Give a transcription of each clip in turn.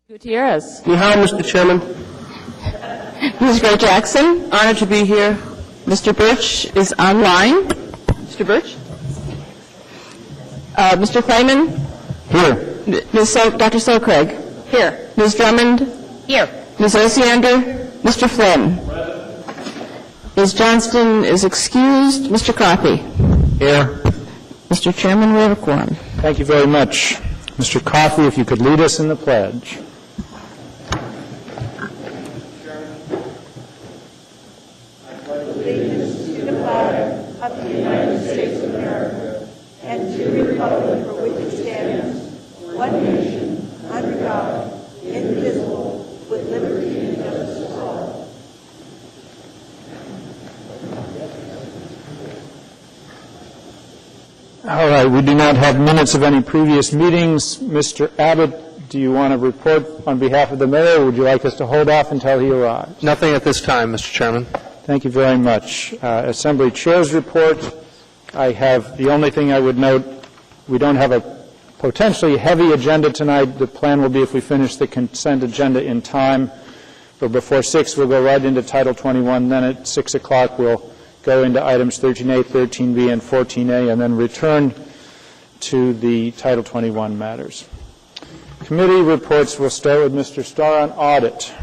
Gutierrez. Nihao, Mr. Chairman. Ms. Gray Jackson, honored to be here. Mr. Birch is online. Mr. Birch? Mr. Clayman? Here. Dr. Socraig? Here. Ms. Drummond? Here. Ms. Osiander? Mr. Flynn? Ms. Johnston is excused. Mr. Coffey? Here. Mr. Chairman, we have a quorum. Thank you very much. Mr. Coffey, if you could lead us in the pledge. Allegiance to the flag of the United States of America and to the republic for which it stands, one nation, under God, indivisible, with liberty and justice for all. All right, we do not have minutes of any previous meetings. Mr. Abbott, do you want to report on behalf of the mayor, or would you like us to hold off until he arrives? Nothing at this time, Mr. Chairman. Thank you very much. Assembly Chair's report. I have the only thing I would note, we don't have a potentially heavy agenda tonight. The plan will be if we finish the consent agenda in time. But before 6, we'll go right into Title 21. Then at 6 o'clock, we'll go into items 13A, 13B, and 14A, and then return to the Title 21 matters. Committee reports. We'll start with Mr. Starr on audit.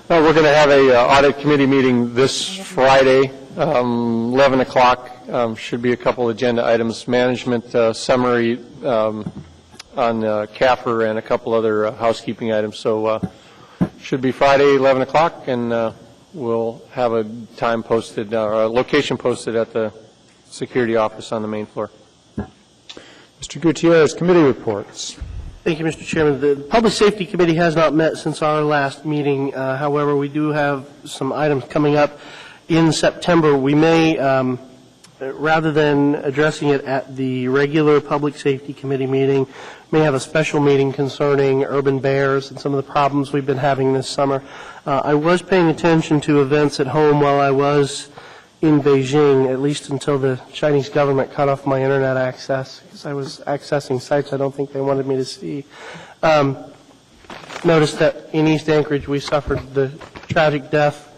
We're going to have a audit committee meeting this Friday, 11 o'clock. Should be a couple agenda items, management summary on CAFR, and a couple other housekeeping items. So should be Friday, 11 o'clock, and we'll have a time posted, or a location posted at the security office on the main floor. Mr. Gutierrez, committee reports. Thank you, Mr. Chairman. The Public Safety Committee has not met since our last meeting. However, we do have some items coming up in September. We may, rather than addressing it at the regular Public Safety Committee meeting, may have a special meeting concerning urban bears and some of the problems we've been having this summer. I was paying attention to events at home while I was in Beijing, at least until the Chinese government cut off my internet access, because I was accessing sites I don't think they wanted me to see. Noticed that in East Anchorage we suffered the tragic death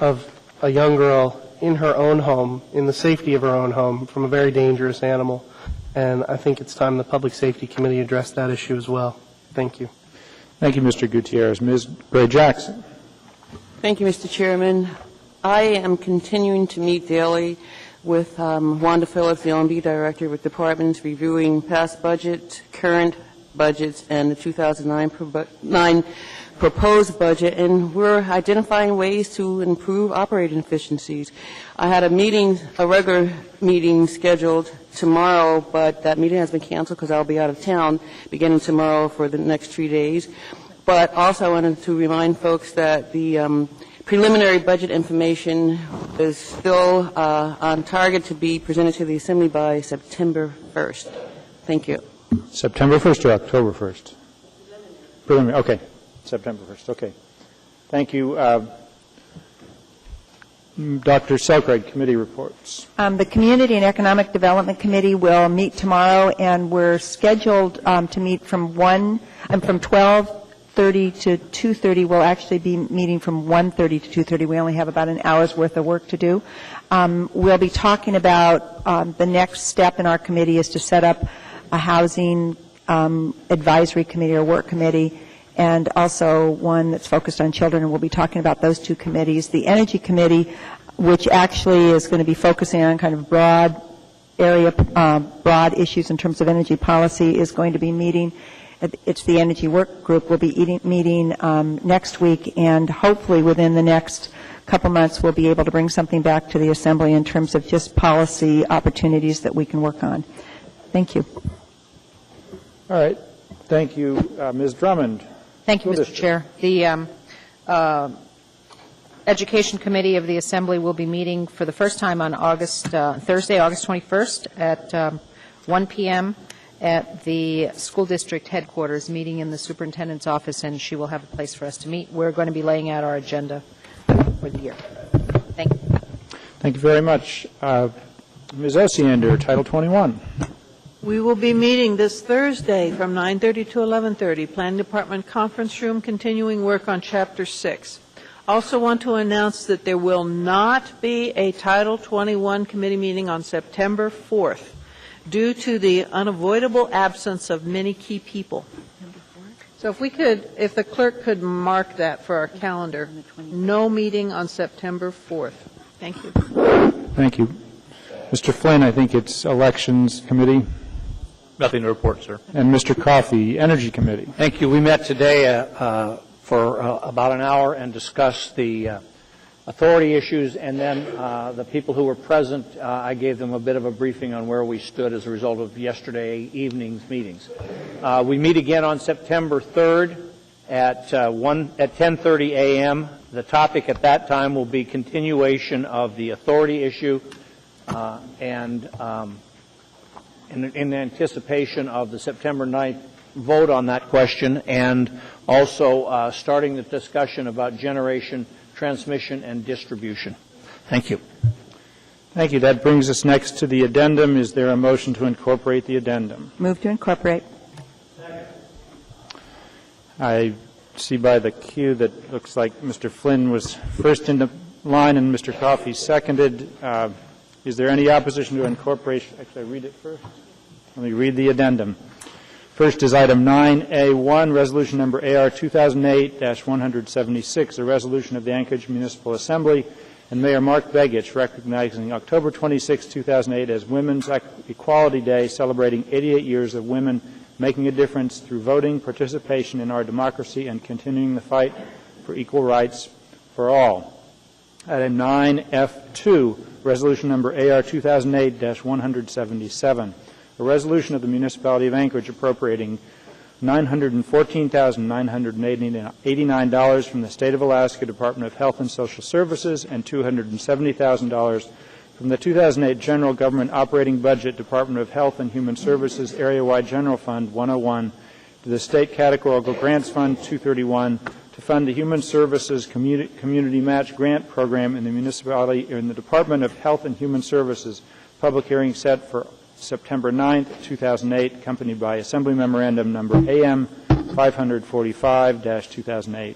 of a young girl in her own home, in the safety of her own home, from a very dangerous animal. And I think it's time the Public Safety Committee addressed that issue as well. Thank you. Thank you, Mr. Gutierrez. Ms. Gray Jackson. Thank you, Mr. Chairman. I am continuing to meet daily with Wanda Phillips, the OMB Director, with departments reviewing past budget, current budgets, and the 2009 proposed budget, and we're identifying ways to improve operating efficiencies. I had a regular meeting scheduled tomorrow, but that meeting has been canceled because I'll be out of town beginning tomorrow for the next 3 days. But also I wanted to remind folks that the preliminary budget information is still on target to be presented to the Assembly by September 1st. Thank you. September 1st or October 1st? Preliminary. Okay. September 1st. Okay. Thank you. Dr. Selcraig, committee reports. The Community and Economic Development Committee will meet tomorrow, and we're scheduled to meet from 12:30 to 2:30. We'll actually be meeting from 1:30 to 2:30. We only have about an hour's worth of work to do. We'll be talking about the next step in our committee is to set up a housing advisory committee or work committee, and also one that's focused on children, and we'll be talking about those two committees. The Energy Committee, which actually is going to be focusing on kind of broad issues in terms of energy policy, is going to be meeting. It's the Energy Work Group. We'll be meeting next week, and hopefully within the next couple months we'll be able to bring something back to the Assembly in terms of just policy opportunities that we can work on. Thank you. All right. Thank you. Ms. Drummond. Thank you, Mr. Chair. The Education Committee of the Assembly will be meeting for the first time on Thursday, August 21st at 1 p.m. at the school district headquarters, meeting in the superintendent's office, and she will have a place for us to meet. We're going to be laying out our agenda for the year. Thank you. Thank you very much. Ms. Osiander, Title 21. We will be meeting this Thursday from 9:30 to 11:30, Planning Department Conference Room, continuing work on Chapter 6. Also want to announce that there will not be a Title 21 committee meeting on September 4th due to the unavoidable absence of many key people. So if the clerk could mark that for our calendar, no meeting on September 4th. Thank you. Thank you. Mr. Flynn, I think it's Elections Committee. Nothing to report, sir. And Mr. Coffey, Energy Committee. Thank you. We met today for about an hour and discussed the authority issues, and then the people who were present, I gave them a bit of a briefing on where we stood as a result of yesterday evening's meetings. We meet again on September 3rd at 10:30 a.m. The topic at that time will be continuation of the authority issue and in anticipation of the September 9th vote on that question, and also starting the discussion about generation, transmission, and distribution. Thank you. Thank you. That brings us next to the addendum. Is there a motion to incorporate the addendum? Move to incorporate. I see by the queue that looks like Mr. Flynn was first in the line and Mr. Coffey seconded. Is there any opposition to incorporation? Actually, I read it first. Let me read the addendum. First is item 9A1, resolution number AR 2008-176, a resolution of the Anchorage Municipal Assembly and Mayor Mark Begich recognizing October 26, 2008 as Women's Equality Day, celebrating 88 years of women making a difference through voting, participation in our democracy, and continuing the fight for equal rights for all. Item 9F2, resolution number AR 2008-177, a resolution of the Municipality of Anchorage appropriating $914,989 from the State of Alaska Department of Health and Social Services and $270,000 from the 2008 General Government Operating Budget, Department of Health and Human Services, Area-Wide General Fund 101, to the State Categorical Grants Fund 231 to fund the Human Services Community Match Grant Program in the municipality in the Department of Health and Human Services. Public hearing set for September 9th, 2008, accompanied by Assembly Memorandum number AM 545-2008.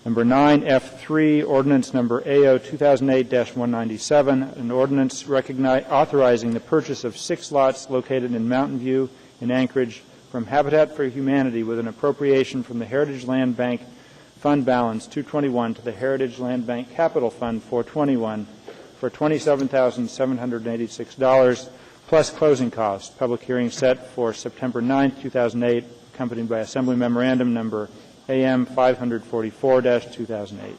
Number 9F3, ordinance number AO 2008-197, an ordinance authorizing the purchase of 6 lots located in Mountain View in Anchorage from Habitat for Humanity with an appropriation from the Heritage Land Bank Fund Balance 221 to the Heritage Land Bank Capital Fund 421 for $27,786 plus closing costs. Public hearing set for September 9th, 2008, accompanied by Assembly Memorandum number AM 544-2008.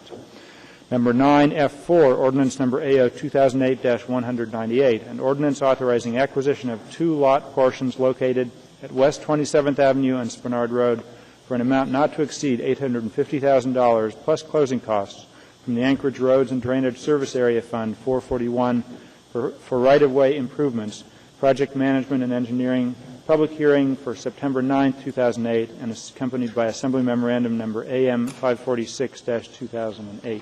Number 9F4, ordinance number AO 2008-198, an ordinance authorizing acquisition of 2 lot portions located at West 27th Avenue and Spenard Road for an amount not to exceed $850,000 plus closing costs from the Anchorage Roads and Drainage Service Area Fund 441 for right-of-way improvements, project management and engineering. Public hearing for September 9, 2008, and is accompanied by Assembly Memorandum number AM 546-2008.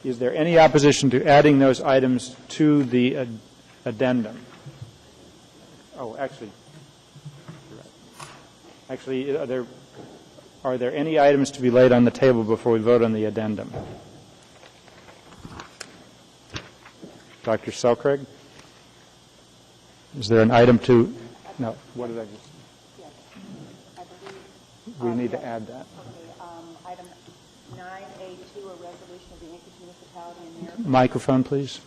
Is there any opposition to adding those items to the addendum? Oh, actually, are there any items to be laid on the table before we vote on the addendum? Dr. Selcraig? Is there an item to, no, what did I just? Yes, I believe. We need to add that. Okay, item 9A2, a resolution of the Anchorage Municipality and Mayor. Microphone, please.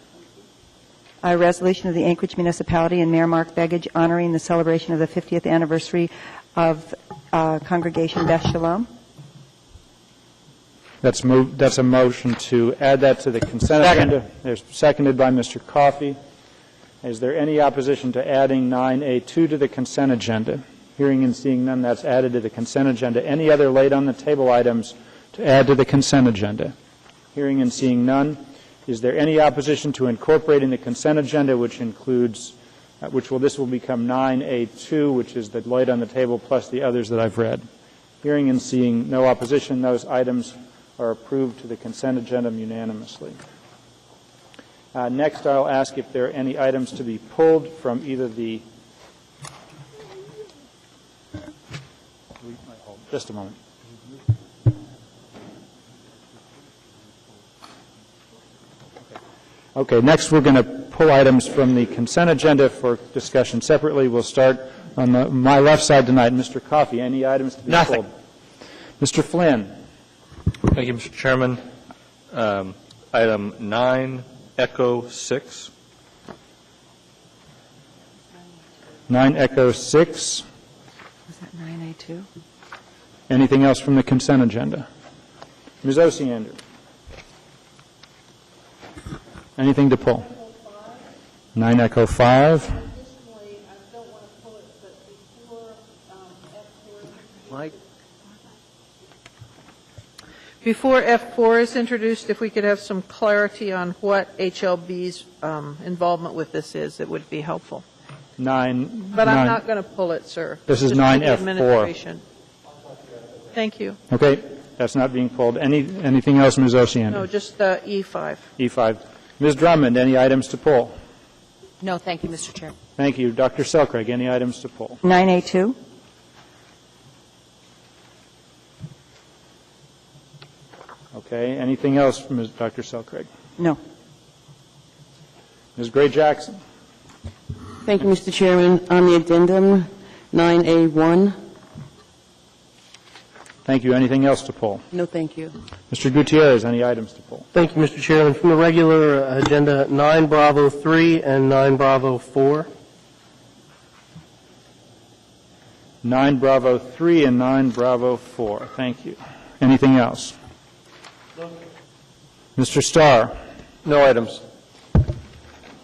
A resolution of the Anchorage Municipality and Mayor Mark Begich honoring the celebration of the 50th anniversary of Congregation Beth Shalom. That's a motion to add that to the consent agenda. There's seconded by Mr. Coffey. Is there any opposition to adding 9A2 to the consent agenda? Hearing and seeing none, that's added to the consent agenda. Any other laid on the table items to add to the consent agenda? Hearing and seeing none. Is there any opposition to incorporating the consent agenda, which includes, this will become 9A2, which is the laid on the table plus the others that I've read? Hearing and seeing no opposition, those items are approved to the consent agenda unanimously. Next, I'll ask if there are any items to be pulled from either the... Just a moment. Okay, next we're going to pull items from the consent agenda for discussion separately. We'll start on my left side tonight. Mr. Coffey, any items to be Nothing. pulled? Mr. Flynn. Thank you, Mr. Chairman. Item 9, Echo 6. 9 Echo 6. Was that 9A2? Anything else from the consent agenda? Ms. Osiander. Anything to pull? 9 Echo 5. Mike? Before F4 is introduced, if we could have some clarity on what HLB's involvement with this is, it would be helpful. 9. But I'm not going to pull it, sir. This is Just for 9F4. the administration. Thank you. Okay, that's not being pulled. Anything else, Ms. Osiander? No, just E5. E5. Ms. Drummond, any items to pull? No, thank you, Mr. Chair. Thank you. Dr. Selcraig, any items to pull? 9A2? Okay, anything else from Dr. Selcraig? No. Ms. Gray-Jackson? Thank you, Mr. Chairman. On the addendum, 9A1. Thank you. Anything else to pull? No, thank you. Mr. Gutierrez, any items to pull? Thank you, Mr. Chairman. From the regular agenda, 9 Bravo 3 and 9 Bravo 4. 9 Bravo 3 and 9 Bravo 4. Thank you. Anything else? Mr. Starr? No items.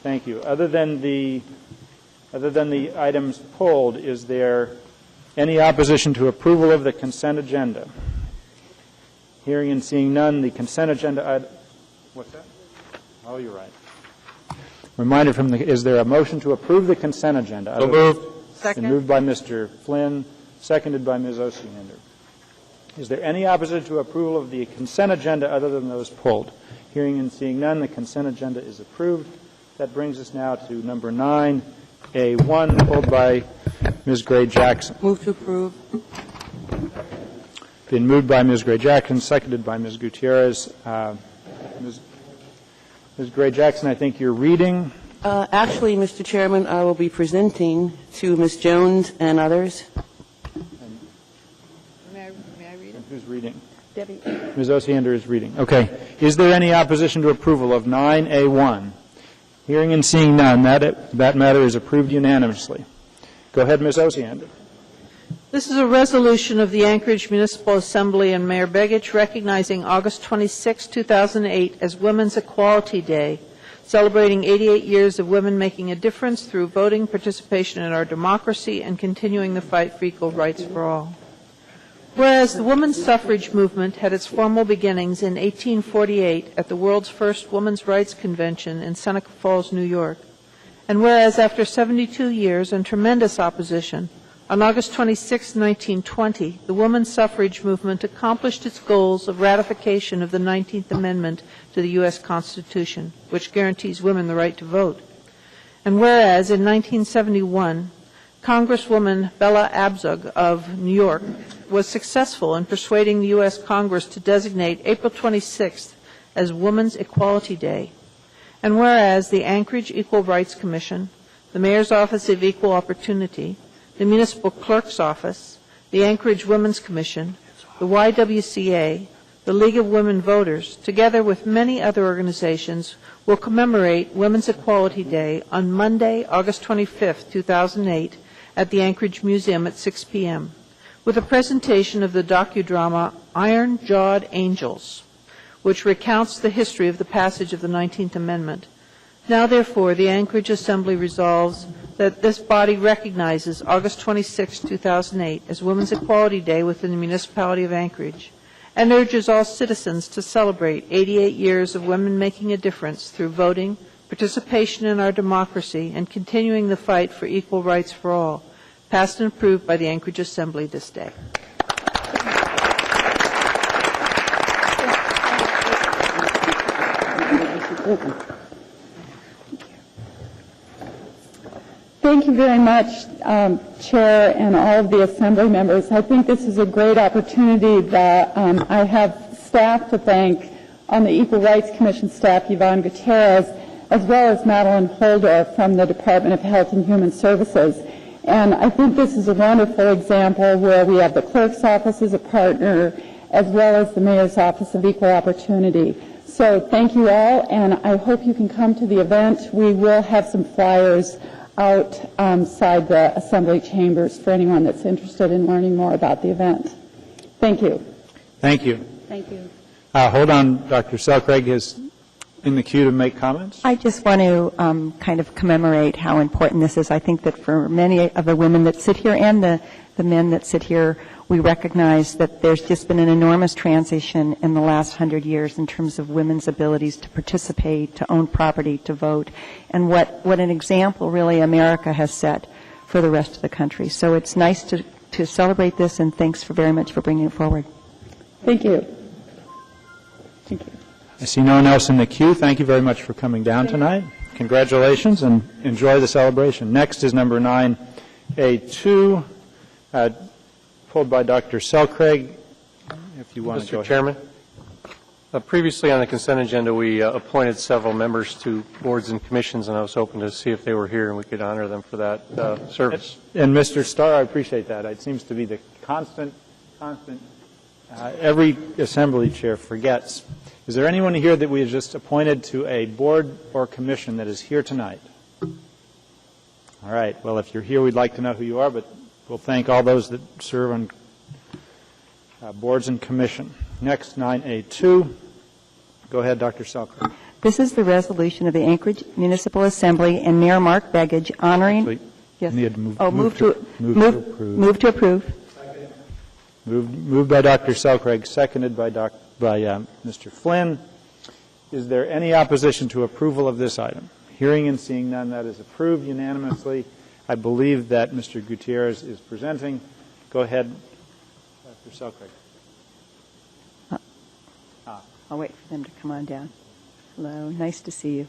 Thank you. Other than the items pulled, is there any opposition to approval of the consent agenda? Hearing and seeing none, the consent agenda... What's that? Oh, you're right. Reminder from the... Is there a motion to approve the consent agenda? So moved. Second. Been moved by Mr. Flynn, seconded by Ms. Osiander. Is there any opposition to approval of the consent agenda other than those pulled? Hearing and seeing none, the consent agenda is approved. That brings us now to number 9A1, pulled by Ms. Gray-Jackson. Move to approve. Been moved by Ms. Gray-Jackson, seconded by Ms. Gutierrez. Ms. Gray-Jackson, I think you're reading. Actually, Mr. Chairman, I will be presenting to Ms. Jones and others. May I read it? Who's reading? Debbie. Ms. Osiander is reading. Okay. Is there any opposition to approval of 9A1? Hearing and seeing none, that matter is approved unanimously. Go ahead, Ms. Osiander. This is a resolution of the Anchorage Municipal Assembly and Mayor Begich recognizing August 26, 2008 as Women's Equality Day, celebrating 88 years of women making a difference through voting, participation in our democracy, and continuing the fight for equal rights for all. Whereas the women's suffrage movement had its formal beginnings in 1848 at the world's first Women's Rights Convention in Seneca Falls, New York, and whereas after 72 years and tremendous opposition, on August 26, 1920, the women's suffrage movement accomplished its goals of ratification of the 19th Amendment to the U.S. Constitution, which guarantees women the right to vote. And whereas in 1971, Congresswoman Bella Abzug of New York was successful in persuading the U.S. Congress to designate April 26th as Women's Equality Day. And whereas the Anchorage Equal Rights Commission, the Mayor's Office of Equal Opportunity, the Municipal Clerk's Office, the Anchorage Women's Commission, the YWCA, the League of Women Voters, together with many other organizations, will commemorate Women's Equality Day on Monday, August 25, 2008, at the Anchorage Museum at 6 p.m., with a presentation of the docudrama Iron-Jawed Angels, which recounts the history of the passage of the 19th Amendment. Now, therefore, the Anchorage Assembly resolves that this body recognizes August 26, 2008 as Women's Equality Day within the municipality of Anchorage, and urges all citizens to celebrate 88 years of women making a difference through voting, participation in our democracy, and continuing the fight for equal rights for all, passed and approved by the Anchorage Assembly this day. Thank you very much, Chair and all of the Assembly members. I think this is a great opportunity that I have staff to thank on the Equal Rights Commission staff, Yvonne Gutierrez, as well as Madeline Holder from the Department of Health and Human Services. And I think this is a wonderful example where we have the clerk's office as a partner, as well as the mayor's office of equal opportunity. So thank you all, and I hope you can come to the event. We will have some flyers outside the Assembly chambers for anyone that's interested in learning more about the event. Thank you. Thank you. Thank you. Hold on, Dr. Selcraig is in the queue to make comments. I just want to kind of commemorate how important this is. I think that for many of the women that sit here and the men that sit here, we recognize that there's just been an enormous transition in the last 100 years in terms of women's abilities to participate, to own property, to vote, and what an example really America has set for the rest of the country. So it's nice to celebrate this, and thanks very much for bringing it forward. Thank you. Thank you. I see no one else in the queue. Thank you very much for coming down tonight. Congratulations, and enjoy the celebration. Next is number 9A2, pulled by Dr. Selcraig. If you want to go Mr. Chairman, previously on the consent agenda, we appointed several members to boards and commissions, and I was hoping to see if they were here and we could honor them for that service. And Mr. Starr, I appreciate that. It seems to be the constant, every assembly chair forgets. Is there anyone here that we have just appointed to a board or commission that is here tonight? All right. Well, if you're here, we'd like to know who you are, but we'll thank all those that serve on boards and commission. Next, 9A2. Go ahead, Dr. Selcraig. This is the resolution of the Anchorage Municipal Assembly and Mayor Mark Begich honoring. Yes. Move to approve. Moved by Dr. Selcraig, seconded by Mr. Flynn. Is there any opposition to approval of this item? Hearing and seeing none, that is approved unanimously. I believe that Mr. Gutierrez is presenting. Go ahead, Dr. Selcraig. I'll wait for them to come on down. Hello, nice to see you.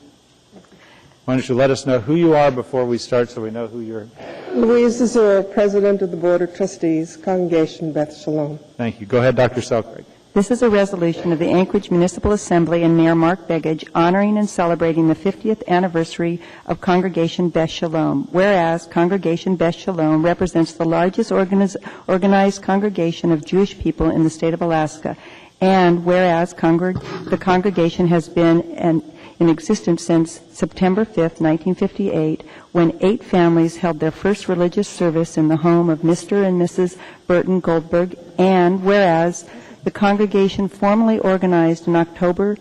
Why don't you let us know who you are before we start so we know who you're. Louise Zazura, President of the Board of Trustees, Congregation Beth Shalom. Thank you. Go ahead, Dr. Selcraig. This is a resolution of the Anchorage Municipal Assembly and Mayor Mark Begich honoring and celebrating the 50th anniversary of Congregation Beth Shalom. Whereas Congregation Beth Shalom represents the largest organized congregation of Jewish people in the state of Alaska. And whereas the congregation has been in existence since September 5th, 1958, when 8 families held their first religious service in the home of Mr. and Mrs. Burton Goldberg. And whereas the congregation formally organized on October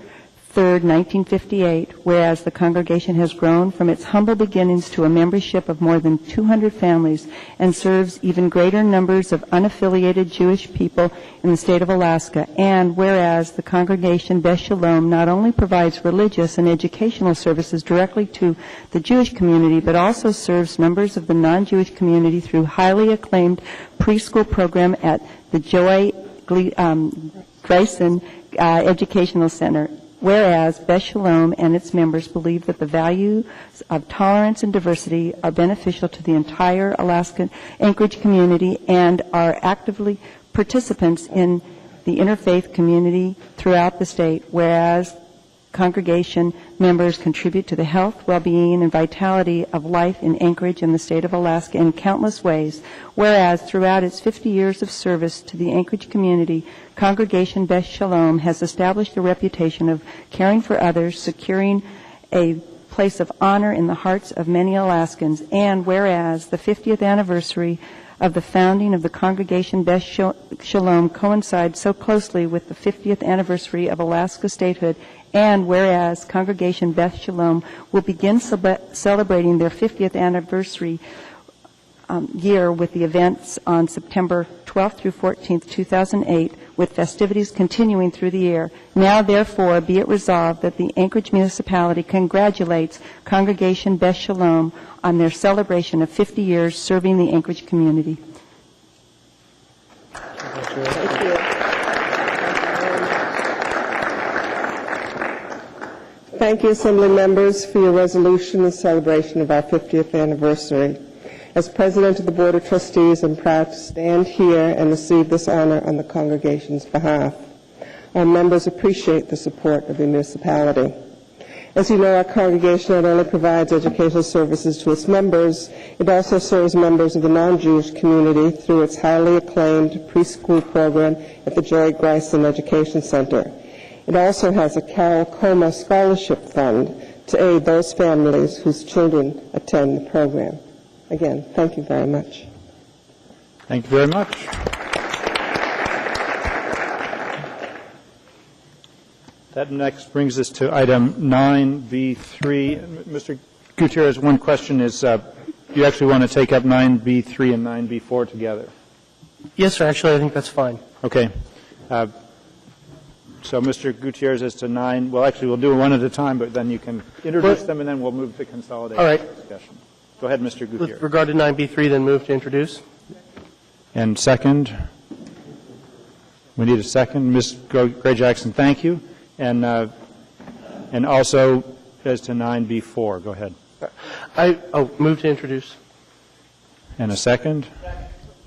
3rd, 1958, whereas the congregation has grown from its humble beginnings to a membership of more than 200 families and serves even greater numbers of unaffiliated Jewish people in the state of Alaska. And whereas the congregation Beth Shalom not only provides religious and educational services directly to the Jewish community, but also serves members of the non-Jewish community through highly acclaimed preschool program at the Joy Grayson Educational Center. Whereas Beth Shalom and its members believe that the values of tolerance and diversity are beneficial to the entire Alaskan Anchorage community and are actively participants in the interfaith community throughout the state. Whereas congregation members contribute to the health, well-being, and vitality of life in Anchorage and the state of Alaska in countless ways. Whereas throughout its 50 years of service to the Anchorage community, Congregation Beth Shalom has established a reputation of caring for others, securing a place of honor in the hearts of many Alaskans. And whereas the 50th anniversary of the founding of the Congregation Beth Shalom coincides so closely with the 50th anniversary of Alaska statehood, and whereas Congregation Beth Shalom will begin celebrating their 50th anniversary year with the events on September 12th through 14th, 2008, with festivities continuing through the year. Now, therefore, be it resolved that the Anchorage Municipality congratulates Congregation Beth Shalom on their celebration of 50 years serving the Anchorage community. Thank you. Thank you, Assembly members, for your resolution in celebration of our 50th anniversary. As President of the Board of Trustees, I'm proud to stand here and receive this honor on the congregation's behalf. Our members appreciate the support of the municipality. As you know, our congregation not only provides educational services to its members, it also serves members of the non-Jewish community through its highly acclaimed preschool program at the Jerry Greisen Education Center. It also has a Carol Coma Scholarship Fund to aid those families whose children attend the program. Again, thank you very much. Thank you very much. That next brings us to item 9B3. Mr. Gutierrez, one question is, you actually want to take up 9B3 and 9B4 together? Yes, sir. Actually, I think that's fine. Okay. So, Mr. Gutierrez, as to 9, well, actually, we'll do one at a time, but then you can introduce them, and then we'll move to consolidate All right. discussion. Go ahead, Mr. Gutierrez. With regard to 9B3, then move to introduce. And second? We need a second. Ms. Gray Jackson, thank you. And also as to 9B4. Go ahead. Move to introduce. And a second?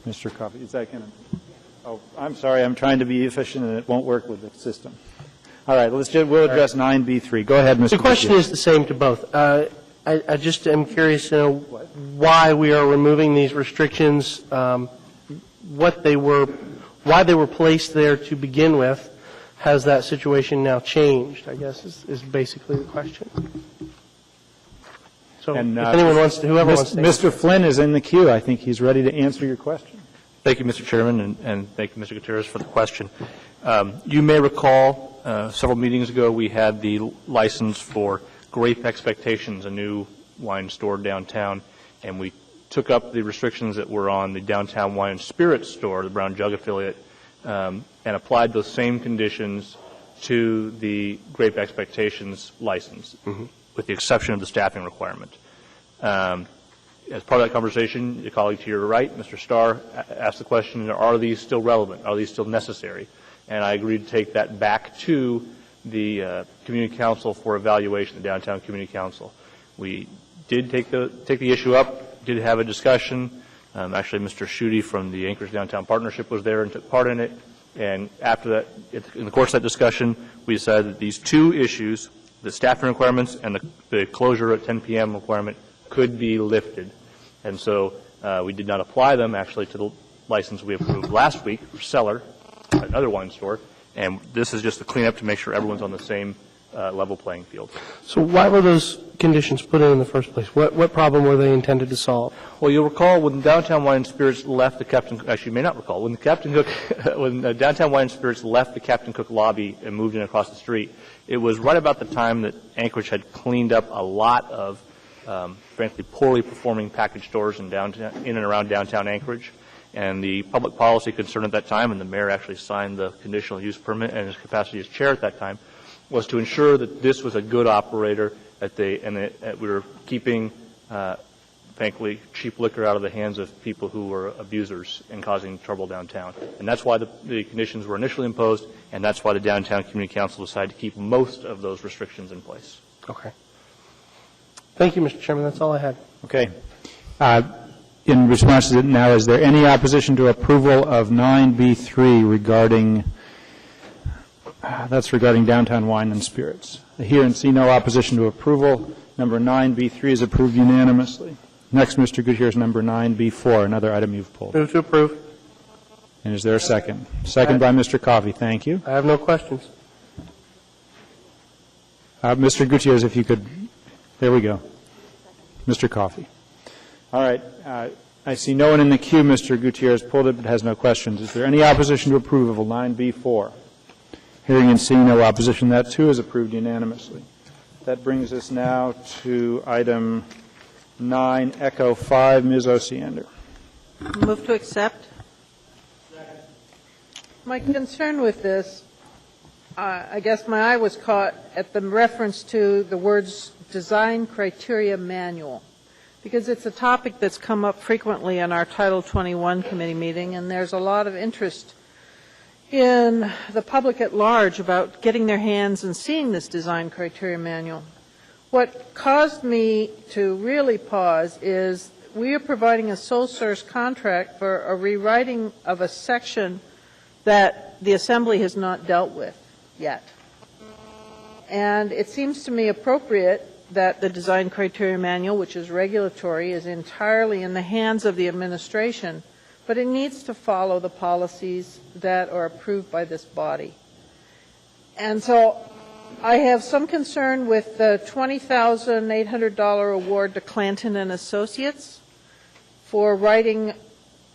Mr. Coffey, is that going to? Oh, I'm sorry. I'm trying to be efficient, and it won't work with the system. All right. We'll address 9B3. Go ahead, Mr. The question is the same to both. I just am curious to know why we are removing these restrictions, why they were placed there to begin with. Has that situation now changed, I guess, is basically the question. So if anyone wants to, whoever wants to. Mr. Flynn is in the queue. I think he's ready to answer your question. Thank you, Mr. Chairman, and thank you, Mr. Gutierrez, for the question. You may recall several meetings ago we had the license for Grape Expectations, a new wine store downtown, and we took up the restrictions that were on the Downtown Wine and Spirits store, the Brown Jug affiliate, and applied those same conditions to the Grape Expectations license, with the exception of the staffing requirement. As part of that conversation, your colleague to your right, Mr. Starr, asked the question, are these still relevant? Are these still necessary? And I agreed to take that back to the Community Council for evaluation, the Downtown Community Council. We did take the issue up, did have a discussion. Actually, Mr. Schutte from the Anchorage Downtown Partnership was there and took part in it. And after that, in the course of that discussion, we decided that these two issues, the staffing requirements and the closure at 10 p.m. requirement, could be lifted. And so we did not apply them, actually, to the license we approved last week for Cellar, another wine store. And this is just a cleanup to make sure everyone's on the same level playing field. So why were those conditions put in the first place? What problem were they intended to solve? Well, you'll recall when Downtown Wine and Spirits left the Captain, actually you may not recall, when Downtown Wine and Spirits left the Captain Cook lobby and moved in across the street, it was right about the time that Anchorage had cleaned up a lot of, frankly, poorly performing package stores in and around downtown Anchorage. And the public policy concern at that time, and the mayor actually signed the conditional use permit in his capacity as chair at that time, was to ensure that this was a good operator, that we were keeping, thankfully, cheap liquor out of the hands of people who were abusers and causing trouble downtown. And that's why the conditions were initially imposed, and that's why the Downtown Community Council decided to keep most of those restrictions in place. Okay. Thank you, Mr. Chairman. That's all I had. Okay. In response to it now, is there any opposition to approval of 9B3 regarding Downtown Wine and Spirits? I hear and see no opposition to approval. Number 9B3 is approved unanimously. Next, Mr. Gutierrez, number 9B4, another item you've pulled. Move to approve. And is there a second? Second by Mr. Coffey. Thank you. I have no questions. Mr. Gutierrez, if you could, there we go. Mr. Coffey. All right. I see no one in the queue. Mr. Gutierrez pulled it but has no questions. Is there any opposition to approval of 9B4? Hearing and seeing no opposition, that too is approved unanimously. That brings us now to item 9, Echo 5, Ms. Osiander. Move to accept. My concern with this, I guess my eye was caught at the reference to the words design criteria manual, because it's a topic that's come up frequently in our Title 21 committee meeting, and there's a lot of interest in the public at large about getting their hands and seeing this design criteria manual. What caused me to really pause is we are providing a sole source contract for a rewriting of a section that the Assembly has not dealt with yet. And it seems to me appropriate that the design criteria manual, which is regulatory, is entirely in the hands of the administration, but it needs to follow the policies that are approved by this body. And so I have some concern with the $20,800 award to Clanton and Associates for writing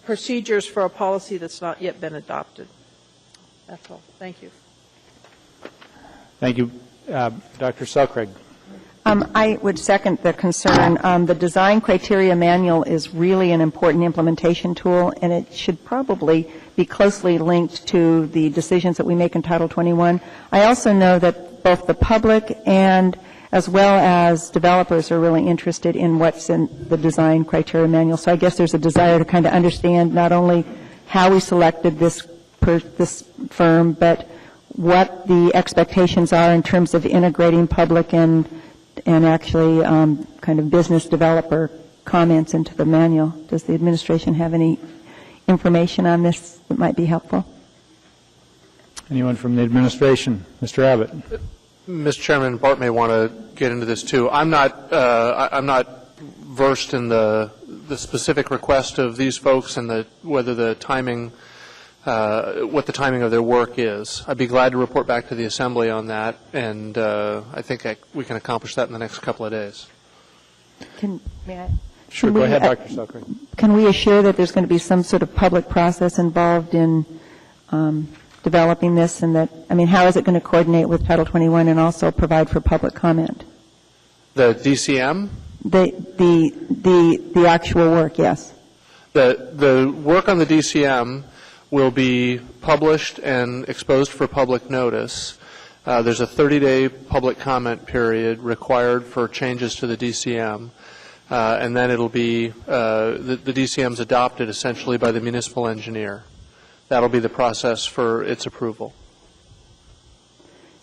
procedures for a policy that's not yet been adopted. That's all. Thank you. Thank you. Dr. Selkrig. I would second the concern. The design criteria manual is really an important implementation tool, and it should probably be closely linked to the decisions that we make in Title 21. I also know that both the public and as well as developers are really interested in what's in the design criteria manual. So I guess there's a desire to kind of understand not only how we selected this firm, but what the expectations are in terms of integrating public and actually kind of business developer comments into the manual. Does the administration have any information on this that might be helpful? Anyone from the administration? Mr. Abbott. Mr. Chairman, Bart may want to get into this too. I'm not versed in the specific request of these folks and whether the timing, what the timing of their work is. I'd be glad to report back to the Assembly on that, and I think we can accomplish that in the next couple of days. May I? Sure, go ahead, Dr. Selkrig. Can we assure that there's going to be some sort of public process involved in developing this, and that, I mean, how is it going to coordinate with Title 21 and also provide for public comment? The DCM? The actual work, yes. The work on the DCM will be published and exposed for public notice. There's a 30-day public comment period required for changes to the DCM, and then it'll be the DCM's adopted essentially by the municipal engineer. That'll be the process for its approval.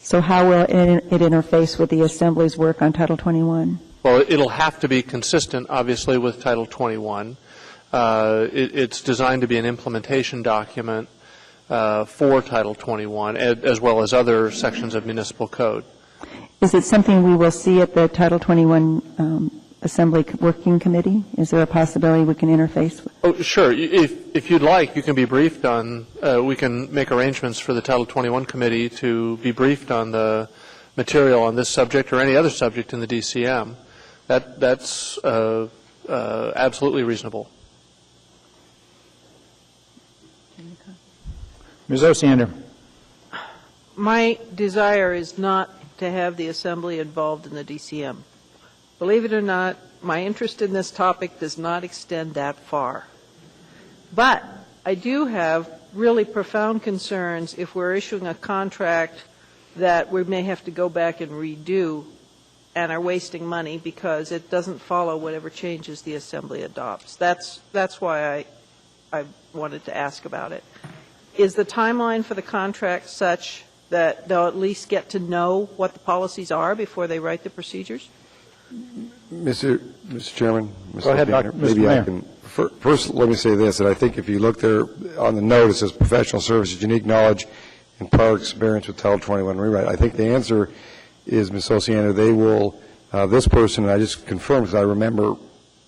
So how will it interface with the Assembly's work on Title 21? Well, it'll have to be consistent, obviously, with Title 21. It's designed to be an implementation document for Title 21, as well as other sections of municipal code. Is it something we will see at the Title 21 Assembly Working Committee? Is there a possibility we can interface with? Oh, sure. If you'd like, you can be briefed on, we can make arrangements for the Title 21 Committee to be briefed on the material on this subject or any other subject in the DCM. That's absolutely reasonable. Ms. Osiander. My desire is not to have the Assembly involved in the DCM. Believe it or not, my interest in this topic does not extend that far. But I do have really profound concerns if we're issuing a contract that we may have to go back and redo and are wasting money because it doesn't follow whatever changes the Assembly adopts. That's why I wanted to ask about it. Is the timeline for the contract such that they'll at least get to know what the policies are before they write the procedures? Mr. Chairman, go ahead, Dr. Maybe I can. First, let me say this, that I think if you look there on the note, it says professional services, unique knowledge, and prior experience with Title 21 rewrite. I think the answer is, Ms. Osiander, they will, this person, and I just confirmed because I remember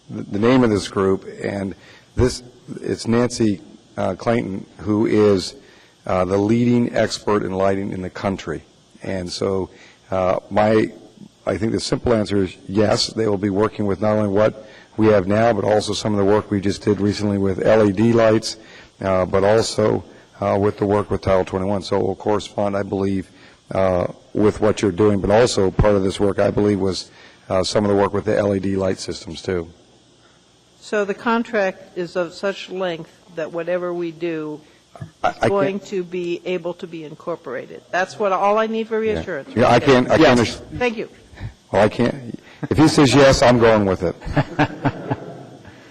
the name of this group, and it's Nancy Clayton, who is the leading expert in lighting in the country. And so I think the simple answer is yes, they will be working with not only what we have now, but also some of the work we just did recently with LED lights, but also with the work with Title 21. So it will correspond, I believe, with what you're doing, but also part of this work, I believe, was some of the work with the LED light systems, too. So the contract is of such length that whatever we do is going to be able to be incorporated. That's all I need for reassurance. Yeah, I can't. Thank you. Well, I can't. If he says yes, I'm going with it.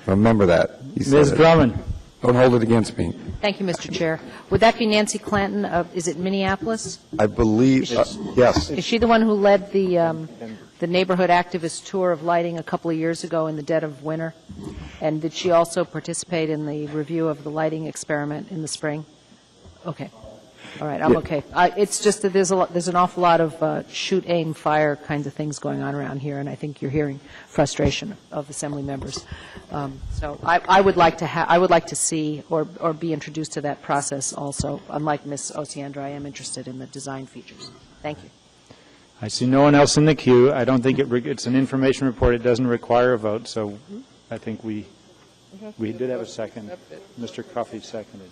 Remember that. Ms. Drummond. Don't hold it against me. Thank you, Mr. Chair. Would that be Nancy Clanton of, is it Minneapolis? I believe, yes. Is she the one who led the neighborhood activist tour of lighting a couple of years ago in the dead of winter? And did she also participate in the review of the lighting experiment in the spring? Okay. All right, I'm okay. It's just that there's an awful lot of shoot, aim, fire kinds of things going on around here, and I think you're hearing frustration of Assembly members. So I would like to see or be introduced to that process also. Unlike Ms. Osiander, I am interested in the design features. Thank you. I see no one else in the queue. I don't think it's an information report. It doesn't require a vote, so I think we did have a second. Mr. Coffey seconded.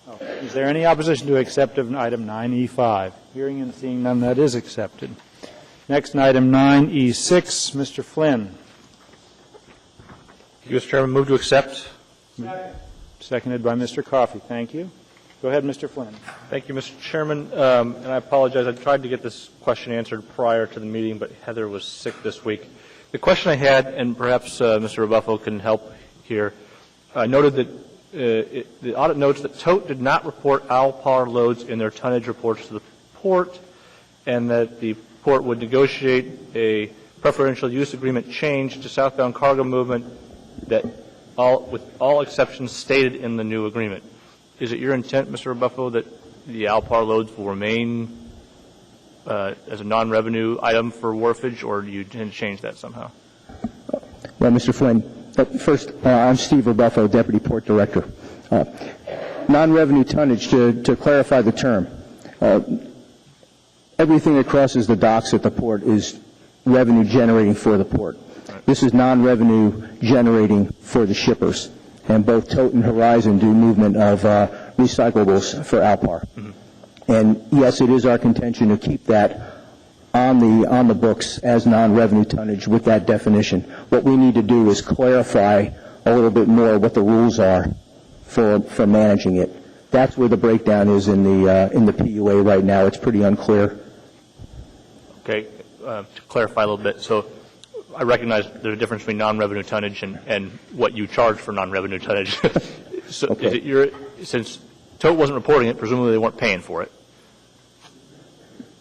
Oh, is there any opposition to accept of item 9E5? Hearing and seeing none, that is accepted. Next, item 9E6, Mr. Flynn. Mr. Chairman, move to accept. Seconded by Mr. Coffey. Thank you. Go ahead, Mr. Flynn. Thank you, Mr. Chairman. And I apologize. I tried to get this question answered prior to the meeting, but Heather was sick this week. The question I had, and perhaps Mr. Rebuffo can help here, I noted that the audit notes that TOTE did not report ALPAR loads in their tonnage reports to the port, and that the port would negotiate a preferential use agreement change to southbound cargo movement that with all exceptions stated in the new agreement. Is it your intent, Mr. Rebuffo, that the ALPAR loads will remain as a non-revenue item for wharfage, or do you intend to change that somehow? Well, Mr. Flynn, first, I'm Steve Rebuffo, Deputy Port Director. Non-revenue tonnage, to clarify the term, everything that crosses the docks at the port is revenue generating for the port. This is non-revenue generating for the shippers. And both TOTE and Horizon do movement of recyclables for ALPAR. Mm-hmm. And yes, it is our contention to keep that on the books as non-revenue tonnage with that definition. What we need to do is clarify a little bit more what the rules are for managing it. That's where the breakdown is in the PUA right now. It's pretty unclear. Okay, to clarify a little bit, so I recognize there's a difference between non-revenue tonnage and what you charge for non-revenue tonnage. So okay. Is it since TOTE wasn't reporting it, presumably they weren't paying for it.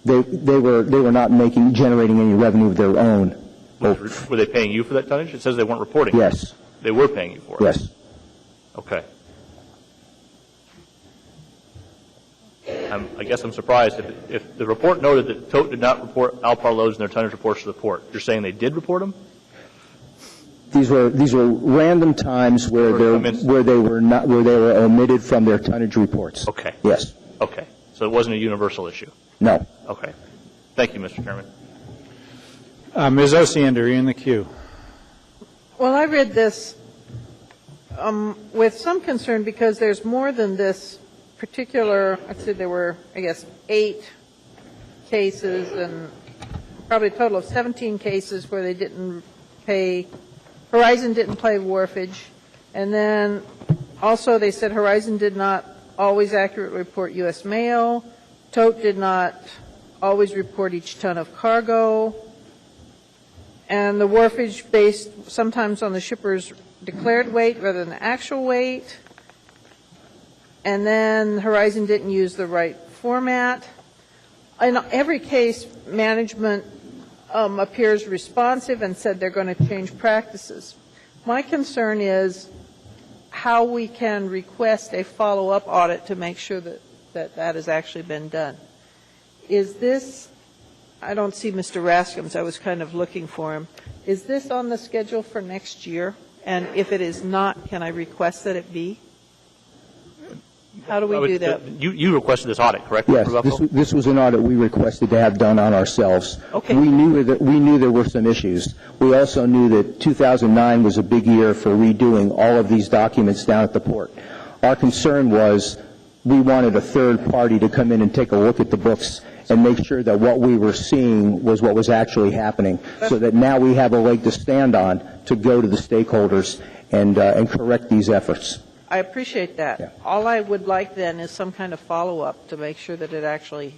They were not generating any revenue of their own. Were they paying you for that tonnage? It says they weren't reporting. Yes. It. They were paying you for it. Yes. Okay. I guess I'm surprised if the report noted that TOTE did not report ALPAR loads in their tonnage reports to the port. You're saying they did report them? These were random times where they were omitted from their tonnage reports. Okay. Yes. Okay. So it wasn't a universal issue. No. Okay. Thank you, Mr. Chairman. Ms. Osiander, you're in the queue. Well, I read this with some concern because there's more than this particular, I'd say there were, 8 cases and probably a total of 17 cases where they didn't pay, Horizon didn't pay wharfage, and then also they said Horizon did not always accurately report U.S. mail, TOTE did not always report each ton of cargo, and the wharfage based sometimes on the shipper's declared weight rather than the actual weight. And then Horizon didn't use the right format. In every case, management appears responsive and said they're going to change practices. My concern is how we can request a follow-up audit to make sure that has actually been done. Is this, I don't see Mr. Raskams, I was kind of looking for him. Is this on the schedule for next year? And if it is not, can I request that it be? How do we do that? You requested this audit, correct? Yes, this was an audit we requested to have done on ourselves. Okay. We knew there were some issues. We also knew that 2009 was a big year for redoing all of these documents down at the port. Our concern was we wanted a third party to come in and take a look at the books and make sure that what we were seeing was what was actually happening, so that now we have a leg to stand on to go to the stakeholders and correct these efforts. I appreciate that. Yeah. All I would like then is some kind of follow-up to make sure that it actually,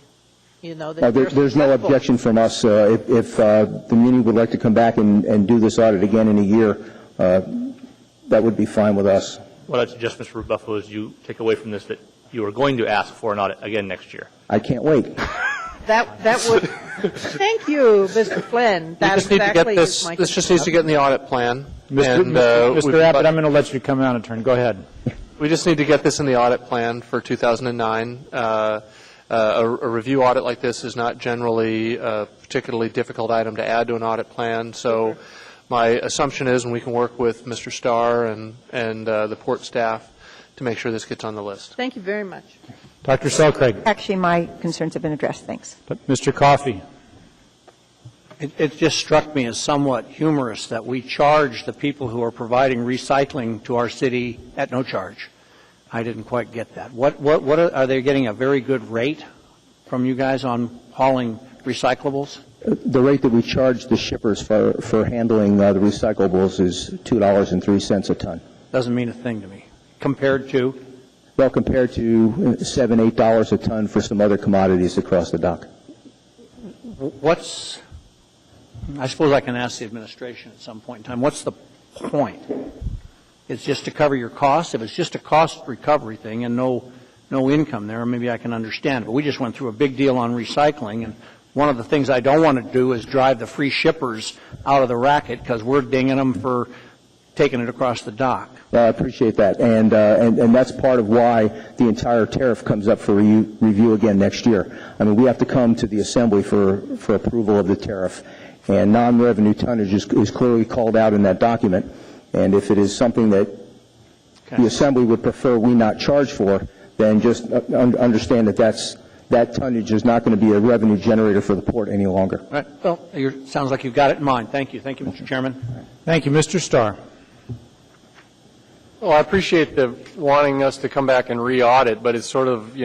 that there's no objection from us. If the meeting would like to come back and do this audit again in a year, that would be fine with us. What I'd suggest, Mr. Rebuffo, is you take away from this that you are going to ask for an audit again next year. I can't wait. That would. Thank you, Mr. Flynn. That exactly is my this just needs to get in the audit plan, Mr. Abbott, I'm going to let you come out and turn. Go ahead. We just need to get this in the audit plan for 2009. A review audit like this is not generally a particularly difficult item to add to an audit plan, so my assumption is, and we can work with Mr. Starr and the port staff to make sure this gets on the list. Thank you very much. Dr. Selcraig. Actually, my concerns have been addressed. Thanks. Mr. Coffey. It just struck me as somewhat humorous that we charge the people who are providing recycling to our city at no charge. I didn't quite get that. Are they getting a very good rate from you guys on hauling recyclables? The rate that we charge the shippers for handling the recyclables is $2.03 a ton. Doesn't mean a thing to me. Compared to? Well, compared to $7, $8 a ton for some other commodities across the dock. I suppose I can ask the administration at some point in time, what's the point? It's just to cover your costs? If it's just a cost recovery thing and no income there, maybe I can understand it. But we just went through a big deal on recycling, and one of the things I don't want to do is drive the free shippers out of the racket because we're dinging them for taking it across the dock. Well, I appreciate that, and that's part of why the entire tariff comes up for review again next year. I mean, we have to come to the Assembly for approval of the tariff, and non-revenue tonnage is clearly called out in that document. And if it is something that the Assembly would prefer we not charge for, then just understand that tonnage is not going to be a revenue generator for the port any longer. All right. Well, sounds like you've got it in mind. Thank you. Thank you, Mr. Chairman. Thank you. Mr. Starr. Well, I appreciate the wanting us to come back and re-audit, but it's sort of,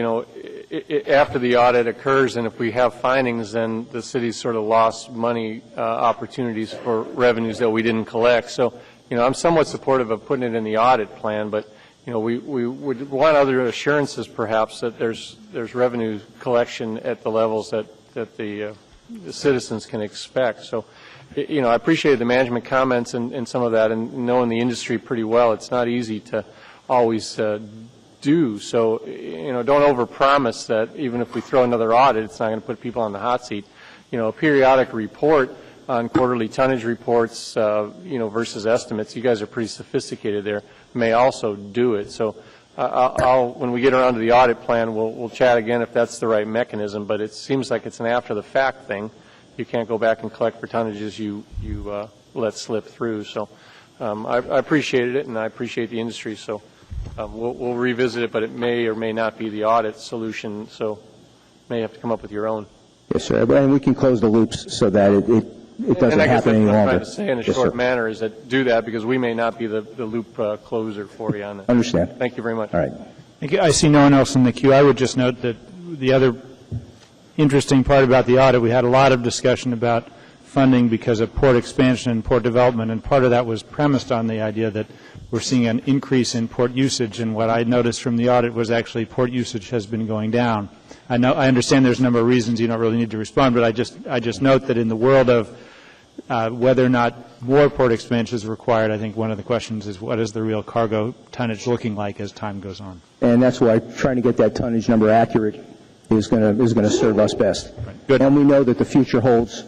after the audit occurs, and if we have findings, then the city's sort of lost money opportunities for revenues that we didn't collect. So, I'm somewhat supportive of putting it in the audit plan, but, we would want other assurances, perhaps, that there's revenue collection at the levels that the citizens can expect. So, I appreciated the management comments and some of that, and knowing the industry pretty well, it's not easy to always do. So, don't overpromise that even if we throw another audit, it's not going to put people on the hot seat. A periodic report on quarterly tonnage reports, versus estimates, you guys are pretty sophisticated there, may also do it. So, when we get around to the audit plan, we'll chat again if that's the right mechanism, but it seems like it's an after-the-fact thing. You can't go back and collect for tonnages you let slip through. So I appreciated it, and I appreciate the industry. So we'll revisit it, but it may or may not be the audit solution. So may have to come up with your own. Yes, sir. And we can close the loops so that it doesn't happen any longer. And I guess what I'm trying to say in a yes, short sir. manner is that do that because we may not be the loop closer for you on it. Understand. Thank you very much. All right. Thank you. I see no one else in the queue. I would just note that the other interesting part about the audit, we had a lot of discussion about funding because of port expansion and port development, and part of that was premised on the idea that we're seeing an increase in port usage, and what I noticed from the audit was actually port usage has been going down. I understand there's a number of reasons you don't really need to respond, but I just note that in the world of whether or not more port expansion is required, I think one of the questions is what is the real cargo tonnage looking like as time goes on. And that's why trying to get that tonnage number accurate is going to serve us best. Right. Good. And we know that the future holds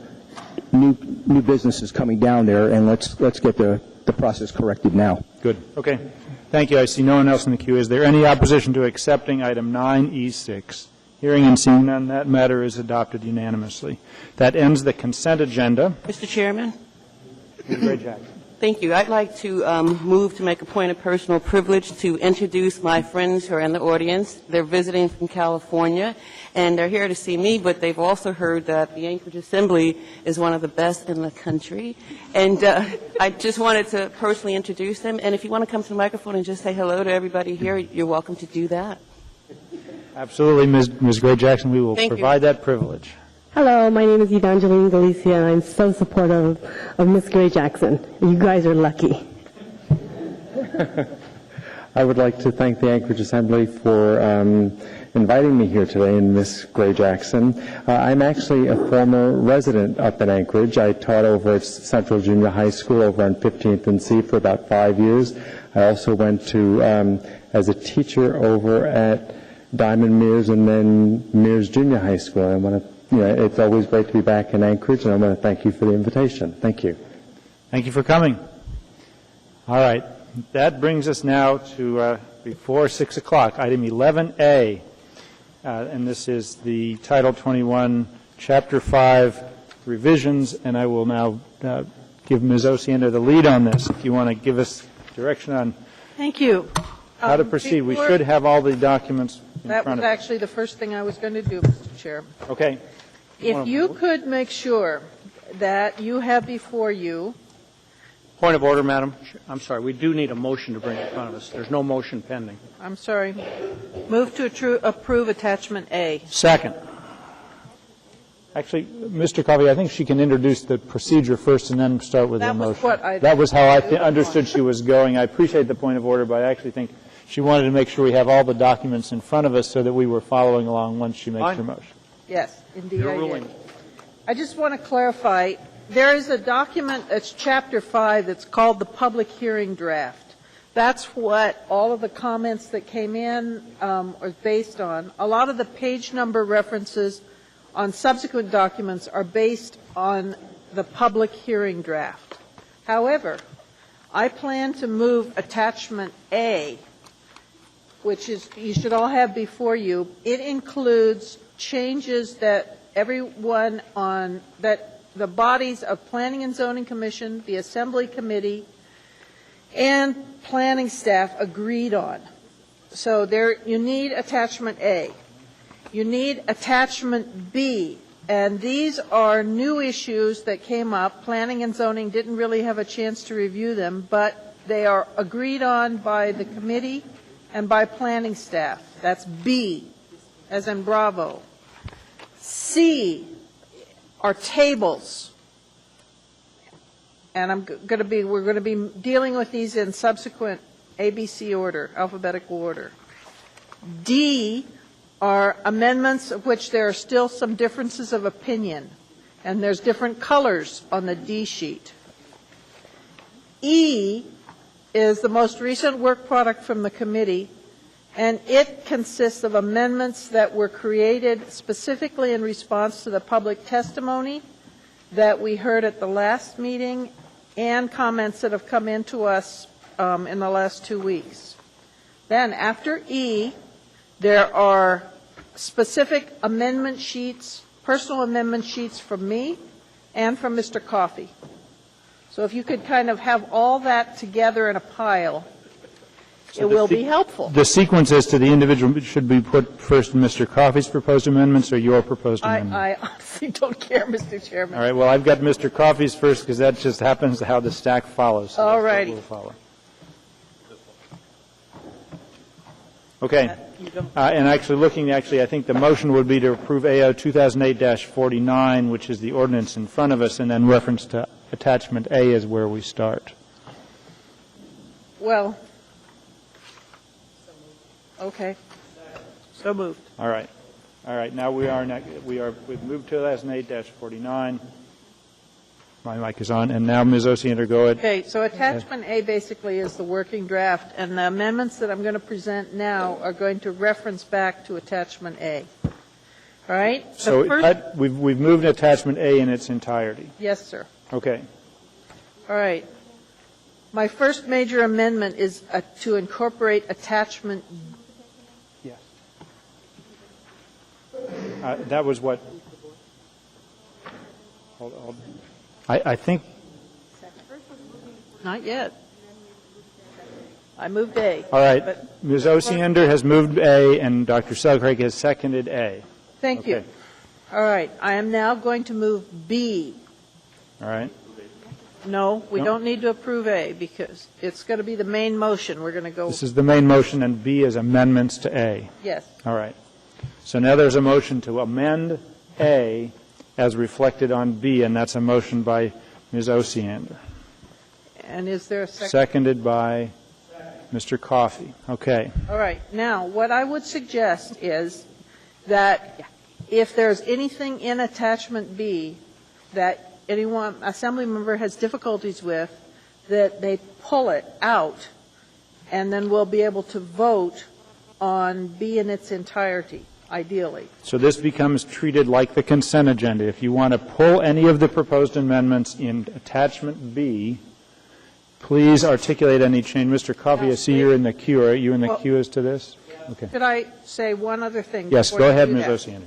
new businesses coming down there, and let's get the process corrected now. Good. Okay. Thank you. I see no one else in the queue. Is there any opposition to accepting item 9E6? Hearing and seeing none, that matter is adopted unanimously. That ends the consent agenda. Mr. Chairman? Jackson. Thank you. I'd like to move to make a point of personal privilege to introduce my friends who are in the audience. They're visiting from California, and they're here to see me, but they've also heard that the Anchorage Assembly is one of the best in the country. And I just wanted to personally introduce them. And if you want to come to the microphone and just say hello to everybody here, you're welcome to do that. Absolutely, Ms. Gray-Jackson. We will provide that privilege. Hello, my name is Evangeline Galicia, and I'm so supportive of Ms. Gray-Jackson. You guys are lucky. I would like to thank the Anchorage Assembly for inviting me here today, and Ms. Gray-Jackson. I'm actually a former resident up in Anchorage. I taught over at Central Junior High School over on 15th and C for about 5 years. I also went to as a teacher over at Diamond Mears and then Mears Junior High School. I want to it's always great to be back in Anchorage, and I want to thank you for the invitation. Thank you. Thank you for coming. All right. That brings us now to, before 6 o'clock, item 11A. And this is the Title 21, Chapter 5 revisions, and I will now give Ms. Osiander the lead on this. If you want to give us direction on Thank you. how to proceed. We should have all the documents in That front was of us. actually the first thing I was going to do, Mr. Chairman. Okay. If you could make sure that you have before you, Point of order, Madam. I'm sorry, we do need a motion to bring in front of us. There's no motion pending. I'm sorry, move to approve Attachment A. Second. Actually, Mr. Coffey, I think she can introduce the procedure first and then start with the That was motion. what I- That was how I understood she was going. I appreciate the point of order, but I actually think she wanted to make sure we have all the documents in front of us so that we were following along once she makes her motion. Yes, indeed Your I ruling. did. I just want to clarify, there is a document, it's Chapter 5, that's called the Public Hearing Draft. That's what all of the comments that came in are based on. A lot of the page number references on subsequent documents are based on the Public Hearing Draft. However, I plan to move Attachment A, which is, you should all have before you. It includes changes that everyone on, that the bodies of Planning and Zoning Commission, the Assembly Committee, and planning staff agreed on. So there, you need Attachment A. You need Attachment B, and these are new issues that came up. Planning and Zoning didn't really have a chance to review them, but they are agreed on by the committee and by planning staff. That's B, as in Bravo. C are tables, and we're going to be dealing with these in subsequent ABC order, alphabetical order. D are amendments of which there are still some differences of opinion, and there's different colors on the D sheet. E is the most recent work product from the committee, and it consists of amendments that were created specifically in response to the public testimony that we heard at the last meeting and comments that have come into us in the last 2 weeks. Then after E, there are specific amendment sheets, personal amendment sheets from me and from Mr. Coffey. So if you could kind of have all that together in a pile, it will be helpful. The sequence as to the individual should be put first in Mr. Coffey's proposed amendments or your proposed amendment? I honestly don't care, Mr. Chairman. All right, well, I've got Mr. Coffey's first because that just happens how the stack follows. So All that's what righty. we'll follow. Okay. And actually, I think the motion would be to approve AO 2008-49, which is the ordinance in front of us, and then reference to Attachment A is where we start. Well, okay. So moved. All right. All right. Now we've moved 2008-49. My mic is on, and now Ms. Osiander, go ahead. Okay, so Attachment A basically is the working draft, and the amendments that I'm going to present now are going to reference back to Attachment A. All right? So we've moved Attachment A in its entirety. Yes, sir. Okay. All right. My first major amendment is to incorporate Attachment. Yes. That was what? Hold. I think. Not yet. I moved A. All right. But Ms. Osiander has moved A, and Dr. Selkirk has seconded A. thank you. All right. I am now going to move B. All right. No, we No. don't need to approve A because it's going to be the main motion. We're going to go. This is the main motion, and B is amendments to A. Yes. All right. So now there's a motion to amend A as reflected on B, and that's a motion by Ms. Osiander. And is there a second? Seconded by Mr. Coffey. Okay. All right. Now, what I would suggest is that if there's anything in Attachment B that anyone, assembly member has difficulties with, that they pull it out, and then we'll be able to vote on B in its entirety, ideally. So this becomes treated like the consent agenda. If you want to pull any of the proposed amendments in Attachment B, please articulate any change. Mr. Coffey, I see you're in the queue. Are you in the queue as to this? Okay. Could I say one other thing? Yes, before go you ahead, do Ms. that? Oceana.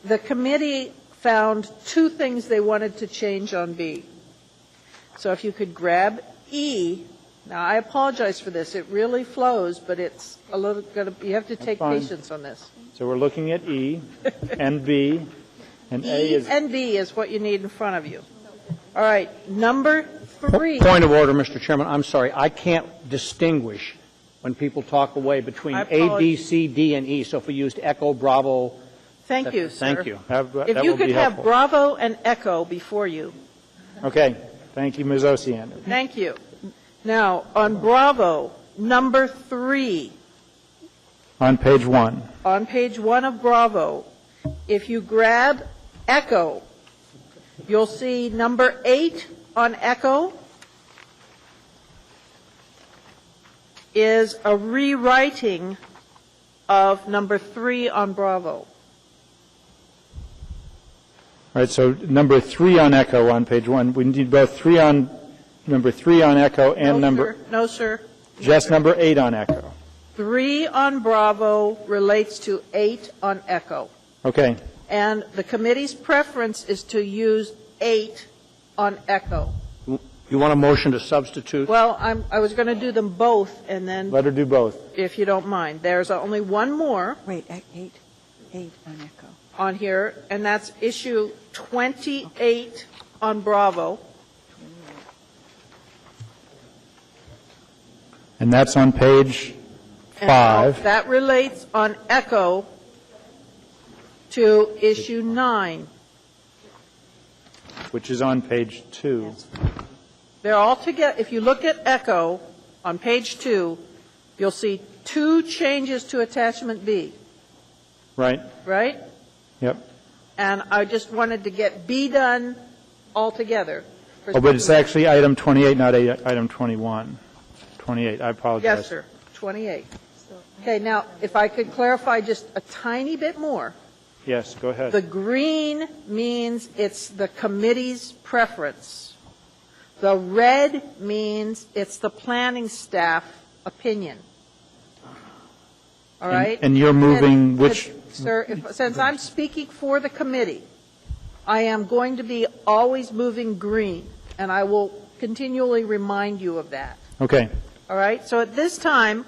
The committee found two things they wanted to change on B. So if you could grab E. Now, I apologize for this. It really flows, but it's a little, you have to take fine. patience on this. So we're looking at E and B, and A E is... and B is what you need in front of you. All right, number 3. Point of order, Mr. Chairman. I'm sorry. I can't distinguish when people talk away between I A, apologize. B, C, D, and E. So if we used Echo, Bravo. Thank you, sir. Thank you. If you could have Bravo and Echo before you. Okay. Thank you, Ms. Oceana. Thank you. Now, on Bravo, number 3, On page 1. on page 1 of Bravo, if you grab Echo, you'll see number 8 on Echo is a rewriting of number 3 on Bravo. All right, so number 3 on Echo on page 1. We need both 3 on, number 3 on Echo and No, sir. just number 8 on Echo. 3 on Bravo relates to 8 on Echo. Okay. And the committee's preference is to use 8 on Echo. You want a motion to substitute? Well, I was going to do them both, and then, Let her do both. if you don't mind, there's only one more. Wait, 8 on Echo. On here, and that's issue 28 on Bravo. And that's on page And 5. that relates on Echo to issue 9. Which is on page 2. They're all together. If you look at Echo on page 2, you'll see 2 changes to attachment B, Right? right? Yep. And I just wanted to get B done all together. Oh, but it's actually item 28, not item 21. 28, I apologize. Yes, sir, 28. Okay, now, if I could clarify just a tiny bit more. Yes, go ahead. The green means it's the committee's preference. The red means it's the planning staff opinion. All right? And you're moving which... Sir, since I'm speaking for the committee, I am going to be always moving green, and I will continually remind you of that. Okay. All right? So at this time,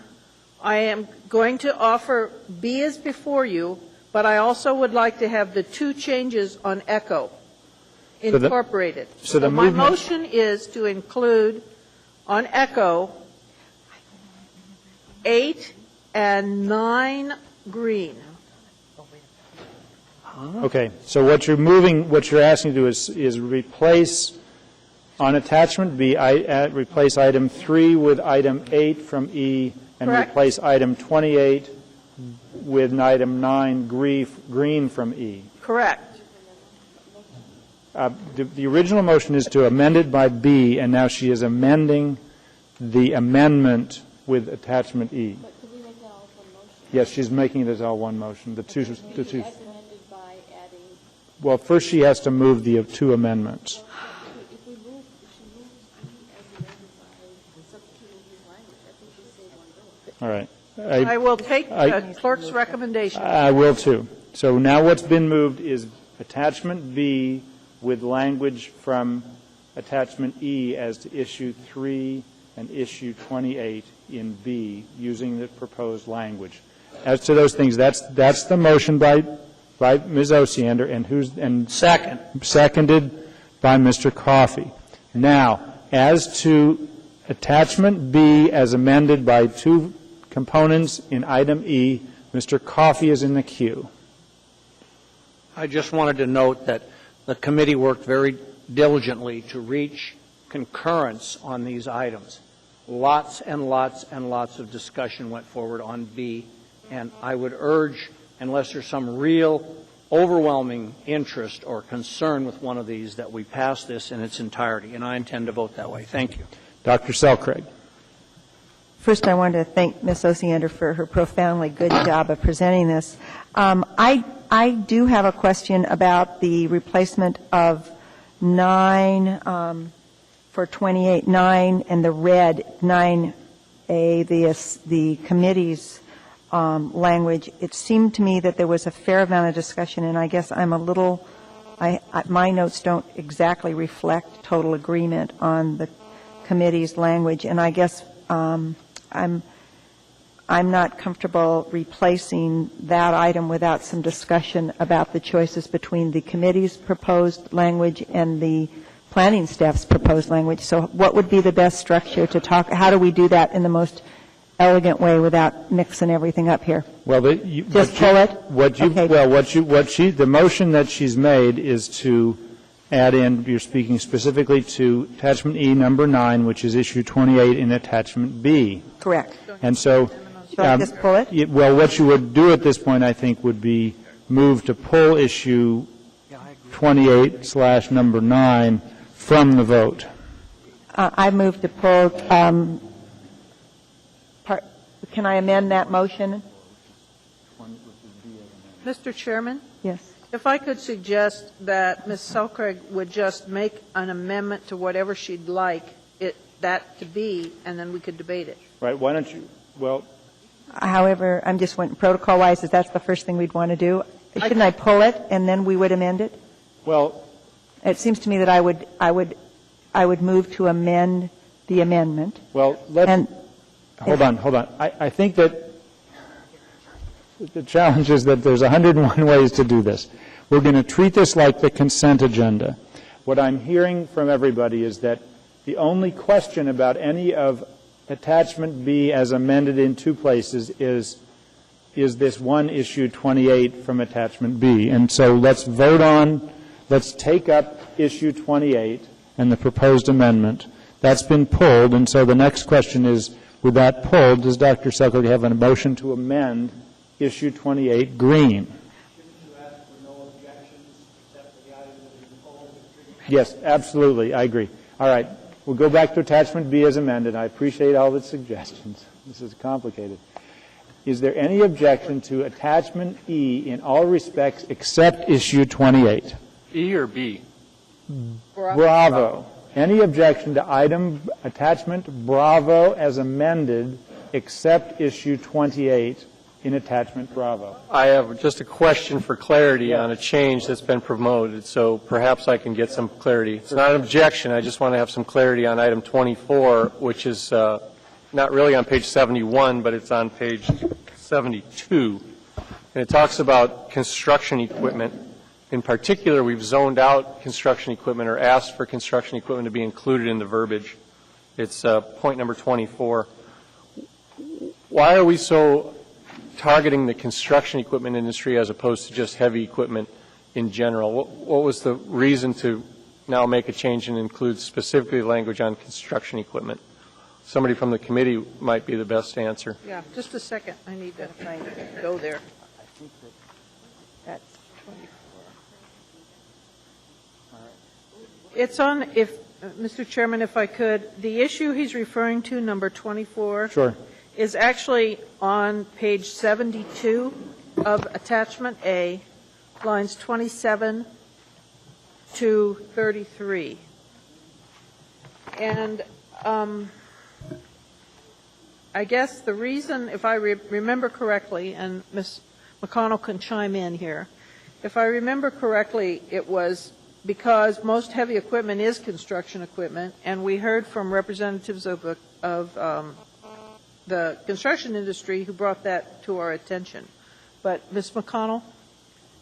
I am going to offer B as before you, but I also would like to have the 2 changes on Echo incorporated. So the my movement- motion is to include on Echo 8 and 9 green. Okay, so what you're moving, what you're asking to do is replace, on attachment B, replace item 3 with item 8 from E, and Correct. replace item 28 with item 9 green from E. Correct. The original motion is to amend it by B, and now she is amending the amendment with attachment E. Yes, she's making it as all one motion, the two. Well, first she has to move the 2 amendments. All right. I will take the clerk's recommendation. I will too. So now what's been moved is attachment B with language from attachment E as to issue 3 and issue 28 in B, using the proposed language. As to those things, that's the motion by Ms. Osiander, and seconded by Mr. Coffey. Now, as to attachment B as amended by 2 components in item E, Mr. Coffey is in the queue. I just wanted to note that the committee worked very diligently to reach concurrence on these items. Lots and lots and lots of discussion went forward on B, and I would urge, unless there's some real overwhelming interest or concern with one of these, that we pass this in its entirety, and I intend to vote that way. Thank you. Dr. Selcraig. First, I want to thank Ms. Osiander for her profoundly good job of presenting this. I do have a question about the replacement of 9 for 28-9 and the red 9A, the committee's language, it seemed to me that there was a fair amount of discussion, and I guess I'm a little, my notes don't exactly reflect total agreement on the committee's language, and I guess I'm not comfortable replacing that item without some discussion about the choices between the committee's proposed language and the planning staff's proposed language. So what would be the best structure to talk? How do we do that in the most elegant way without mixing everything up here? Well, just pull it. The motion that she's made is to add in. You're speaking specifically to attachment E, number 9, which is issue 28 in attachment B. Correct. And so, should I just pull it? Well, what you would do at this point, I think, would be move to pull issue 28/number 9 from the vote. I move to pull. Can I amend that motion? Mr. Chairman? Yes. If I could suggest that Ms. Selkirk would just make an amendment to whatever she'd like that to be, and then we could debate it. Right. Why don't you, well. However, I'm just wondering, protocol-wise, is that the first thing we'd want to do? Shouldn't I pull it and then we would amend it? Well. It seems to me that I would move to amend the amendment. Well, hold on. I think that the challenge is that there's 101 ways to do this. We're going to treat this like the consent agenda. What I'm hearing from everybody is that the only question about any of attachment B as amended in two places is this one issue 28 from attachment B. And so let's take up issue 28 and the proposed amendment. That's been pulled, and so the next question is, with that pulled, does Dr. Selkirk have a motion to amend issue 28 green? Yes, absolutely. I agree. All right. We'll go back to attachment B as amended. I appreciate all the suggestions. This is complicated. Is there any objection to attachment E in all respects except issue 28? E or B? Bravo. Any objection to item attachment Bravo as amended except issue 28 in attachment Bravo? I have just a question for clarity on a change that's been promoted, so perhaps I can get some clarity. It's not an objection. I just want to have some clarity on item 24, which is not really on page 71, but it's on page 72. And it talks about construction equipment. In particular, we've zoned out construction equipment or asked for construction equipment to be included in the verbiage. It's point number 24. Why are we so targeting the construction equipment industry as opposed to just heavy equipment in general? What was the reason to now make a change and include specifically language on construction equipment? Somebody from the committee might be the best answer. Yeah, just a second. I need to go there. That's 24. It's on, Mr. Chairman, if I could, the issue he's referring to, number 24. Sure. Is actually on page 72 of attachment A, lines 27 to 33. And I guess the reason, if I remember correctly, and Ms. McConnell can chime in here, if I remember correctly, it was because most heavy equipment is construction equipment, and we heard from representatives of the construction industry who brought that to our attention. But Ms. McConnell?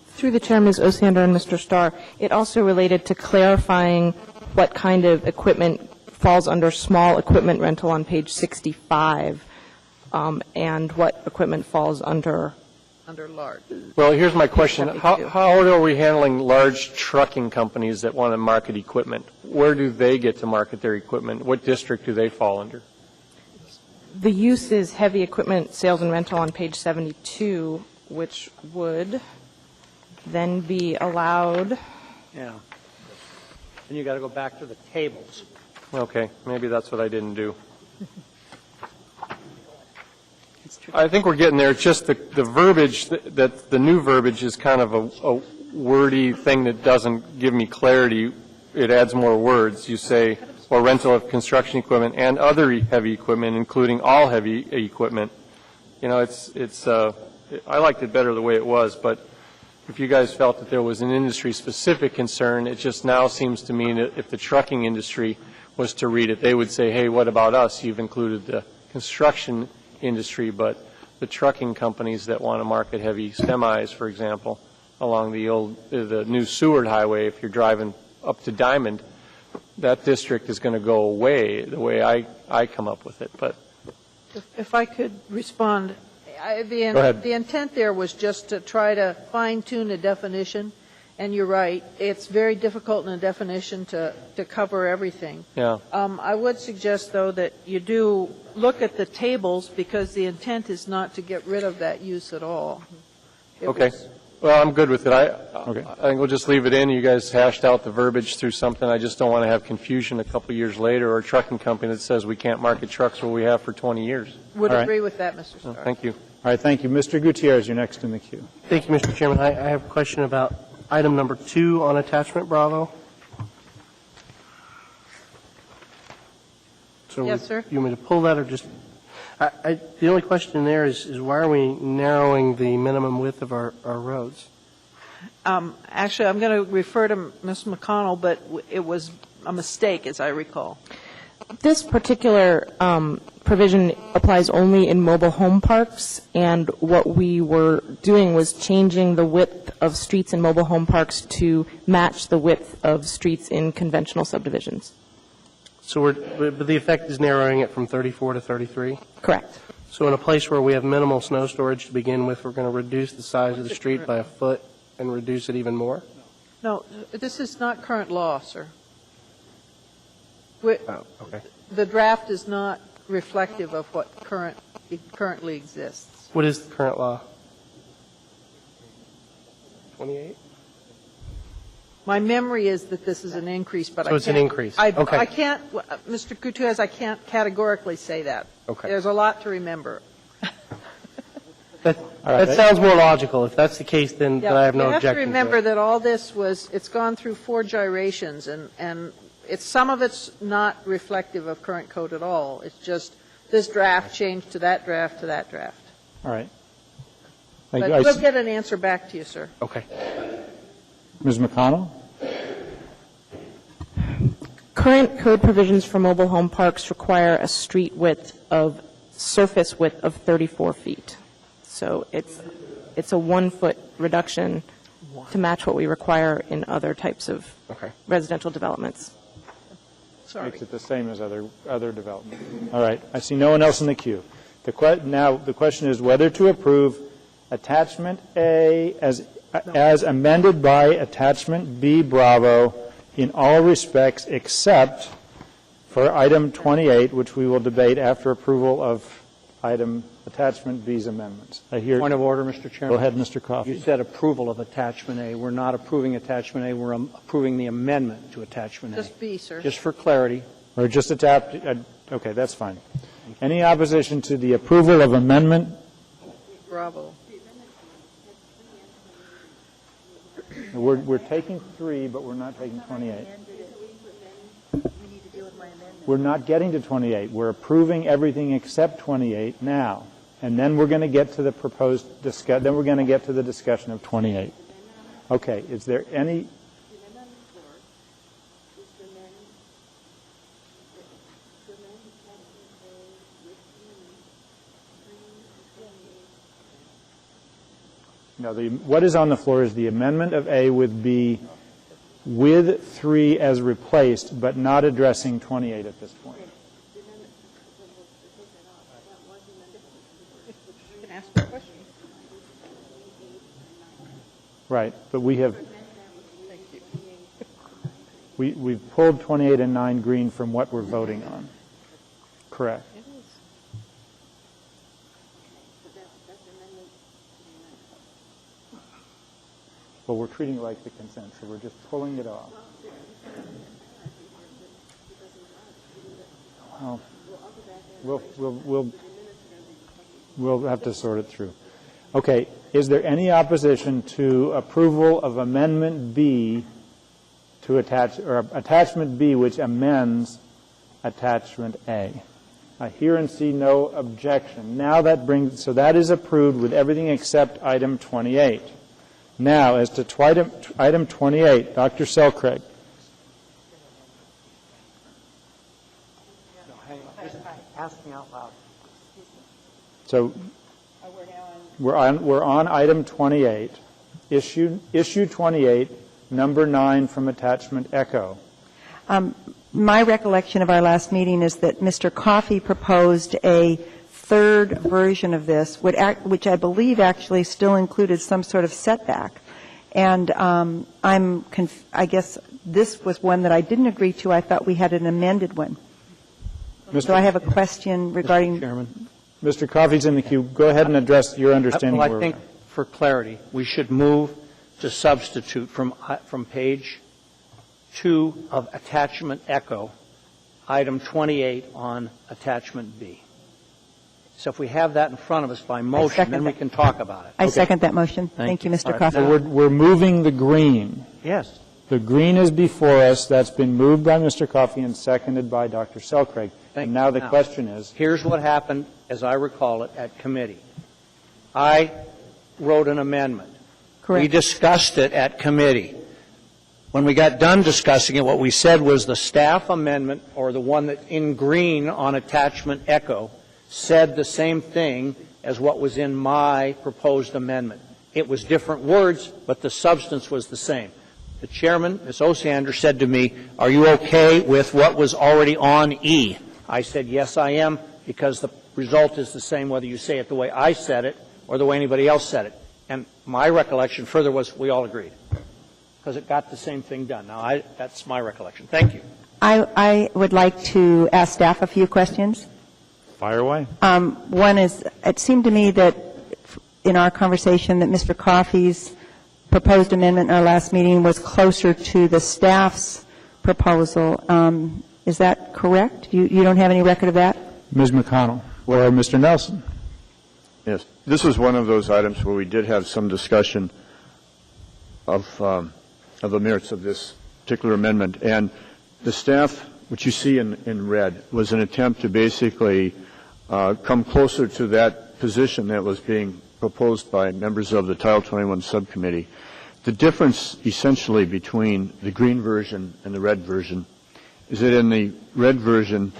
Through the Chair, Ms. Osiander and Mr. Starr, it also related to clarifying what kind of equipment falls under small equipment rental on page 65, and what equipment falls under large. Well, here's my question. How are we handling large trucking companies that want to market equipment? Where do they get to market their equipment? What district do they fall under? The use is heavy equipment sales and rental on page 72, which would then be allowed. Yeah. Then you got to go back to the tables. Okay, maybe that's what I didn't do. I think we're getting there. It's just the verbiage, that the new verbiage is kind of a wordy thing that doesn't give me clarity. It adds more words. You say or rental of construction equipment and other heavy equipment, including all heavy equipment. You know, I liked it better the way it was, but if you guys felt that there was an industry-specific concern, it just now seems to me that if the trucking industry was to read it, they would say, hey, what about us? You've included the construction industry, but the trucking companies that want to market heavy semis, for example, along the new Seward Highway, if you're driving up to Diamond, that district is going to go away the way I come up with it. But If I could respond, Go ahead. the intent there was just to try to fine-tune a definition, and you're right, it's very difficult in a definition to cover everything. yeah. I would suggest, though, that you do look at the tables, because the intent is not to get rid of that use at all. Okay. Well, I'm good with it. I think we'll just leave it in. You guys hashed out the verbiage through something. I just don't want to have confusion a couple years later, or a trucking company that says we can't market trucks where we have for 20 years. Would All right. agree with that, Mr. Starr. Thank you. All right, thank you. Mr. Gutierrez, you're next in the queue. Thank you, Mr. Chairman. I have a question about item number 2 on attachment Bravo. So Yes, sir. You want me to pull that or just, the only question there is why are we narrowing the minimum width of our roads? Actually, I'm going to refer to Ms. McConnell, but it was a mistake, as I recall. This particular provision applies only in mobile home parks, and what we were doing was changing the width of streets in mobile home parks to match the width of streets in conventional subdivisions. So but the effect is narrowing it from 34 to 33? Correct. So in a place where we have minimal snow storage to begin with, we're going to reduce the size of the street by a foot and reduce it even more? No, this is not current law, sir. Okay. The draft is not reflective of what currently exists. What is the current law? 28? My memory is that this is an increase, but So it's an increase. Okay. I can't, Mr. Gutierrez, I can't categorically say that. Okay. There's a lot to remember. That sounds more logical. If that's the case, then I have no You have to objection remember it. that all this it's gone through 4 gyrations, and some of it's not reflective of current code at all. It's just this draft changed to that draft to that draft. All right. But Thank you. we'll get an answer back to you, sir. Okay. Ms. McConnell? Current code provisions for mobile home parks require a street surface width of 34 feet. So it's a 1-foot reduction to match what we require in other types of residential developments. Sorry. Makes it the same as other development. All right. I see no one else in the queue. Now, the question is whether to approve Attachment A as amended by Attachment B Bravo in all respects except for item 28, which we will debate after approval of item Attachment B's amendments. I hear. Point of order, Mr. Chairman. Go ahead, Mr. Coffey. You said approval of Attachment A. We're not approving Attachment A. We're approving the amendment to Attachment A. Just B, sir. Just for clarity. Or just okay, that's fine. Any opposition to the approval of amendment? Bravo. We're taking 3, but we're not taking 28. We're not getting to 28. We're approving everything except 28 now. And then we're going to get to the proposed discussion. Then we're going to get to the discussion of 28. Okay. Is there any? No. What is on the floor is the amendment of A with B, with 3 as replaced, but not addressing 28 at this point. You can ask the question. Right, but we've pulled 28 and 9 green from what we're voting on. Correct. Well, we're treating it like the consent, so we're just pulling it off. Well, we'll have to sort it through. Okay, is there any opposition to approval of Amendment B to Attachment B, which amends attachment A. I hear and see no objection. Now that brings, so that is approved with everything except item 28. Now, as to item 28, Dr. Selcraig. Asking out loud. So we're on item 28, issue 28, number 9 from attachment Echo. My recollection of our last meeting is that Mr. Coffey proposed a third version of this, which I believe actually still included some sort of setback. And I guess this was one that I didn't agree to. I thought we had an amended one. So I have a question regarding... Mr. Chairman. Mr. Coffey's in the queue. Go ahead and address your understanding. Well, I think for clarity, we should move to substitute from page 2 of attachment Echo, item 28 on attachment B. So if we have that in front of us by motion, then we can talk about it. I second that motion. Thank you, Mr. Coffey. So we're moving the green. Yes. The green is before us. That's been moved by Mr. Coffey and seconded by Dr. Selcraig. And now the question is... Here's what happened, as I recall it, at committee. I wrote an amendment. Correct. We discussed it at committee. When we got done discussing it, what we said was the staff amendment, or the one that in green on attachment Echo, said the same thing as what was in my proposed amendment. It was different words, but the substance was the same. The chairman, Ms. Osiander, said to me, "Are you okay with what was already on E?" I said, "Yes, I am," because the result is the same whether you say it the way I said it or the way anybody else said it. And my recollection further was we all agreed, because it got the same thing done. Now, that's my recollection. Thank you. I would like to ask staff a few questions. Fire away. One is, it seemed to me that in our conversation that Mr. Coffey's proposed amendment in our last meeting was closer to the staff's proposal. Is that correct? You don't have any record of that? Ms. McConnell or Mr. Nelson? Yes. This was one of those items where we did have some discussion of the merits of this particular amendment. And the staff, which you see in red, was an attempt to basically come closer to that position that was being proposed by members of the Title 21 subcommittee. The difference essentially between the green version and the red version is that in the red version,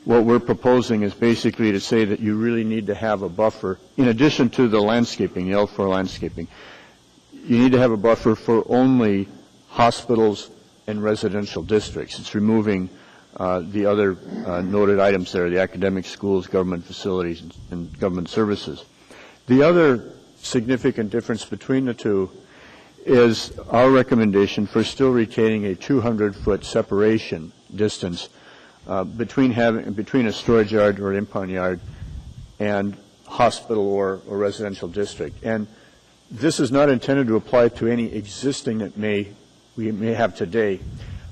what we're proposing is basically to say that you really need to have a buffer, in addition to the landscaping, the L4 landscaping, you need to have a buffer for only hospitals and residential districts. It's removing the other noted items there, the academic schools, government facilities, and government services. The other significant difference between the two is our recommendation for still retaining a 200-foot separation distance between a storage yard or an impound yard and hospital or residential district. And this is not intended to apply to any existing that we may have today,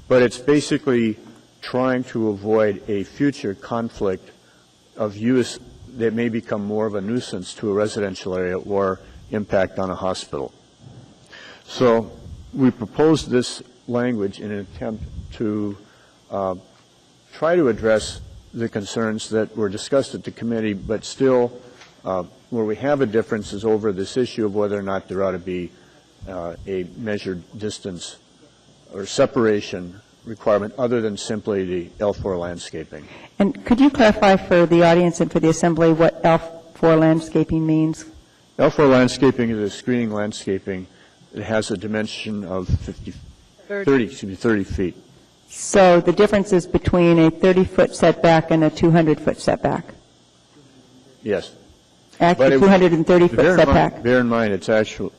but it's basically trying to avoid a future conflict of use that may become more of a nuisance to a residential area or impact on a hospital. So we proposed this language in an attempt to try to address the concerns that were discussed at the committee, but still where we have a difference is over this issue of whether or not there ought to be a measured distance or separation requirement other than simply the L4 landscaping. And could you clarify for the audience and for the Assembly what L4 landscaping means? L4 landscaping is a screening landscaping. It has a dimension of 30 feet. So the difference is between a 30-foot setback and a 200-foot setback? Yes. Actually, 230-foot setback. Bear in mind, it's actual.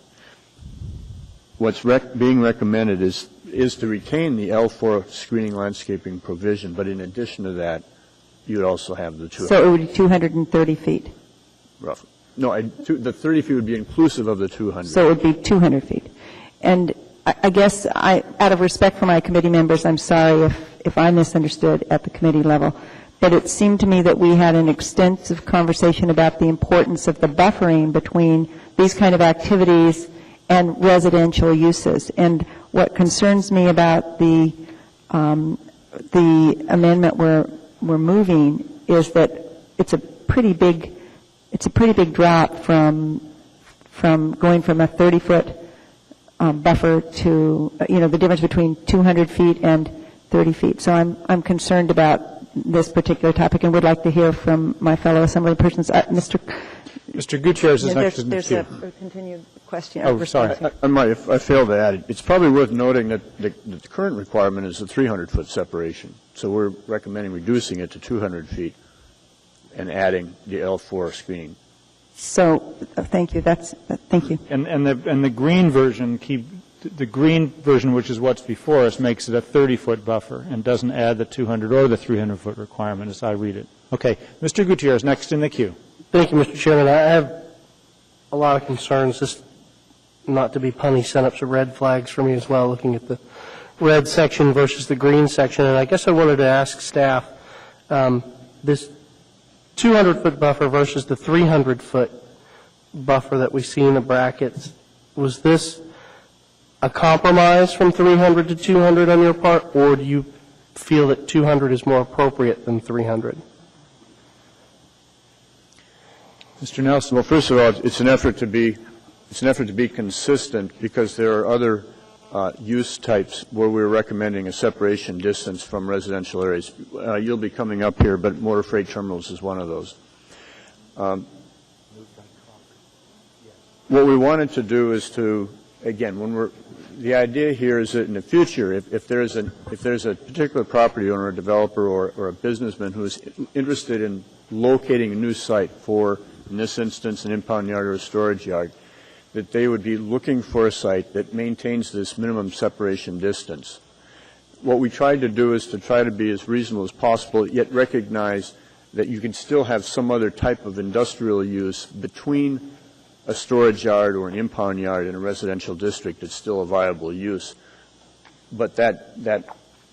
What's being recommended is to retain the L4 screening landscaping provision, but in addition to that, you would also have the 200. So it would be 230 feet? Roughly. No, the 30 feet would be inclusive of the 200. So it would be 200 feet. And I guess out of respect for my committee members, I'm sorry if I misunderstood at the committee level, but it seemed to me that we had an extensive conversation about the importance of the buffering between these kind of activities and residential uses. And what concerns me about the the amendment we're moving is that it's a pretty big drop from going from a 30-foot buffer to, the difference between 200 feet and 30 feet. So I'm concerned about this particular topic and would like to hear from my fellow assembly persons. Mr. Gutierrez is next in the queue. There's a continued question. Oh, sorry. I failed to add it. It's probably worth noting that the current requirement is a 300-foot separation. So we're recommending reducing it to 200 feet and adding the L4 screening. So, thank you. Thank you. And the green version, which is what's before us, makes it a 30-foot buffer and doesn't add the 200 or the 300-foot requirement as I read it. Okay. Mr. Gutierrez, next in the queue. Thank you, Mr. Chairman. I have a lot of concerns, just not to be punny, sent up some red flags for me as well, looking at the red section versus the green section. And I guess I wanted to ask staff, this 200-foot buffer versus the 300-foot buffer that we see in the brackets, was this a compromise from 300 to 200 on your part, or do you feel that 200 is more appropriate than 300? Mr. Nelson. Well, first of all, it's an effort to be consistent because there are other use types where we're recommending a separation distance from residential areas. You'll be coming up here, but motor freight terminals is one of those. What we wanted to do is to, again, the idea here is that in the future, if there's a particular property owner, a developer, or a businessman who is interested in locating a new site for, in this instance, an impound yard or a storage yard, that they would be looking for a site that maintains this minimum separation distance. What we tried to do is to try to be as reasonable as possible, yet recognize that you can still have some other type of industrial use between a storage yard or an impound yard in a residential district that's still a viable use. But that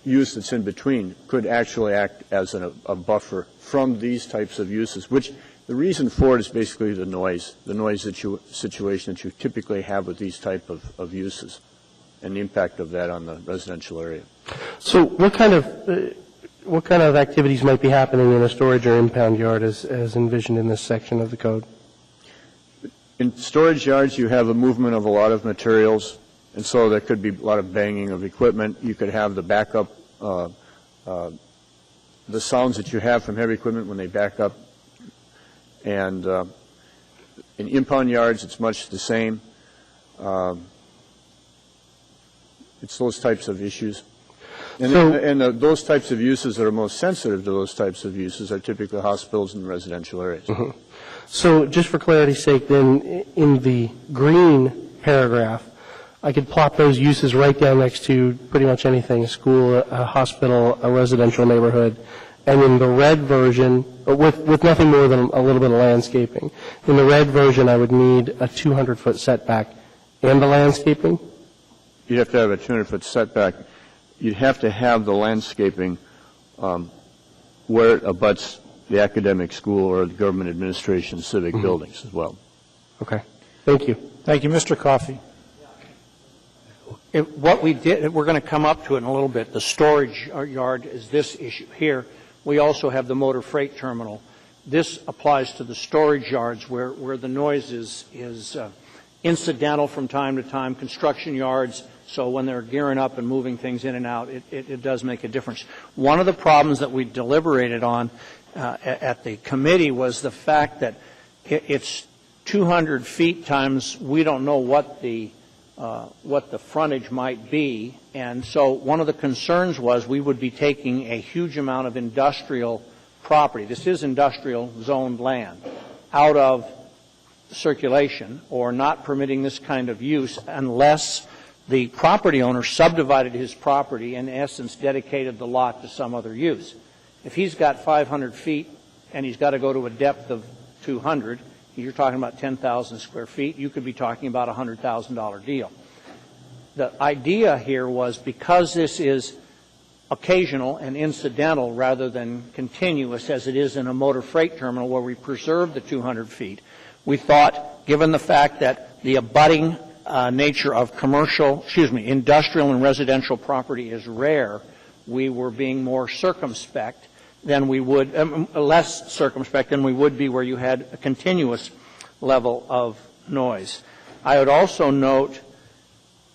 use that's in between could actually act as a buffer from these types of uses, which the reason for it is basically the noise situation that you typically have with these type of uses and the impact of that on the residential area. So what kind of activities might be happening in a storage or impound yard as envisioned in this section of the code? In storage yards, you have a movement of a lot of materials, and so there could be a lot of banging of equipment. You could have the backup, the sounds that you have from heavy equipment when they back up. And in impound yards, it's much the same. It's those types of issues. And those types of uses that are most sensitive to those types of uses are typically hospitals and residential areas. Mm-hmm. So just for clarity's sake, then, in the green paragraph, I could plop those uses right down next to pretty much anything, a school, a hospital, a residential neighborhood. And in the red version, with nothing more than a little bit of landscaping, in the red version I would need a 200-foot setback and the landscaping? You'd have to have a 200-foot setback. You'd have to have the landscaping where it abuts the academic school or the government administration civic buildings as well. Okay. Thank you. Thank you. Mr. Coffey. What we did, we're going to come up to it in a little bit. The storage yard is this issue here. We also have the motor freight terminal. This applies to the storage yards where the noise is incidental from time to time, construction yards, so when they're gearing up and moving things in and out, it does make a difference. One of the problems that we deliberated on at the committee was the fact that it's 200 feet times we don't know what the frontage might be, and so one of the concerns was we would be taking a huge amount of industrial property, this is industrial zoned land, out of circulation or not permitting this kind of use unless the property owner subdivided his property and in essence dedicated the lot to some other use. If he's got 500 feet and he's got to go to a depth of 200, you're talking about 10,000 square feet, you could be talking about a $100,000 deal. The idea here was because this is occasional and incidental rather than continuous as it is in a motor freight terminal where we preserve the 200 feet, we thought, given the fact that the abutting nature of industrial and residential property is rare, we were being more circumspect than we would, less circumspect than we would be where you had a continuous level of noise. I would also note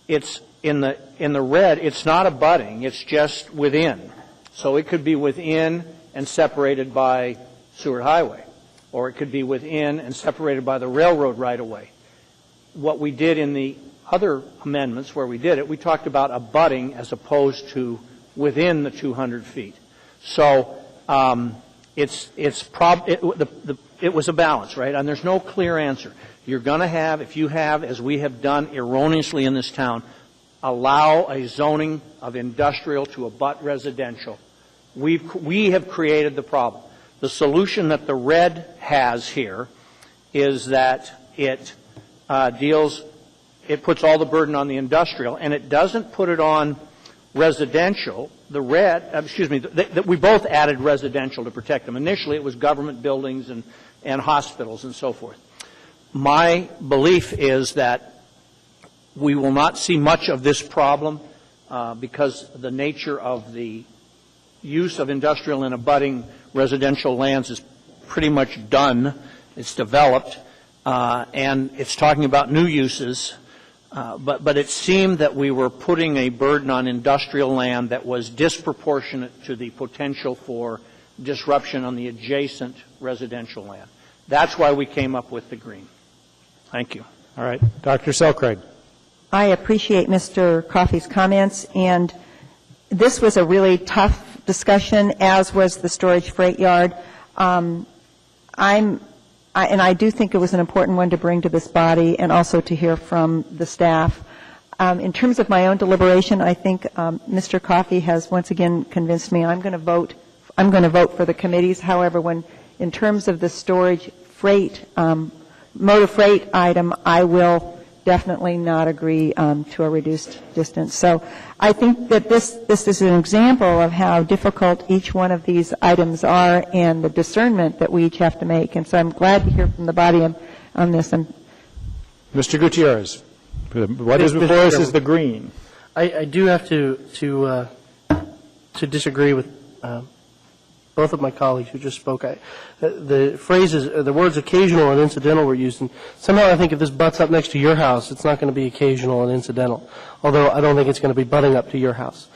it's in the red, it's not abutting, it's just within. So it could be within and separated by Seward Highway, or it could be within and separated by the railroad right-of-way. What we did in the other amendments where we did it, we talked about abutting as opposed to within the 200 feet. So it was a balance, right? And there's no clear answer. You're going to have, if you have, as we have done erroneously in this town, allow a zoning of industrial to abut residential. We have created the problem. The solution that the red has here is that it puts all the burden on the industrial, and it doesn't put it on residential. The red, we both added residential to protect them. Initially, it was government buildings and hospitals and so forth. My belief is that we will not see much of this problem because the nature of the use of industrial and abutting residential lands is pretty much done. It's developed, and it's talking about new uses. But it seemed that we were putting a burden on industrial land that was disproportionate to the potential for disruption on the adjacent residential land. That's why we came up with the green. Thank you. All right. Dr. Selkrig. I appreciate Mr. Coffey's comments, and this was a really tough discussion, as was the storage freight yard. And I do think it was an important one to bring to this body and also to hear from the staff. In terms of my own deliberation, I think Mr. Coffey has once again convinced me I'm going to vote for the committees. However, in terms of the storage freight, motor freight item, I will definitely not agree to a reduced distance. So I think that this is an example of how difficult each one of these items are and the discernment that we each have to make. And so I'm glad to hear from the body on this. Mr. Gutierrez, what is before us is the green. I do have to disagree with both of my colleagues who just spoke. The phrases, the words occasional and incidental were used, and somehow I think if this butts up next to your house, it's not going to be occasional and incidental, although I don't think it's going to be butting up to your house.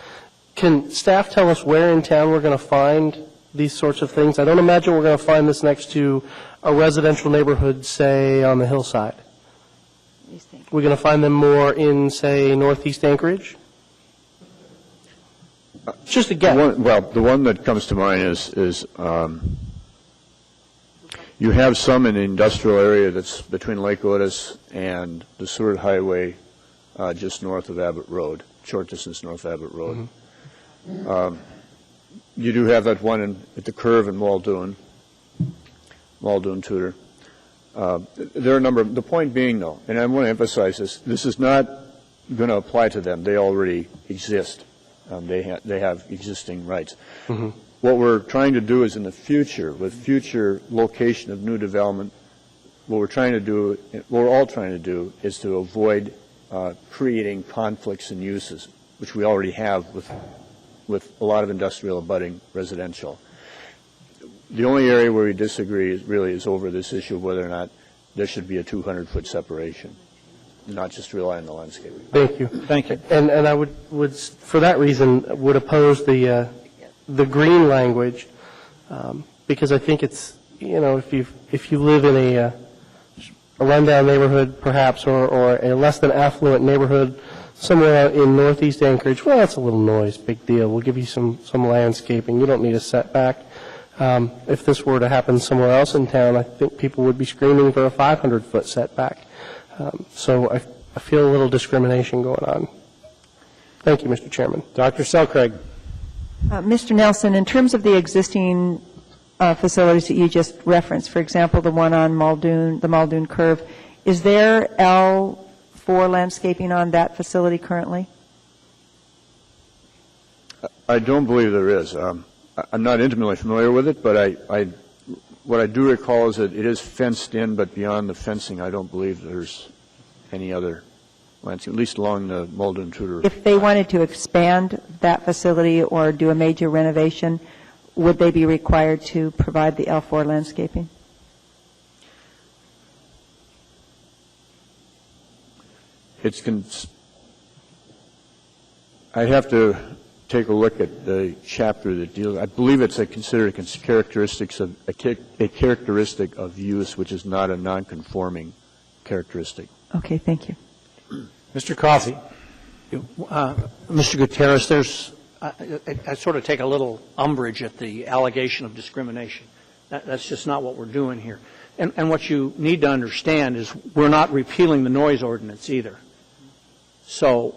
Can staff tell us where in town we're going to find these sorts of things? I don't imagine we're going to find this next to a residential neighborhood, say, on the hillside. We're going to find them more in, say, northeast Anchorage? Just a guess. The one that comes to mind is you have some in the industrial area that's between Lake Otis and the Seward Highway, just north of Abbott Road, short distance north of Abbott Road. Mm-hmm. You do have that one at the curve in Muldoon, Tudor. There are a number of, the point being, though, and I want to emphasize this is not going to apply to them. They already exist. They have existing rights. Mm-hmm. What we're trying to do is in the future, with future location of new development, what we're all trying to do is to avoid creating conflicts in uses, which we already have with a lot of industrial abutting residential. The only area where we disagree is over this issue of whether or not there should be a 200-foot separation, not just rely on the landscaping. Thank you. Thank you. And I would for that reason, would oppose the green language, because I think it's, if you live in a rundown neighborhood, perhaps, or a less than affluent neighborhood somewhere in northeast Anchorage, well, that's a little noise, big deal. We'll give you some landscaping. You don't need a setback. If this were to happen somewhere else in town, I think people would be screaming for a 500-foot setback. So I feel a little discrimination going on. Thank you, Mr. Chairman. Dr. Selkrig. Mr. Nelson, in terms of the existing facilities that you just referenced, for example, the one on the Muldoon curve, is there L4 landscaping on that facility currently? I don't believe there is. I'm not intimately familiar with it, but what I do recall is that it is fenced in, but beyond the fencing, I don't believe there's any other landscape, at least along the Malden Tudor. If they wanted to expand that facility or do a major renovation, would they be required to provide the L4 landscaping? I have to take a look at the chapter that deals. I believe it's considered a characteristic of use, which is not a non-conforming characteristic. Okay, thank you. Mr. Coffey. Mr. Gutierrez, I sort of take a little umbrage at the allegation of discrimination. That's just not what we're doing here. And what you need to understand is we're not repealing the noise ordinance either. So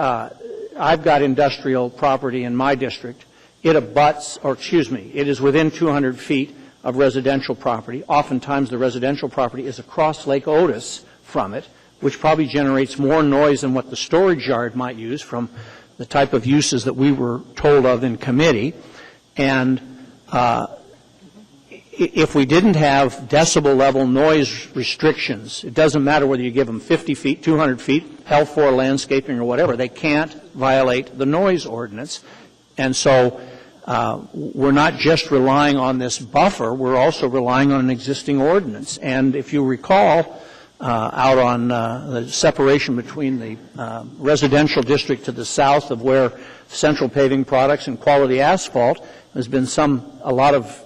I've got industrial property in my district. It is within 200 feet of residential property. Oftentimes the residential property is across Lake Otis from it, which probably generates more noise than what the storage yard might use from the type of uses that we were told of in committee. And if we didn't have decibel level noise restrictions, it doesn't matter whether you give them 50 feet, 200 feet, L4 landscaping or whatever, they can't violate the noise ordinance. And so we're not just relying on this buffer, we're also relying on an existing ordinance. And if you recall, out on the separation between the residential district to the south of where Central Paving Products and Quality Asphalt, there's been a lot of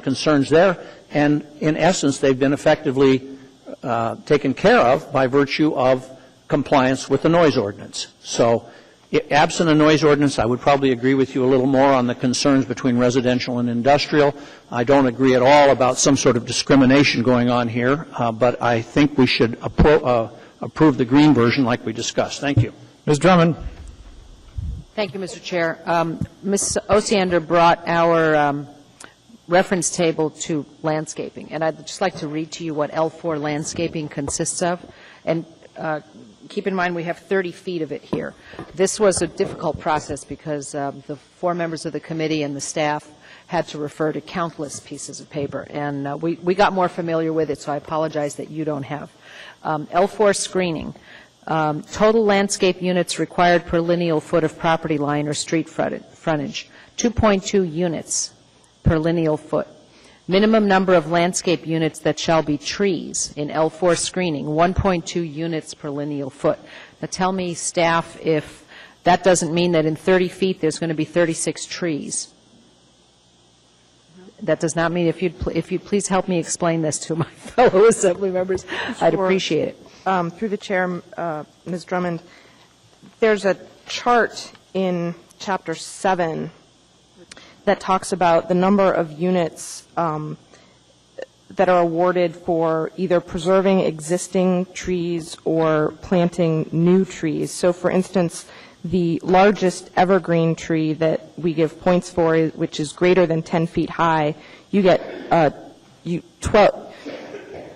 concerns there, and in essence they've been effectively taken care of by virtue of compliance with the noise ordinance. So absent a noise ordinance, I would probably agree with you a little more on the concerns between residential and industrial. I don't agree at all about some sort of discrimination going on here, but I think we should approve the green version like we discussed. Thank you. Ms. Drummond. Thank you, Mr. Chair. Ms. Osiander brought our reference table to landscaping, and I'd just like to read to you what L4 landscaping consists of. And keep in mind we have 30 feet of it here. This was a difficult process because the 4 members of the committee and the staff had to refer to countless pieces of paper, and we got more familiar with it, so I apologize that you don't have. L4 screening. Total landscape units required per lineal foot of property line or street frontage, 2.2 units per lineal foot. Minimum number of landscape units that shall be trees in L4 screening, 1.2 units per lineal foot. Now tell me, staff, if that doesn't mean that in 30 feet there's going to be 36 trees. That does not mean, if you'd please help me explain this to my fellow assembly members, I'd appreciate it. Through the chair, Ms. Drummond, there's a chart in Chapter 7 that talks about the number of units that are awarded for either preserving existing trees or planting new trees. So, for instance, the largest evergreen tree that we give points for, which is greater than 10 feet high, you get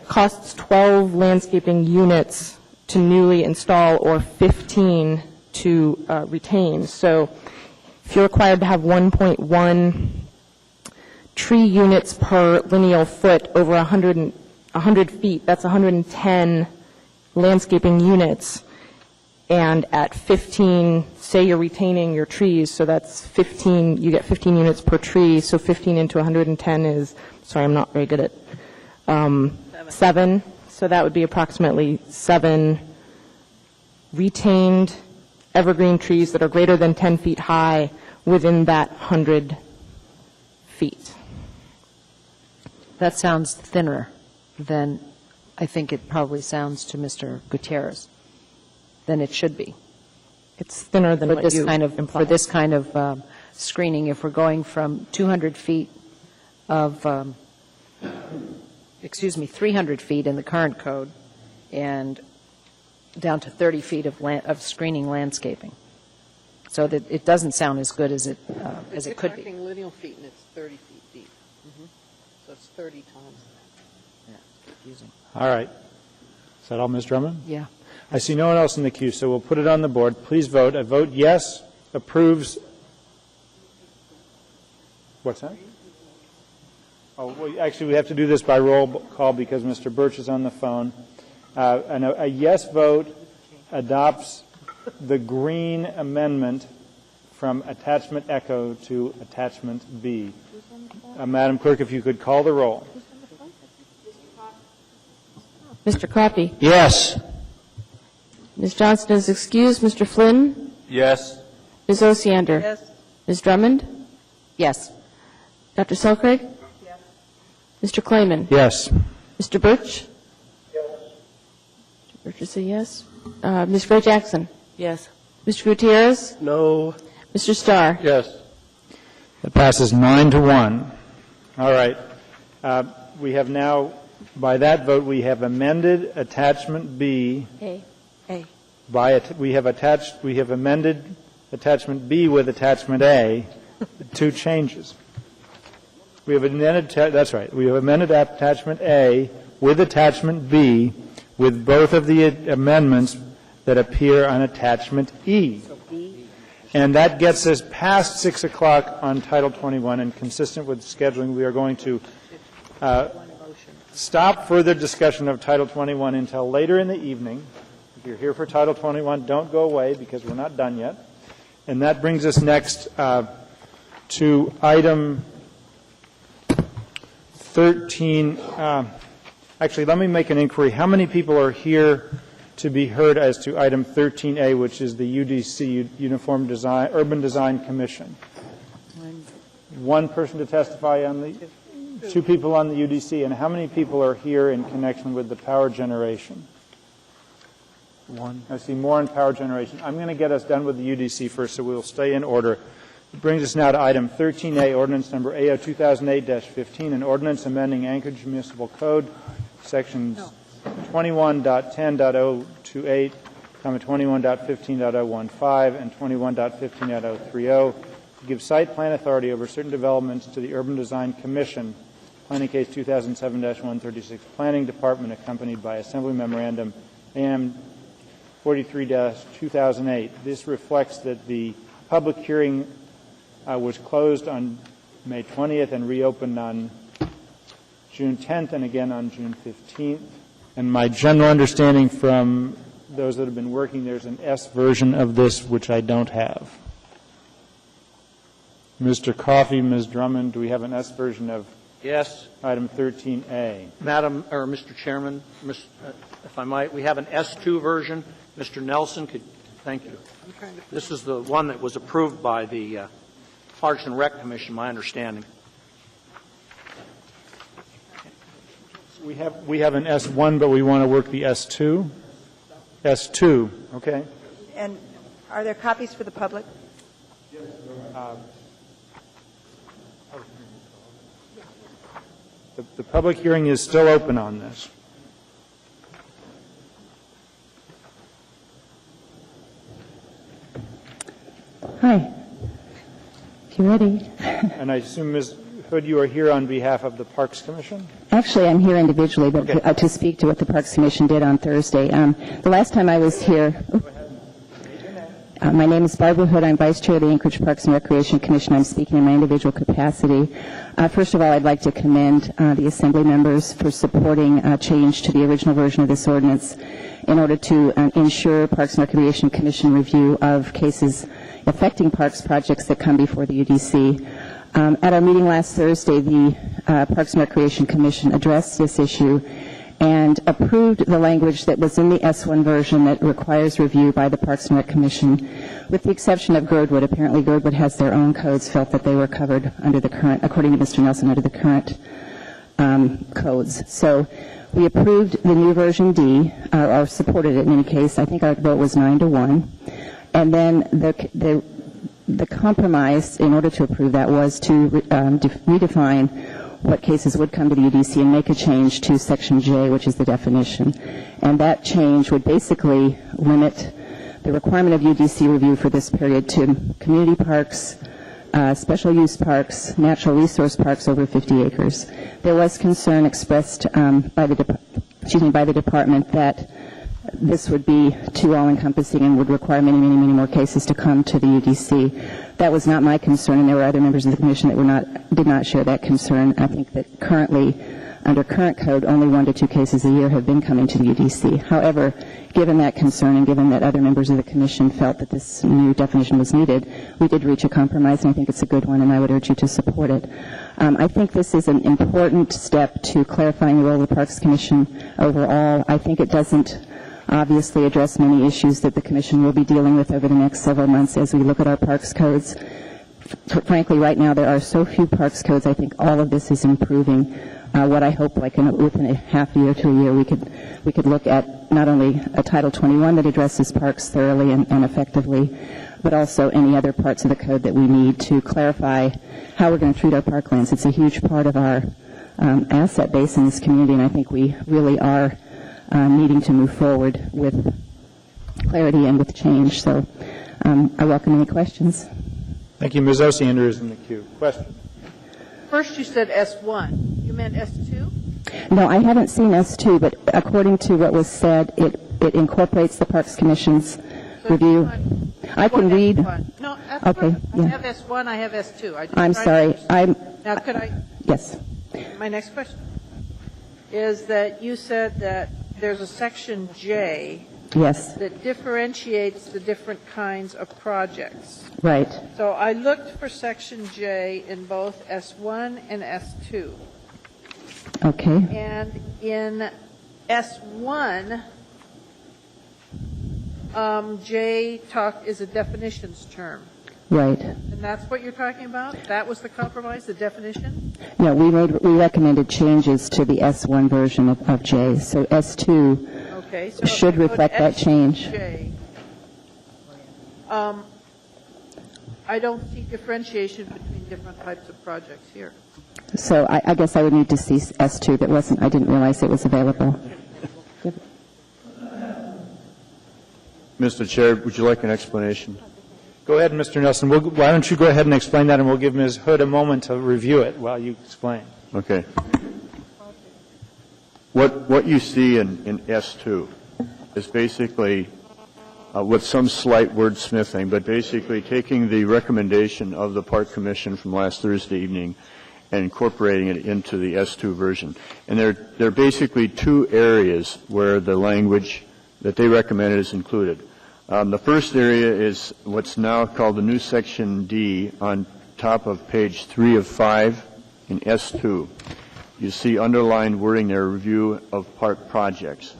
costs 12 landscaping units to newly install or 15 to retain. So if you're required to have 1.1 tree units per lineal foot over 100 feet, that's 110 landscaping units. And at 15, say you're retaining your trees, so that's 15, you get 15 units per tree, so 15 into 110 is, sorry, I'm not very good at 7. So that would be approximately 7 retained evergreen trees that are greater than 10 feet high within that 100 feet. That sounds thinner than I think it probably sounds to Mr. Gutierrez, than it should be. It's thinner than what you implied. For this kind of screening, if we're going from 200 feet of 300 feet in the current code and down to 30 feet of screening landscaping. So that it doesn't sound as good as it could be. You're talking lineal feet and it's 30 feet deep. So it's 30 times that. Yeah, confusing. All right. Is that all, Ms. Drummond? Yeah. I see no one else in the queue, so we'll put it on the board. Please vote. A vote yes approves. What's that? Oh, well, actually, we have to do this by roll call because Mr. Birch is on the phone. And a yes vote adopts the green amendment from attachment Echo to attachment B. Madam Clerk, if you could call the roll. Mr. Crappy? Yes. Ms. Johnston is excused. Mr. Flynn? Yes. Ms. Osiander? Yes. Ms. Drummond? Yes. Dr. Selcraig? Yes. Mr. Klayman? Yes. Mr. Birch? Yes. Mr. Birch is a yes. Ms. Gray Jackson? Yes. Mr. Gutierrez? No. Mr. Starr? Yes. It passes 9-1. All right. We have now, by that vote, we have amended attachment B. A. We have amended attachment B with attachment A. Two changes. We have amended, that's right. We have amended attachment A with attachment B with both of the amendments that appear on attachment E. And that gets us past 6 o'clock on Title 21, and consistent with scheduling, we are going to stop further discussion of Title 21 until later in the evening. If you're here for Title 21, don't go away because we're not done yet. And that brings us next to item 13. Actually, let me make an inquiry. How many people are here to be heard as to item 13A, which is the UDC, Uniform Design, Urban Design Commission? One person to testify on the, two people on the UDC, and how many people are here in connection with the power generation? One. I see more in power generation. I'm going to get us done with the UDC first, so we'll stay in order. It brings us now to item 13A, ordinance number AO 2008-15, an ordinance amending Anchorage Municipal Code, sections 21.10.028, 21.15.015, and 21.15.030 to give site plan authority over certain developments to the Urban Design Commission, planning case 2007-136, Planning Department, accompanied by Assembly Memorandum AM 43-2008. This reflects that the public hearing was closed on May 20th and reopened on June 10th and again on June 15th. And my general understanding from those that have been working, there's an S version of this which I don't have. Mr. Coffey, Ms. Drummond, do we have an S version of Yes. item 13A? Madam, or Mr. Chairman, if I might, we have an S2 version. Mr. Nelson, thank you. This is the one that was approved by the Parks and Rec Commission, my understanding. We have an S1, but we want to work the S2? S2, okay. And are there copies for the public? The public hearing is still open on this. Hi. If you're ready. And I assume, Ms. Hood, you are here on behalf of the Parks Commission? Actually, I'm here individually, but to speak to what the Parks Commission did on Thursday. The last time I was here, my name is Barbara Hood. I'm Vice Chair of the Anchorage Parks and Recreation Commission. I'm speaking in my individual capacity. First of all, I'd like to commend the Assembly members for supporting a change to the original version of this ordinance in order to ensure Parks and Recreation Commission review of cases affecting parks projects that come before the UDC. At our meeting last Thursday, the Parks and Recreation Commission addressed this issue and approved the language that was in the S1 version that requires review by the Parks and Rec Commission, with the exception of Girdwood. Apparently, Girdwood has their own codes, felt that they were covered under the current, according to Mr. Nelson, under the current codes. So we approved the new version D, or supported it in any case. I think our vote was 9-1. And then the compromise, in order to approve that, was to redefine what cases would come to the UDC and make a change to Section J, which is the definition. And that change would basically limit the requirement of UDC review for this period to community parks, special use parks, natural resource parks over 50 acres. There was concern expressed by the department that this would be too all-encompassing and would require many, many, many more cases to come to the UDC. That was not my concern, and there were other members of the Commission that did not share that concern. I think that currently Under current code, only 1 to 2 cases a year have been coming to the UDC. However, given that concern and given that other members of the Commission felt that this new definition was needed, we did reach a compromise, and I think it's a good one, and I would urge you to support it. I think this is an important step to clarifying the role of the Parks Commission overall. I think it doesn't obviously address many issues that the Commission will be dealing with over the next several months as we look at our parks codes. Frankly, right now there are so few parks codes, I think all of this is improving. What I hope, within a half year to a year, we could look at not only a Title 21 that addresses parks thoroughly and effectively, but also any other parts of the code that we need to clarify how we're going to treat our parklands. It's a huge part of our asset base in this community, and I think we really are needing to move forward with clarity and with change. So I welcome any questions. Thank you. Ms. Osiander is in the queue. Question. First you said S1. You meant S2? No, I haven't seen S2, but according to what was said, it incorporates the Parks Commission's review. I can read. No, that's okay. Fine. Yeah. I have S1, I have S2. I'm sorry. Now, could I? Yes. My next question is that you said that there's a section J. Yes. That differentiates the different kinds of projects. Right. So I looked for section J in both S1 and S2. Okay. And in S1, J is a definitions term. Right. And that's what you're talking about? That was the compromise, the definition? No, we recommended changes to the S1 version of J. So S2 should reflect that change. I don't see differentiation between different types of projects here. So I guess I would need to see S2 that wasn't, I didn't realize it was available. Mr. Chair, would you like an explanation? Go ahead, Mr. Nelson. Why don't you go ahead and explain that, and we'll give Ms. Hood a moment to review it while you explain. Okay. What you see in S2 is basically with some slight wordsmithing, but basically taking the recommendation of the Park Commission from last Thursday evening and incorporating it into the S2 version. And there are basically two areas where the language that they recommended is included. The first area is what's now called the new section D on top of page 3 of 5 in S2. You see underlined wording there, review of park projects.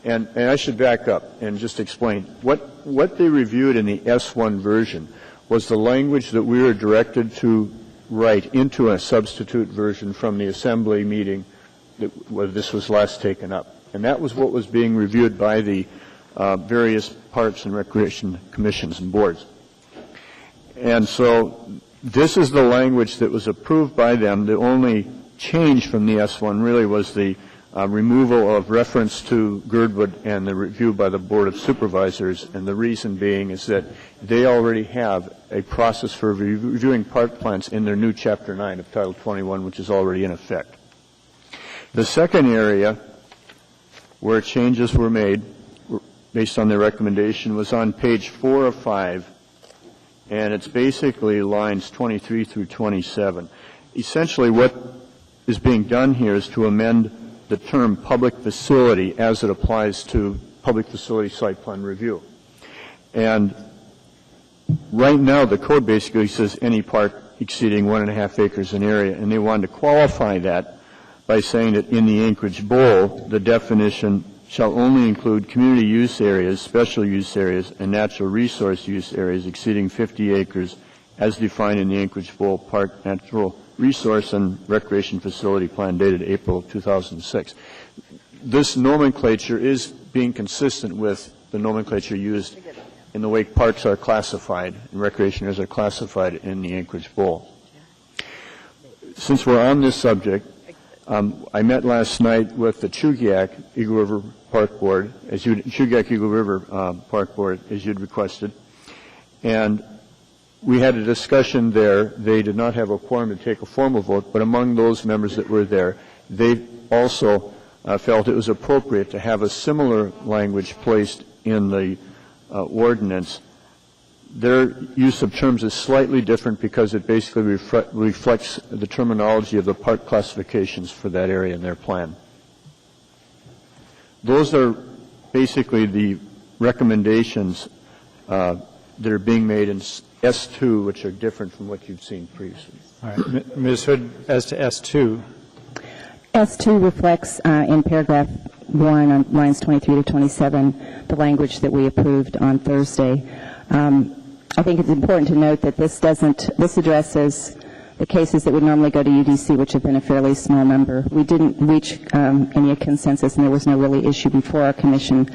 And I should back up and just explain. What they reviewed in the S1 version was the language that we were directed to write into a substitute version from the Assembly meeting where this was last taken up. And that was what was being reviewed by the various parks and recreation commissions and boards. And so this is the language that was approved by them. The only change from the S1 really was the removal of reference to Girdwood and the review by the Board of Supervisors, and the reason being is that they already have a process for reviewing park plans in their new Chapter 9 of Title 21, which is already in effect. The second area where changes were made based on their recommendation was on page 4 of 5, and it's basically lines 23 through 27. Essentially what is being done here is to amend the term public facility as it applies to public facility site plan review. And right now the code basically says any park exceeding 1.5 acres in area, and they wanted to qualify that by saying that in the Anchorage Bowl, the definition shall only include community use areas, special use areas, and natural resource use areas exceeding 50 acres as defined in the Anchorage Bowl Park Natural Resource and Recreation Facility Plan dated April 2006. This nomenclature is being consistent with the nomenclature used in the way parks are classified and recreation areas are classified in the Anchorage Bowl. Since we're on this subject, I met last night with the Chugiak Eagle River Park Board, Chugiak Eagle River Park Board, as you'd requested, and we had a discussion there. They did not have a quorum to take a formal vote, but among those members that were there, they also felt it was appropriate to have a similar language placed in the ordinance their use of terms is slightly different because it basically reflects the terminology of the park classifications for that area in their plan. Those are basically the recommendations that are being made in S2, which are different from what you've seen previously. All right. Ms. Hood, as to S2. S2 reflects in paragraph 1 on lines 23 to 27 the language that we approved on Thursday. I think it's important to note that this addresses the cases that would normally go to UDC, which have been a fairly small number. We didn't reach any consensus, and there was no really issue before our commission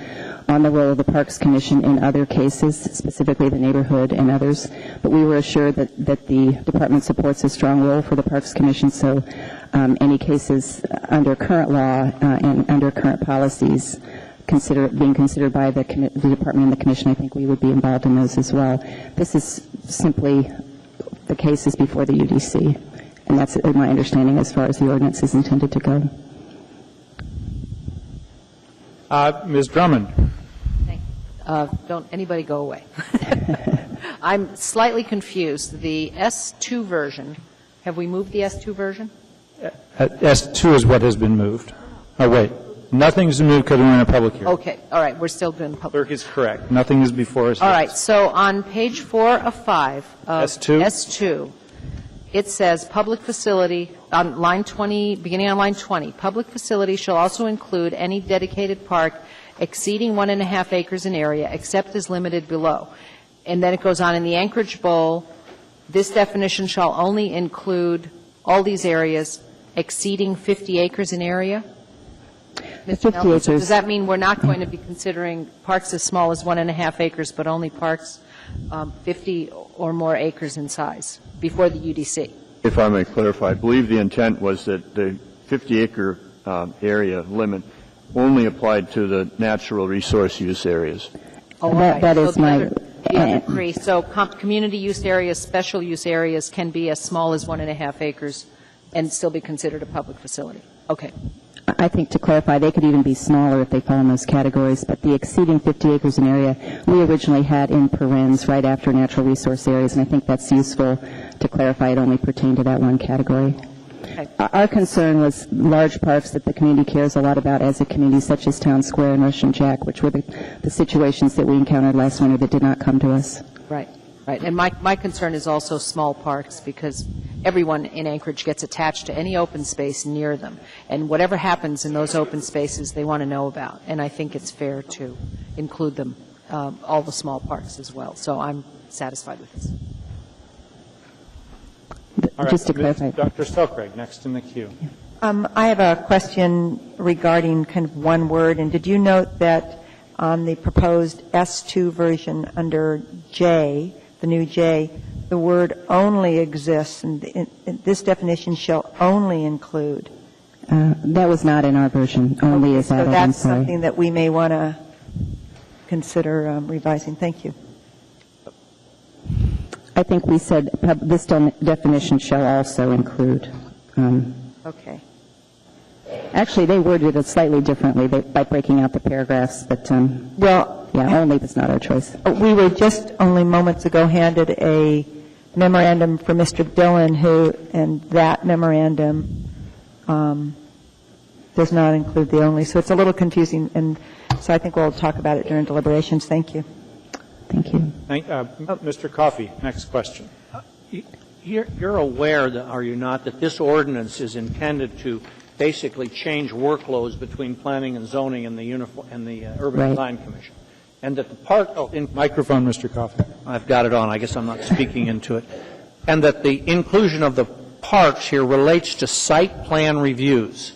on the role of the Parks Commission in other cases, specifically the neighborhood and others. But we were assured that the department supports a strong role for the Parks Commission, so any cases under current law and under current policies being considered by the department and the commission, I think we would be involved in those as well. This is simply the cases before the UDC, and that's my understanding as far as the ordinance is intended to go. Ms. Drummond. Don't anybody go away. I'm slightly confused. The S2 version, have we moved the S2 version? S2 is what has been moved. Oh, wait. Nothing's moved because we're in a public hearing. Okay. All right. We're still doing public. Clerk is correct. Nothing is before us. All right. So on page 4 of 5 of S2, it says public facility on line 20, beginning on line 20, public facility shall also include any dedicated park exceeding 1.5 acres in area, except as limited below. And then it goes on in the Anchorage Bowl, this definition shall only include all these areas exceeding 50 acres in area. Mr. Nelson, so does that mean we're not going to be considering parks as small as 1.5 acres, but only parks 50 or more acres in size before the UDC? If I may clarify, I believe the intent was that the 50-acre area limit only applied to the natural resource use areas. Oh, that is my... agree. So community use areas, special use areas can be as small as 1.5 acres and still be considered a public facility. Okay. I think to clarify, they could even be smaller if they fall in those categories, but the exceeding 50 acres in area, we originally had in parens right after natural resource areas, and I think that's useful to clarify it only pertained to that one category. Okay. Our concern was large parks that the community cares a lot about as a community, such as Town Square and Russian Jack, which were the situations that we encountered last winter that did not come to us. Right. Right. And my concern is also small parks, because everyone in Anchorage gets attached to any open space near them. And whatever happens in those open spaces, they want to know about. And I think it's fair to include them, all the small parks as well. So I'm satisfied with this. All right. Just to clarify. Dr. Stelcraig, next in the queue. I have a question regarding kind of one word. And did you note that on the proposed S2 version under J, the new J, the word only exists, and this definition shall only include? That was not in our version. Only is added. So that's something that we may want to consider revising. Thank you. I think we said this definition shall also include. Okay. Actually, they worded it slightly differently by breaking out the paragraphs, but only was not our choice. We were just only moments ago handed a memorandum for Mr. Dillon, and that memorandum does not include the only. So it's a little confusing, and so I think we'll talk about it during deliberations. Thank you. Thank you. Mr. Coffey, next question. You're aware, are you not, that this ordinance is intended to basically change workloads between planning and zoning and the Urban Design Commission, and that the park microphone, Mr. Coffey. I've got it on. I guess I'm not speaking into it, and that the inclusion of the parks here relates to site plan reviews,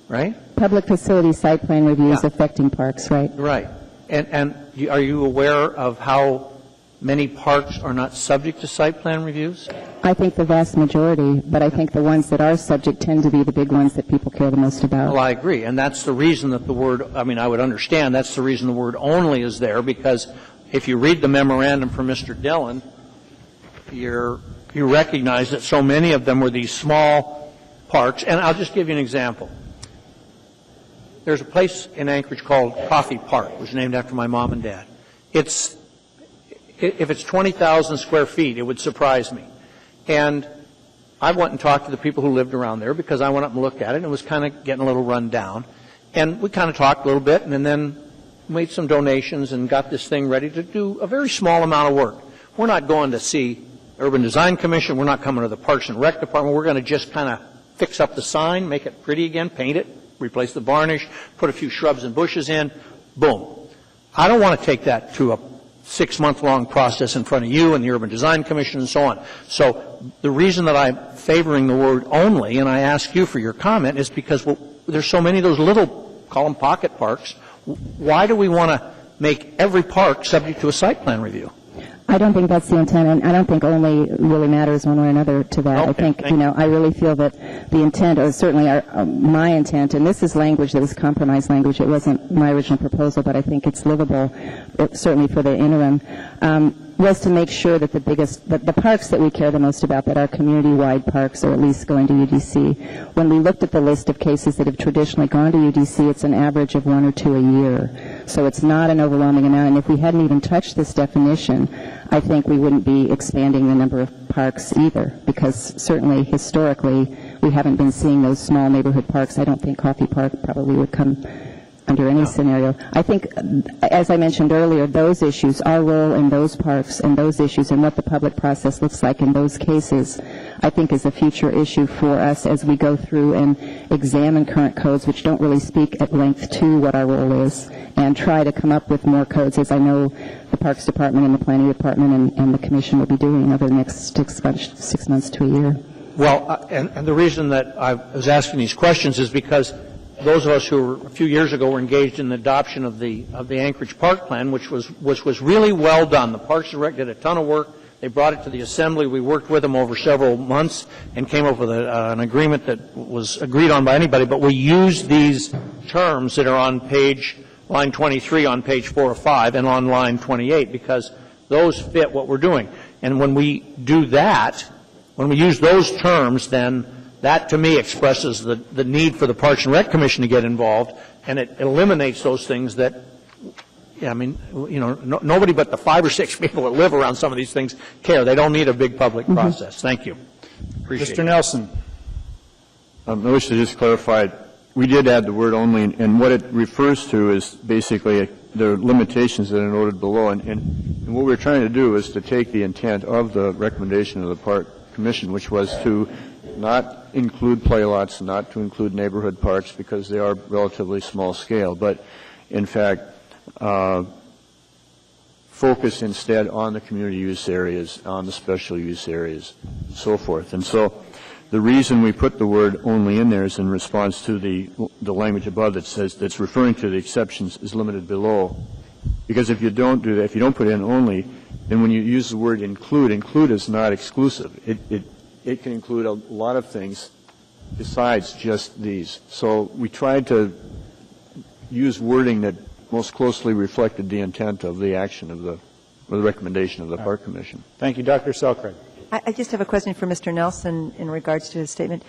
right? Public facility site plan reviews affecting parks, right? Right. And are you aware of how many parks are not subject to site plan reviews? I think the vast majority, but I think the ones that are subject tend to be the big ones that people care the most about. Well, I agree. And that's the reason that the word, I would understand, that's the reason the word only is there, because if you read the memorandum from Mr. Dillon, you recognize that so many of them were these small parks. And I'll just give you an example. There's a place in Anchorage called Coffey Park. It was named after my mom and dad. It's if it's 20,000 square feet, it would surprise me. And I went and talked to the people who lived around there because I went up and looked at it, and it was kind of getting a little run down. And we kind of talked a little bit, and then made some donations and got this thing ready to do a very small amount of work. We're not going to see Urban Design Commission. We're not coming to the Parks and Rec Department. We're going to just kind of fix up the sign, make it pretty again, paint it, replace the varnish, put a few shrubs and bushes in, boom. I don't want to take that to a 6-month-long process in front of you and the Urban Design Commission and so on. So the reason that I'm favoring the word only, and I ask you for your comment, is because there's so many of those little, call them pocket parks. Why do we want to make every park subject to a site plan review? I don't think that's the intent, and I don't think only really matters one way or another to that. Okay, I think, I really feel that the intent, or certainly my intent, and this is language that was compromise language. It wasn't my original proposal, but I think it's livable, certainly for the interim, was to make sure that the parks that we care the most about, that are community-wide parks, or at least going to UDC. When we looked at the list of cases that have traditionally gone to UDC, it's an average of 1 or 2 a year. So it's not an overwhelming amount, and if we hadn't even touched this definition, I think we wouldn't be expanding the number of parks either, because certainly historically we haven't been seeing those small neighborhood parks. I don't think Coffee Park probably would come under any scenario. I think, as I mentioned earlier, those issues, our role in those parks and those issues and what the public process looks like in those cases, I think is a future issue for us as we go through and examine current codes, which don't really speak at length to what our role is, and try to come up with more codes, as I know the Parks Department and the Planning Department and the Commission will be doing over the next 6 months to a year. Well, and the reason that I was asking these questions is because those of us who were, a few years ago, were engaged in the adoption of the Anchorage Park Plan, which was really well done. The Parks and Rec did a ton of work. They brought it to the Assembly. We worked with them over several months and came up with an agreement that was agreed on by anybody, but we used these terms that are on line 23 on page 4 or 5 and on line 28 because those fit what we're doing. And when we do that, when we use those terms, then that, to me, expresses the need for the Parks and Rec Commission to get involved, and it eliminates those things that, nobody but the 5 or 6 people that live around some of these things care. They don't need a big public process. Thank you. Appreciate Mr. it. Nelson. I wish to just clarify, we did add the word only, and what it refers to is basically the limitations that are noted below. And what we're trying to do is to take the intent of the recommendation of the Park Commission, which was to not include playlots, not to include neighborhood parks because they are relatively small scale, but in fact focus instead on the community use areas, on the special use areas, and so forth. And so the reason we put the word only in there is in response to the language above that says that's referring to the exceptions is limited below. Because if you don't do that, if you don't put in only, then when you use the word include is not exclusive. It can include a lot of things besides just these. So we tried to use wording that most closely reflected the intent of the action of the recommendation of the Park Commission. Thank you. Dr. Selkirk. I just have a question for Mr. Nelson in regards to his statement.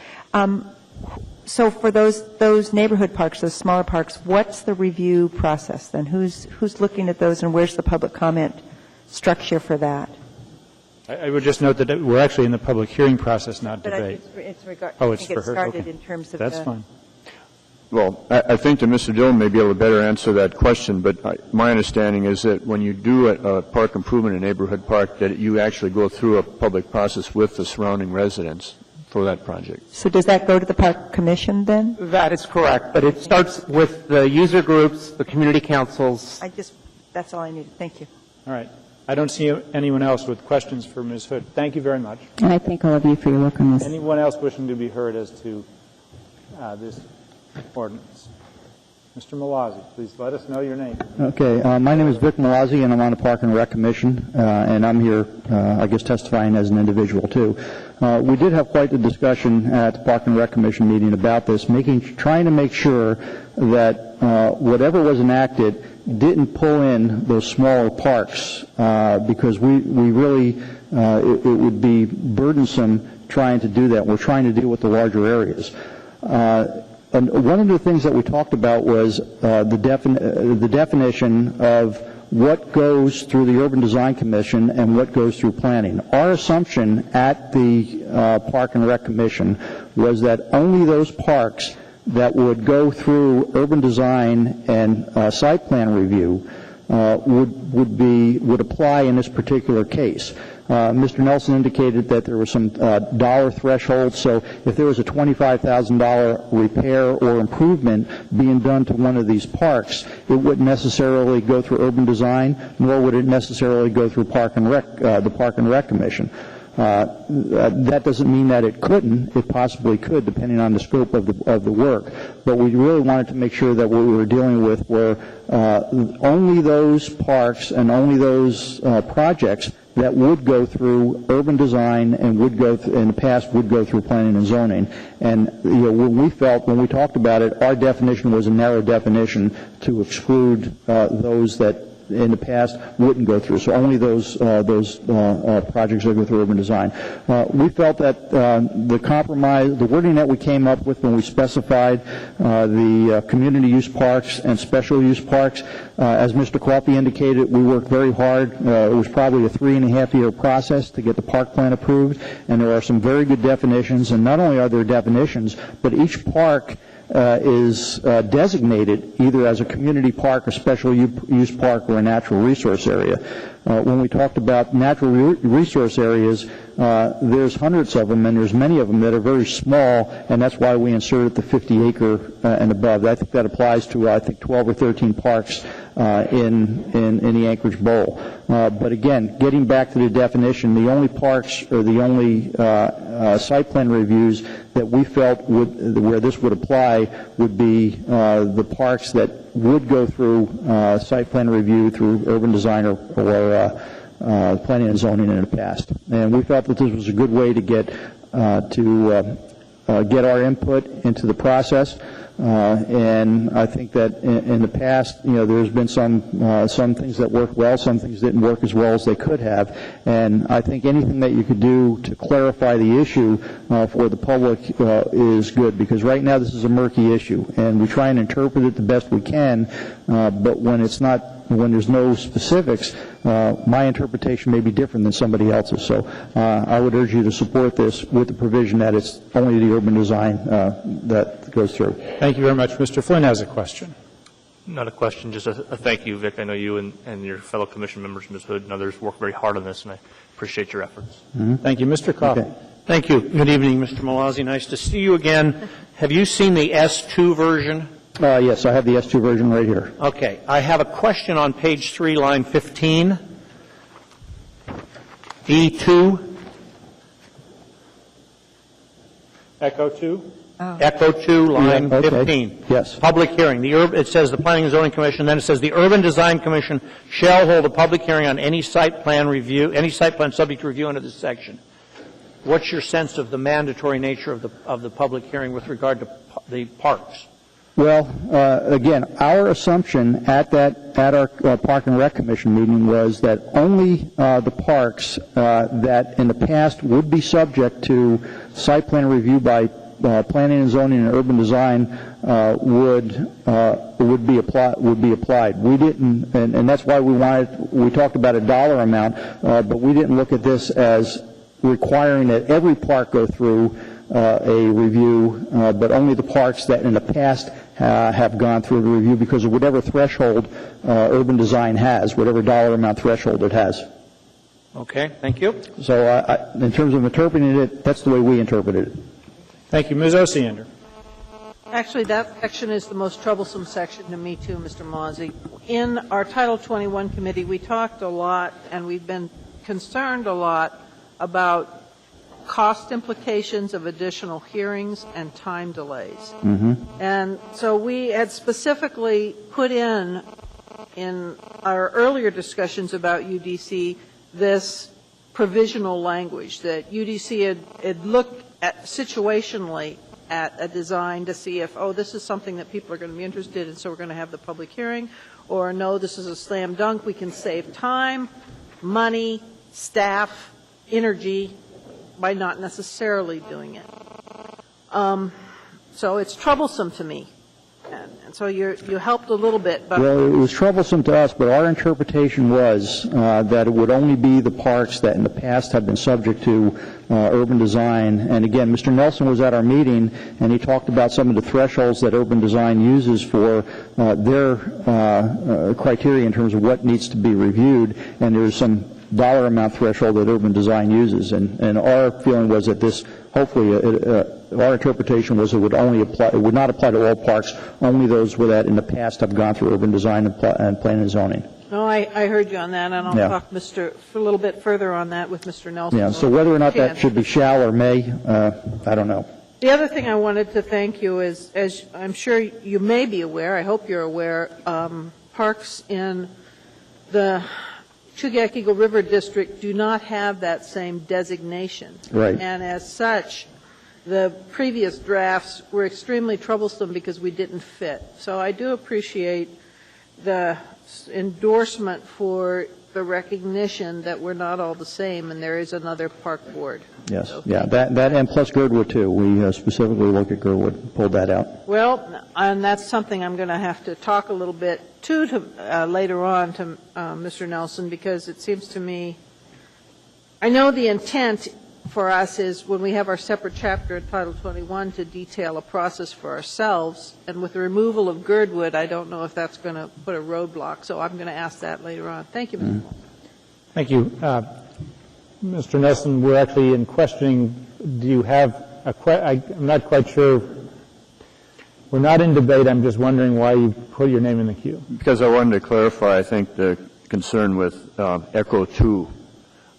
So for those neighborhood parks, those smaller parks, what's the review process then? Who's looking at those, and where's the public comment structure for that? I would just note that we're actually in the public hearing process, not But debate. it's it's for her. Started okay. in terms of That's fine. Well, I think that Mr. Dillon may be able to better answer that question, but my understanding is that when you do a park improvement in a neighborhood park, that you actually go through a public process with the surrounding residents for that project. So does that go to the Park Commission then? That is correct, but it starts with the user groups, the community councils. That's all I needed. Thank you. All right. I don't see anyone else with questions for Ms. Hood. Thank you very much. And I thank all of you for your work on this. Anyone else wishing to be heard as to this ordinance? Mr. Malazi, please let us know your name. Okay. My name is Vic Malazi, and I'm on the Park and Rec Commission, and I'm here, I guess, testifying as an individual, too. We did have quite the discussion at the Park and Rec Commission meeting about this, trying to make sure that whatever was enacted didn't pull in those smaller parks, because we really, it would be burdensome trying to do that. We're trying to deal with the larger areas. And one of the things that we talked about was the definition of what goes through the Urban Design Commission and what goes through planning. Our assumption at the Park and Rec Commission was that only those parks that would go through urban design and site plan review would apply in this particular case. Mr. Nelson indicated that there was some dollar threshold, so if there was a $25,000 repair or improvement being done to one of these parks, it wouldn't necessarily go through urban design, nor would it necessarily go through the Park and Rec Commission. That doesn't mean that it couldn't. It possibly could, depending on the scope of the work. But we really wanted to make sure that what we were dealing with were only those parks and only those projects that would go through urban design and would go in the past would go through planning and zoning. And when we talked about it, our definition was a narrow definition to exclude those that in the past wouldn't go through. So only those projects that go through urban design. We felt that the compromise, the wording that we came up with when we specified the community use parks and special use parks, as Mr. Coffey indicated, we worked very hard. It was probably a 3.5-year process to get the park plan approved, and there are some very good definitions. And not only are there definitions, but each park is designated either as a community park, a special use park, or a natural resource area. When we talked about natural resource areas, there's hundreds of them, and there's many of them that are very small, and that's why we inserted the 50-acre and above. I think that applies to, 12 or 13 parks in the Anchorage Bowl. But again, getting back to the definition, the only parks or the only site plan reviews that we felt where this would apply would be the parks that would go through site plan review through urban design or planning and zoning in the past. And we felt that this was a good way to get our input into the process. And I think that in the past, there's been some things that worked well, some things didn't work as well as they could have. And I think anything that you could do to clarify the issue for the public is good, because right now this is a murky issue, and we try and interpret it the best we can. But when there's no specifics, my interpretation may be different than somebody else's. So I would urge you to support this with the provision that it's only the urban design that goes through. Thank you very much. Mr. Flynn has a question. Not a question, just a thank you, Vic. I know you and your fellow commission members, Ms. Hood, and others work very hard on this, and I appreciate your efforts. Mm-hmm. Thank you. Mr. Coffey. Okay. Thank you. Good evening, Mr. Malazzi. Nice to see you again. Have you seen the S2 version? Yes, I have the S2 version right here. Okay. I have a question on page 3, line 15. E2. Echo 2? Oh. Echo 2, line 15. Okay. Yes. Public hearing. It says the Planning and Zoning Commission, then it says the Urban Design Commission shall hold a public hearing on any site plan subject to review under this section. What's your sense of the mandatory nature of the public hearing with regard to the parks? Well, again, our assumption at our Park and Rec Commission meeting was that only the parks that in the past would be subject to site plan review by planning and zoning and urban design would be applied. We didn't, and that's why we talked about a dollar amount, but we didn't look at this as requiring that every park go through a review, but only the parks that in the past have gone through the review because of whatever threshold urban design has, whatever dollar amount threshold it has. Okay, thank you. So in terms of interpreting it, that's the way we interpreted it. Thank you. Ms. Osiander. Actually, that section is the most troublesome section to me, too, Mr. Malazzi. In our Title 21 committee, we talked a lot, and we've been concerned a lot about cost implications of additional hearings and time delays. Mm-hmm. And so we had specifically put in our earlier discussions about UDC this provisional language that UDC had looked at situationally at a design to see if, this is something that people are going to be interested in, so we're going to have the public hearing, or no, this is a slam dunk, we can save time, money, staff, energy by not necessarily doing it. So it's troublesome to me And so you helped a little bit, but... Well, it was troublesome to us, but our interpretation was that it would only be the parks that in the past have been subject to urban design. And again, Mr. Nelson was at our meeting, and he talked about some of the thresholds that urban design uses for their criteria in terms of what needs to be reviewed, and there's some dollar amount threshold that urban design uses. And our feeling was that this, hopefully, our interpretation was it would not apply to all parks, only those that in the past have gone through urban design and planning and zoning. No, I heard you on that, and I'll talk for a little bit further on that with Mr. Nelson. Yeah, so whether or not that should be shall or may, I don't know. The other thing I wanted to thank you is, as I'm sure you may be aware, I hope you're aware, parks in the Chugach Eagle River District do not have that same designation. Right. And as such, the previous drafts were extremely troublesome because we didn't fit. So I do appreciate the endorsement for the recognition that we're not all the same and there is another park board. Yes, so, yeah, that and plus Girdwood too. We specifically looked at Girdwood, pulled that out. Well, and that's something I'm going to have to talk a little bit later on to Mr. Nelson, because it seems to me, I know the intent for us is when we have our separate chapter in Title 21 to detail a process for ourselves, and with the removal of Girdwood, I don't know if that's going to put a roadblock, so I'm going to ask that later on. Thank you, Mr. Thank you. Mr. Nelson, we're actually in questioning, do you have I'm not quite sure. We're not in debate. I'm just wondering why you put your name in the queue. Because I wanted to clarify, I think, the concern with ECHO 2.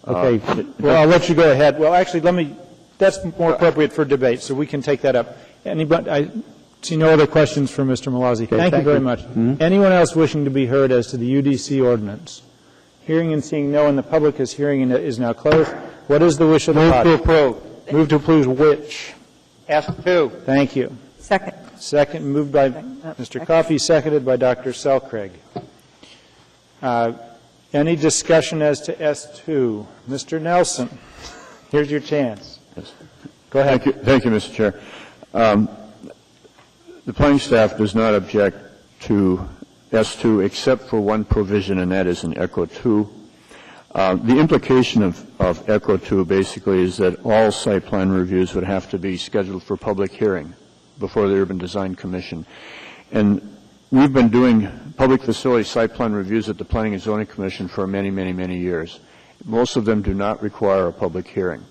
Okay. Well, I'll let you go ahead. Well, actually, that's more appropriate for debate, so we can take that up. Anybody, I see no other questions for Mr. Malazzi. Okay, thank you very you. much. Mm-hmm. Anyone else wishing to be heard as to the UDC ordinance? Hearing and seeing no one, the public is hearing and is now closed. What is the wish of the body? Move to approve. Move to approve which? S2. Thank you. Second. Second, moved by Mr. Coffey, seconded by Dr. Selcraig. Any discussion as to S2? Mr. Nelson, here's your chance. Yes. Go ahead. Thank you, Mr. Chair. The planning staff does not object to S2 except for one provision, and that is in ECHO 2. The implication of ECHO 2 basically is that all site plan reviews would have to be scheduled for public hearing before the Urban Design Commission. And we've been doing public facility site plan reviews at the Planning and Zoning Commission for many, many, many years. Most of them do not require a public hearing.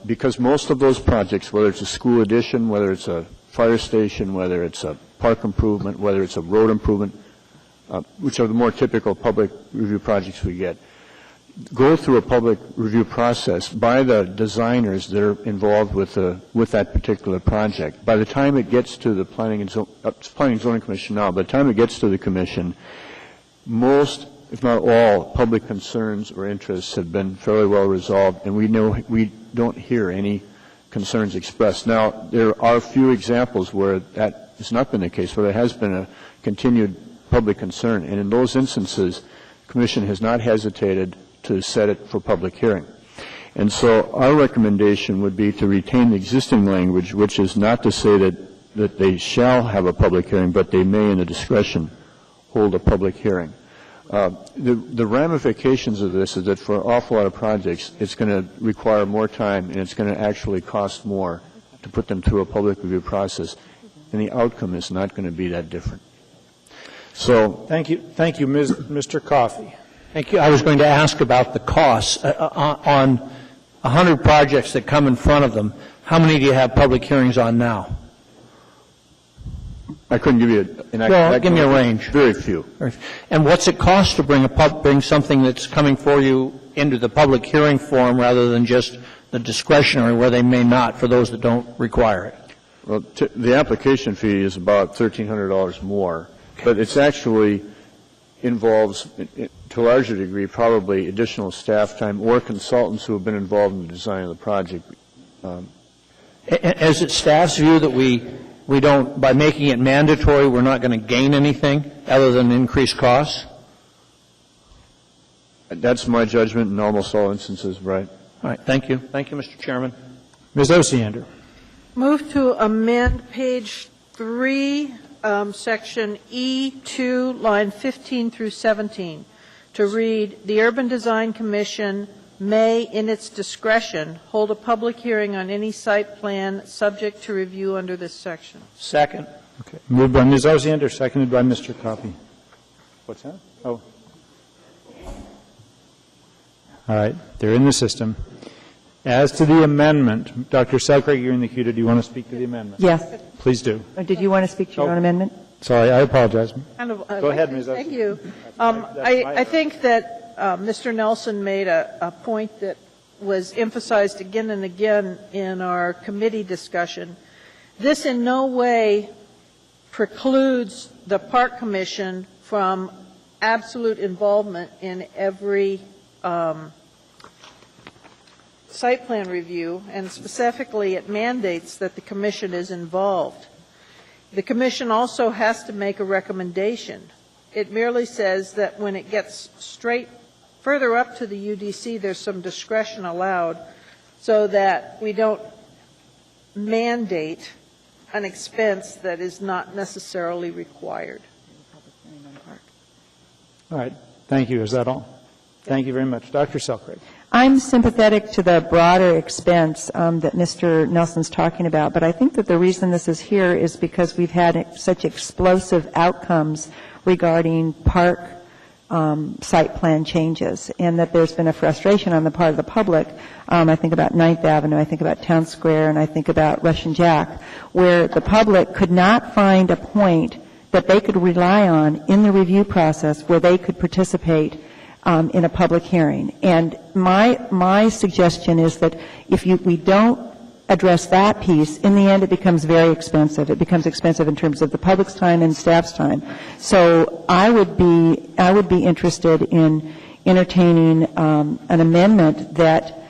Because most of those projects, whether it's a school addition, whether it's a fire station, whether it's a park improvement, whether it's a road improvement, which are the more typical public review projects we get, go through a public review process by the designers that are involved with that particular project. By the time it gets to the Planning and Zoning Commission now, by the time it gets to the Commission, most, if not all, public concerns or interests have been fairly well resolved, and we don't hear any concerns expressed. Now, there are a few examples where that has not been the case, where there has been a continued public concern, and in those instances, the Commission has not hesitated to set it for public hearing. And so our recommendation would be to retain the existing language, which is not to say that they shall have a public hearing, but they may, in the discretion, hold a public hearing. The ramifications of this is that for an awful lot of projects, it's going to require more time, and it's going to actually cost more to put them through a public review process, and the outcome is not going to be that different. So, thank you, Mr. Coffey. Thank you. I was going to ask about the costs. On 100 projects that come in front of them, how many do you have public hearings on now? I couldn't give you give me a range. Very few. And what's it cost to bring something that's coming for you into the public hearing form rather than just the discretionary where they may not for those that don't require it? Well, the application fee is about $1,300 more, but it's actually involves, to a larger degree, probably additional staff time or consultants who have been involved in the design of the project. Is it staff's view that we don't, by making it mandatory, we're not going to gain anything other than increased costs? That's my judgment in almost all instances, right. All right. Thank you. Thank you, Mr. Chairman. Ms. Osiander. Move to amend page 3 section E2, line 15 through 17, to read, "The Urban Design Commission may, in its discretion, hold a public hearing on any site plan subject to review under this section." Second. Okay. Moved by Ms. Osiander, seconded by Mr. Coffey. What's that? Oh. All right. They're in the system. As to the amendment, Dr. Selkirk, you're in the queue. Do you want to speak to the amendment? Yes. Please do. Did you want to speak to your own amendment? Sorry, I apologize. Go ahead, Ms. Thank you. I think that Mr. Nelson made a point that was emphasized again and again in our committee discussion. This in no way precludes the Park Commission from absolute involvement in every site plan review, and specifically it mandates that the Commission is involved. The Commission also has to make a recommendation. It merely says that when it gets straight further up to the UDC, there's some discretion allowed so that we don't mandate an expense that is not necessarily required. All right. Thank you. Is that all? Thank you very much. Dr. Selkirk. I'm sympathetic to the broader expense that Mr. Nelson's talking about, but I think that the reason this is here is because we've had such explosive outcomes regarding park site plan changes, and that there's been a frustration on the part of the public. I think about 9th Avenue, I think about Town Square, and I think about Russian Jack, where the public could not find a point that they could rely on in the review process where they could participate in a public hearing. And my suggestion is that if we don't address that piece, in the end it becomes very expensive. It becomes expensive in terms of the public's time and staff's time. So I would be interested in entertaining an amendment that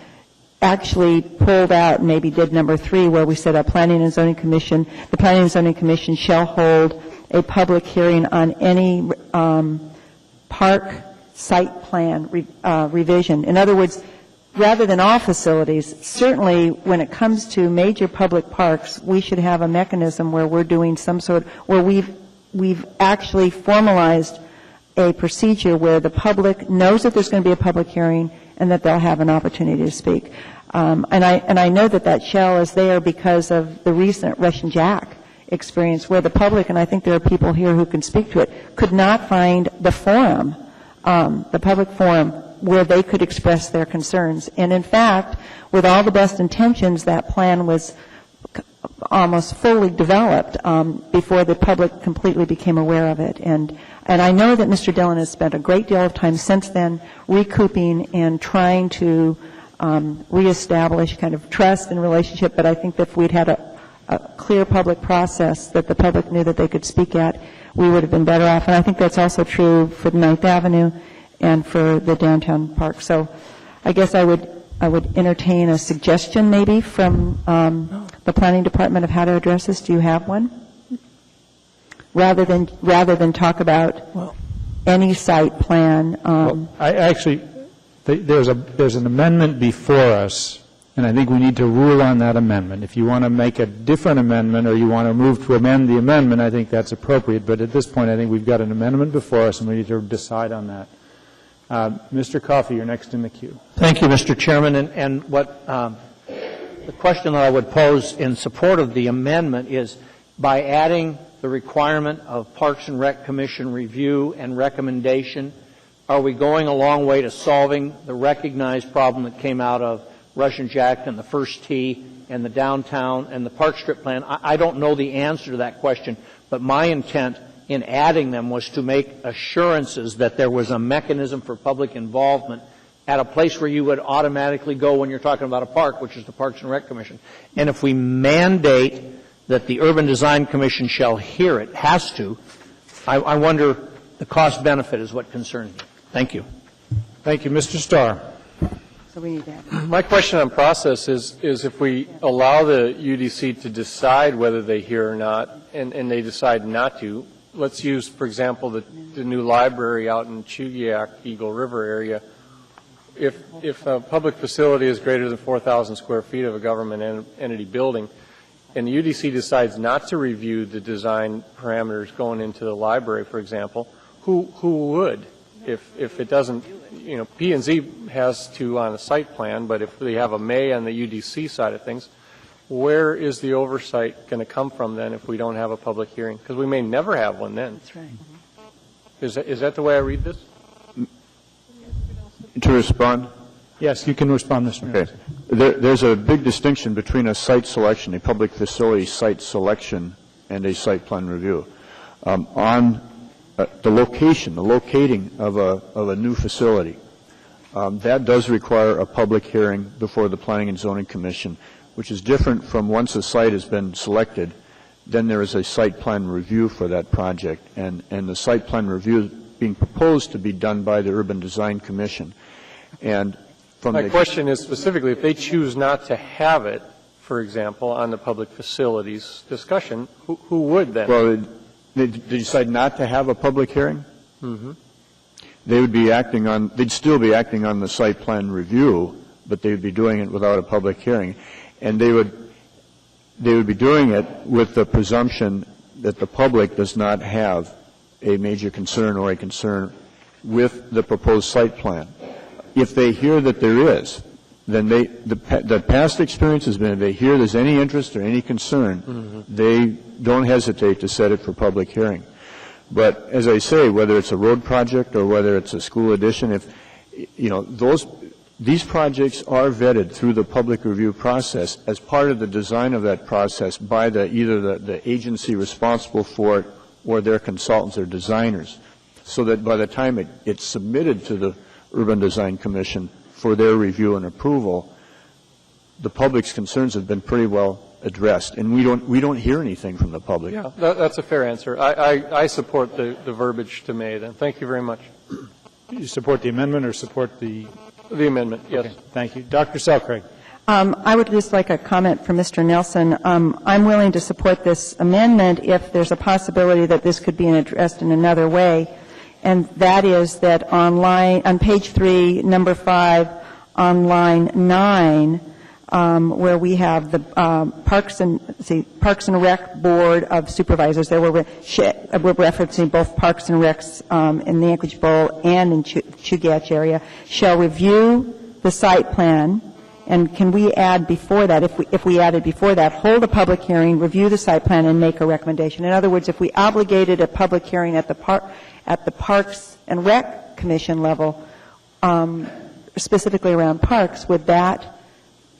actually pulled out, maybe did number 3, where we said the Planning and Zoning Commission shall hold a public hearing on any park site plan revision. In other words, rather than all facilities, certainly when it comes to major public parks, we should have a mechanism where we're doing some sort, where we've actually formalized a procedure where the public knows that there's going to be a public hearing and that they'll have an opportunity to speak. And I know that shell is there because of the recent Russian Jack experience, where the public, and I think there are people here who can speak to it, could not find the forum, the public forum, where they could express their concerns. And in fact, with all the best intentions, that plan was almost fully developed before the public completely became aware of it. And I know that Mr. Dillon has spent a great deal of time since then recouping and trying to reestablish kind of trust and relationship, but I think that if we'd had a clear public process that the public knew that they could speak at, we would have been better off. And I think that's also true for 9th Avenue and for the downtown park. So I guess I would entertain a suggestion maybe from the planning department of how to address this. Do you have one? Rather than talk about any site plan. There's an amendment before us, and I think we need to rule on that amendment. If you want to make a different amendment or you want to move to amend the amendment, I think that's appropriate. But at this point, I think we've got an amendment before us, and we need to decide on that. Mr. Coffey, you're next in the queue. Thank you, Mr. Chairman. And what the question that I would pose in support of the amendment is, by adding the requirement of Parks and Rec Commission review and recommendation, are we going a long way to solving the recognized problem that came out of Russian Jack and the First Tee and the downtown and the Park Strip plan? I don't know the answer to that question, but my intent in adding them was to make assurances that there was a mechanism for public involvement at a place where you would automatically go when you're talking about a park, which is the Parks and Rec Commission. And if we mandate that the Urban Design Commission shall hear it, has to, I wonder the cost-benefit is what concerns me. Thank you. Thank you. Mr. Starr. So we need that. My question on process is if we allow the UDC to decide whether they hear or not, and they decide not to, let's use, for example, the new library out in Chugiak, Eagle River area. If a public facility is greater than 4,000 square feet of a government entity building, and the UDC decides not to review the design parameters going into the library, for example, who would? If it doesn't, you know, P&Z has to on a site plan, but if they have a May on the UDC side of things, where is the oversight going to come from then if we don't have a public hearing? Because we may never have one then. That's right. Is that the way I read this? To respond? Yes, you can respond, Mr. Mayor. Okay. There's a big distinction between a site selection, a public facility site selection, and a site plan review. On the locating of a new facility, that does require a public hearing before the Planning and Zoning Commission, which is different from once a site has been selected, then there is a site plan review for that project, and the site plan review is being proposed to be done by the Urban Design Commission. And from my question is specifically, if they choose not to have it, for example, on the public facilities discussion, who would then? Well, they decide not to have a public hearing? Mm-hmm. They'd still be acting on the site plan review, but they would be doing it without a public hearing. And they would be doing it with the presumption that the public does not have a major concern or a concern with the proposed site plan. If they hear that there is, then the past experience has been if they hear there's any interest or any concern, they don't hesitate to set it for public hearing. But as I say, whether it's a road project or whether it's a school addition, these projects are vetted through the public review process as part of the design of that process by either the agency responsible for it or their consultants or designers, so that by the time it's submitted to the Urban Design Commission for their review and approval, the public's concerns have been pretty well addressed, and we don't hear anything from the public. Yeah, that's a fair answer. I support the verbiage to May then. Thank you very much. You support the amendment or support the amendment? Yes. Okay, thank you. Dr. Selcraig. I would just like a comment from Mr. Nelson. I'm willing to support this amendment if there's a possibility that this could be addressed in another way, and that is that on page 3, number 5, on line 9, where we have the Parks and Rec Board of Supervisors. There we're referencing both Parks and Recs in the Anchorage Bowl and in Chugach area, shall review the site plan. And can we add before that, if we added before that, hold a public hearing, review the site plan, and make a recommendation? In other words, if we obligated a public hearing at the Parks and Rec Commission level, specifically around parks, would that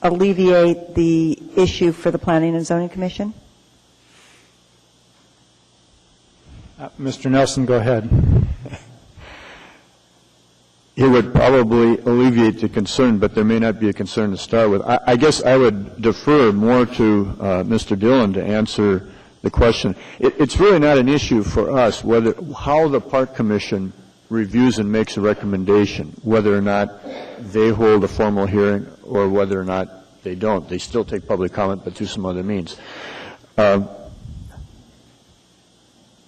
alleviate the issue for the Planning and Zoning Commission? Mr. Nelson, go ahead. It would probably alleviate the concern, but there may not be a concern to start with. I guess I would defer more to Mr. Dillon to answer the question. It's really not an issue for us how the Park Commission reviews and makes a recommendation, whether or not they hold a formal hearing or whether or not they don't. They still take public comment, but through some other means.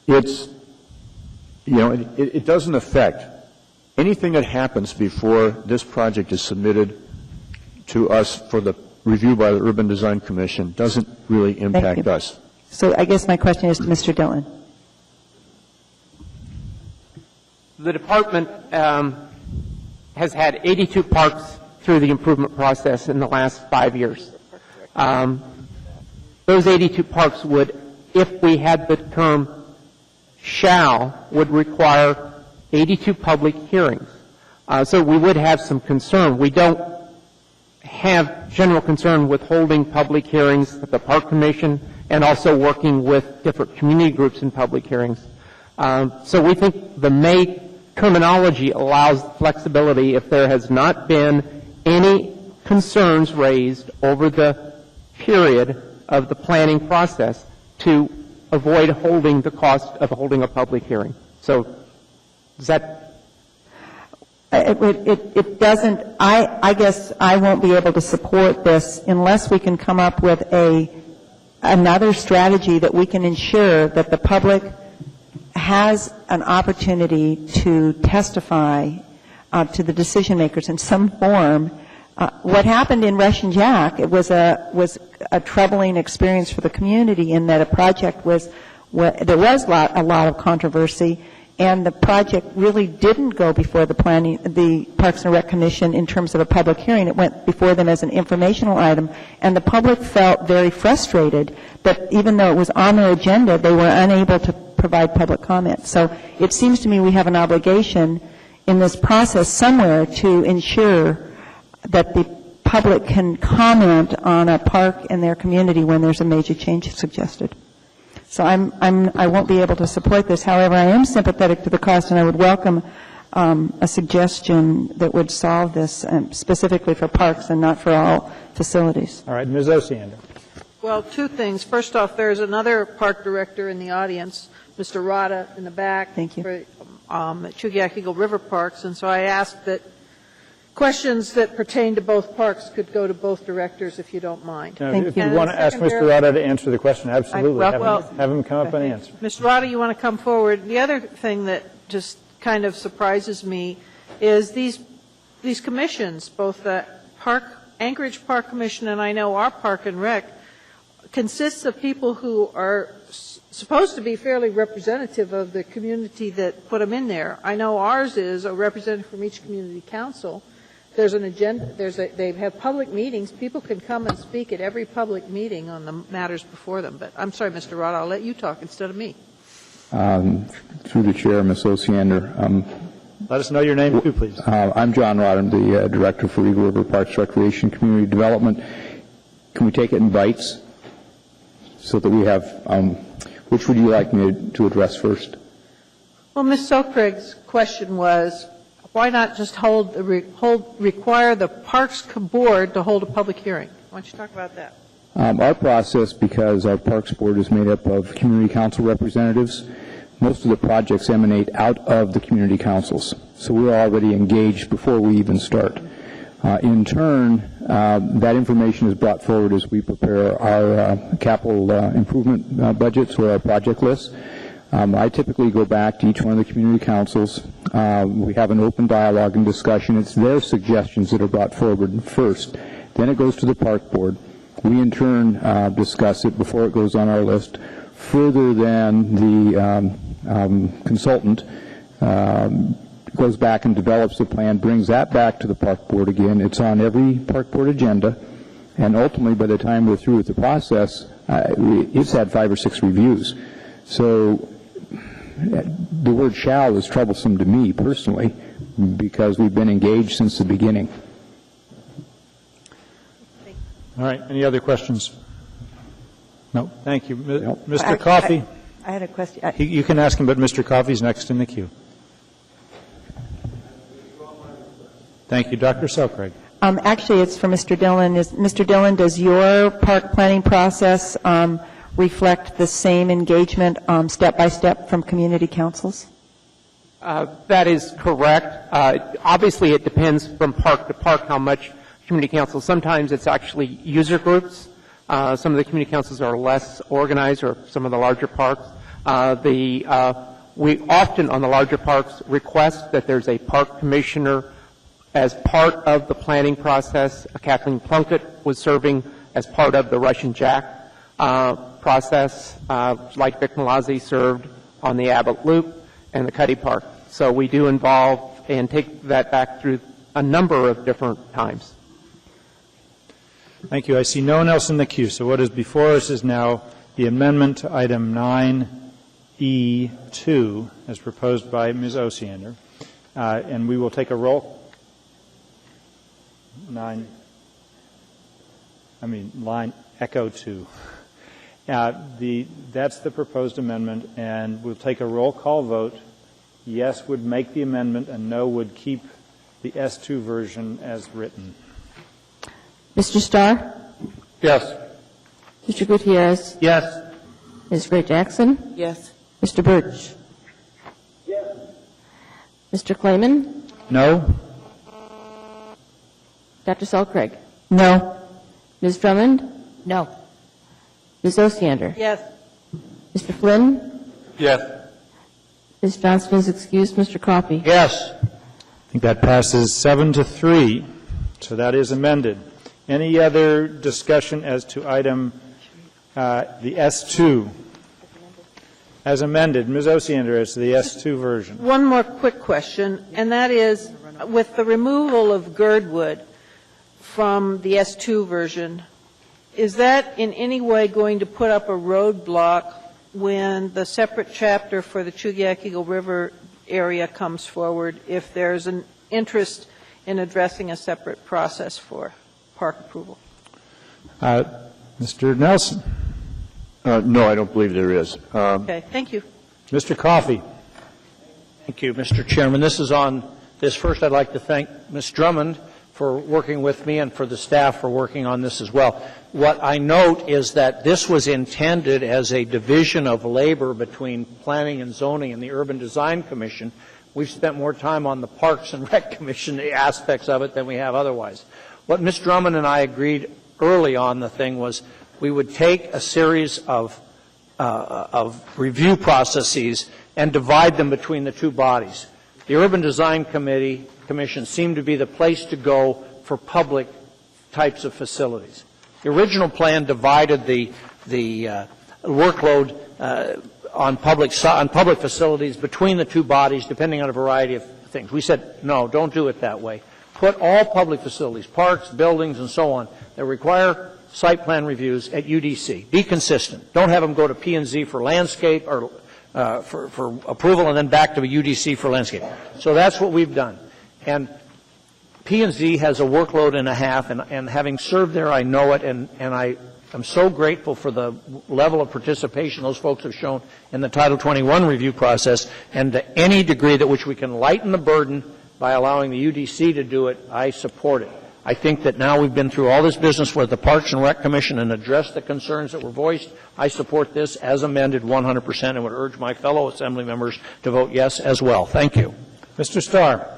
It doesn't affect anything that happens before this project is submitted to us for the review by the Urban Design Commission doesn't really impact us. So I guess my question is to Mr. Dillon. The department has had 82 parks through the improvement process in the last 5 years. Those 82 parks would, if we had the term shall, would require 82 public hearings. So we would have some concern. We don't have general concern with holding public hearings at the Park Commission and also working with different community groups in public hearings. So we think the May terminology allows flexibility if there has not been any concerns raised over the period of the planning process to avoid holding the cost of holding a public hearing. So does that? It doesn't. I guess I won't be able to support this unless we can come up with another strategy that we can ensure that the public has an opportunity to testify to the decision makers in some form. What happened in Rush and Jack, it was a troubling experience for the community in that a project was, there was a lot of controversy, and the project really didn't go before the Parks and Rec Commission in terms of a public hearing. It went before them as an informational item, and the public felt very frustrated that even though it was on their agenda, they were unable to provide public comment. So it seems to me we have an obligation in this process somewhere to ensure that the public can comment on a park in their community when there's a major change suggested. So I won't be able to support this. However, I am sympathetic to the cost, and I would welcome a suggestion that would solve this specifically for parks and not for all facilities. All right, Ms. Osiander. Well, two things. First off, there's another park director in the audience, Mr. Rada, in the back. Thank you. For Chugiak Eagle River Parks, and so I asked that questions that pertain to both parks could go to both directors, if you don't mind. If you want to ask Mr. Rada to answer the question, absolutely. Have him come up and answer. Mr. Rada, you want to come forward? The other thing that just kind of surprises me is these commissions, both the Anchorage Park Commission and I know our Park and Rec, consists of people who are supposed to be fairly representative of the community that put them in there. I know ours is a representative from each community council. There's an agenda. They have public meetings. People can come and speak at every public meeting on the matters before them. But I'm sorry, Mr. Rada, I'll let you talk instead of me. Through the chair, Ms. Osiander. Let us know your name, too, please. I'm John Rod. I'm the director for Eagle River Parks Recreation Community Development. Can we take it in bites so that we have which would you like me to address first? Well, Ms. Selkrieg's question was, why not just require the Parks Board to hold a public hearing? Why don't you talk about that? Our process, because our Parks Board is made up of community council representatives, most of the projects emanate out of the community councils. So we're already engaged before we even start. In turn, that information is brought forward as we prepare our capital improvement budgets or our project lists. I typically go back to each one of the community councils. We have an open dialogue and discussion. It's their suggestions that are brought forward first. Then it goes to the Park Board. We, in turn, discuss it before it goes on our list. Further than the consultant goes back and develops the plan, brings that back to the Park Board again. It's on every Park Board agenda. And ultimately, by the time we're through with the process, it's had 5 or 6 reviews. So the word shall is troublesome to me personally because we've been engaged since the beginning. All right. Any other questions? No. Thank you. Mr. Coffey. I had a question. You can ask him, but Mr. Coffey's next in the queue. Thank you. Dr. Selkrieg. Actually, it's for Mr. Dillon. Mr. Dillon, does your park planning process reflect the same engagement step by step from community councils? That is correct. Obviously, it depends from park to park how much community councils. Sometimes it's actually user groups. Some of the community councils are less organized, or some of the larger parks. We often, on the larger parks, request that there's a park commissioner as part of the planning process. Kathleen Plunkett was serving as part of the Russian Jack process, like Vic Malazzi served on the Abbott Loop and the Cuddy Park. So we do involve and take that back through a number of different times. Thank you. I see no one else in the queue. So what is before us is now the amendment to item 9E2 as proposed by Ms. Osiander. And we will take a roll. Line Echo 2. That's the proposed amendment, and we'll take a roll call vote. Yes would make the amendment, and no would keep the S2 version as written. Mr. Starr? Yes. Mr. Gutierrez? Yes. Ms. Gray Jackson? Yes. Mr. Birch? Yes. Mr. Klayman? No. Dr. Selkrieg? No. Ms. Drummond? No. Ms. Osiander? Yes. Mr. Flynn? Yes. Ms. Johnston is excused. Mr. Coffey? Yes. I think that passes 7-3. So that is amended. Any other discussion as to item the S2 as amended? Ms. Osiander, as to the S2 version. One more quick question, and that is, with the removal of Girdwood from the S2 version, is that in any way going to put up a roadblock when the separate chapter for the Chugiak Eagle River area comes forward, if there's an interest in addressing a separate process for park approval? Mr. Nelson? No, I don't believe there is. Okay, thank you. Mr. Coffey? Thank you, Mr. Chairman. This is on this. First, I'd like to thank Ms. Drummond for working with me and for the staff for working on this as well. What I note is that this was intended as a division of labor between Planning and Zoning and the Urban Design Commission. We've spent more time on the Parks and Rec Commission, the aspects of it, than we have otherwise. What Ms. Drummond and I agreed early on the thing was we would take a series of review processes and divide them between the two bodies. The Urban Design Commission seemed to be the place to go for public types of facilities. The original plan divided the workload on public facilities between the two bodies, depending on a variety of things. We said, no, don't do it that way. Put all public facilities, parks, buildings, and so on, that require site plan reviews at UDC. Be consistent. Don't have them go to P&Z for landscape or for approval and then back to a UDC for landscape. So that's what we've done. And P&Z has a workload and a half, and having served there, I know it, and I'm so grateful for the level of participation those folks have shown in the Title 21 review process, and to any degree to which we can lighten the burden by allowing the UDC to do it, I support it. I think that now we've been through all this business with the Parks and Rec Commission and addressed the concerns that were voiced. I support this as amended 100% and would urge my fellow Assembly members to vote yes as well. Thank you. Mr. Starr.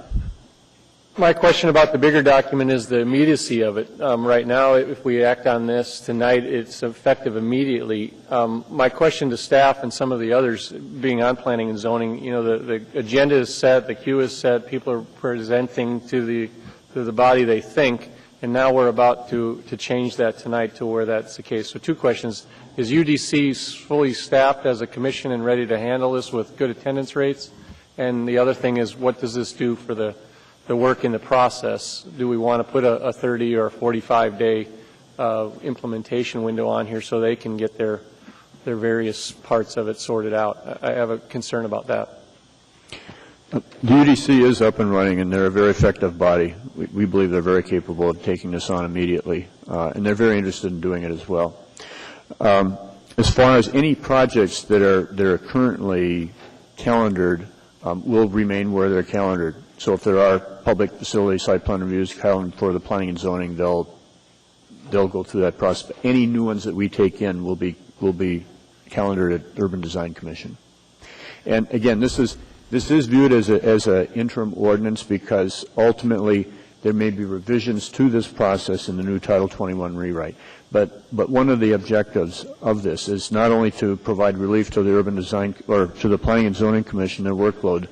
My question about the bigger document is the immediacy of it. Right now, if we act on this tonight, it's effective immediately. My question to staff and some of the others being on planning and zoning, you know, the agenda is set, the queue is set, people are presenting to the body they think, and now we're about to change that tonight to where that's the case. So two questions. Is UDC fully staffed as a commission and ready to handle this with good attendance rates? And the other thing is, what does this do for the work in the process? Do we want to put a 30 or 45-day implementation window on here so they can get their various parts of it sorted out? I have a concern about that. The UDC is up and running, and they're a very effective body. We believe they're very capable of taking this on immediately, and they're very interested in doing it as well. As far as any projects that are currently calendared, will remain where they're calendared. So if there are public facility site plan reviews calendared for the planning and zoning, they'll go through that process. Any new ones that we take in will be calendared at Urban Design Commission. And again, this is viewed as an interim ordinance because ultimately there may be revisions to this process in the new Title 21 rewrite. But one of the objectives of this is not only to provide relief to the Urban Design or to the Planning and Zoning Commission, their workload,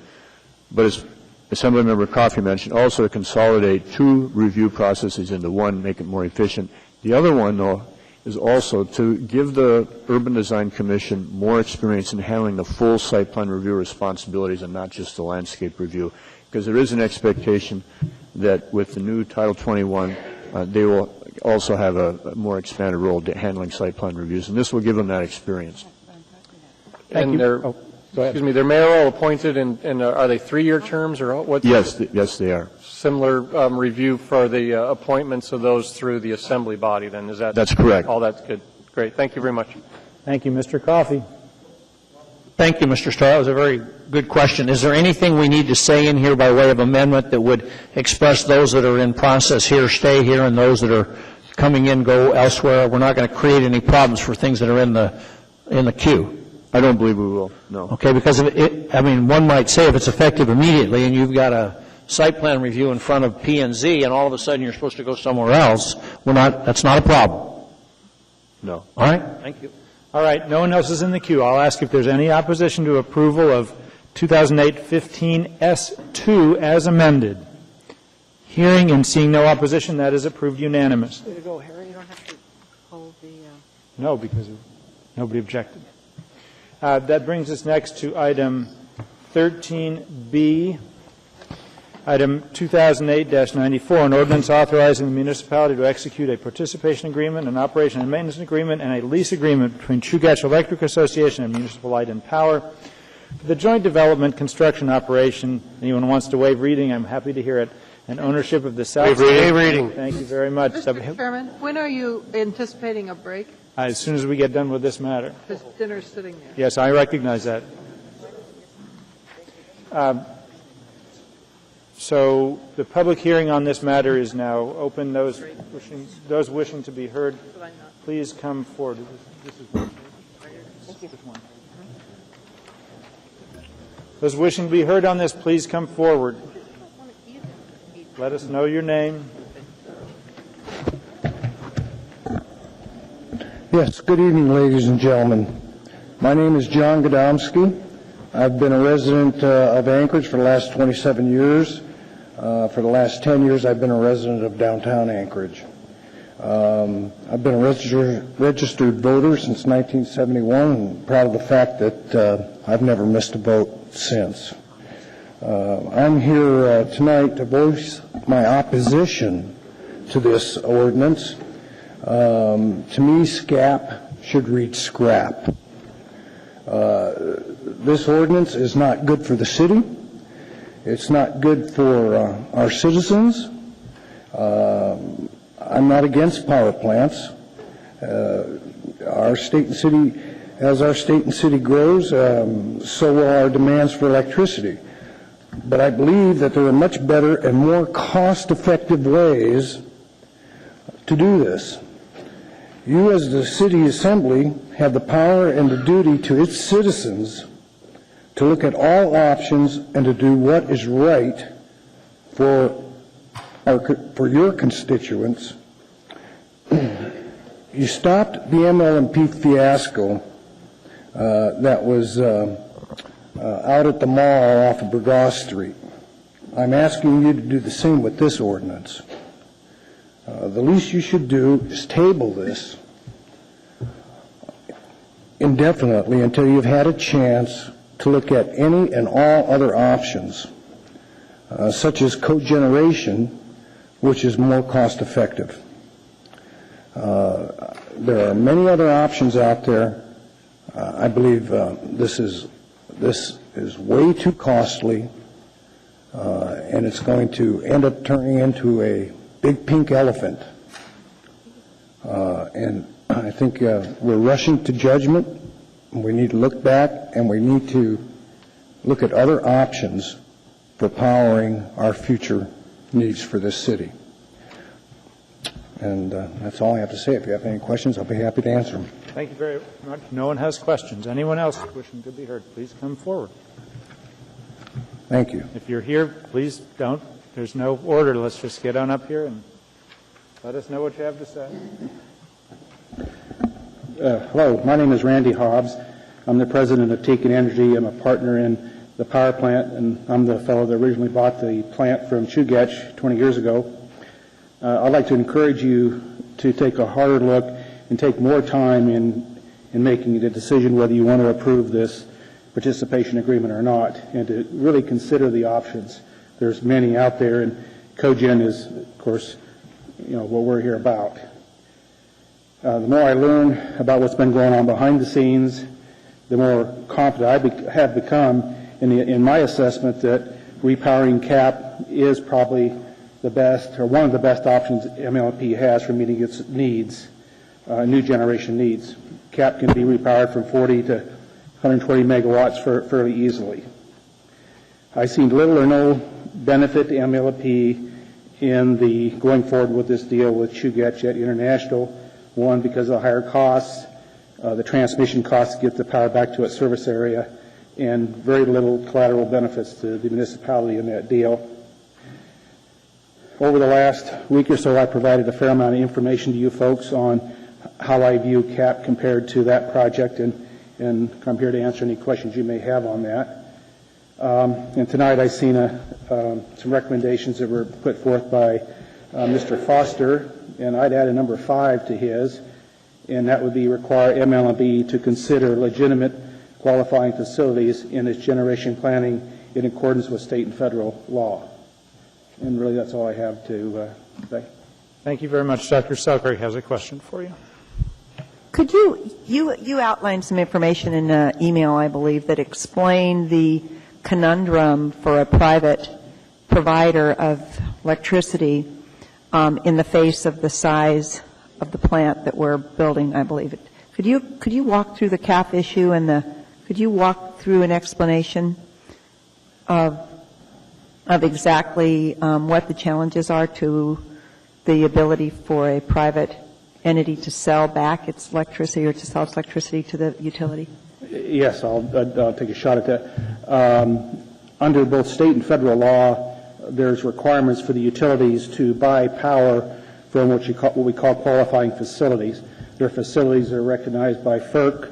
but as Assemblymember Coffey mentioned, also to consolidate two review processes into one, make it more efficient. The other one, though, is also to give the Urban Design Commission more experience in handling the full site plan review responsibilities and not just the landscape review, because there is an expectation that with the new Title 21, they will also have a more expanded role handling site plan reviews, and this will give them that experience. Thank you. Excuse me, they're mayoral appointed, and are they 3-year terms or what? Yes, they are. Similar review for the appointments of those through the assembly body, then, is that? That's correct. All that's good. Great. Thank you very much. Thank you, Mr. Coffey. Thank you, Mr. Starr. That was a very good question. Is there anything we need to say in here by way of amendment that would express those that are in process here stay here and those that are coming in go elsewhere? We're not going to create any problems for things that are in the queue. I don't believe we will, no. Okay, because one might say if it's effective immediately and you've got a site plan review in front of P&Z and all of a sudden you're supposed to go somewhere else, that's not a problem. No. All right? Thank you. All right, no one else is in the queue. I'll ask if there's any opposition to approval of 2008-15 S2 as amended. Hearing and seeing no opposition, that is approved unanimous. Way to go, Harry. You don't have to hold the... No, because nobody objected. That brings us next to item 13B, item 2008-94, an ordinance authorizing the municipality to execute a participation agreement, an operation and maintenance agreement, and a lease agreement between Chugach Electric Association and Municipal Light and Power for the joint development construction operation. Anyone wants to waive reading, I'm happy to hear it. And ownership of the South. Waive reading. Thank you very much. Mr. Chairman, when are you anticipating a break? As soon as we get done with this matter. Because dinner's sitting there. Yes, I recognize that. So the public hearing on this matter is now open. Those wishing to be heard, please come forward. Those wishing to be heard on this, please come forward. Let us know your name. Yes, good evening, ladies and gentlemen. My name is John Godomsky. I've been a resident of Anchorage for the last 27 years. For the last 10 years, I've been a resident of downtown Anchorage. I've been a registered voter since 1971, and proud of the fact that I've never missed a vote since. I'm here tonight to voice my opposition to this ordinance. To me, SCAP should read scrap. This ordinance is not good for the city. It's not good for our citizens. I'm not against power plants. Our state and city, as our state and city grows, so will our demands for electricity. But I believe that there are much better and more cost-effective ways to do this. You, as the City Assembly, have the power and the duty to its citizens to look at all options and to do what is right for your constituents. You stopped the MLMP fiasco that was out at the mall off of Burgos Street. I'm asking you to do the same with this ordinance. The least you should do is table this indefinitely until you've had a chance to look at any and all other options, such as cogeneration, which is more cost effective. There are many other options out there. I believe this is way too costly, and it's going to end up turning into a big pink elephant. And I think we're rushing to judgment. We need to look back, and we need to look at other options for powering our future needs for this city. And that's all I have to say. If you have any questions, I'll be happy to answer them. Thank you very much. No one has questions. Anyone else wishing to be heard, please come forward. Thank you. If you're here, please don't. There's no order. Let's just get on up here and let us know what you have to say. Hello, my name is Randy Hobbs. I'm the president of Tekin Energy. I'm a partner in the power plant, and I'm the fellow that originally bought the plant from Chugach 20 years ago. I'd like to encourage you to take a harder look and take more time in making the decision whether you want to approve this participation agreement or not, and to really consider the options. There's many out there, and cogen is, of course, what we're here about. The more I learn about what's been going on behind the scenes, the more confident I have become in my assessment that repowering CAP is probably the best, or one of the best options MLP has for meeting its needs, new generation needs. CAP can be repowered from 40 to 120 megawatts fairly easily. I see little or no benefit to MLP in the going forward with this deal with Chugach International. One, because of the higher costs, the transmission costs to get the power back to its service area, and very little collateral benefits to the municipality in that deal. Over the last week or so, I provided a fair amount of information to you folks on how I view CAP compared to that project, and I'm here to answer any questions you may have on that. And tonight I seen some recommendations that were put forth by Mr. Foster, and I'd add a number 5 to his, and that would be require MLMP to consider legitimate qualifying facilities in its generation planning in accordance with state and federal law. And really, that's all I have to say. Thank you very much. Dr. Selkirk has a question for you. Could you outlined some information in an email, I believe, that explained the conundrum for a private provider of electricity in the face of the size of the plant that we're building, I believe. Could you walk through the CAF issue and could you walk through an explanation of exactly what the challenges are to the ability for a private entity to sell back its electricity or to sell its electricity to the utility? Yes, I'll take a shot at that. Under both state and federal law, there's requirements for the utilities to buy power from what we call qualifying facilities. They're facilities that are recognized by FERC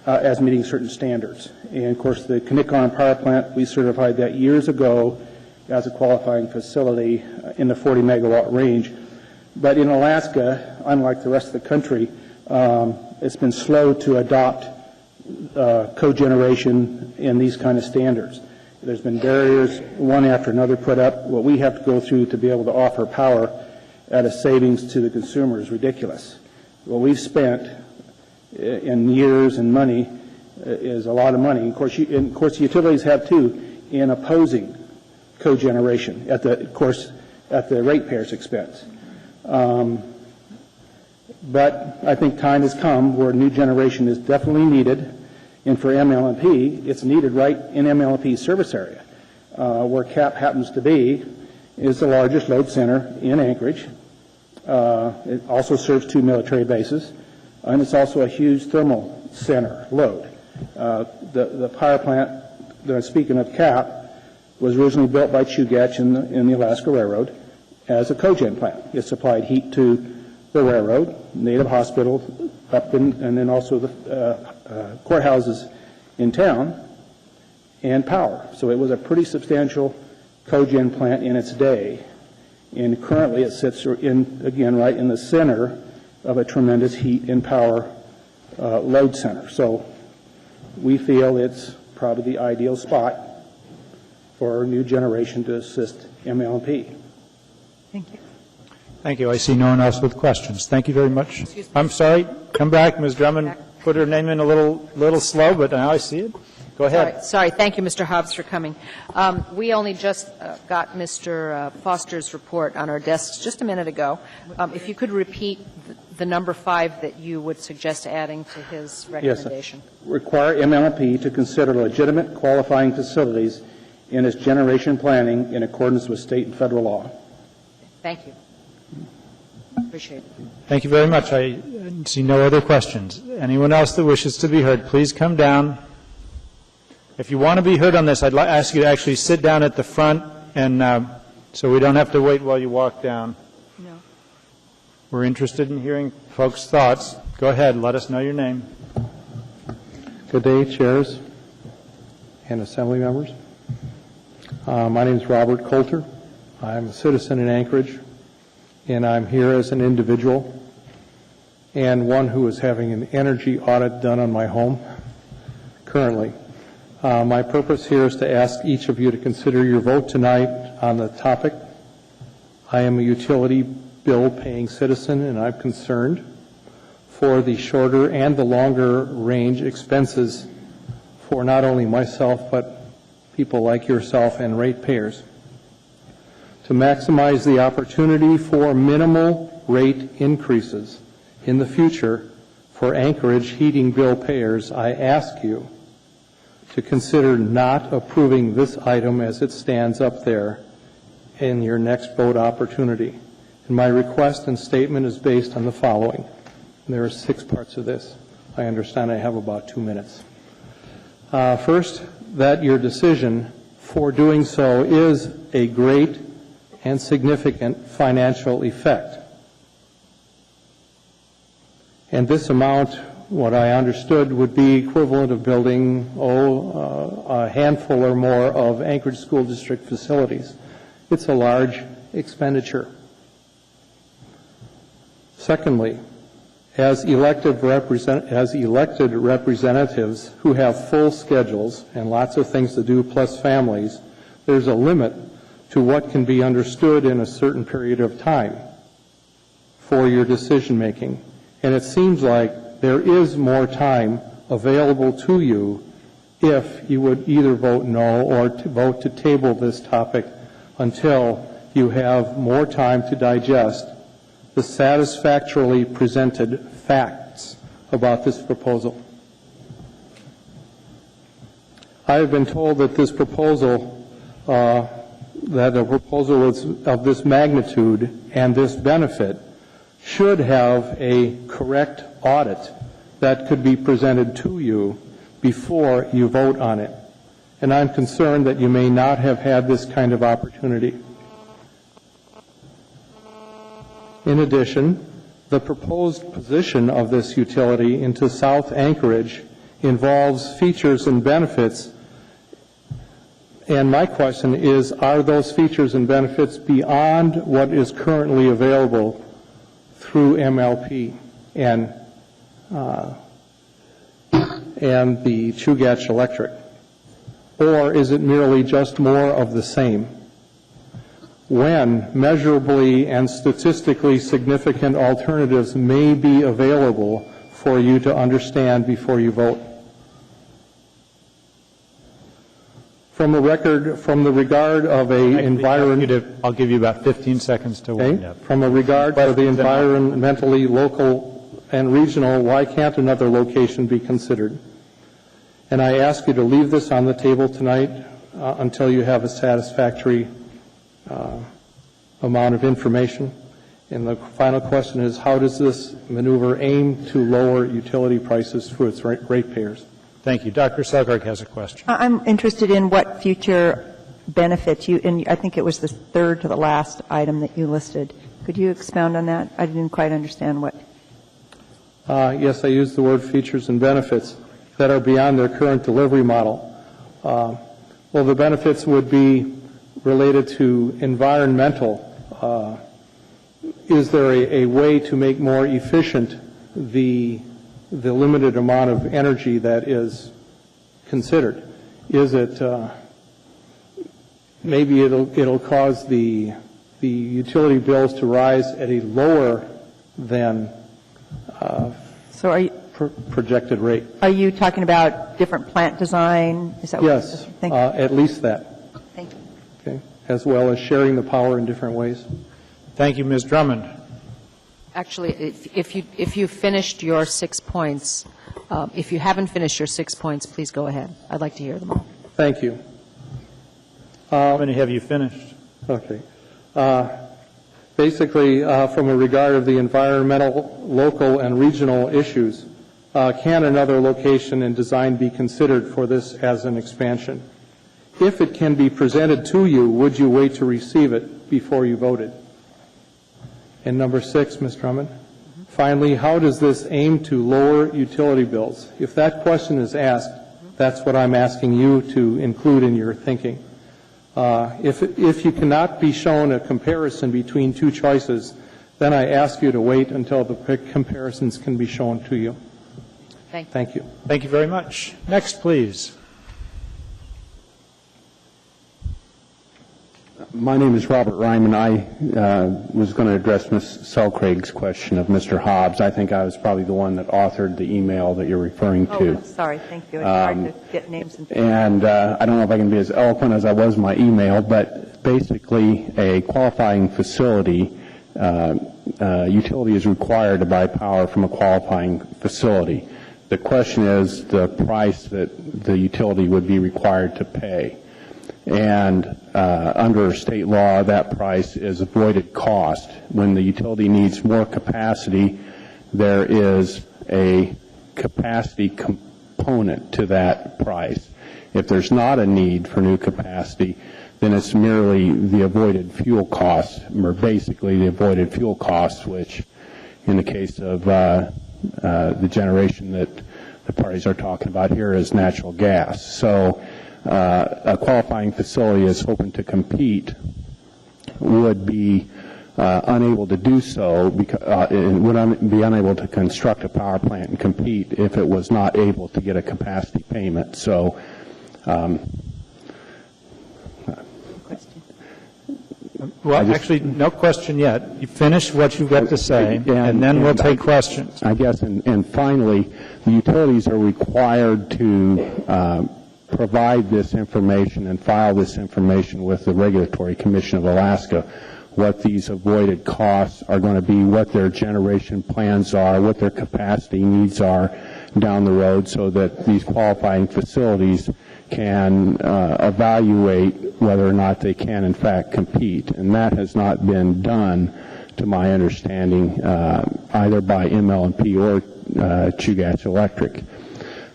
as meeting certain standards. And, of course, the Kinnicon Power Plant, we certified that years ago as a qualifying facility in the 40-megawatt range. But in Alaska, unlike the rest of the country, it's been slow to adopt cogeneration in these kind of standards. There's been barriers, one after another, put up. What we have to go through to be able to offer power at a savings to the consumer is ridiculous. What we've spent in years and money is a lot of money. Of course, the utilities have too in opposing cogeneration at the ratepayers' expense. But I think time has come where new generation is definitely needed, and for MLMP, it's needed right in MLMP's service area, where CAP happens to be, is the largest load center in Anchorage. It also serves 2 military bases, and it's also a huge thermal center load. The power plant, speaking of CAP, was originally built by Chugach in the Alaska Railroad as a cogen plant. It supplied heat to the railroad, Native Hospital, and then also the courthouses in town, and power. So it was a pretty substantial cogen plant in its day. And currently it sits right in the center of a tremendous heat and power load center. So we feel it's probably the ideal spot for new generation to assist MLMP. Thank you. Thank you. I see no one else with questions. Thank you very much. I'm sorry. Come back. Ms. Drummond put her name in a little slow, but now I see it. Go ahead. Sorry. Thank you, Mr. Hobbs, for coming. We only just got Mr. Foster's report on our desks just a minute ago. If you could repeat the number 5 that you would suggest adding to his recommendation. Yes. Require MLMP to consider legitimate qualifying facilities in its generation planning in accordance with state and federal law. Thank you. Appreciate it. Thank you very much. I see no other questions. Anyone else that wishes to be heard, please come down. If you want to be heard on this, I'd ask you to actually sit down at the front, and so we don't have to wait while you walk down. No. We're interested in hearing folks' thoughts. Go ahead. Let us know your name. Good day, chairs and assembly members. My name is Robert Coulter. I'm a citizen in Anchorage, and I'm here as an individual and one who is having an energy audit done on my home currently. My purpose here is to ask each of you to consider your vote tonight on the topic. I am a utility bill paying citizen, and I'm concerned for the shorter and the longer range expenses for not only myself but people like yourself and ratepayers. To maximize the opportunity for minimal rate increases in the future for Anchorage heating bill payers, I ask you to consider not approving this item as it stands up there in your next vote opportunity. And my request and statement is based on the following. There are 6 parts of this. I understand I have about 2 minutes. First, that your decision for doing so is a great and significant financial effect. And this amount what I understood would be equivalent of building, a handful or more of Anchorage School District facilities. It's a large expenditure. Secondly, as elected representatives who have full schedules and lots of things to do plus families, there's a limit to what can be understood in a certain period of time for your decision making. And it seems like there is more time available to you if you would either vote no or to vote to table this topic until you have more time to digest the satisfactorily presented facts about this proposal. I have been told that this proposal, that a proposal of this magnitude and this benefit should have a correct audit that could be presented to you before you vote on it. And I'm concerned that you may not have had this kind of opportunity. In addition, the proposed position of this utility into South Anchorage involves features and benefits. And my question is, are those features and benefits beyond what is currently available through MLP and the Chugach Electric? Or is it merely just more of the same? When measurably and statistically significant alternatives may be available for you to understand before you vote. From the regard of I'll give you about 15 seconds to wind up. From a regard for the environmentally local and regional, why can't another location be considered? And I ask you to leave this on the table tonight until you have a satisfactory amount of information. And the final question is, how does this maneuver aim to lower utility prices for its ratepayers? Thank you. Dr. Selgard has a question. I'm interested in what future benefits you, and I think it was the third to the last item that you listed. Could you expound on that? I didn't quite understand what. Yes, I used the word features and benefits that are beyond their current delivery model. Well, the benefits would be related to environmental. Is there a way to make more efficient the limited amount of energy that is considered? Is it maybe it'll cause the utility bills to rise at a lower than projected rate? Are you talking about different plant design? Is that yes, at least that. Thank you. Okay, as well as sharing the power in different ways. Thank you, Ms. Drummond. Actually, if you finished your 6 points, if you haven't finished your 6 points, please go ahead. I'd like to hear them all. Thank you. How many have you finished? Okay. Basically, from a regard of the environmental, local, and regional issues, can another location and design be considered for this as an expansion? If it can be presented to you, would you wait to receive it before you voted? And number 6, Ms. Drummond, finally, how does this aim to lower utility bills? If that question is asked, that's what I'm asking you to include in your thinking. If you cannot be shown a comparison between two choices, then I ask you to wait until the comparisons can be shown to you. Thank you. Thank you very much. Next, please. My name is Robert Ryman. I was going to address Ms. Selcraig's question of Mr. Hobbs. I think I was probably the one that authored the email that you're referring to. Oh, sorry. Thank you. It's hard to get names and And I don't know if I can be as eloquent as I was in my email, but basically a qualifying facility, utility is required to buy power from a qualifying facility. The question is the price that the utility would be required to pay. And under state law, that price is avoided cost. When the utility needs more capacity, there is a capacity component to that price. If there's not a need for new capacity, then it's merely the avoided fuel costs, or basically the avoided fuel costs, which in the case of the generation that the parties are talking about here is natural gas. So a qualifying facility is hoping to compete would be unable to do so, would be unable to construct a power plant and compete if it was not able to get a capacity payment. So well, actually, no question yet. You finish what you've got to say, and then we'll take questions. I guess, and finally, the utilities are required to provide this information and file this information with the Regulatory Commission of Alaska, what these avoided costs are going to be, what their generation plans are, what their capacity needs are down the road, so that these qualifying facilities can evaluate whether or not they can in fact compete. And that has not been done, to my understanding, either by ML&P or Chugach Electric.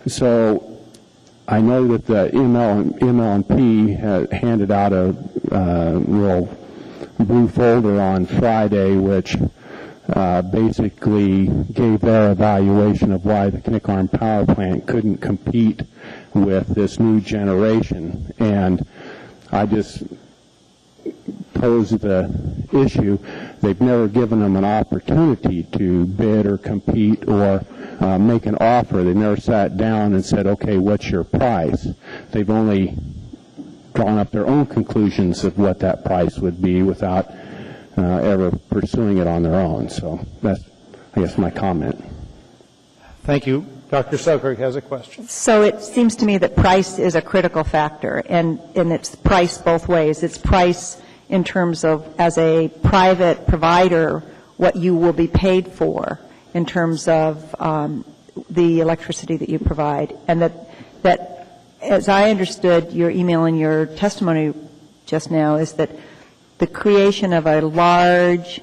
So I know that the ML&P handed out a little blue folder on Friday, which basically gave their evaluation of why the Knickarn power plant couldn't compete with this new generation. And I just posed the issue. They've never given them an opportunity to bid or compete or make an offer. They never sat down and said, okay, what's your price? They've only drawn up their own conclusions of what that price would be without ever pursuing it on their own. So that's, I guess, my comment. Thank you. Dr. Selkirk has a question. So it seems to me that price is a critical factor, and it's price both ways. It's price in terms of, as a private provider, what you will be paid for in terms of the electricity that you provide. And that, as I understood your email and your testimony just now, is that the creation of a large,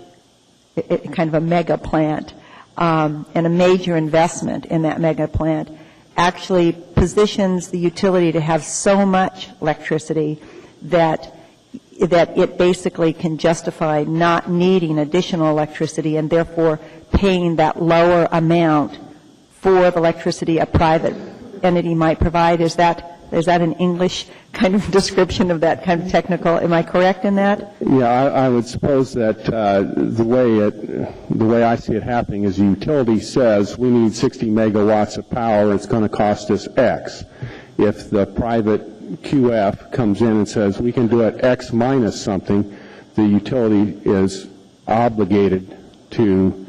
kind of a mega plant, and a major investment in that mega plant actually positions the utility to have so much electricity that it basically can justify not needing additional electricity and therefore paying that lower amount for the electricity a private entity might provide. Is that an English kind of description of that kind of technical? Am I correct in that? Yeah, I would suppose that the way I see it happening is the utility says we need 60 megawatts of power. It's going to cost us X. If the private QF comes in and says we can do it X minus something, the utility is obligated to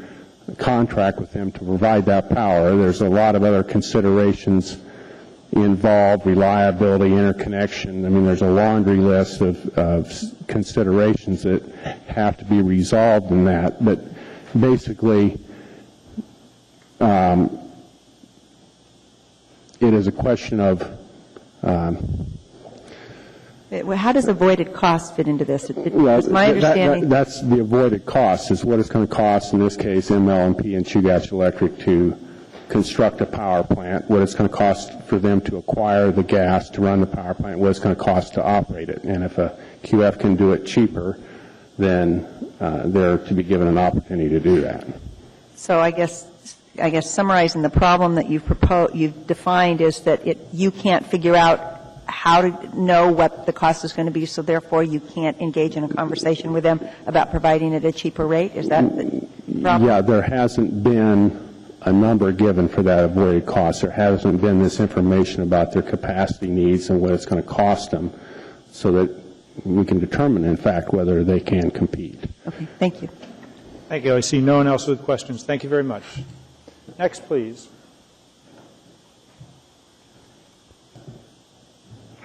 contract with them to provide that power. There's a lot of other considerations involved, reliability, interconnection. I mean, there's a laundry list of considerations that have to be resolved in that. But basically, it is a question of how does avoided cost fit into this? It's my understanding. That's the avoided cost, is what it's going to cost, in this case, ML&P and Chugach Electric to construct a power plant, what it's going to cost for them to acquire the gas to run the power plant, what it's going to cost to operate it. And if a QF can do it cheaper, then they're to be given an opportunity to do that. So I guess summarizing the problem that you've defined is that you can't figure out how to know what the cost is going to be, so therefore you can't engage in a conversation with them about providing it at a cheaper rate? Is that the problem? Yeah, there hasn't been a number given for that avoided cost. There hasn't been this information about their capacity needs and what it's going to cost them, so that we can determine, in fact, whether they can compete. Okay, thank you. Thank you. I see no one else with questions. Thank you very much. Next, please.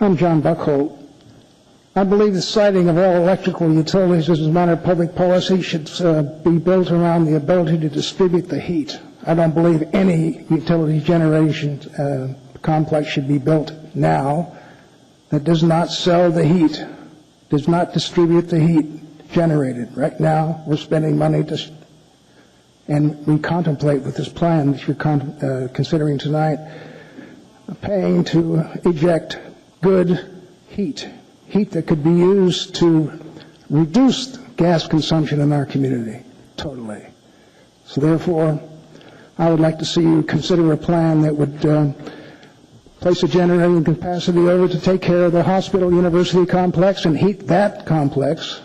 I'm John Buckholt. I believe the siting of all electrical utilities as a matter of public policy should be built around the ability to distribute the heat. I don't believe any utility generation complex should be built now that does not sell the heat, does not distribute the heat generated. Right now, we're spending money and we contemplate with this plan that you're considering tonight, paying to eject good heat that could be used to reduce gas consumption in our community totally. So therefore, I would like to see you consider a plan that would place a generating capacity over to take care of the hospital university complex and heat that complex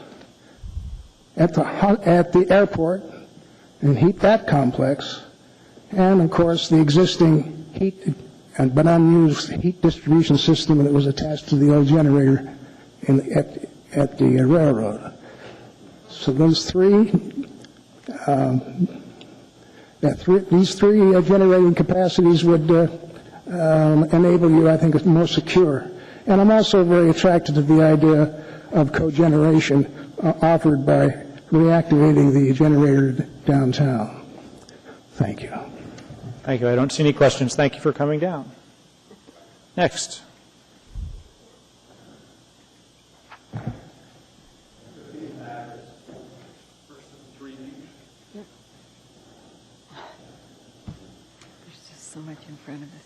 at the airport and heat that complex, and of course the existing heat but unused heat distribution system that was attached to the old generator at the railroad. So those these three generating capacities would enable you, I think, more secure. And I'm also very attracted to the idea of cogeneration offered by reactivating the generator downtown. Thank you. Thank you. I don't see any questions. Thank you for coming down. Next. There's just so much in front of us.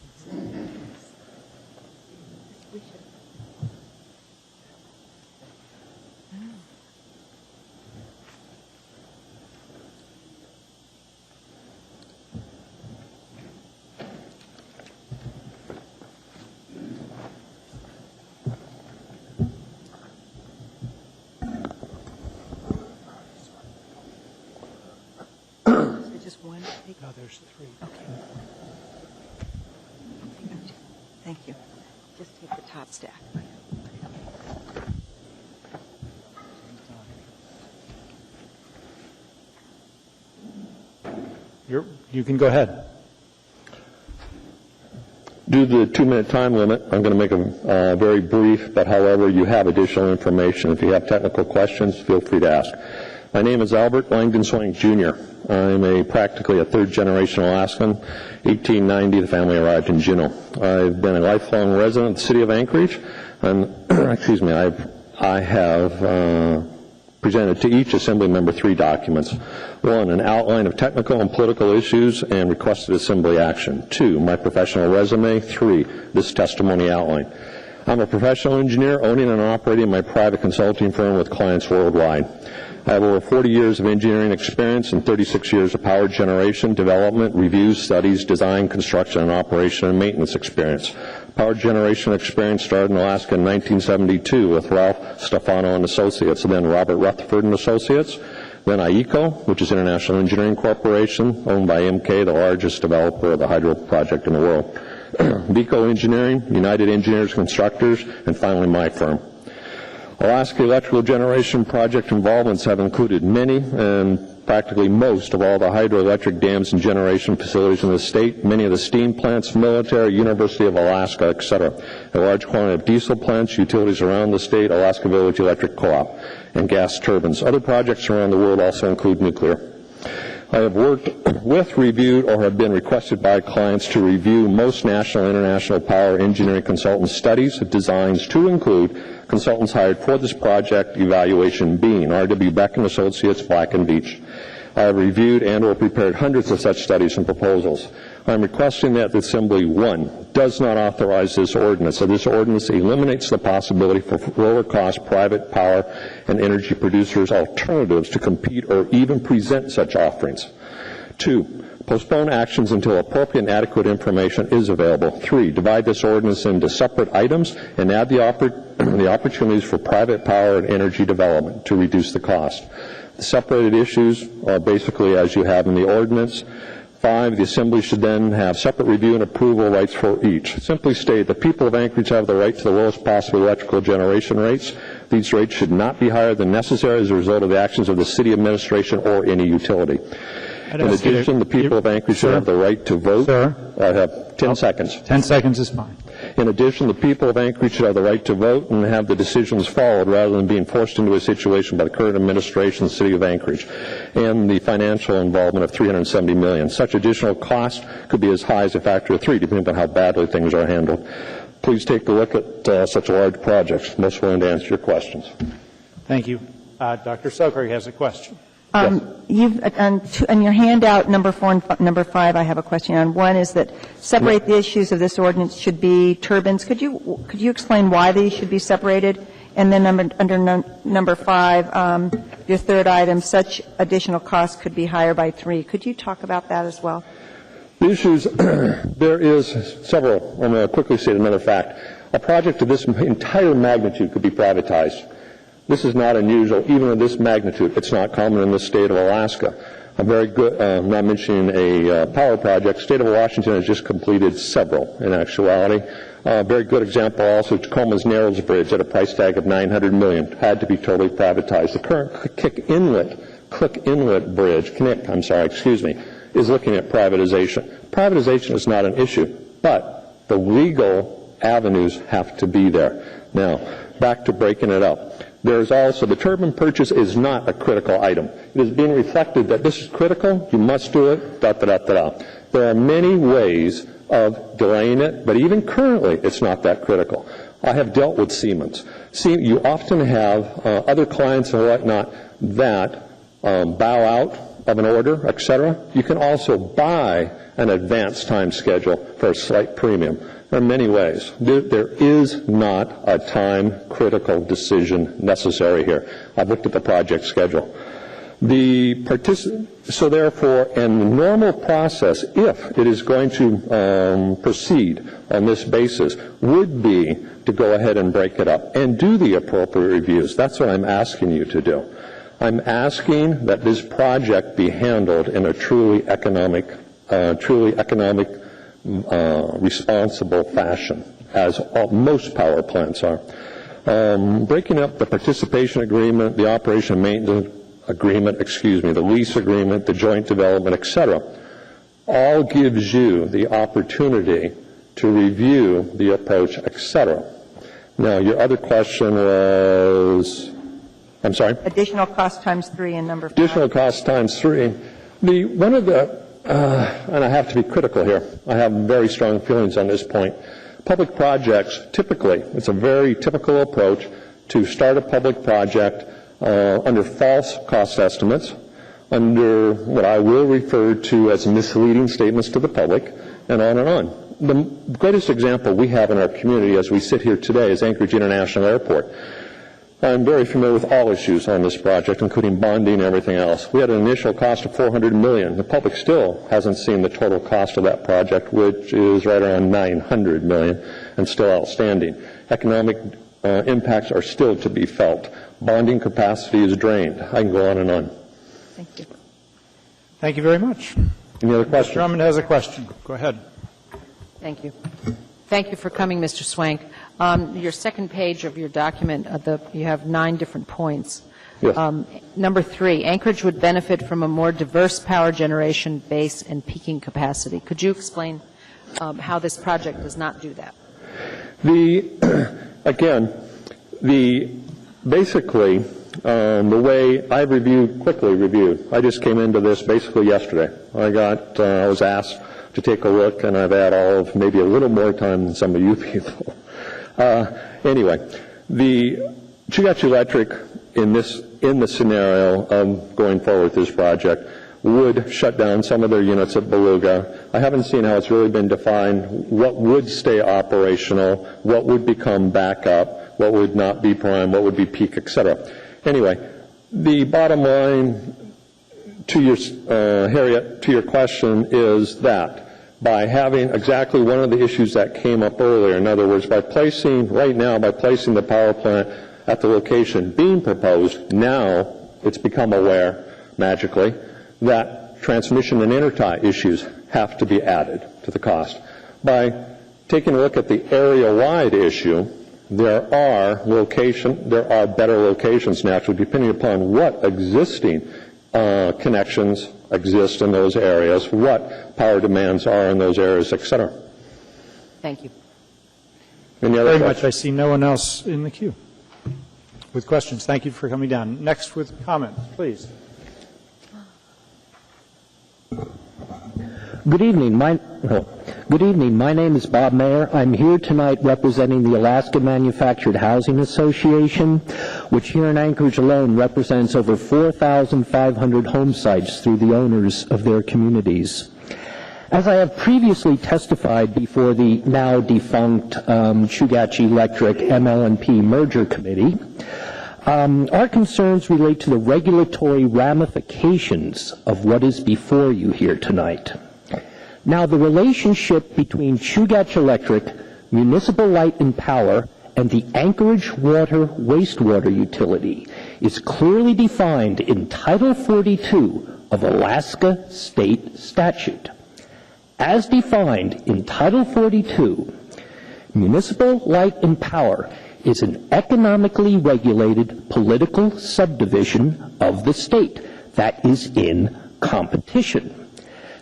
Just one? No, there's three. Okay. Thank you. Just take the top stack. You can go ahead. Due to the 2-minute time limit, I'm going to make them very brief, but however, you have additional information. If you have technical questions, feel free to ask. My name is Albert Langdon Swank, Jr. I'm practically a third-generation Alaskan. 1890, the family arrived in Juneau. I've been a lifelong resident of the city of Anchorage, and I have presented to each Assembly member 3 documents. 1, an outline of technical and political issues and requested Assembly action. 2, my professional resume. 3, this testimony outline. I'm a professional engineer owning and operating my private consulting firm with clients worldwide. I have over 40 years of engineering experience and 36 years of power generation, development, reviews, studies, design, construction, and operation and maintenance experience. Power generation experience started in Alaska in 1972 with Ralph Stefano and Associates, and then Robert Rutherford and Associates, then IECO, which is International Engineering Corporation, owned by MK, the largest developer of the hydro project in the world. VECO Engineering, United Engineers Constructors, and finally my firm. Alaska electrical generation project involvements have included many and practically most of all the hydroelectric dams and generation facilities in the state, many of the steam plants, military, University of Alaska, etc. A large quantity of diesel plants, utilities around the state, Alaska Village Electric Co-op, and gas turbines. Other projects around the world also include nuclear. I have worked with, reviewed, or have been requested by clients to review most national and international power engineering consultant studies, designs to include consultants hired for this project evaluation being R.W. Beck and Associates, Black and Veatch. I have reviewed and or prepared hundreds of such studies and proposals. I am requesting that the Assembly, 1, does not authorize this ordinance. So this ordinance eliminates the possibility for lower-cost private power and energy producers alternatives to compete or even present such offerings. 2, postpone actions until appropriate and adequate information is available. 3, divide this ordinance into separate items and add the opportunities for private power and energy development to reduce the cost. The separated issues are basically as you have in the ordinance. 5, the Assembly should then have separate review and approval rights for each. Simply state, the people of Anchorage have the right to the lowest possible electrical generation rates. These rates should not be higher than necessary as a result of the actions of the city administration or any utility. In addition, the people of Anchorage should have the right to vote. Sir? I have 10 seconds. 10 seconds is fine. In addition, the people of Anchorage should have the right to vote and have the decisions followed rather than being forced into a situation by the current administration, the city of Anchorage, and the financial involvement of $370 million. Such additional cost could be as high as a factor of 3, depending on how badly things are handled. Please take a look at such large projects. Most willing to answer your questions. Thank you. Dr. Soker has a question. You've on your handout number 4 and number 5, I have a question on. One is that separate the issues of this ordinance should be turbines. Could you explain why these should be separated? And then under number 5, your third item, such additional costs could be higher by 3. Could you talk about that as well? The issues, there is several. I'm going to quickly state another fact. A project of this entire magnitude could be privatized. This is not unusual, even of this magnitude. It's not common in the state of Alaska. I'm very good, not mentioning a power project. State of Washington has just completed several, in actuality. Very good example also, Tacoma's Narrows Bridge at a price tag of $900 million had to be totally privatized. The current Cook Inlet Bridge, is looking at privatization. Privatization is not an issue, but the legal avenues have to be there. Now, back to breaking it up. There's also, the turbine purchase is not a critical item. It is being reflected that this is critical, you must do it, There are many ways of delaying it, but even currently it's not that critical. I have dealt with Siemens. You often have other clients and whatnot that bow out of an order, etc. You can also buy an advance time schedule for a slight premium. There are many ways. There is not a time-critical decision necessary here. I've looked at the project schedule. So therefore, in the normal process, if it is going to proceed on this basis, would be to go ahead and break it up and do the appropriate reviews. That's what I'm asking you to do. I'm asking that this project be handled in a truly economic, responsible fashion, as most power plants are. Breaking up the participation agreement, the operation and maintenance agreement, the lease agreement, the joint development, etc., all gives you the opportunity to review the approach, etc. Now, your other question was, I'm sorry? Additional cost times 3 and number 5. Additional cost times 3. One of the and I have to be critical here. I have very strong feelings on this point. Public projects, typically, it's a very typical approach to start a public project under false cost estimates, under what I will refer to as misleading statements to the public, and on and on. The greatest example we have in our community as we sit here today is Anchorage International Airport. I'm very familiar with all issues on this project, including bonding and everything else. We had an initial cost of $400 million. The public still hasn't seen the total cost of that project, which is right around $900 million and still outstanding. Economic impacts are still to be felt. Bonding capacity is drained. I can go on and on. Thank you. Thank you very much. Any other questions? Mr. Drummond has a question. Go ahead. Thank you. Thank you for coming, Mr. Swank. Your second page of your document, you have 9 different points. Yes. Number 3, Anchorage would benefit from a more diverse power generation base and peaking capacity. Could you explain how this project does not do that? Basically, the way I quickly reviewed, I just came into this basically yesterday. I was asked to take a look, and I've had maybe a little more time than some of you people. Anyway, the Chugach Electric in the scenario of going forward with this project would shut down some of their units at Beluga. I haven't seen how it's really been defined, what would stay operational, what would become backup, what would not be prime, what would be peak, etc. Anyway, the bottom line to your, Harriet, to your question is that by having exactly one of the issues that came up earlier, in other words, by placing the power plant at the location being proposed, now it's become aware, magically, that transmission and intertie issues have to be added to the cost. By taking a look at the area-wide issue, there are better locations naturally, depending upon what existing connections exist in those areas, what power demands are in those areas, etc. Thank you. Any other Very questions? much. I see no one else in the queue with questions. Thank you for coming down. Next with comments, please. Good evening. My name is Bob Mayer. I'm here tonight representing the Alaska Manufactured Housing Association, which here in Anchorage alone represents over 4,500 home sites through the owners of their communities. As I have previously testified before the now defunct Chugach Electric ML&P merger committee, our concerns relate to the regulatory ramifications of what is before you here tonight. Now, the relationship between Chugach Electric, Municipal Light and Power, and the Anchorage Water Wastewater Utility is clearly defined in Title 42 of Alaska State Statute. As defined in Title 42, Municipal Light and Power is an economically regulated political subdivision of the state that is in competition.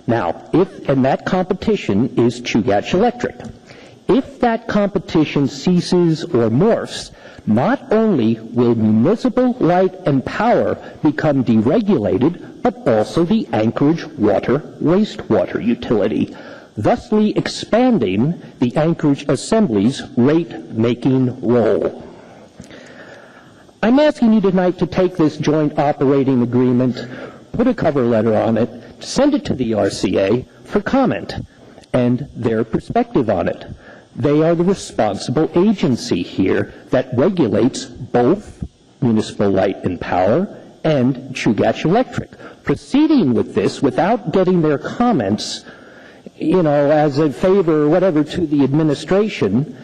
Now, and that competition is Chugach Electric. If that competition ceases or morphs, not only will Municipal Light and Power become deregulated, but also the Anchorage Water Wastewater Utility, thusly expanding the Anchorage Assembly's rate-making role. I'm asking you tonight to take this joint operating agreement, put a cover letter on it, send it to the RCA for comment and their perspective on it. They are the responsible agency here that regulates both Municipal Light and Power and Chugach Electric. Proceeding with this without getting their comments, as a favor or whatever to the administration,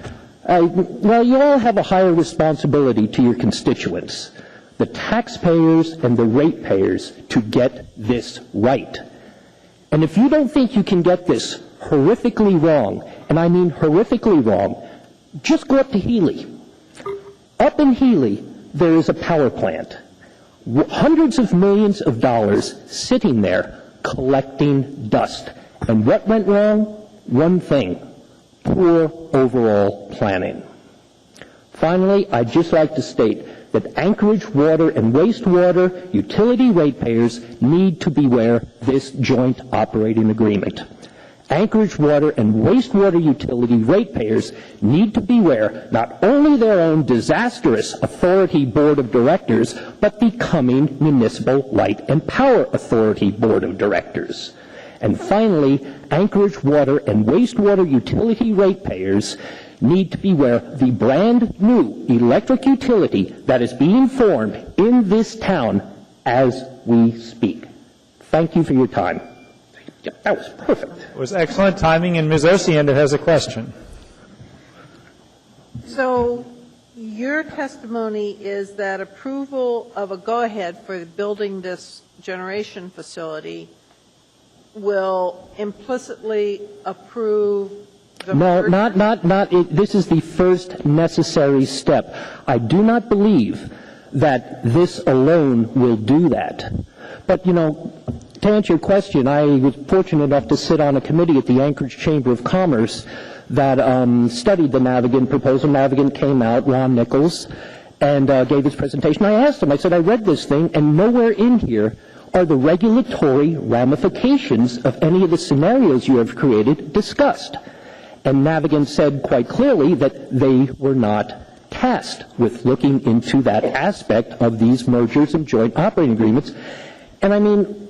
well, you all have a higher responsibility to your constituents, the taxpayers and the ratepayers, to get this right. And if you don't think you can get this horrifically wrong, and I mean horrifically wrong, just go up to Healy. Up in Healy, there is a power plant. Hundreds of millions of dollars sitting there collecting dust. And what went wrong? One thing: poor overall planning. Finally, I'd just like to state that Anchorage Water and Wastewater Utility ratepayers need to beware this joint operating agreement. Anchorage Water and Wastewater Utility ratepayers need to beware not only their own disastrous authority board of directors, but the coming Municipal Light and Power Authority board of directors. And finally, Anchorage Water and Wastewater Utility ratepayers need to beware the brand new electric utility that is being formed in this town as we speak. Thank you for your time. That was perfect. It was excellent timing, and Ms. Osiander has a question. So your testimony is that approval of a go-ahead for building this generation facility will implicitly approve the No, not. This is the first necessary step. I do not believe that this alone will do that. But, to answer your question, I was fortunate enough to sit on a committee at the Anchorage Chamber of Commerce that studied the Navigant proposal. Navigant came out, Ron Nichols, and gave his presentation. I asked him, I said, I read this thing, and nowhere in here are the regulatory ramifications of any of the scenarios you have created discussed. And Navigant said quite clearly that they were not tasked with looking into that aspect of these mergers and joint operating agreements. And I mean,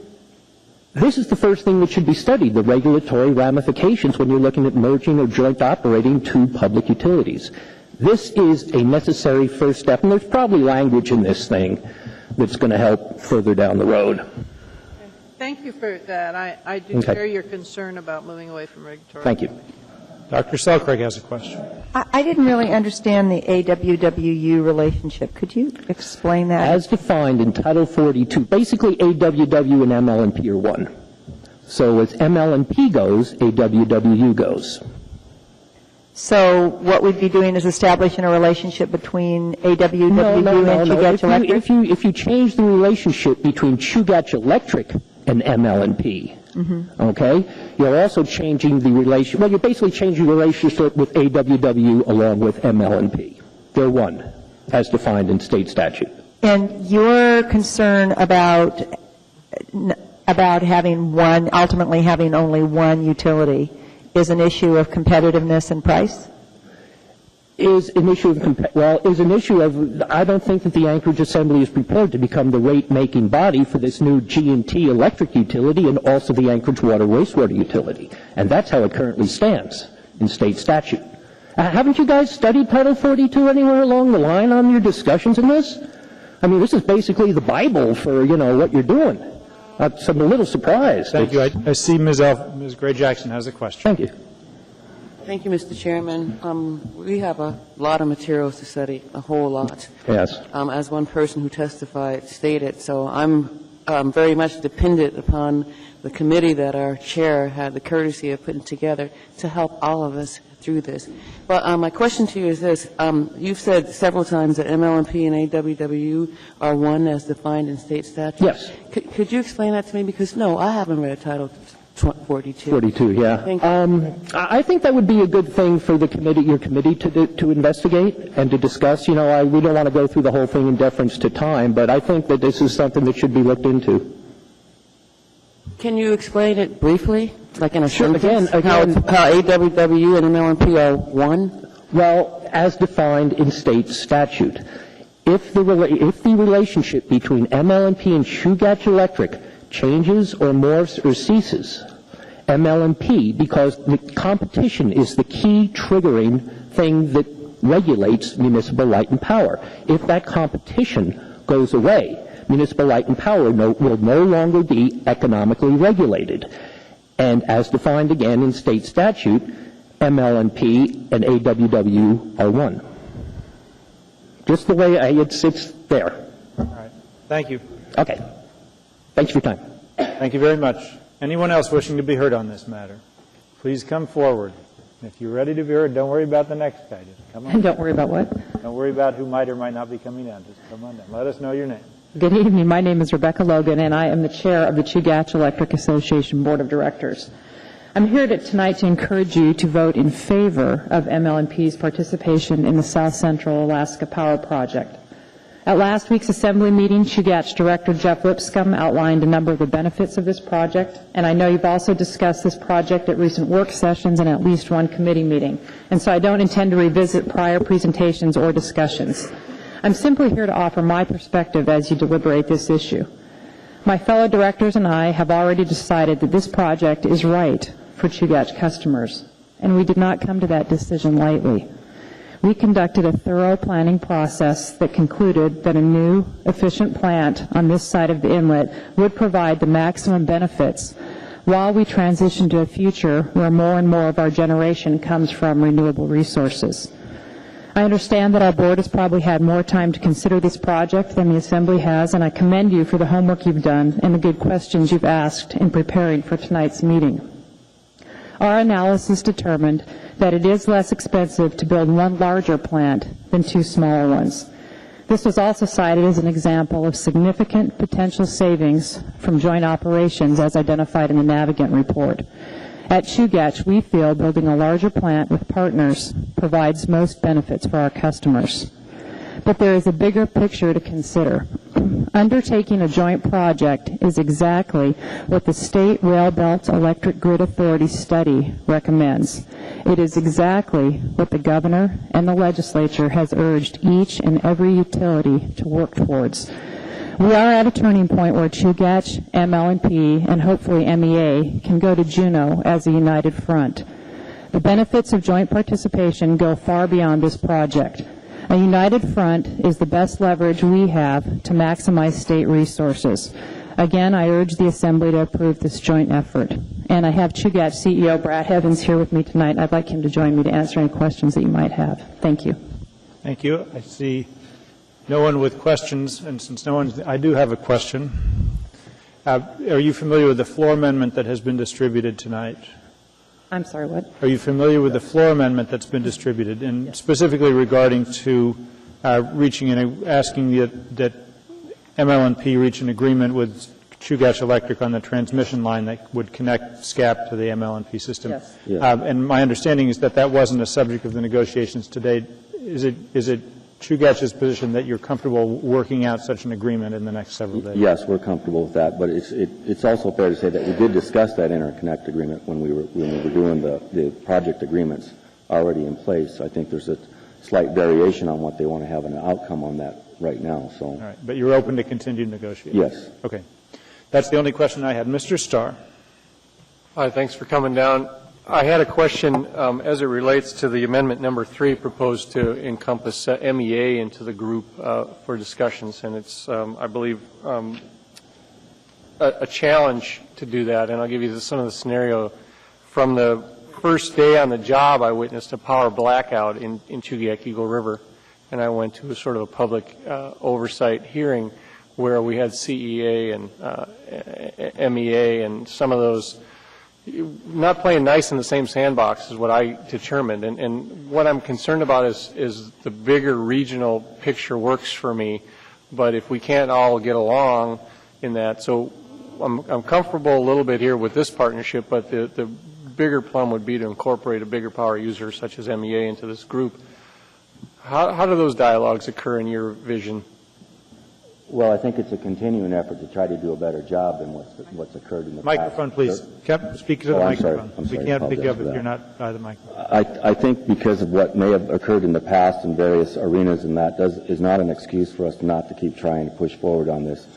this is the first thing that should be studied, the regulatory ramifications when you're looking at merging or joint operating two public utilities. This is a necessary first step, and there's probably language in this thing that's going to help further down the road. Thank you for that. I do share your concern about moving away from regulatory. Thank you. Dr. Selkirk has a question. I didn't really understand the AWWU relationship. Could you explain that? As defined in Title 42, basically AWW and ML&P are one. So as ML&P goes, AWWU goes. So what we'd be doing is establishing a relationship between AWWU and Chugach Electric? If you change the relationship between Chugach Electric and ML&P, okay, you're also changing the relation. Well, you're basically changing the relationship with AWW along with ML&P. They're one, as defined in state statute. And your concern about having one, ultimately having only one utility, is an issue of competitiveness and price? Is an issue of, I don't think that the Anchorage Assembly is prepared to become the rate-making body for this new G&T electric utility and also the Anchorage Water Wastewater Utility. And that's how it currently stands in state statute. Haven't you guys studied Title 42 anywhere along the line on your discussions in this? I mean, this is basically the Bible for, what you're doing. So I'm a little surprised. Thank you. I see Ms. Gray Jackson has a question. Thank you. Thank you, Mr. Chairman. We have a lot of materials to study, a whole lot. Yes. As one person who testified stated, so I'm very much dependent upon the committee that our chair had the courtesy of putting together to help all of us through this. But my question to you is this. You've said several times that MLMP and AWW are one as defined in state statute. Yes. Could you explain that to me? Because, no, I haven't read Title 42. 42, yeah. Thank you. I think that would be a good thing for the committee, your committee, to investigate and to discuss. You know, we don't want to go through the whole thing in deference to time, but I think that this is something that should be looked into. Can you explain it briefly, like in a Sure. sentence? Again, how AWW and MLMP are one? Well, as defined in state statute, if the relationship between MLMP and Chugach Electric changes or morphs or ceases, MLMP, because the competition is the key triggering thing that regulates municipal light and power. If that competition goes away, municipal light and power will no longer be economically regulated. And as defined again in state statute, MLMP and AWW are one. Just the way it sits there. All right. Thank you. Okay. Thanks for your time. Thank you very much. Anyone else wishing to be heard on this matter? Please come forward. If you're ready to be heard, don't worry about the next guy. Just come on. And don't worry about what? Don't worry about who might or might not be coming down. Just come on down. Let us know your name. Good evening. My name is Rebecca Logan, and I am the chair of the Chugach Electric Association Board of Directors. I'm here tonight to encourage you to vote in favor of MLMP's participation in the South Central Alaska Power Project. At last week's assembly meeting, Chugach Director Jeff Lipscomb outlined a number of the benefits of this project, and I know you've also discussed this project at recent work sessions and at least one committee meeting, and so I don't intend to revisit prior presentations or discussions. I'm simply here to offer my perspective as you deliberate this issue. My fellow directors and I have already decided that this project is right for Chugach customers, and we did not come to that decision lightly. We conducted a thorough planning process that concluded that a new, efficient plant on this side of the inlet would provide the maximum benefits while we transition to a future where more and more of our generation comes from renewable resources. I understand that our board has probably had more time to consider this project than the Assembly has, and I commend you for the homework you've done and the good questions you've asked in preparing for tonight's meeting. Our analysis determined that it is less expensive to build one larger plant than two smaller ones. This was also cited as an example of significant potential savings from joint operations as identified in the Navigant report. At Chugach, we feel building a larger plant with partners provides most benefits for our customers. But there is a bigger picture to consider. Undertaking a joint project is exactly what the State Rail Belt Electric Grid Authority study recommends. It is exactly what the governor and the legislature has urged each and every utility to work towards. We are at a turning point where Chugach, MLMP, and hopefully MEA can go to Juneau as a united front. The benefits of joint participation go far beyond this project. A united front is the best leverage we have to maximize state resources. Again, I urge the Assembly to approve this joint effort. And I have Chugach CEO Brad Evans here with me tonight. I'd like him to join me to answer any questions that you might have. Thank you. Thank you. I see no one with questions, and since no one, I do have a question. Are you familiar with the floor amendment that has been distributed tonight? I'm sorry, what? Are you familiar with the floor amendment that's been distributed, and specifically regarding to reaching and asking that MLMP reach an agreement with Chugach Electric on the transmission line that would connect SCAP to the MLMP system? Yes. And my understanding is that that wasn't a subject of the negotiations today. Is it Chugach's position that you're comfortable working out such an agreement in the next several days? Yes, we're comfortable with that, but it's also fair to say that we did discuss that interconnect agreement when we were doing the project agreements already in place. I think there's a slight variation on what they want to have an outcome on that right now. So. All right, but you're open to continued negotiations? Yes. Okay. That's the only question I had. Mr. Starr. Hi, thanks for coming down. I had a question as it relates to the amendment number 3 proposed to encompass MEA into the group for discussions, and it's, I believe, a challenge to do that, and I'll give you some of the scenario. From the first day on the job, I witnessed a power blackout in Chugach Eagle River, and I went to a sort of a public oversight hearing where we had CEA and MEA and some of those not playing nice in the same sandbox is what I determined. And what I'm concerned about is the bigger regional picture works for me, but if we can't all get along in that, so I'm comfortable a little bit here with this partnership, but the bigger plum would be to incorporate a bigger power user such as MEA into this group. How do those dialogues occur in your vision? Well, I think it's a continuing effort to try to do a better job than what's occurred in the microphone, past. please. Speak to the microphone. I'm sorry, we can't pick you up if you're not by the microphone. I think because of what may have occurred in the past in various arenas, and that is not an excuse for us not to keep trying to push forward on this.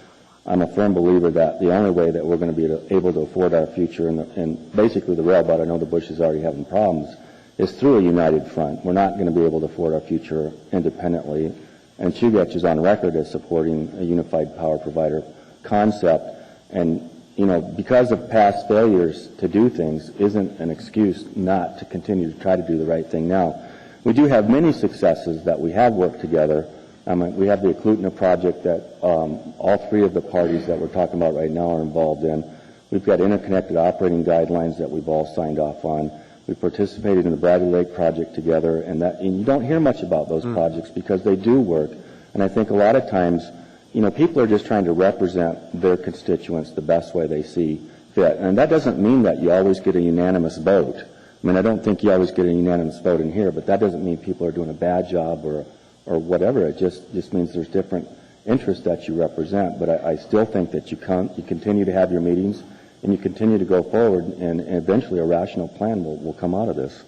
I'm a firm believer that the only way that we're going to be able to afford our future, and basically the rail, but I know the Bush is already having problems, is through a united front. We're not going to be able to afford our future independently. And Chugach is on record as supporting a unified power provider concept. And, you know, because of past failures to do things isn't an excuse not to continue to try to do the right thing now. We do have many successes that we have worked together. We have the Eklutna project that all three of the parties that we're talking about right now are involved in. We've got interconnected operating guidelines that we've all signed off on. We participated in the Bradley Lake project together, and you don't hear much about those projects because they do work. And I think a lot of times, you know, people are just trying to represent their constituents the best way they see fit. And that doesn't mean that you always get a unanimous vote. I mean, I don't think you always get a unanimous vote in here, but that doesn't mean people are doing a bad job or whatever. It just means there's different interests that you represent. But I still think that you continue to have your meetings, and you continue to go forward, and eventually a rational plan will come out of this.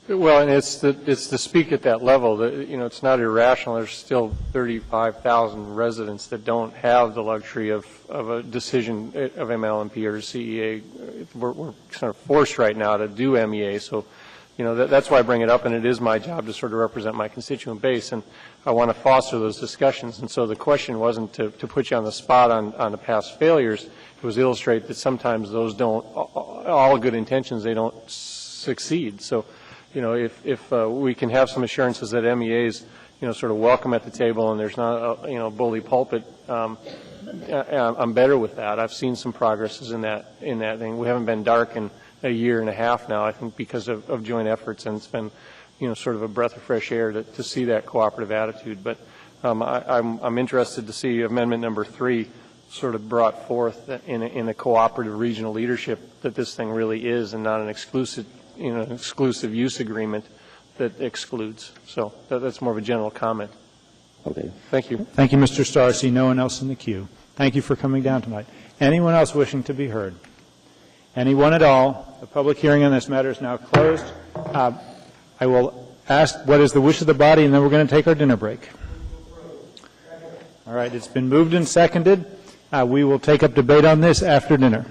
Well, and it's to speak at that level. You know, it's not irrational. There's still 35,000 residents that don't have the luxury of a decision of MLMP or CEA. We're sort of forced right now to do MEA. So, you know, that's why I bring it up, and it is my job to sort of represent my constituent base, and I want to foster those discussions. And so the question wasn't to put you on the spot on the past failures. It was illustrate that sometimes those don't, all good intentions, they don't succeed. So, you know, if we can have some assurances that MEA's, you know, sort of welcome at the table and there's not a, you know, bully pulpit, I'm better with that. I've seen some progresses in that thing. We haven't been dark in a year and a half now, I think, because of joint efforts, and it's been, you know, sort of a breath of fresh air to see that cooperative attitude. But I'm interested to see amendment number 3 sort of brought forth in a cooperative regional leadership that this thing really is, and not an exclusive use agreement that excludes. So that's more of a general comment. Okay. Thank you. Thank you, Mr. Starr. I see no one else in the queue. Thank you for coming down tonight. Anyone else wishing to be heard? Anyone at all? The public hearing on this matter is now closed. I will ask what is the wish of the body, and then we're going to take our dinner break. All right. It's been moved and seconded. We will take up debate on this after dinner.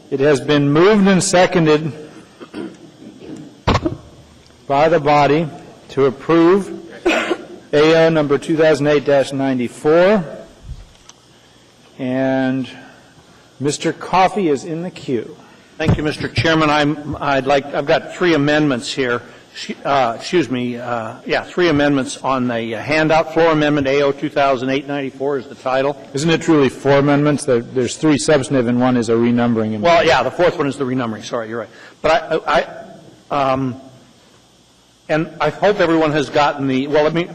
It has been moved and seconded by the body to approve AO number 2008-94. And Mr. Coffey is in the queue. Thank you, Mr. Chairman. I've got three amendments here. Three amendments on the handout. Floor amendment AO 2008-94 is the title. Isn't it truly four amendments? There's three substantive and one is a renumbering amendment. Well, yeah, the fourth one is the renumbering. Sorry, you're right. But and I hope everyone has gotten the. Well, let me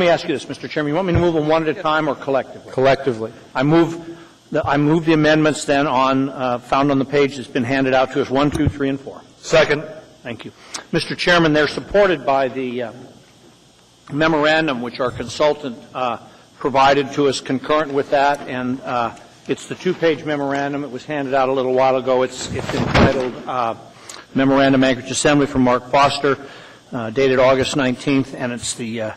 ask you this, Mr. Chairman. You want me to move them one at a time or collectively? Collectively. I move the amendments then on found on the page that's been handed out to us 1, 2, 3, and 4. Second. Thank you, Mr. Chairman. They're supported by the memorandum which our consultant provided to us concurrent with that, and it's the two-page memorandum. It was handed out a little while ago. It's entitled Memorandum Anchorage Assembly from Mark Foster, dated August 19th, and it's the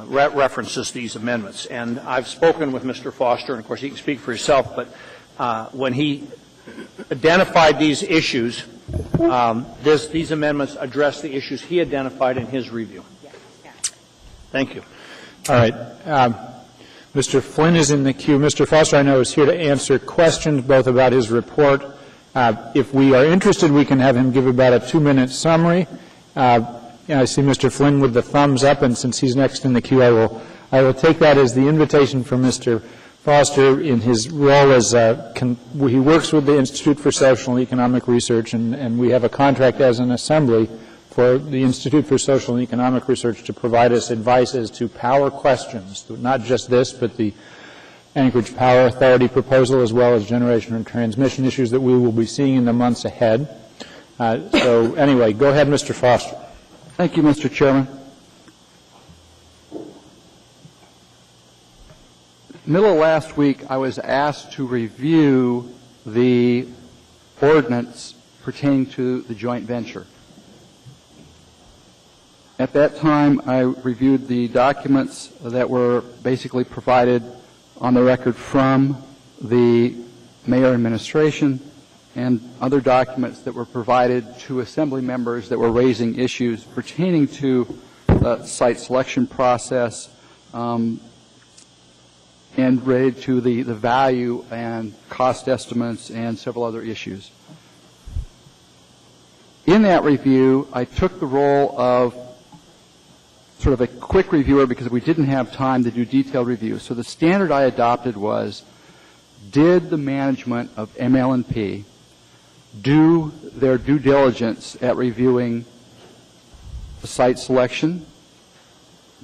references these amendments. And I've spoken with Mr. Foster, and of course he can speak for himself, but when he identified these issues, these amendments address the issues he identified in his review. Thank you. All right. Mr. Flynn is in the queue. Mr. Foster, I know, is here to answer questions both about his report. If we are interested, we can have him give about a 2-minute summary. I see Mr. Flynn with the thumbs up, and since he's next in the queue, I will take that as the invitation from Mr. Foster in his role as he works with the Institute for Social and Economic Research, and we have a contract as an assembly for the Institute for Social and Economic Research to provide us advice as to power questions, not just this, but the Anchorage Power Authority proposal, as well as generation and transmission issues that we will be seeing in the months ahead. So anyway, go ahead, Mr. Foster. Thank you, Mr. Chairman. Middle of last week, I was asked to review the ordinance pertaining to the joint venture. At that time, I reviewed the documents that were basically provided on the record from the mayor administration and other documents that were provided to assembly members that were raising issues pertaining to the site selection process and related to the value and cost estimates and several other issues. In that review, I took the role of sort of a quick reviewer because we didn't have time to do detailed review. So the standard I adopted was, did the management of ML&P do their due diligence at reviewing the site selection?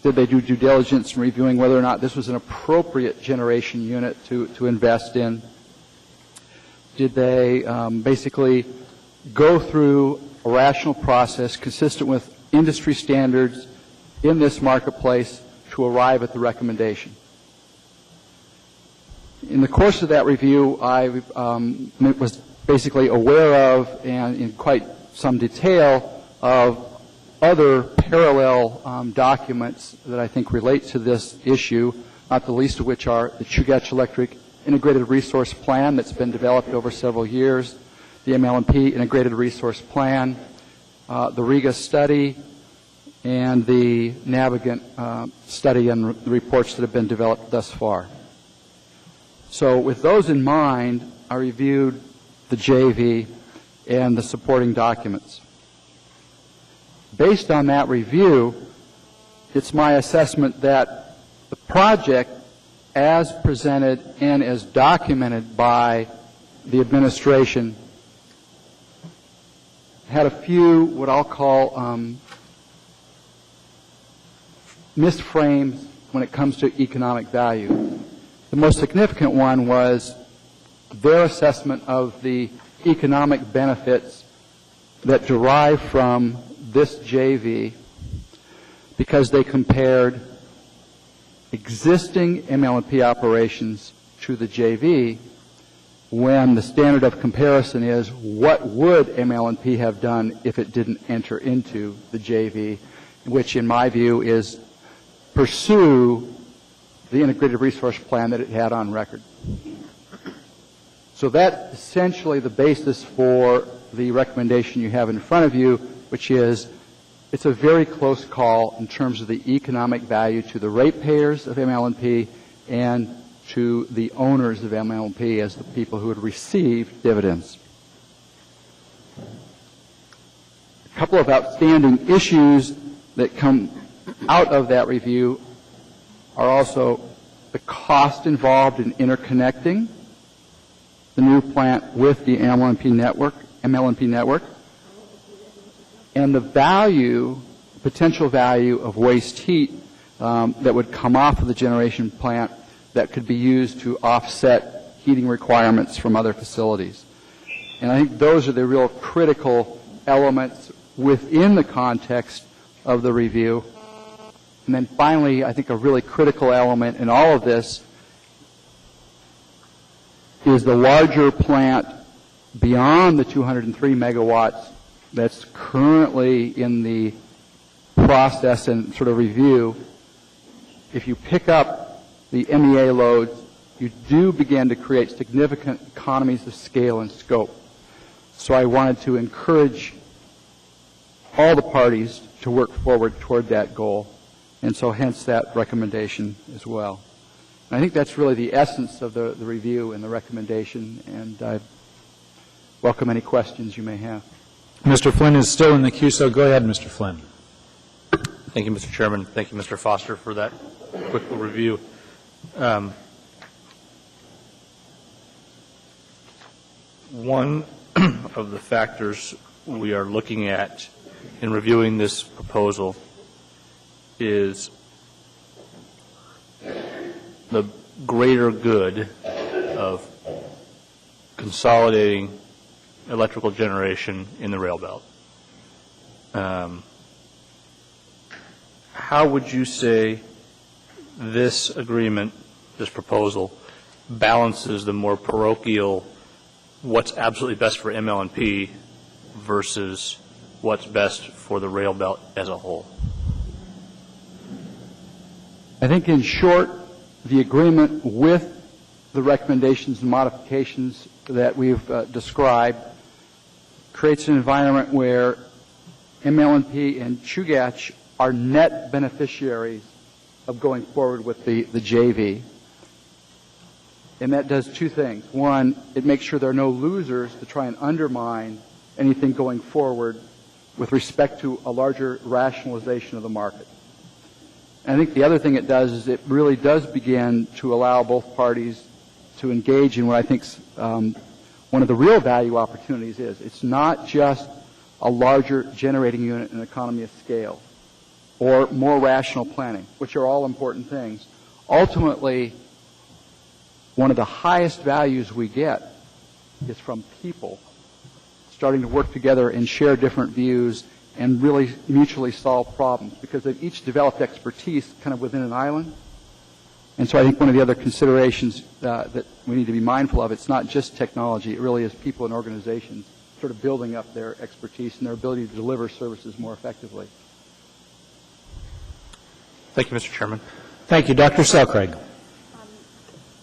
Did they do due diligence in reviewing whether or not this was an appropriate generation unit to invest in? Did they basically go through a rational process consistent with industry standards in this marketplace to arrive at the recommendation? In the course of that review, I was basically aware of, and in quite some detail, of other parallel documents that I think relate to this issue, not the least of which are the Chugach Electric Integrated Resource Plan that's been developed over several years, the ML&P Integrated Resource Plan, the Riga study, and the Navigant study and the reports that have been developed thus far. So with those in mind, I reviewed the JV and the supporting documents. Based on that review, it's my assessment that the project, as presented and as documented by the administration, had a few what I'll call misframes when it comes to economic value. The most significant one was their assessment of the economic benefits that derive from this JV because they compared existing ML&P operations to the JV when the standard of comparison is what would ML&P have done if it didn't enter into the JV, which in my view is pursue the integrated resource plan that it had on record. So that's essentially the basis for the recommendation you have in front of you, which is it's a very close call in terms of the economic value to the ratepayers of ML&P and to the owners of ML&P as the people who would receive dividends. A couple of outstanding issues that come out of that review are also the cost involved in interconnecting the new plant with the ML&P network, and the value, potential value of waste heat that would come off of the generation plant that could be used to offset heating requirements from other facilities. And I think those are the real critical elements within the context of the review. And then finally, I think a really critical element in all of this is the larger plant beyond the 203 megawatts that's currently in the process and sort of review. If you pick up the MEA loads, you do begin to create significant economies of scale and scope. So I wanted to encourage all the parties to work forward toward that goal, and so hence that recommendation as well. And I think that's really the essence of the review and the recommendation, and I welcome any questions you may have. Mr. Flynn is still in the queue, so go ahead, Mr. Flynn. Thank you, Mr. Chairman. Thank you, Mr. Foster, for that quick review. One of the factors we are looking at in reviewing this proposal is the greater good of consolidating electrical generation in the rail belt. How would you say this agreement, this proposal, balances the more parochial what's absolutely best for ML&P versus what's best for the rail belt as a whole? I think in short, the agreement with the recommendations and modifications that we've described creates an environment where ML&P and Chugach are net beneficiaries of going forward with the JV. And that does two things. One, it makes sure there are no losers to try and undermine anything going forward with respect to a larger rationalization of the market. And I think the other thing it does is it really does begin to allow both parties to engage in what I think one of the real value opportunities is. It's not just a larger generating unit and economy of scale or more rational planning, which are all important things. Ultimately, one of the highest values we get is from people starting to work together and share different views and really mutually solve problems, because they've each developed expertise kind of within an island. And so I think one of the other considerations that we need to be mindful of, it's not just technology, it really is people and organizations sort of building up their expertise and their ability to deliver services more effectively. Thank you, Mr. Chairman. Thank you. Dr. Selcraig.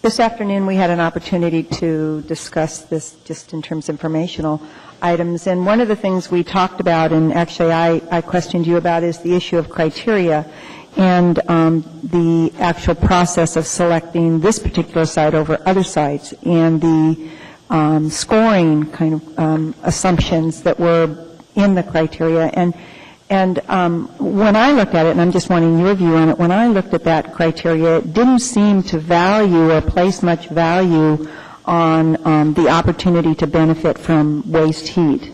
This afternoon, we had an opportunity to discuss this just in terms of informational items. And one of the things we talked about, and actually I questioned you about, is the issue of criteria and the actual process of selecting this particular site over other sites and the scoring kind of assumptions that were in the criteria. And when I looked at it, and I'm just wanting your view on it, when I looked at that criteria, it didn't seem to value or place much value on the opportunity to benefit from waste heat.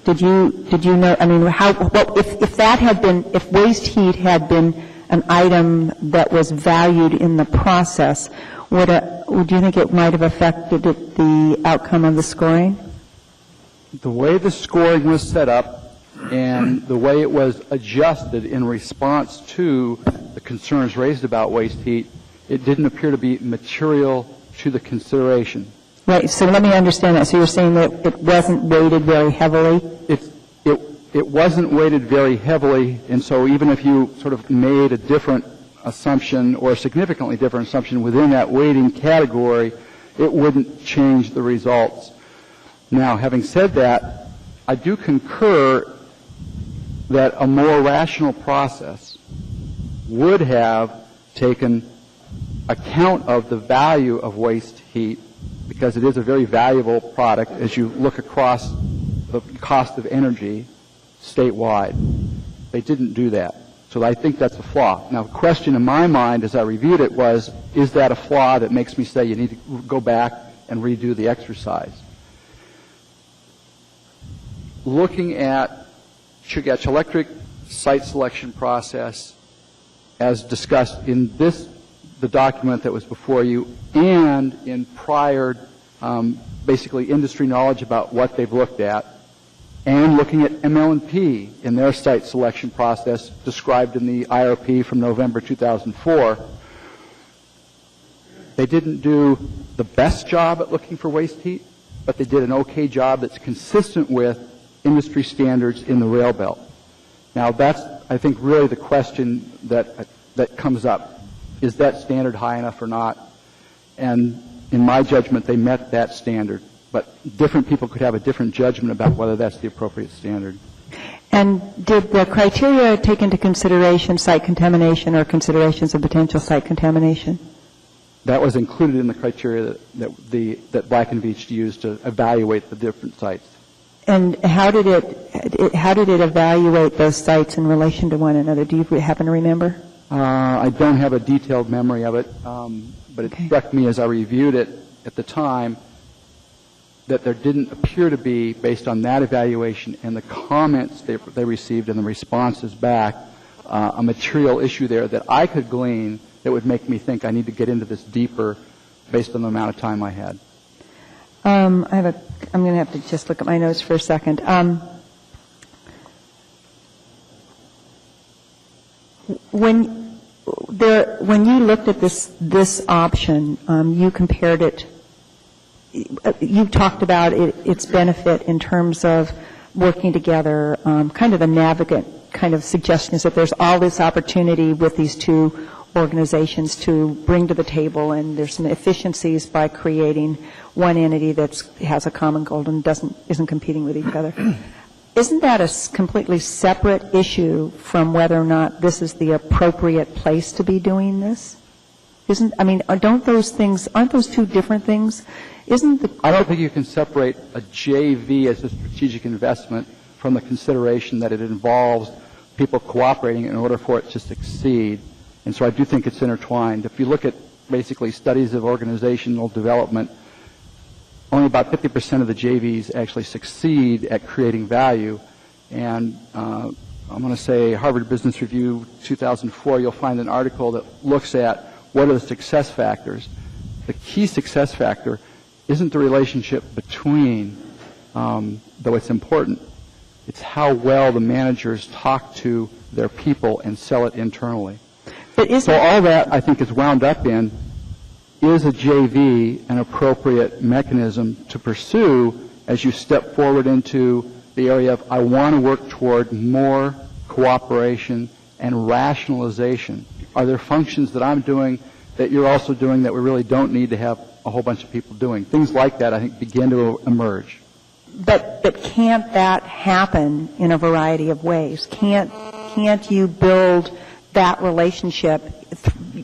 Did you know, I mean, if that had been, if waste heat had been an item that was valued in the process, would you think it might have affected the outcome of the scoring? The way the scoring was set up and the way it was adjusted in response to the concerns raised about waste heat, it didn't appear to be material to the consideration. Right. So let me understand that. So you're saying that it wasn't weighted very heavily? It wasn't weighted very heavily, and so even if you sort of made a different assumption or a significantly different assumption within that weighting category, it wouldn't change the results. Now, having said that, I do concur that a more rational process would have taken account of the value of waste heat, because it is a very valuable product as you look across the cost of energy statewide. They didn't do that. So I think that's a flaw. Now, the question in my mind as I reviewed it was, is that a flaw that makes me say you need to go back and redo the exercise? Looking at Chugach Electric site selection process as discussed in the document that was before you, and in prior, basically industry knowledge about what they've looked at, and looking at ML&P in their site selection process described in the IRP from November 2004, they didn't do the best job at looking for waste heat, but they did an okay job that's consistent with industry standards in the rail belt. Now, that's, I think, really the question that comes up. Is that standard high enough or not? And in my judgment, they met that standard. But different people could have a different judgment about whether that's the appropriate standard. And did the criteria take into consideration site contamination or considerations of potential site contamination? That was included in the criteria that Black & Veatch used to evaluate the different sites. And how did it evaluate those sites in relation to one another? Do you happen to remember? I don't have a detailed memory of it, but it struck me as I reviewed it at the time that there didn't appear to be, based on that evaluation and the comments they received and the responses back, a material issue there that I could glean that would make me think I need to get into this deeper based on the amount of time I had. I'm going to have to just look at my notes for a second. When you looked at this option, you compared it. You talked about its benefit in terms of working together. Kind of the navigant kind of suggestion is that there's all this opportunity with these two organizations to bring to the table, and there's some efficiencies by creating one entity that has a common goal and isn't competing with each other. Isn't that a completely separate issue from whether or not this is the appropriate place to be doing this? Aren't those two different things? I don't think you can separate a JV as a strategic investment from the consideration that it involves people cooperating in order for it to succeed. And so I do think it's intertwined. If you look at basically studies of organizational development, only about 50% of the JVs actually succeed at creating value. And I'm going to say Harvard Business Review 2004, you'll find an article that looks at what are the success factors. The key success factor isn't the relationship between, though it's important, it's how well the managers talk to their people and sell it internally. So all that, I think, is wound up in, is a JV an appropriate mechanism to pursue as you step forward into the area of, I want to work toward more cooperation and rationalization? Are there functions that I'm doing that you're also doing that we really don't need to have a whole bunch of people doing? Things like that, I think, begin to emerge. But can't that happen in a variety of ways? Can't you build that relationship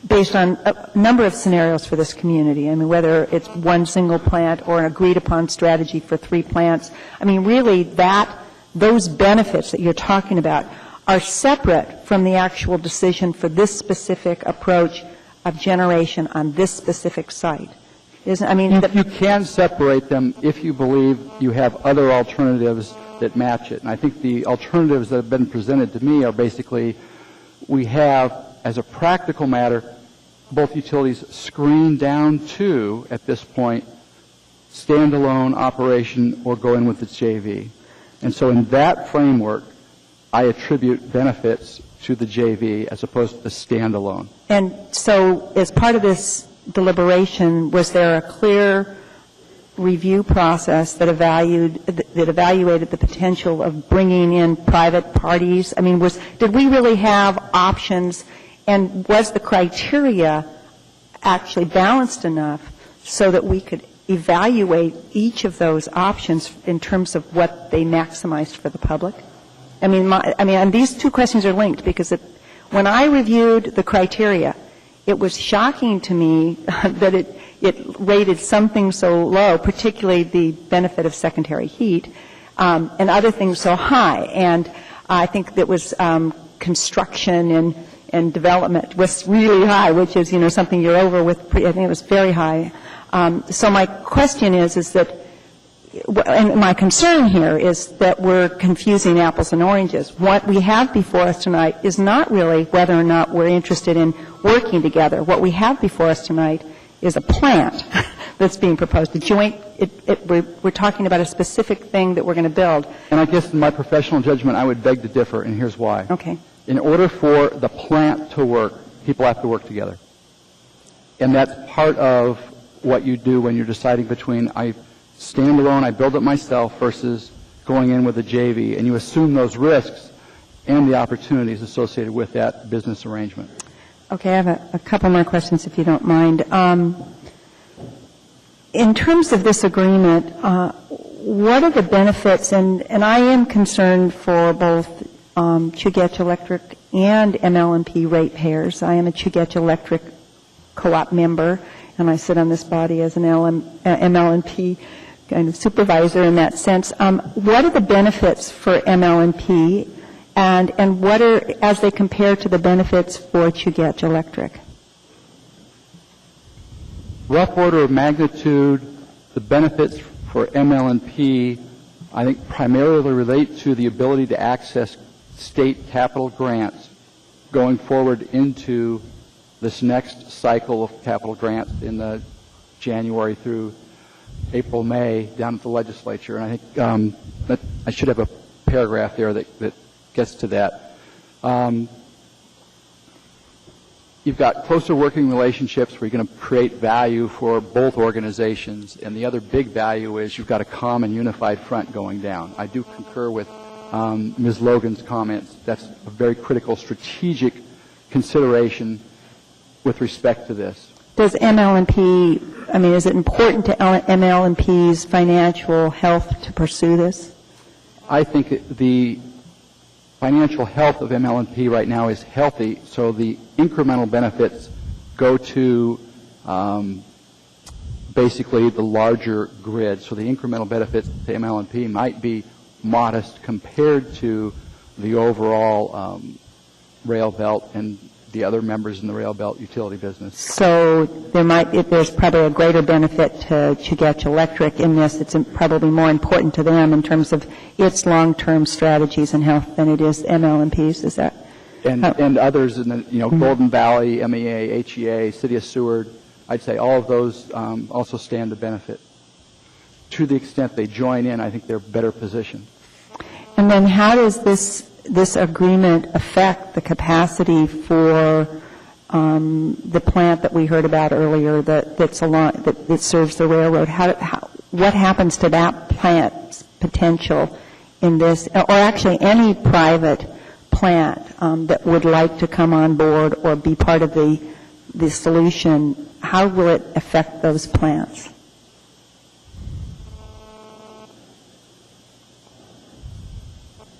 based on a number of scenarios for this community? I mean, whether it's one single plant or an agreed upon strategy for 3 plants. I mean, really, those benefits that you're talking about are separate from the actual decision for this specific approach of generation on this specific site. You can separate them if you believe you have other alternatives that match it. And I think the alternatives that have been presented to me are basically, we have, as a practical matter, both utilities screen down to, at this point, standalone operation or go in with its JV. And so in that framework, I attribute benefits to the JV as opposed to the standalone. And so as part of this deliberation, was there a clear review process that evaluated the potential of bringing in private parties? I mean, did we really have options, and was the criteria actually balanced enough so that we could evaluate each of those options in terms of what they maximized for the public? and these two questions are linked because when I reviewed the criteria, it was shocking to me that it rated something so low, particularly the benefit of secondary heat, and other things so high. And I think that was construction and development was really high, which is, something you're over with. I think it was very high. So my question is that, and my concern here is that we're confusing apples and oranges. What we have before us tonight is not really whether or not we're interested in working together. What we have before us tonight is a plant that's being proposed, a joint. We're talking about a specific thing that we're going to build. And I guess in my professional judgment, I would beg to differ, and here's why. Okay. In order for the plant to work, people have to work together. And that's part of what you do when you're deciding between I stand alone, I build it myself, versus going in with a JV, and you assume those risks and the opportunities associated with that business arrangement. Okay, I have a couple more questions, if you don't mind. In terms of this agreement, what are the benefits, and I am concerned for both Chugach Electric and ML&P ratepayers. I am a Chugach Electric co-op member, and I sit on this body as an ML&P kind of supervisor in that sense. What are the benefits for ML&P, and what are, as they compare to the benefits for Chugach Electric? Rough order of magnitude, the benefits for ML&P, I think, primarily relate to the ability to access state capital grants going forward into this next cycle of capital grants in the January through April, May, down at the legislature. And I think that I should have a paragraph there that gets to that. You've got closer working relationships where you're going to create value for both organizations, and the other big value is you've got a common unified front going down. I do concur with Ms. Logan's comments. That's a very critical strategic consideration with respect to this. Does ML&P, is it important to ML&P's financial health to pursue this? I think the financial health of ML&P right now is healthy, so the incremental benefits go to basically the larger grid. So the incremental benefits to ML&P might be modest compared to the overall rail belt and the other members in the rail belt utility business. So there's probably a greater benefit to Chugach Electric in this. It's probably more important to them in terms of its long-term strategies and health than it is ML&P's. Is that? And others in the Golden Valley, MEA, HEA, City of Seward, I'd say all of those also stand to benefit. To the extent they join in, I think they're better positioned. And then how does this agreement affect the capacity for the plant that we heard about earlier that serves the railroad? What happens to that plant's potential in this, or actually any private plant that would like to come on board or be part of the solution? How will it affect those plants?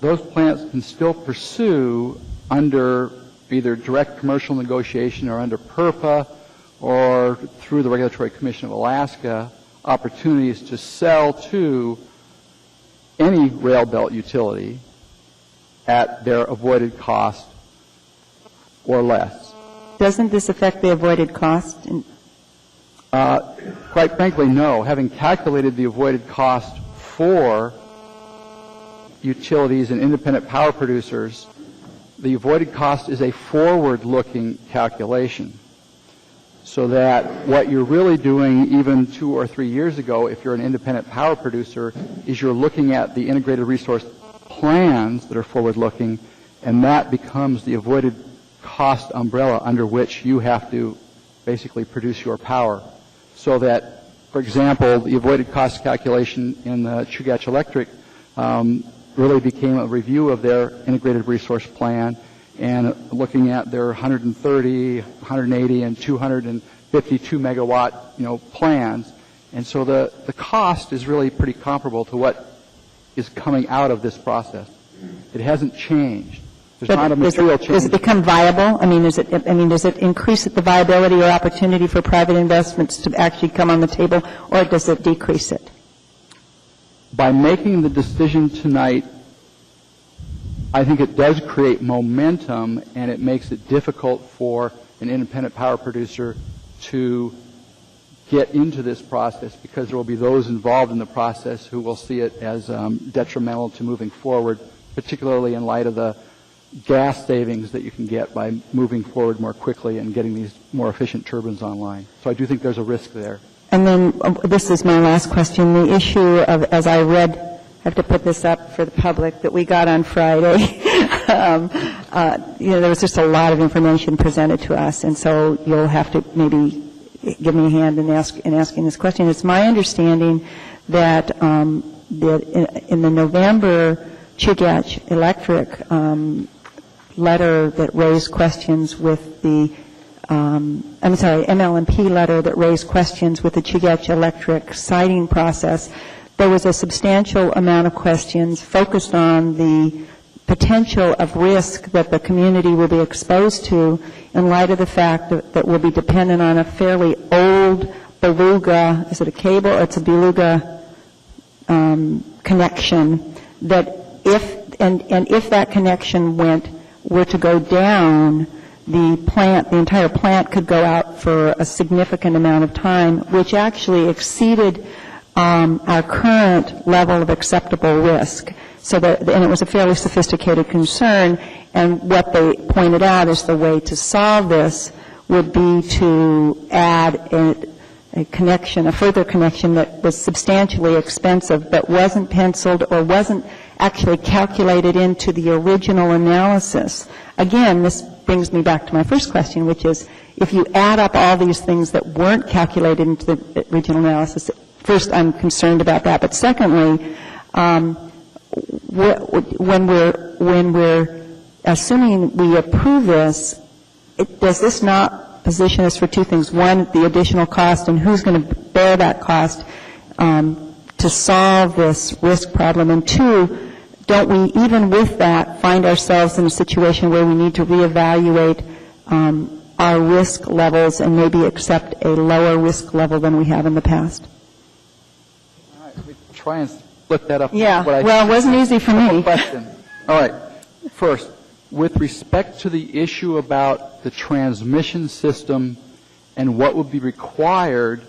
Those plants can still pursue under either direct commercial negotiation or under PURPA or through the Regulatory Commission of Alaska opportunities to sell to any rail belt utility at their avoided cost or less. Doesn't this affect the avoided cost? Quite frankly, no. Having calculated the avoided cost for utilities and independent power producers, the avoided cost is a forward-looking calculation. So that what you're really doing even 2 or 3 years ago, if you're an independent power producer, is you're looking at the integrated resource plans that are forward-looking, and that becomes the avoided cost umbrella under which you have to basically produce your power. So that, for example, the avoided cost calculation in the Chugach Electric really became a review of their integrated resource plan and looking at their 130, 180, and 252 megawatt, plans. And so the cost is really pretty comparable to what is coming out of this process. It hasn't changed. There's But not a material change. Does it become viable? Does it increase the viability or opportunity for private investments to actually come on the table, or does it decrease it? By making the decision tonight, I think it does create momentum, and it makes it difficult for an independent power producer to get into this process, because there will be those involved in the process who will see it as detrimental to moving forward, particularly in light of the gas savings that you can get by moving forward more quickly and getting these more efficient turbines online. So I do think there's a risk there. And then this is my last question. The issue of, as I read, I have to put this up for the public, that we got on Friday. There was just a lot of information presented to us, and so you'll have to maybe give me a hand in asking this question. It's my understanding that, that in the November Chugach Electric letter that raised questions with the MLMP letter that raised questions with the Chugach Electric siting process, there was a substantial amount of questions focused on the potential of risk that the community will be exposed to in light of the fact that we'll be dependent on a fairly old beluga, is it a cable? It's a beluga connection, that if that connection were to go down, the entire plant could go out for a significant amount of time, which actually exceeded our current level of acceptable risk. And it was a fairly sophisticated concern, and what they pointed out is the way to solve this would be to add a connection, a further connection that was substantially expensive, but wasn't penciled or wasn't actually calculated into the original analysis. Again, this brings me back to my first question, which is, if you add up all these things that weren't calculated into the original analysis, first, I'm concerned about that. But secondly, when we're assuming we approve this, does this not position us for two things? One, the additional cost, and who's going to bear that cost to solve this risk problem? And two, don't we, even with that, find ourselves in a situation where we need to reevaluate our risk levels and maybe accept a lower risk level than we have in the past? All right, let me try and split that up. Yeah, well, it wasn't easy for me. Question. All right. First, with respect to the issue about the transmission system and what would be required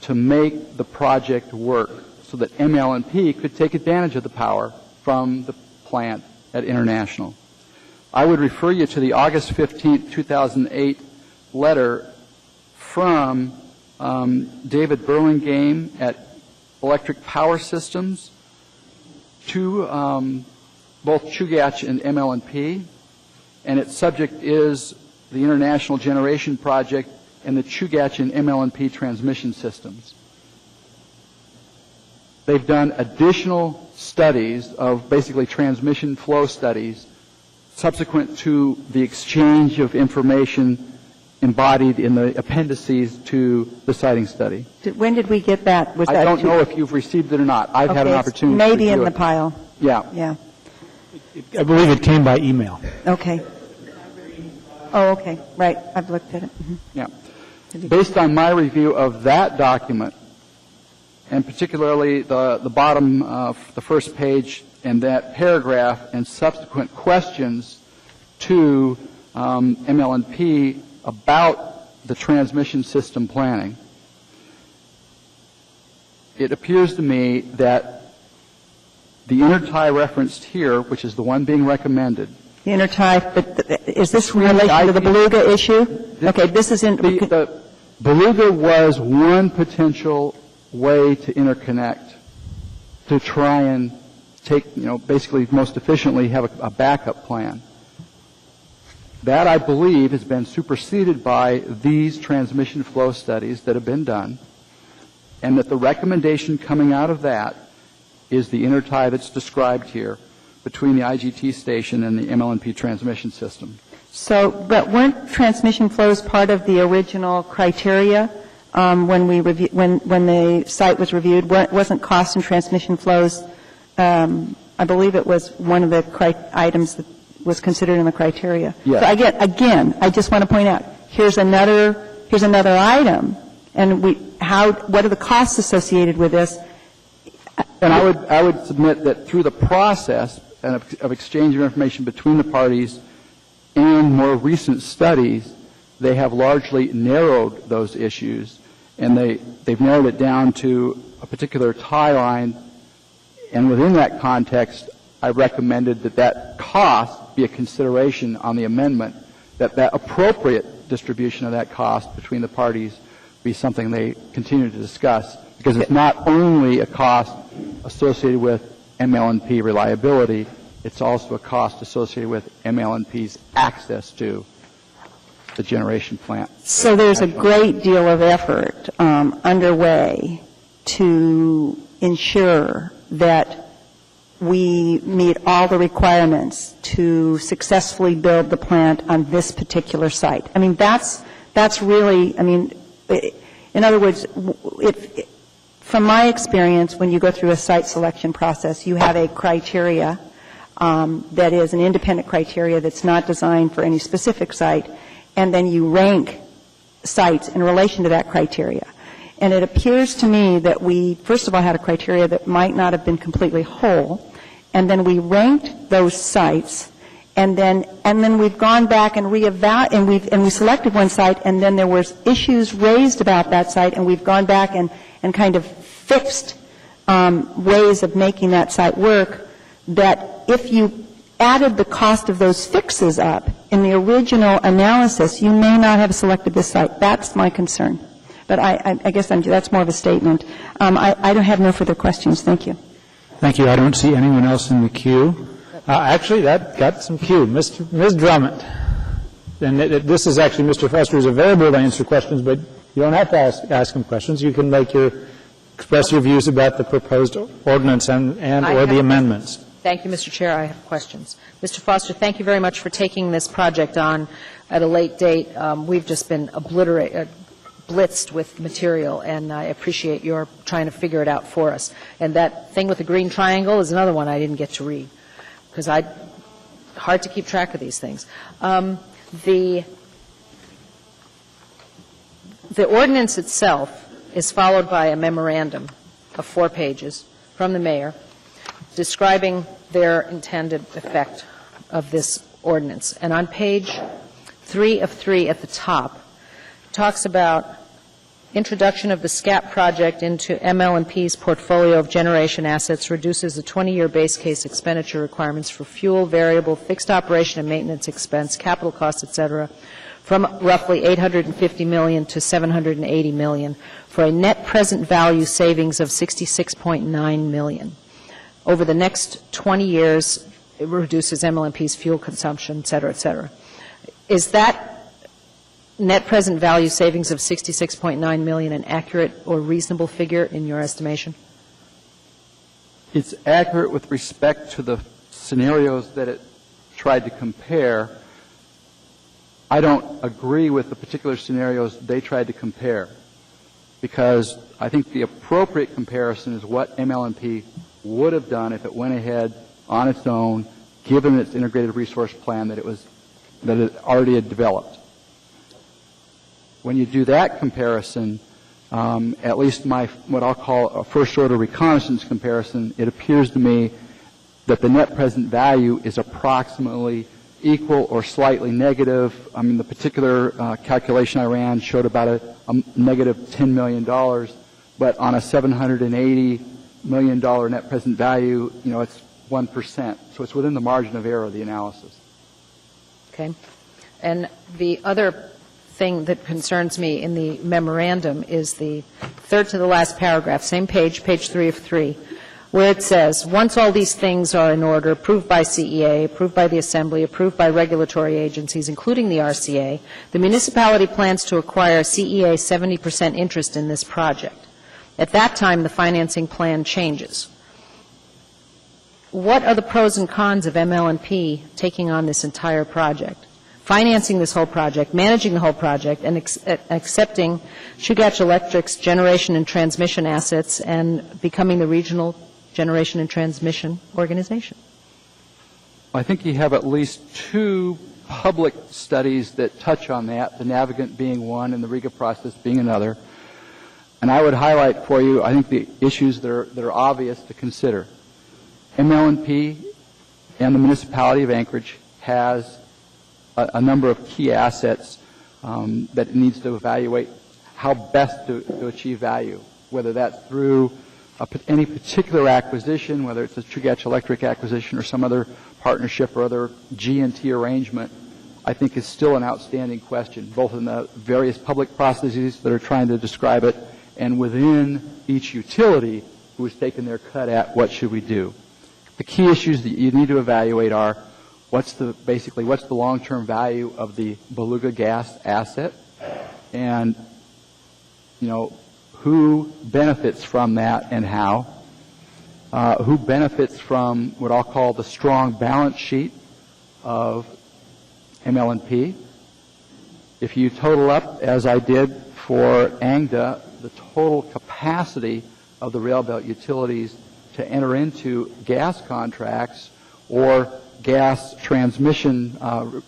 to make the project work so that ML&P could take advantage of the power from the plant at International, I would refer you to the August 15, 2008 letter from David Burlingame at Electric Power Systems to both Chugach and ML&P, and its subject is the International Generation Project and the Chugach and ML&P transmission systems. They've done additional studies of basically transmission flow studies subsequent to the exchange of information embodied in the appendices to the siting study. When did we get that? Was I that don't know if you've received it or not. I've had an opportunity to maybe review in the it. pile. Yeah. Yeah. I believe it came by email. Okay. Oh, okay. Right. I've looked at it. Mm-hmm. Yeah. Based on my review of that document, and particularly the bottom of the first page and that paragraph and subsequent questions to ML&P about the transmission system planning, it appears to me that the intertie referenced here, which is the one being recommended. The intertie, but is this in relation to the Beluga issue? Okay, this is in... The Beluga was one potential way to interconnect, to try and take, basically most efficiently have a backup plan. That, I believe, has been superseded by these transmission flow studies that have been done, and that the recommendation coming out of that is the intertie that's described here between the IGT station and the ML&P transmission system. So, but weren't transmission flows part of the original criteria when the site was reviewed? Wasn't cost and transmission flows I believe it was one of the items that was considered in the criteria. Yes. So again, I just want to point out, here's another item, and what are the costs associated with this? And I would submit that through the process of exchange of information between the parties and more recent studies, they have largely narrowed those issues, and they've narrowed it down to a particular tie line. And within that context, I recommended that cost be a consideration on the amendment, that appropriate distribution of that cost between the parties be something they continue to discuss, because it's not only a cost associated with ML&P reliability, it's also a cost associated with ML&P's access to the generation plant. So there's a great deal of effort underway to ensure that we meet all the requirements to successfully build the plant on this particular site. I mean, that's really, I mean, in other words, from my experience, when you go through a site selection process, you have a criteria that is an independent criteria that's not designed for any specific site, and then you rank sites in relation to that criteria. And it appears to me that we, first of all, had a criteria that might not have been completely whole, and then we ranked those sites, and then we've gone back and reevaluated, and we selected one site, and then there was issues raised about that site, and we've gone back and kind of fixed ways of making that site work, that if you added the cost of those fixes up in the original analysis, you may not have selected this site. That's my concern. But I guess that's more of a statement. I don't have no further questions. Thank you. Thank you. I don't see anyone else in the queue. Actually, that got some queue. Ms. Drummond. And this is actually, Mr. Foster is available to answer questions, but you don't have to ask him questions. You can express your views about the proposed ordinance and or the amendments. Thank you, Mr. Chair. I have questions. Mr. Foster, thank you very much for taking this project on at a late date. We've just been blitzed with material, and I appreciate your trying to figure it out for us. And that thing with the green triangle is another one I didn't get to read, because hard to keep track of these things. The ordinance itself is followed by a memorandum of 4 pages from the mayor describing their intended effect of this ordinance. And on page 3 of 3 at the top, talks about introduction of the SCAP project into ML&P's portfolio of generation assets reduces the 20-year base case expenditure requirements for fuel, variable, fixed operation and maintenance expense, capital costs, et cetera, from roughly $850 million to $780 million for a net present value savings of $66.9 million. Over the next 20 years, it reduces ML&P's fuel consumption, et cetera, et cetera. Is that net present value savings of $66.9 million an accurate or reasonable figure in your estimation? It's accurate with respect to the scenarios that it tried to compare. I don't agree with the particular scenarios they tried to compare, because I think the appropriate comparison is what ML&P would have done if it went ahead on its own, given its integrated resource plan that it already had developed. When you do that comparison, at least what I'll call a first-order reconnaissance comparison, it appears to me that the net present value is approximately equal or slightly negative. I mean, the particular calculation I ran showed about a negative $10 million, but on a $780 million net present value, it's 1%. So it's within the margin of error of the analysis. Okay. And the other thing that concerns me in the memorandum is the third to the last paragraph, same page, page 3 of 3, where it says, once all these things are in order, approved by CEA, approved by the Assembly, approved by regulatory agencies, including the RCA, the municipality plans to acquire CEA's 70% interest in this project. At that time, the financing plan changes. What are the pros and cons of ML&P taking on this entire project? Financing this whole project, managing the whole project, and accepting Chugach Electric's generation and transmission assets and becoming the regional generation and transmission organization. I think you have at least two public studies that touch on that, the Navigant being one and the RIGA process being another. And I would highlight for you, I think, the issues that are obvious to consider. ML&P and the municipality of Anchorage has a number of key assets that it needs to evaluate how best to achieve value, whether that's through any particular acquisition, whether it's a Chugach Electric acquisition or some other partnership or other G&T arrangement, I think is still an outstanding question, both in the various public processes that are trying to describe it and within each utility who has taken their cut at what should we do. The key issues that you need to evaluate are what's the long-term value of the Beluga gas asset, and who benefits from that and how, who benefits from what I'll call the strong balance sheet of ML&P. If you total up, as I did for ANGDA, the total capacity of the rail belt utilities to enter into gas contracts or gas transmission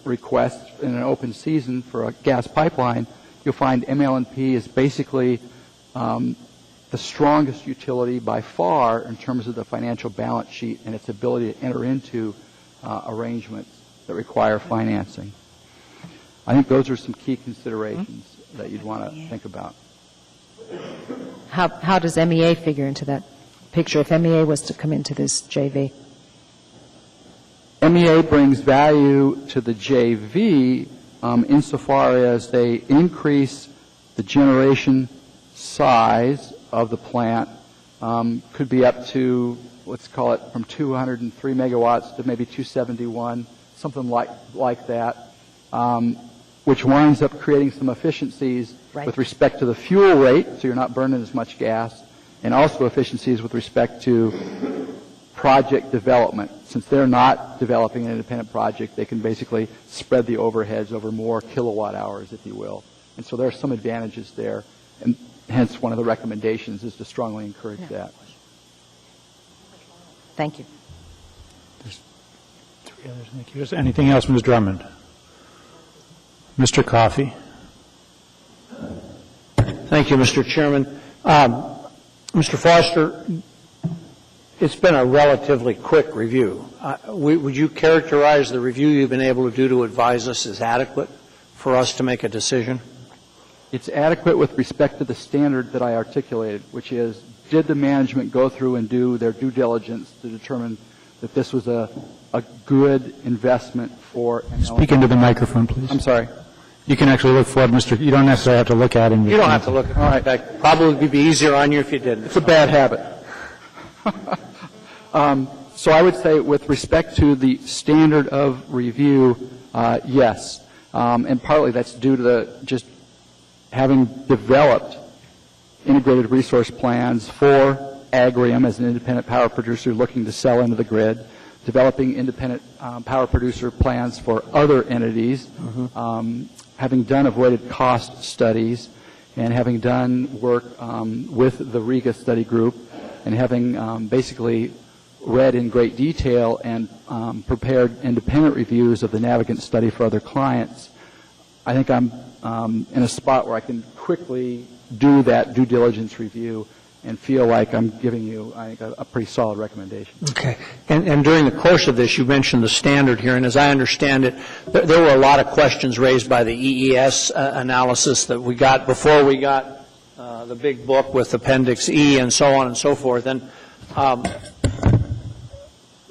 requests in an open season for a gas pipeline, you'll find ML&P is basically the strongest utility by far in terms of the financial balance sheet and its ability to enter into arrangements that require financing. I think those are some key considerations that you'd want to think about. How does MEA figure into that picture if MEA was to come into this JV? MEA brings value to the JV insofar as they increase the generation size of the plant, could be up to, let's call it from 203 megawatts to maybe 271, something like that, which winds up creating some efficiencies with respect to the fuel rate, so you're not burning as much gas, and also efficiencies with respect to project development. Since they're not developing an independent project, they can basically spread the overheads over more kilowatt hours, if you will. And so there are some advantages there, and hence one of the recommendations is to strongly encourage that. Thank you. There's three others. Thank you. Is there anything else, Ms. Drummond? Mr. Coffey. Thank you, Mr. Chairman. Mr. Foster, it's been a relatively quick review. Would you characterize the review you've been able to do to advise us as adequate for us to make a decision? It's adequate with respect to the standard that I articulated, which is, did the management go through and do their due diligence to determine that this was a good investment for ML&P? Speak into the microphone, please. I'm sorry. You can actually look forward, Mr. You don't necessarily have to look at him. You don't have to look at him. All right. That probably be easier on you if you didn't. It's a bad habit. So I would say with respect to the standard of review, yes. And partly that's due to just having developed integrated resource plans for Agrium as an independent power producer looking to sell into the grid, developing independent power producer plans for other entities, having done avoided cost studies, and having done work with the RIGA study group, and having basically read in great detail and prepared independent reviews of the Navigant study for other clients. I think I'm in a spot where I can quickly do that due diligence review and feel like I'm giving you, I think, a pretty solid recommendation. Okay. And during the course of this, you mentioned the standard here, and as I understand it, there were a lot of questions raised by the EES analysis that we got before we got the big book with Appendix E and so on and so forth. And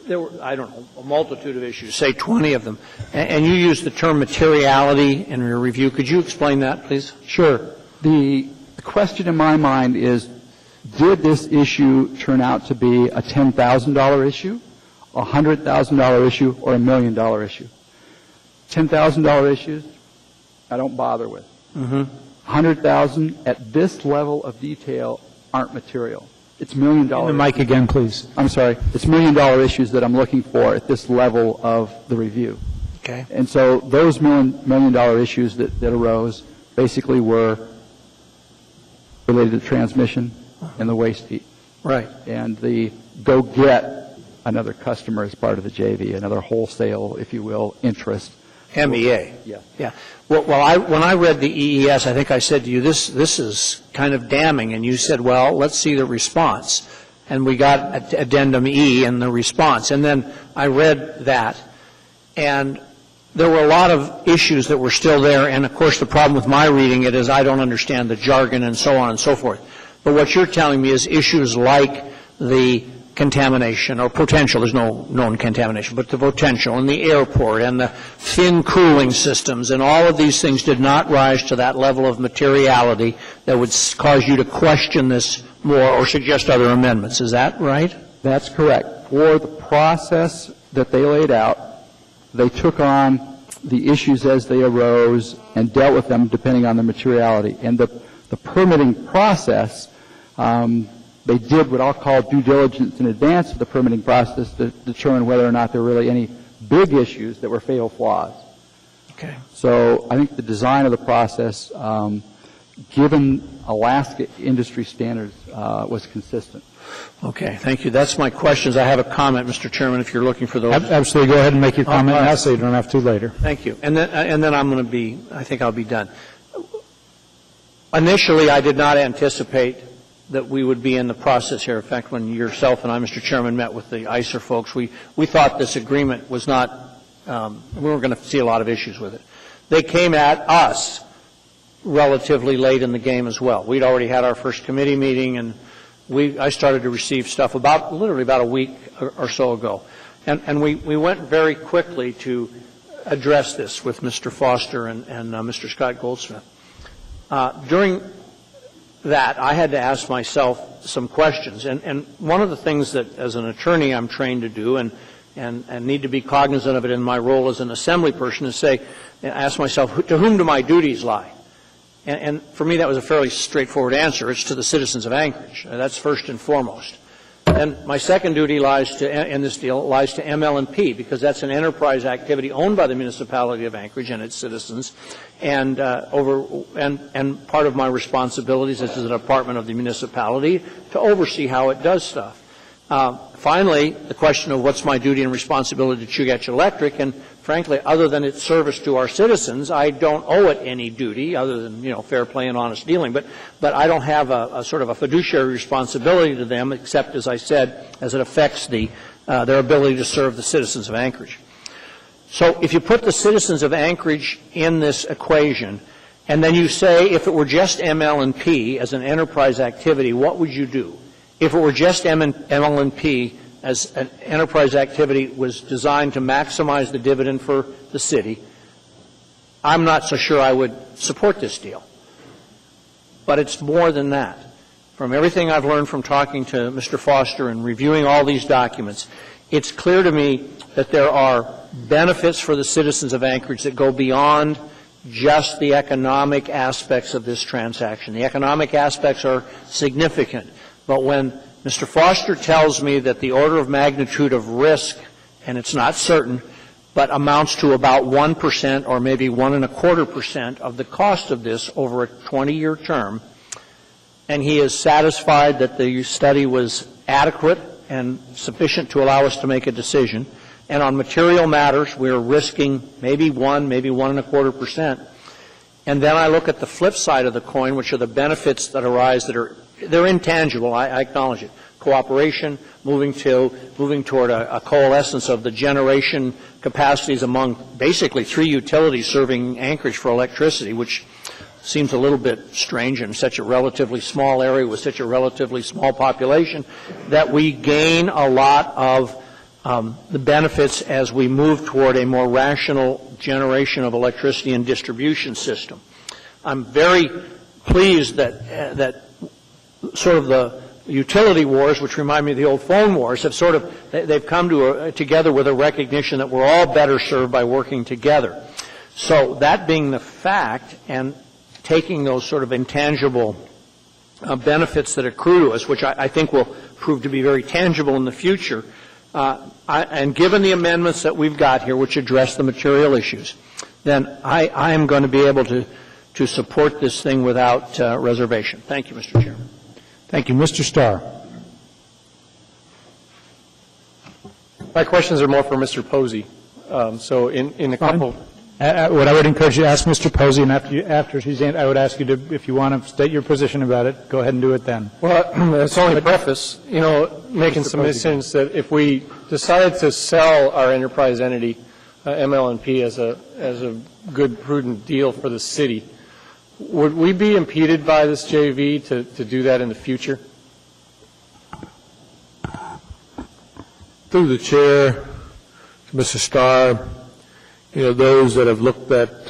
there were, I don't know, a multitude of issues, say 20 of them. And you used the term materiality in your review. Could you explain that, please? Sure. The question in my mind is, did this issue turn out to be a $10,000 issue, a $100,000 issue, or a $1 million issue? $10,000 issues, I don't bother with. $100,000 at this level of detail aren't material. It's $1 million. The mic again, please. I'm sorry. It's $1 million issues that I'm looking for at this level of the review. Okay. And so those $1 million issues that arose basically were related to transmission and the waste heat. Right. And the go get another customer as part of the JV, another wholesale, if you will, interest. MEA. Yeah. Yeah. Well, when I read the EES, I think I said to you, this is kind of damning, and you said, well, let's see the response. And we got addendum E and the response. And then I read that, and there were a lot of issues that were still there, and of course the problem with my reading it is I don't understand the jargon and so on and so forth. But what you're telling me is issues like the contamination or potential, there's no known contamination, but the potential and the airport and the fin cooling systems and all of these things did not rise to that level of materiality that would cause you to question this more or suggest other amendments. Is that right? That's correct. For the process that they laid out, they took on the issues as they arose and dealt with them depending on the materiality. And the permitting process, they did what I'll call due diligence in advance of the permitting process to determine whether or not there were really any big issues that were fatal flaws. Okay. So I think the design of the process, given Alaska industry standards, was consistent. Okay, thank you. That's my questions. I have a comment, Mr. Chairman, if you're looking for those. Absolutely. Go ahead and make your comment now so you don't have to later. Thank you. And then I'm going to be, I think I'll be done. Initially, I did not anticipate that we would be in the process here. In fact, when yourself and I, Mr. Chairman, met with the ICER folks, we thought this agreement was not, we were going to see a lot of issues with it. They came at us relatively late in the game as well. We'd already had our first committee meeting, and I started to receive stuff literally about a week or so ago. And we went very quickly to address this with Mr. Foster and Mr. Scott Goldsmith. During that, I had to ask myself some questions. And one of the things that, as an attorney, I'm trained to do and need to be cognizant of it in my role as an assembly person is ask myself, to whom do my duties lie? And for me, that was a fairly straightforward answer. It's to the citizens of Anchorage. That's first and foremost. And my second duty in this deal lies to ML&P, because that's an enterprise activity owned by the municipality of Anchorage and its citizens, and part of my responsibilities as a department of the municipality to oversee how it does stuff. Finally, the question of what's my duty and responsibility to Chugach Electric, and frankly, other than its service to our citizens, I don't owe it any duty other than, fair play and honest dealing. But I don't have a sort of a fiduciary responsibility to them, except, as I said, as it affects their ability to serve the citizens of Anchorage. So if you put the citizens of Anchorage in this equation, and then you say if it were just ML&P as an enterprise activity, what would you do? If it were just ML&P as an enterprise activity was designed to maximize the dividend for the city, I'm not so sure I would support this deal. But it's more than that. From everything I've learned from talking to Mr. Foster and reviewing all these documents, it's clear to me that there are benefits for the citizens of Anchorage that go beyond just the economic aspects of this transaction. The economic aspects are significant. But when Mr. Foster tells me that the order of magnitude of risk, and it's not certain, but amounts to about 1% or maybe 1.25% of the cost of this over a 20-year term, and he is satisfied that the study was adequate and sufficient to allow us to make a decision, and on material matters we're risking maybe 1, maybe 1.25%, and then I look at the flip side of the coin, which are the benefits that arise they're intangible, I acknowledge it. Cooperation, moving toward a coalescence of the generation capacities among basically 3 utilities serving Anchorage for electricity, which seems a little bit strange in such a relatively small area with such a relatively small population, that we gain a lot of the benefits as we move toward a more rational generation of electricity and distribution system. I'm very pleased that sort of the utility wars, which remind me of the old phone wars, they've come together with a recognition that we're all better served by working together. So that being the fact, and taking those sort of intangible benefits that accrue to us, which I think will prove to be very tangible in the future, and given the amendments that we've got here, which address the material issues, then I am going to be able to support this thing without reservation. Thank you, Mr. Chairman. Thank you. Mr. Starr. My questions are more for Mr. Posey. So in a couple... What I would encourage you to ask Mr. Posey, and after she's in, I would ask you to, if you want to state your position about it, go ahead and do it then. Well, it's only preface, making some sense that if we decided to sell our enterprise entity, ML&P, as a good, prudent deal for the city, would we be impeded by this JV to do that in the future? Through the chair, Mr. Starr, those that have looked at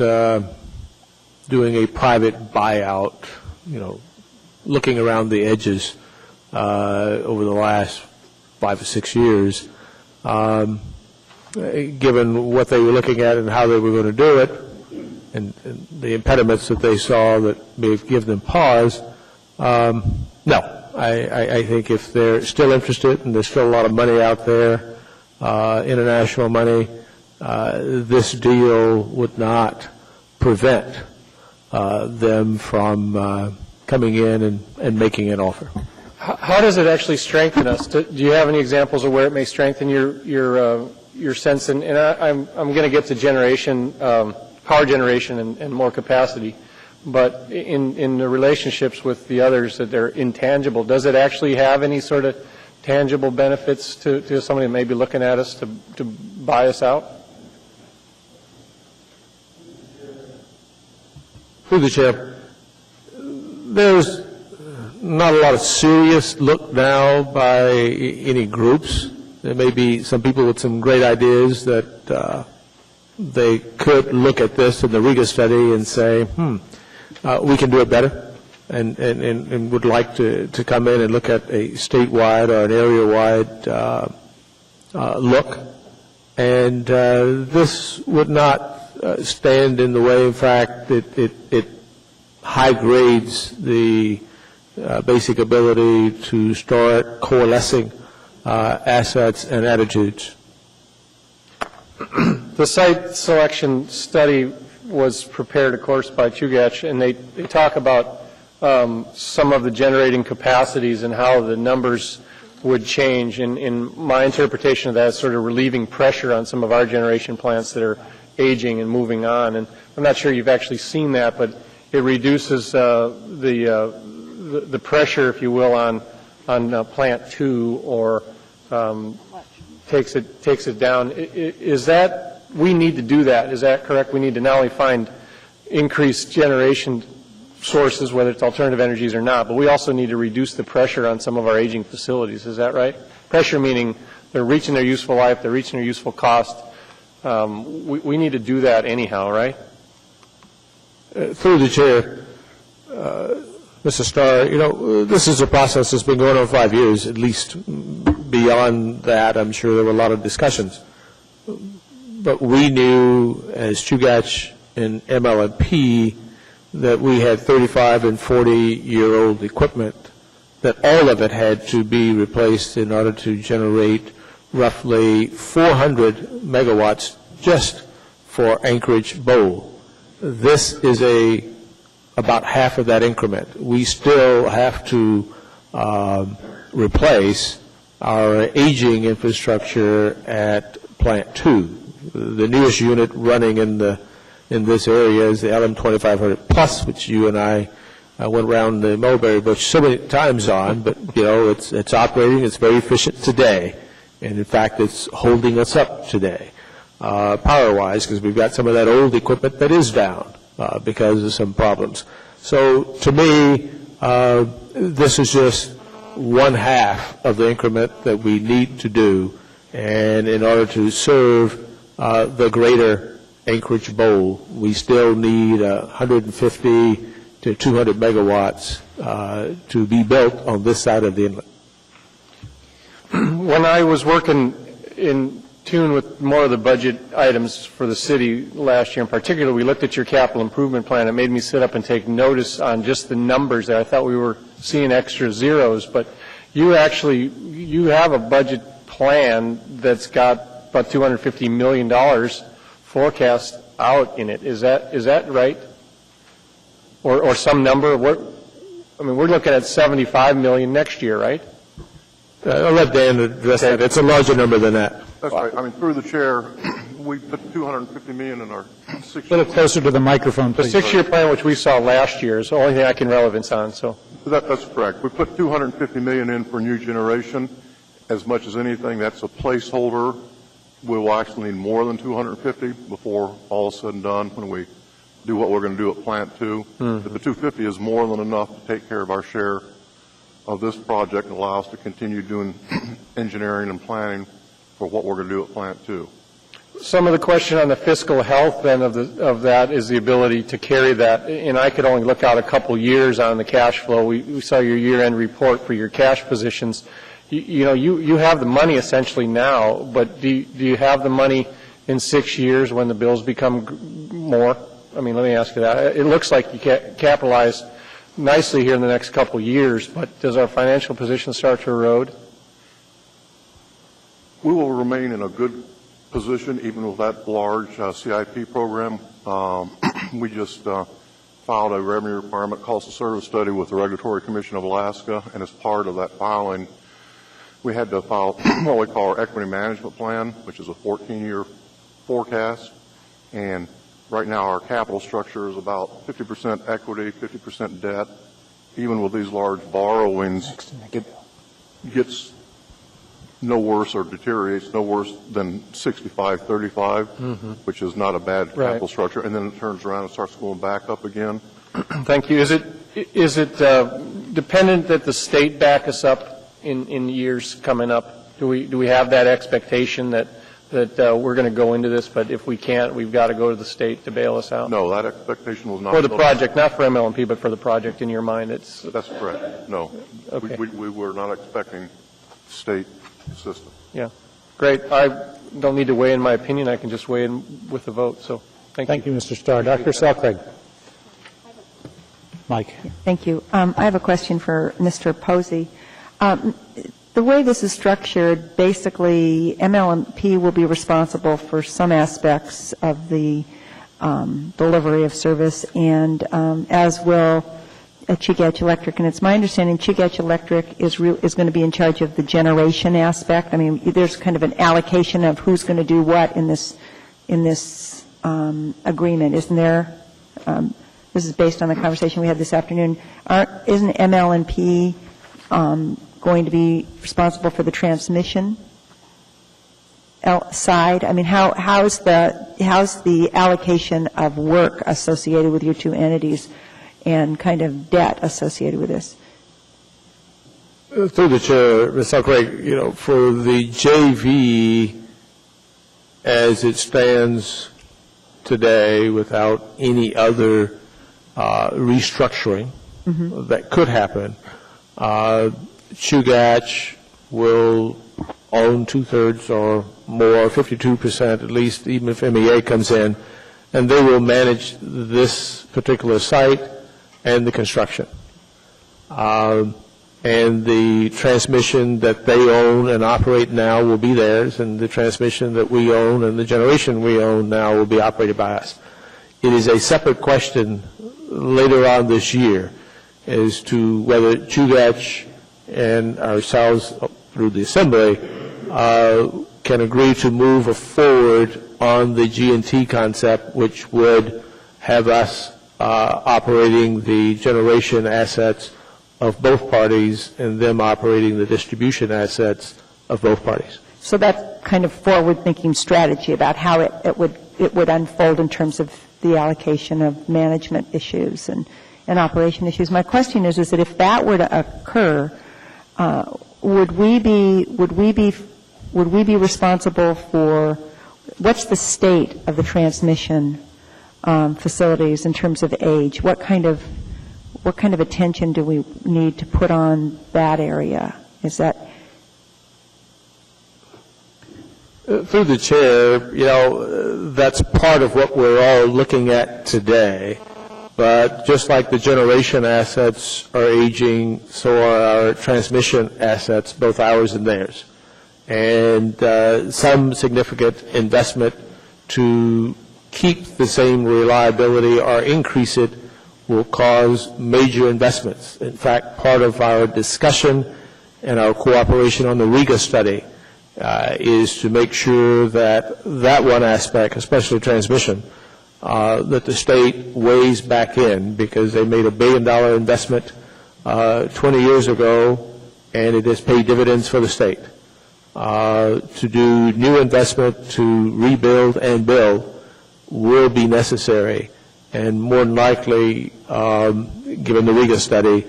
doing a private buyout, looking around the edges over the last 5 or 6 years, given what they were looking at and how they were going to do it, and the impediments that they saw that may give them pause, no. I think if they're still interested, and there's still a lot of money out there, international money, this deal would not prevent them from coming in and making an offer. How does it actually strengthen us? Do you have any examples of where it may strengthen your sense? And I'm going to get to generation, power generation, and more capacity. But in the relationships with the others that they're intangible, does it actually have any sort of tangible benefits to somebody that may be looking at us to buy us out? Through the chair, there's not a lot of serious look now by any groups. There may be some people with some great ideas that they could look at this in the Riga study and say, we can do it better, and would like to come in and look at a statewide or an area-wide look. And this would not stand in the way. In fact, it high grades the basic ability to start coalescing assets and attitudes. The site selection study was prepared, of course, by Chugach, and they talk about some of the generating capacities and how the numbers would change. In my interpretation of that, is sort of relieving pressure on some of our generation plants that are aging and moving on. And I'm not sure you've actually seen that, but it reduces the pressure, if you will, on plant 2, or takes it down. Is that, we need to do that? Is that correct? We need to not only find increased generation sources, whether it's alternative energies or not, but we also need to reduce the pressure on some of our aging facilities. Is that right? Pressure meaning they're reaching their useful life, they're reaching their useful cost. We need to do that anyhow, right? Through the chair, Mr. Starr, this is a process that's been going on 5 years, at least. Beyond that, I'm sure there were a lot of discussions. But we knew, as Chugach and ML&P, that we had 35 and 40-year-old equipment, that all of it had to be replaced in order to generate roughly 400 megawatts just for Anchorage Bowl. This is about half of that increment. We still have to replace our aging infrastructure at Plant 2. The newest unit running in this area is the LM2500 Plus, which you and I went around the Mulberry Bush so many times on, but it's operating, it's very efficient today, and in fact it's holding us up today, power-wise, because we've got some of that old equipment that is down because of some problems. So to me, this is just one half of the increment that we need to do, and in order to serve the greater Anchorage Bowl, we still need 150 to 200 megawatts to be built on this side of the inlet. When I was working in tune with more of the budget items for the city last year in particular, we looked at your capital improvement plan. It made me sit up and take notice on just the numbers there. I thought we were seeing extra zeros, but you have a budget plan that's got about $250 million forecast out in it. Is that right? Or some number? We're looking at $75 million next year, right? I'll let Dan address that. It's a larger number than that. That's right. I mean, through the chair, we put $250 million in our 6-year. A little closer to the microphone, The please. 6-year plan, which we saw last year, is the only thing I can relevance on, so. That's correct. We put $250 million in for new generation. As much as anything, that's a placeholder. We will actually need more than 250 before all is said and done when we do what we're going to do at Plant 2. But the 250 is more than enough to take care of our share of this project and allow us to continue doing engineering and planning for what we're going to do at Plant 2. Some of the question on the fiscal health then of that is the ability to carry that, and I could only look out a couple years on the cash flow. We saw your year-end report for your cash positions. You have the money essentially now, but do you have the money in 6 years when the bills become more? I mean, let me ask you that. It looks like you capitalize nicely here in the next couple years, but does our financial position start to erode? We will remain in a good position even with that large CIP program. We just filed a revenue requirement cost of service study with the Regulatory Commission of Alaska, and as part of that filing, we had to file what we call our equity management plan, which is a 14-year forecast. And right now our capital structure is about 50% equity, 50% debt. Even with these large borrowings, it gets no worse or deteriorates no worse than 65-35, which is not a bad capital structure. And then it turns around and starts going back up again. Thank you. Is it dependent that the state back us up in years coming up? Do we have that expectation that we're going to go into this, but if we can't, we've got to go to the state to bail us out? No, that expectation was not. For the project, not for ML&P, but for the project in your mind, it's. That's correct. No, okay. we were not expecting state assistance. Yeah, great. I don't need to weigh in my opinion. I can just weigh in with the vote. So, thank you, Mr. Starr. Dr. Selcraig. Mike. Thank you. I have a question for Mr. Posey. The way this is structured, basically, ML&P will be responsible for some aspects of the delivery of service, and as will Chugach Electric. And it's my understanding Chugach Electric is going to be in charge of the generation aspect. I mean, there's kind of an allocation of who's going to do what in this agreement, isn't there? This is based on the conversation we had this afternoon. Isn't ML&P going to be responsible for the transmission side? I mean, how's the allocation of work associated with your two entities and kind of debt associated with this? Through the chair, Ms. Selcraig, for the JV as it stands today without any other restructuring that could happen, Chugach will own 2/3 or more, 52% at least, even if MEA comes in, and they will manage this particular site and the construction. And the transmission that they own and operate now will be theirs, and the transmission that we own and the generation we own now will be operated by us. It is a separate question later on this year as to whether Chugach and ourselves through the Assembly can agree to move forward on the G&T concept, which would have us operating the generation assets of both parties and them operating the distribution assets of both parties. So that's kind of forward-thinking strategy about how it would unfold in terms of the allocation of management issues and operation issues. My question is that if that were to occur, would we be responsible for what's the state of the transmission facilities in terms of age? What kind of attention do we need to put on that area? Is that through the chair, that's part of what we're all looking at today. But just like the generation assets are aging, so are our transmission assets, both ours and theirs. And some significant investment to keep the same reliability or increase it will cause major investments. In fact, part of our discussion and our cooperation on the RIGA study is to make sure that that one aspect, especially transmission, that the state weighs back in, because they made $1 billion investment 20 years ago, and it has paid dividends for the state. To do new investment to rebuild and build will be necessary, and more than likely, given the Riga study,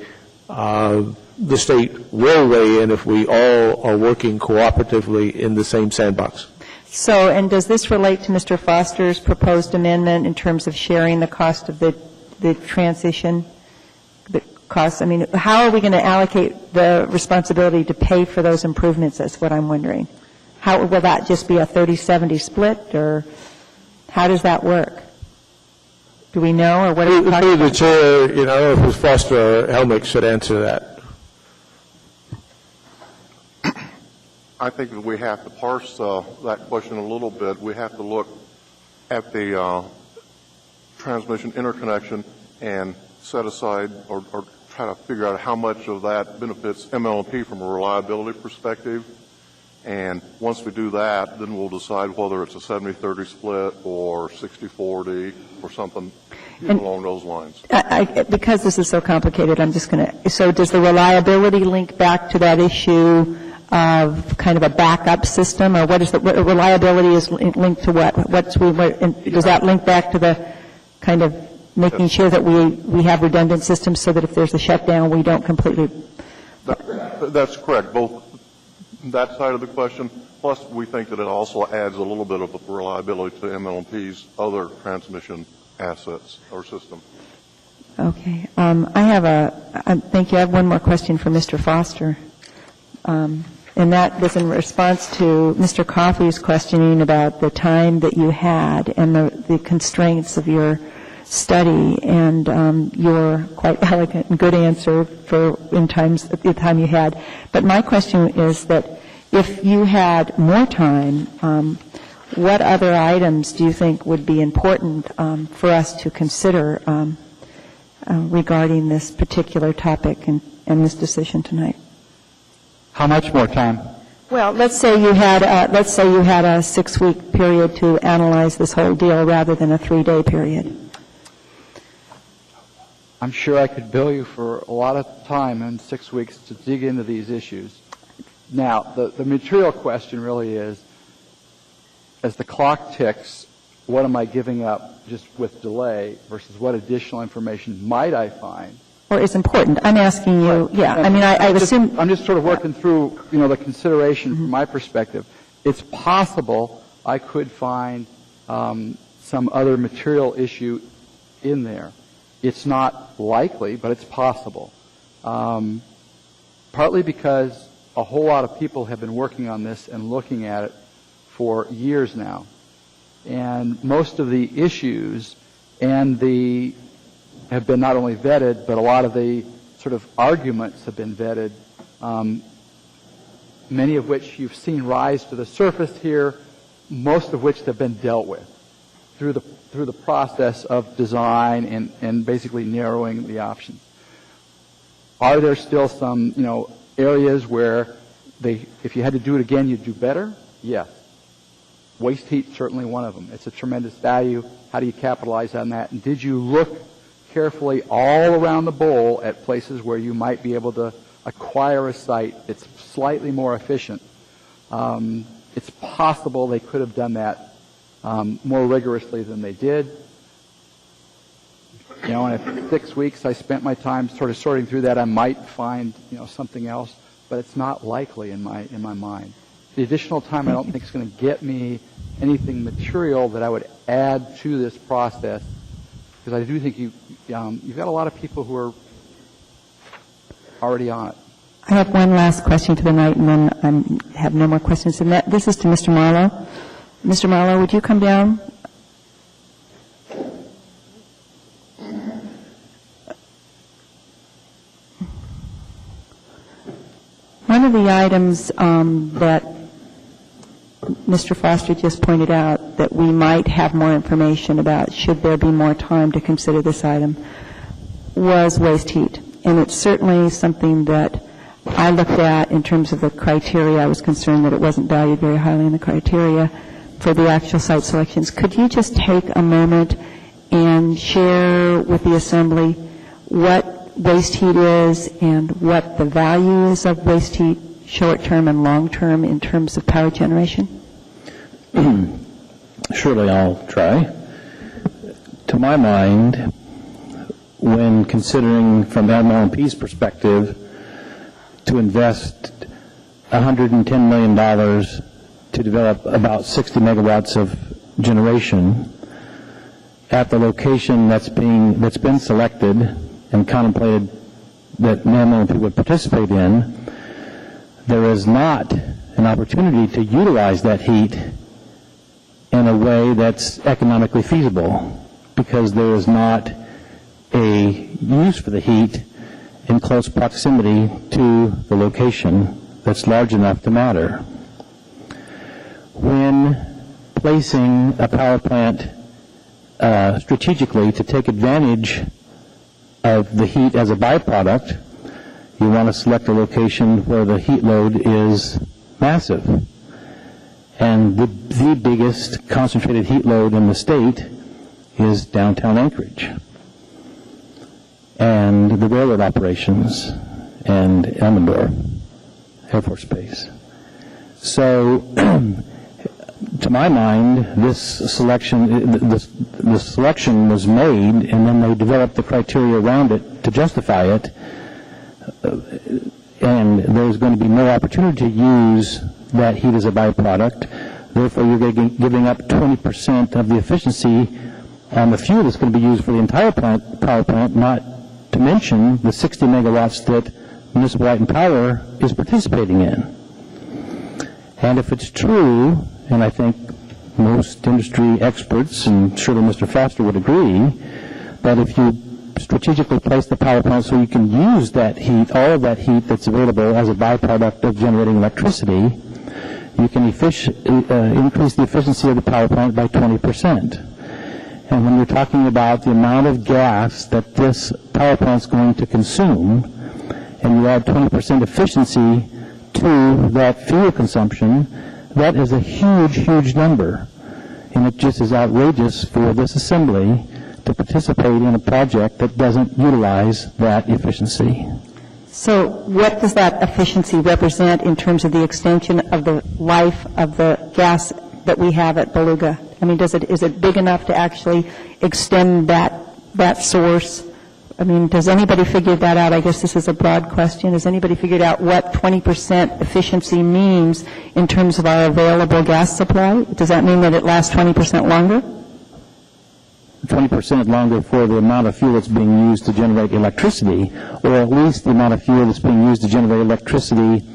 the state will weigh in if we all are working cooperatively in the same sandbox. So, and does this relate to Mr. Foster's proposed amendment in terms of sharing the cost of the transition, the costs? I mean, how are we going to allocate the responsibility to pay for those improvements? That's what I'm wondering. How will that just be a 30-70 split, or how does that work? Do we know, or what are we talking about? The chair, I don't know if it was Foster or Helmick should answer that. I think that we have to parse that question a little bit. We have to look at the transmission interconnection and set aside or try to figure out how much of that benefits ML&P from a reliability perspective. And once we do that, then we'll decide whether it's a 70-30 split or 60-40 or something along those lines. Because this is so complicated, I'm just going to – so does the reliability link back to that issue of kind of a backup system, or what is the reliability is linked to what? Does that link back to the kind of making sure that we have redundant systems so that if there's a shutdown, we don't completely? That's correct. Both that side of the question, plus we think that it also adds a little bit of reliability to ML&P's other transmission assets or system. Okay. Thank you. I have one more question for Mr. Foster. And that was in response to Mr. Coffey's questioning about the time that you had and the constraints of your study, and your quite elegant and good answer for the time you had. But my question is that if you had more time, what other items do you think would be important for us to consider regarding this particular topic and this decision tonight? How much more time? Well, let's say you had a 6-week period to analyze this whole deal rather than a 3-day period. I'm sure I could bill you for a lot of time in 6 weeks to dig into these issues. Now, the material question really is, as the clock ticks, what am I giving up just with delay versus what additional information might I find? Or is important. I'm asking you, yeah. I mean, I assume. I'm just sort of working through, the consideration from my perspective. It's possible I could find some other material issue in there. It's not likely, but it's possible. Partly because a whole lot of people have been working on this and looking at it for years now. And most of the issues and have been not only vetted, but a lot of the sort of arguments have been vetted, many of which you've seen rise to the surface here, most of which have been dealt with through the process of design and basically narrowing the options. Are there still some, areas where if you had to do it again, you'd do better? Yes. Waste heat, certainly one of them. It's a tremendous value. How do you capitalize on that? And did you look carefully all around the bowl at places where you might be able to acquire a site that's slightly more efficient? It's possible they could have done that more rigorously than they did. And if 6 weeks I spent my time sort of sorting through that, I might find, something else, but it's not likely in my mind. The additional time I don't think is going to get me anything material that I would add to this process, because I do think you've got a lot of people who are already on it. I have one last question for the night, and then I have no more questions. And this is to Mr. Marlowe. Mr. Marlowe, would you come down? One of the items that Mr. Foster just pointed out that we might have more information about, should there be more time to consider this item, was waste heat. And it's certainly something that I looked at in terms of the criteria. I was concerned that it wasn't valued very highly in the criteria for the actual site selections. Could you just take a moment and share with the Assembly what waste heat is and what the value is of waste heat, short-term and long-term, in terms of power generation? Surely I'll try. To my mind, when considering from ML&P's perspective to invest $110 million to develop about 60 megawatts of generation at the location that's been selected and contemplated that ML&P would participate in, there is not an opportunity to utilize that heat in a way that's economically feasible, because there is not a use for the heat in close proximity to the location that's large enough to matter. When placing a power plant strategically to take advantage of the heat as a byproduct, you want to select a location where the heat load is massive. And the biggest concentrated heat load in the state is downtown Anchorage, and the railroad operations, and Elmendorf Air Force Base. So, to my mind, the selection was made, and then they developed the criteria around it to justify it, and there's going to be no opportunity to use that heat as a byproduct. Therefore, you're giving up 20% of the efficiency on the fuel that's going to be used for the entire power plant, not to mention the 60 megawatts that Municipal Light and Power is participating in. And if it's true, and I think most industry experts, and surely Mr. Foster would agree, that if you strategically place the power plant so you can use that heat, all of that heat that's available as a byproduct of generating electricity, you can increase the efficiency of the power plant by 20%. And when you're talking about the amount of gas that this power plant is going to consume, and you add 20% efficiency to that fuel consumption, that is a huge, huge number. And it just is outrageous for this Assembly to participate in a project that doesn't utilize that efficiency. So what does that efficiency represent in terms of the extension of the life of the gas that we have at Beluga? I mean, is it big enough to actually extend that source? I mean, does anybody figure that out? I guess this is a broad question. Has anybody figured out what 20% efficiency means in terms of our available gas supply? Does that mean that it lasts 20% longer? 20% longer for the amount of fuel that's being used to generate electricity, or at least the amount of fuel that's being used to generate electricity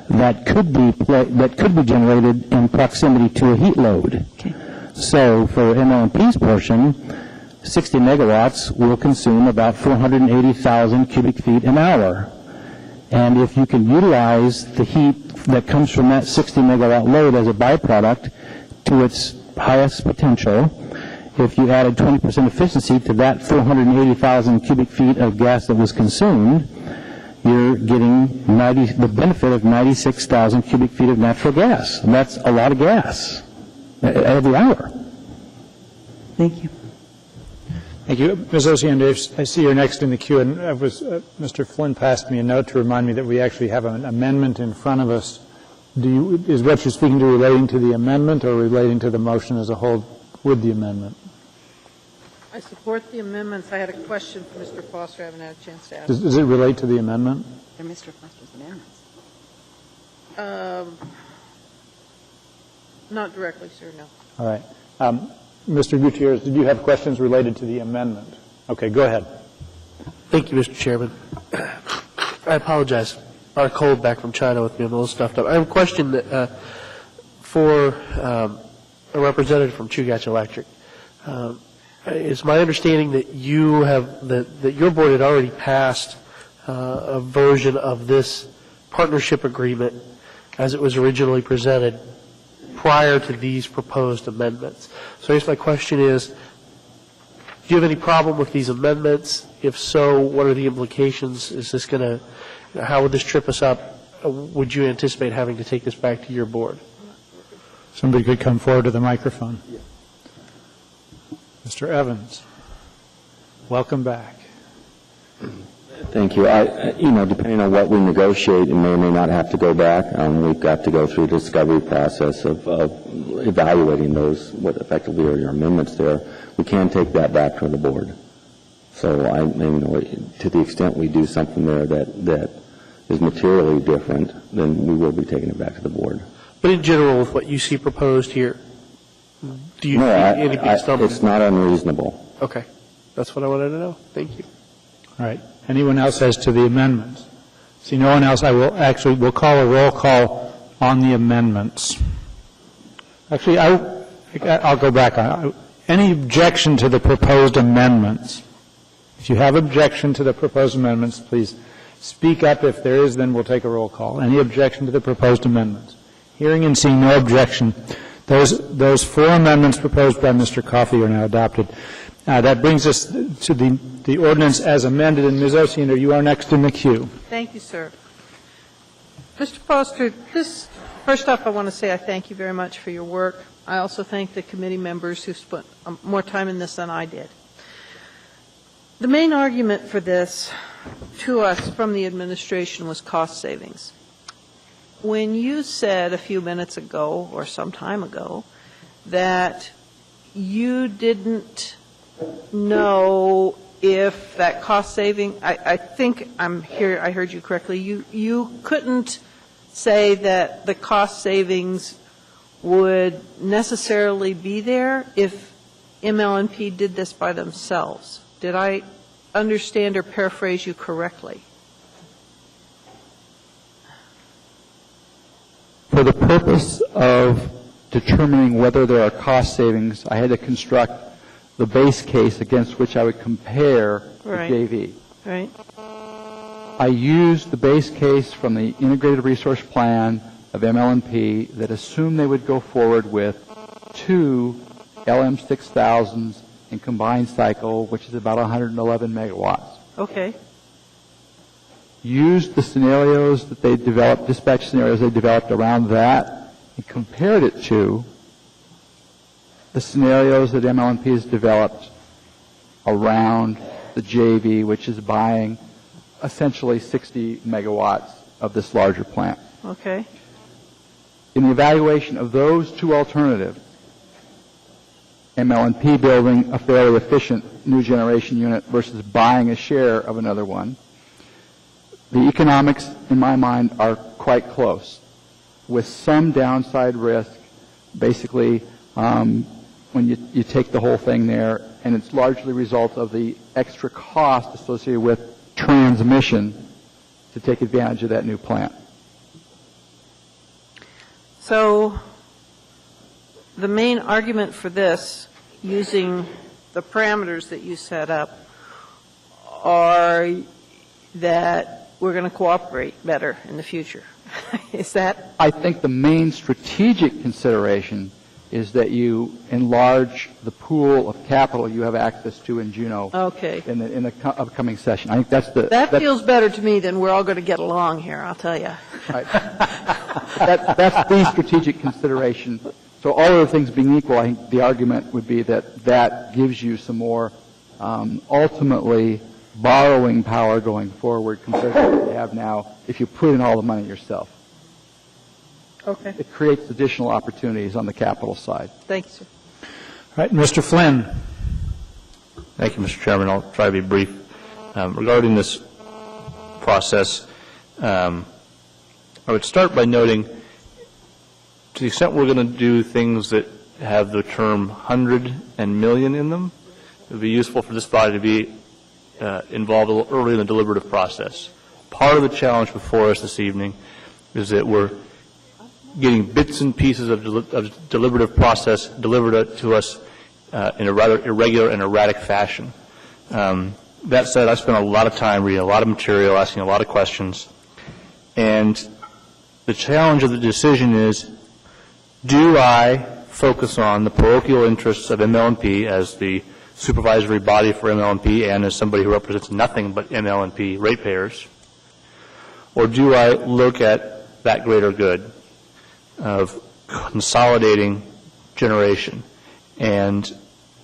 that could be generated in proximity to a heat load. Okay. So for ML&P's portion, 60 megawatts will consume about 480,000 cubic feet an hour. And if you can utilize the heat that comes from that 60 megawatt load as a byproduct to its highest potential, if you added 20% efficiency to that 480,000 cubic feet of gas that was consumed, you're getting the benefit of 96,000 cubic feet of natural gas. And that's a lot of gas every hour. Thank you. Thank you. Ms. Osiander, I see you're next in the queue, and Mr. Flynn passed me a note to remind me that we actually have an amendment in front of us. Is what you're speaking to relating to the amendment or relating to the motion as a whole with the amendment? I support the amendments. I had a question for Mr. Foster. I haven't had a chance to ask. Does it relate to the amendment? They're Mr. Foster's amendments. Not directly, sir, no. All right. Mr. Gutierrez, did you have questions related to the amendment? Okay, go ahead. Thank you, Mr. Chairman. I apologize. Our cold back from China with me. I'm a little stuffed up. I have a question that, for a representative from Chugach Electric. It's my understanding that that your board had already passed a version of this partnership agreement as it was originally presented prior to these proposed amendments. So I guess my question is, do you have any problem with these amendments? If so, what are the implications? Is this going to How would this trip us up? Would you anticipate having to take this back to your board? Somebody could come forward to the microphone. Mr. Evans, welcome back. Thank you. Depending on what we negotiate, it may or may not have to go back. We've got to go through the discovery process of evaluating those, what effectively are your amendments there. We can take that back to the board. So, to the extent we do something there that is materially different, then we will be taking it back to the board. But in general, with what you see proposed here, do you No, think any big stumbling? it's not unreasonable. Okay. That's what I wanted to know. Thank you. All right. Anyone else as to the amendments? See no one else. We'll call a roll call on the amendments. Actually, I'll go back. Any objection to the proposed amendments? If you have objection to the proposed amendments, please speak up. If there is, then we'll take a roll call. Any objection to the proposed amendments? Hearing and seeing no objection, those 4 amendments proposed by Mr. Coffey are now adopted. That brings us to the ordinance as amended. And Ms. Osiander, you are next in the queue. Thank you, sir. Mr. Foster, first off, I want to say I thank you very much for your work. I also thank the committee members who spent more time in this than I did. The main argument for this to us from the administration was cost savings. When you said a few minutes ago or some time ago that you didn't know if that cost saving, I think I heard you correctly, you couldn't say that the cost savings would necessarily be there if ML&P did this by themselves. Did I understand or paraphrase you correctly? For the purpose of determining whether there are cost savings, I had to construct the base case against which I would compare Right. the JV. Right. I used the base case from the Integrated Resource Plan of ML&P that assumed they would go forward with 2 LM6000s in combined cycle, which is about 111 megawatts. Okay. Used the scenarios that they developed, dispatch scenarios they developed around that, and compared it to the scenarios that ML&P has developed around the JV, which is buying essentially 60 megawatts of this larger plant. Okay. In the evaluation of those 2 alternatives, ML&P building a fairly efficient new generation unit versus buying a share of another one, the economics, in my mind, are quite close, with some downside risk, basically, when you take the whole thing there, and it's largely a result of the extra cost associated with transmission to take advantage of that new plant. So the main argument for this, using the parameters that you set up, are that we're going to cooperate better in the future. Is that? I think the main strategic consideration is that you enlarge the pool of capital you have access to in Juneau. Okay. In the upcoming session. I think that's the... That feels better to me than we're all going to get along here, I'll tell you. Right. That's the strategic consideration. So all other things being equal, I think the argument would be that that gives you some more ultimately borrowing power going forward compared to what you have now if you put in all the money yourself. Okay. It creates additional opportunities on the capital side. Thank you, sir. All right, Mr. Flynn. Thank you, Mr. Chairman. I'll try to be brief. Regarding this process, I would start by noting, to the extent we're going to do things that have the term 100 and million in them, it would be useful for this body to be involved a little early in the deliberative process. Part of the challenge before us this evening is that we're getting bits and pieces of deliberative process delivered to us in a rather irregular and erratic fashion. That said, I spent a lot of time reading a lot of material, asking a lot of questions, and the challenge of the decision is, do I focus on the parochial interests of ML&P as the supervisory body for ML&P and as somebody who represents nothing but ML&P ratepayers, Or do I look at that greater good of consolidating generation? And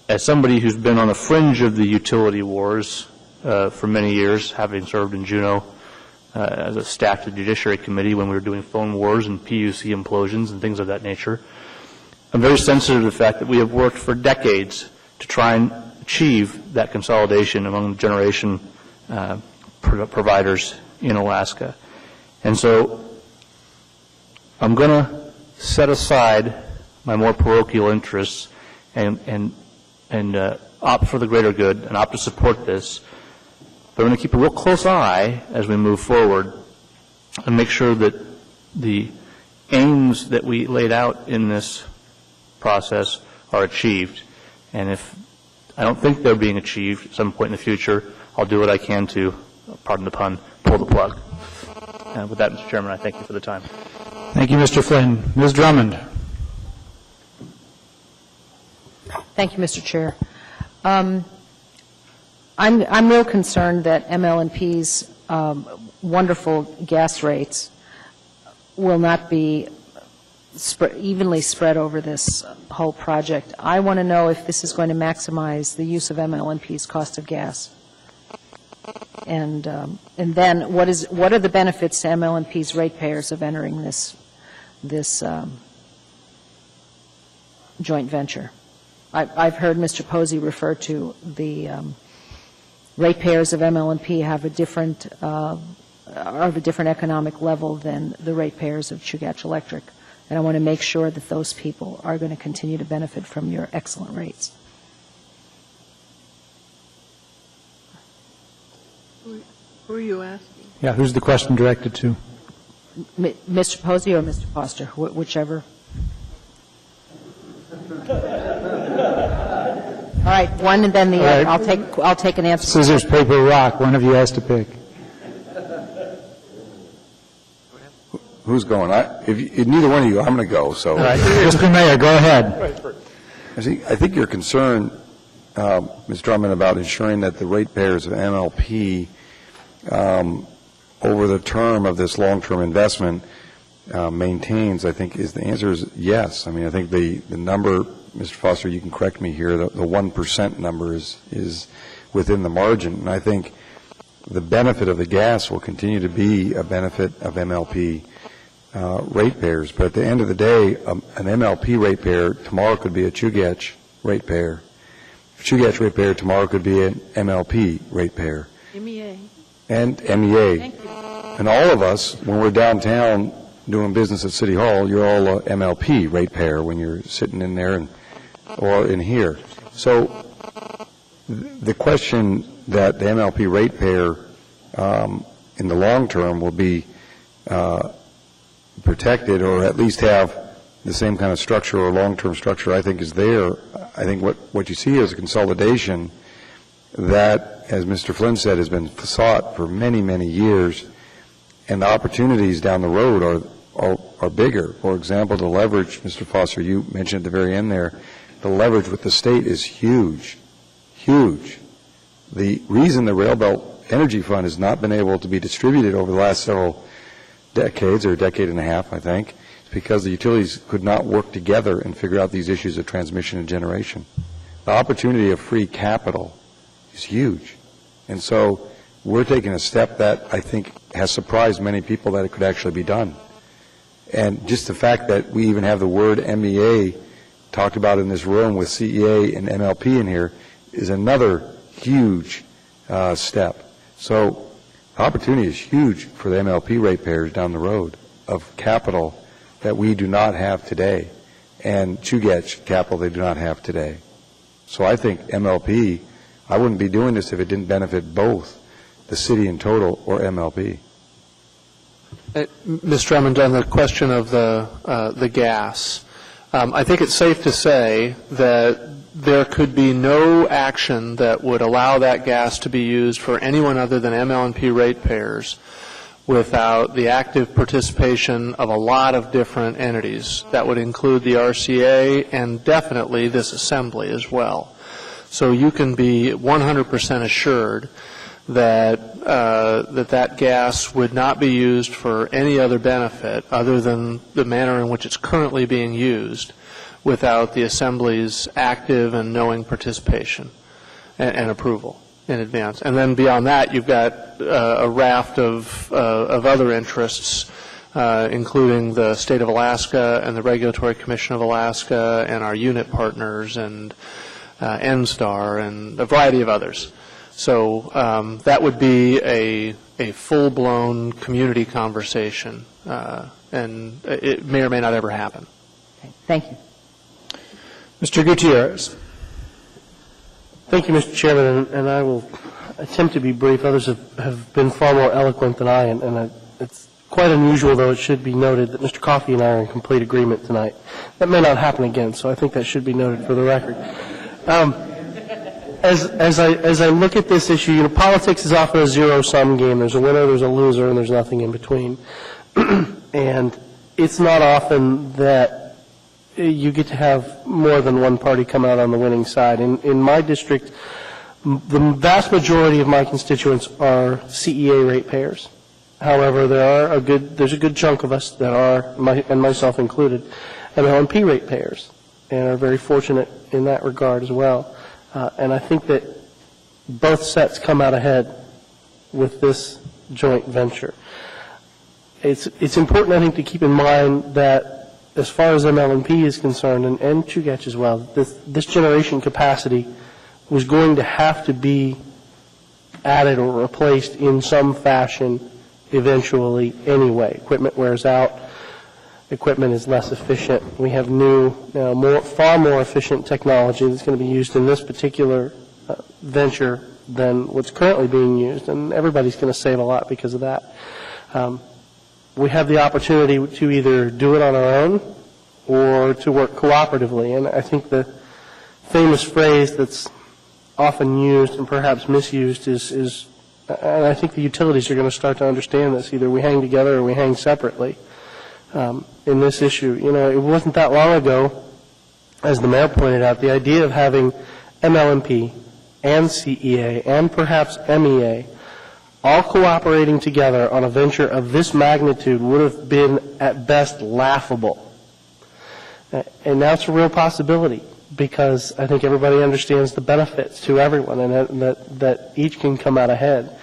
as somebody who's been on the fringe of the utility wars for many years, having served in Juneau as a staff to the Judiciary Committee when we were doing phone wars and PUC implosions and things of that nature, I'm very sensitive to the fact that we have worked for decades to try and achieve that consolidation among the generation providers in Alaska. And so I'm going to set aside my more parochial interests and opt for the greater good and opt to support this. But I'm going to keep a real close eye as we move forward and make sure that the aims that we laid out in this process are achieved. And if I don't think they're being achieved at some point in the future, I'll do what I can to, pardon the pun, pull the plug. And with that, Mr. Chairman, I thank you for the time. Thank you, Mr. Flynn. Ms. Drummond. Thank you, Mr. Chair. I'm real concerned that ML&P's wonderful gas rates will not be evenly spread over this whole project. I want to know if this is going to maximize the use of ML&P's cost of gas. And then what are the benefits to ML&P's ratepayers of entering this joint venture? I've heard Mr. Posey refer to the ratepayers of ML&P have a different are of a different economic level than the ratepayers of Chugach Electric, and I want to make sure that those people are going to continue to benefit from your excellent rates. Who are you asking? Yeah, who's the question directed to? Mr. Posey or Mr. Foster, whichever. All right, one and then the other. Right. I'll take an answer. Scissors, paper, rock. One of you has to pick. Who's going? Neither one of you. I'm going to go. So, right. Mr. Mayor, go ahead. I think your concern, Ms. Drummond, about ensuring that the ratepayers of MLP over the term of this long-term investment maintains, I think, the answer is yes. I mean, I think the number, Mr. Foster, you can correct me here, the 1% number is within the margin. And I think the benefit of the gas will continue to be a benefit of MLP ratepayers. But at the end of the day, an MLP ratepayer tomorrow could be a Chugach ratepayer. Chugach ratepayer tomorrow could be an MLP ratepayer. MEA. And MEA. Thank you. And all of us, when we're downtown doing business at City Hall, you're all a MLP ratepayer when you're sitting in there or in here. So the question that the MLP ratepayer in the long term will be protected or at least have the same kind of structure or long-term structure I think is there. I think what you see is a consolidation that, as Mr. Flynn said, has been sought for many, many years, and the opportunities down the road are bigger. For example, the leverage, Mr. Foster, you mentioned at the very end there, the leverage with the state is huge, huge. The reason the Rail Belt Energy Fund has not been able to be distributed over the last several decades, or a decade and a half, I think, is because the utilities could not work together and figure out these issues of transmission and generation. The opportunity of free capital is huge. And so we're taking a step that I think has surprised many people that it could actually be done. And just the fact that we even have the word MEA talked about in this room with CEA and MLP in here is another huge step. So the opportunity is huge for the MLP ratepayers down the road of capital that we do not have today, and Chugach capital they do not have today. So I think MLP, I wouldn't be doing this if it didn't benefit both the city in total or MLP. Ms. Drummond, on the question of the gas, I think it's safe to say that there could be no action that would allow that gas to be used for anyone other than ML&P ratepayers without the active participation of a lot of different entities. That would include the RCA and definitely this assembly as well. So you can be 100% assured that gas would not be used for any other benefit other than the manner in which it's currently being used without the Assembly's active and knowing participation and approval in advance. And then beyond that, you've got a raft of other interests, including the State of Alaska and the Regulatory Commission of Alaska and our unit partners and NSTAR and a variety of others. So that would be a full-blown community conversation, and it may or may not ever happen. Okay. Thank you. Mr. Gutierrez. Thank you, Mr. Chairman, and I will attempt to be brief. Others have been far more eloquent than I, and it's quite unusual, though it should be noted, that Mr. Coffey and I are in complete agreement tonight. That may not happen again, so I think that should be noted for the record. As I look at this issue, politics is often a zero-sum game. There's a winner, there's a loser, and there's nothing in between. And it's not often that you get to have more than one party come out on the winning side. In my district, the vast majority of my constituents are CEA ratepayers. However, there's a good chunk of us that are, and myself included, MLNP ratepayers, and are very fortunate in that regard as well. And I think that both sets come out ahead with this joint venture. It's important, I think, to keep in mind that as far as MLNP is concerned, and Chugach as well, this generation capacity was going to have to be added or replaced in some fashion eventually anyway. Equipment wears out. Equipment is less efficient. We have new, far more efficient technology that's going to be used in this particular venture than what's currently being used, and everybody's going to save a lot because of that. We have the opportunity to either do it on our own or to work cooperatively, and I think the famous phrase that's often used and perhaps misused is and I think the utilities are going to start to understand this, either we hang together or we hang separately in this issue. It wasn't that long ago, as the mayor pointed out, the idea of having MLNP and CEA and perhaps MEA all cooperating together on a venture of this magnitude would have been at best laughable. And now it's a real possibility, because I think everybody understands the benefits to everyone and that each can come out ahead.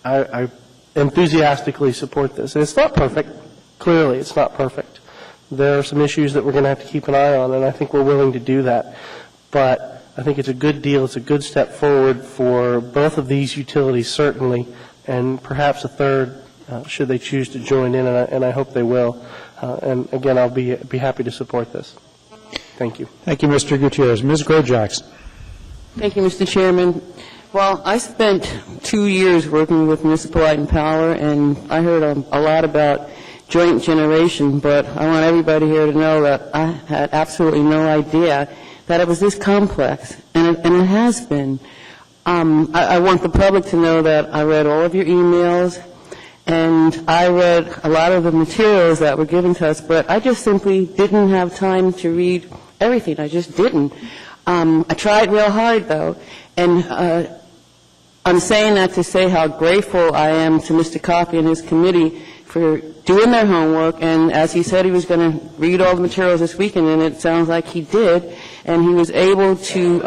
I enthusiastically support this. And it's not perfect. Clearly, it's not perfect. There are some issues that we're going to have to keep an eye on, and I think we're willing to do that. But I think it's a good deal. It's a good step forward for both of these utilities, certainly, and perhaps a third, should they choose to join in, and I hope they will. And again, I'll be happy to support this. Thank you. Thank you, Mr. Gutierrez. Ms. Grojax. Thank you, Mr. Chairman. Well, I spent 2 years working with Municipal Light and Power, and I heard a lot about joint generation, but I want everybody here to know that I had absolutely no idea that it was this complex, and it has been. I want the public to know that I read all of your emails, and I read a lot of the materials that were given to us, but I just simply didn't have time to read everything. I just didn't. I tried real hard, though, and I'm saying that to say how grateful I am to Mr. Coffey and his committee for doing their homework, and as he said he was going to read all the materials this weekend, and it sounds like he did, and he was able to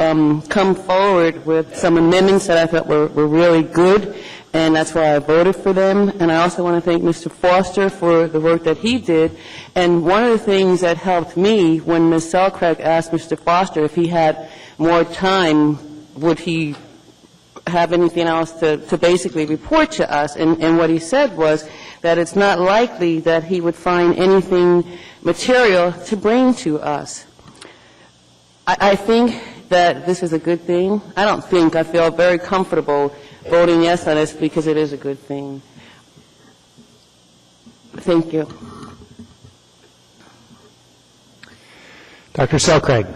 come forward with some amendments that I thought were really good, and that's why I voted for them. And I also want to thank Mr. Foster for the work that he did. And one of the things that helped me when Ms. Selcraig asked Mr. Foster if he had more time, would he have anything else to basically report to us, and what he said was that it's not likely that he would find anything material to bring to us. I think that this is a good thing. I feel very comfortable voting yes on this because it is a good thing. Thank you. Dr. Selcraig.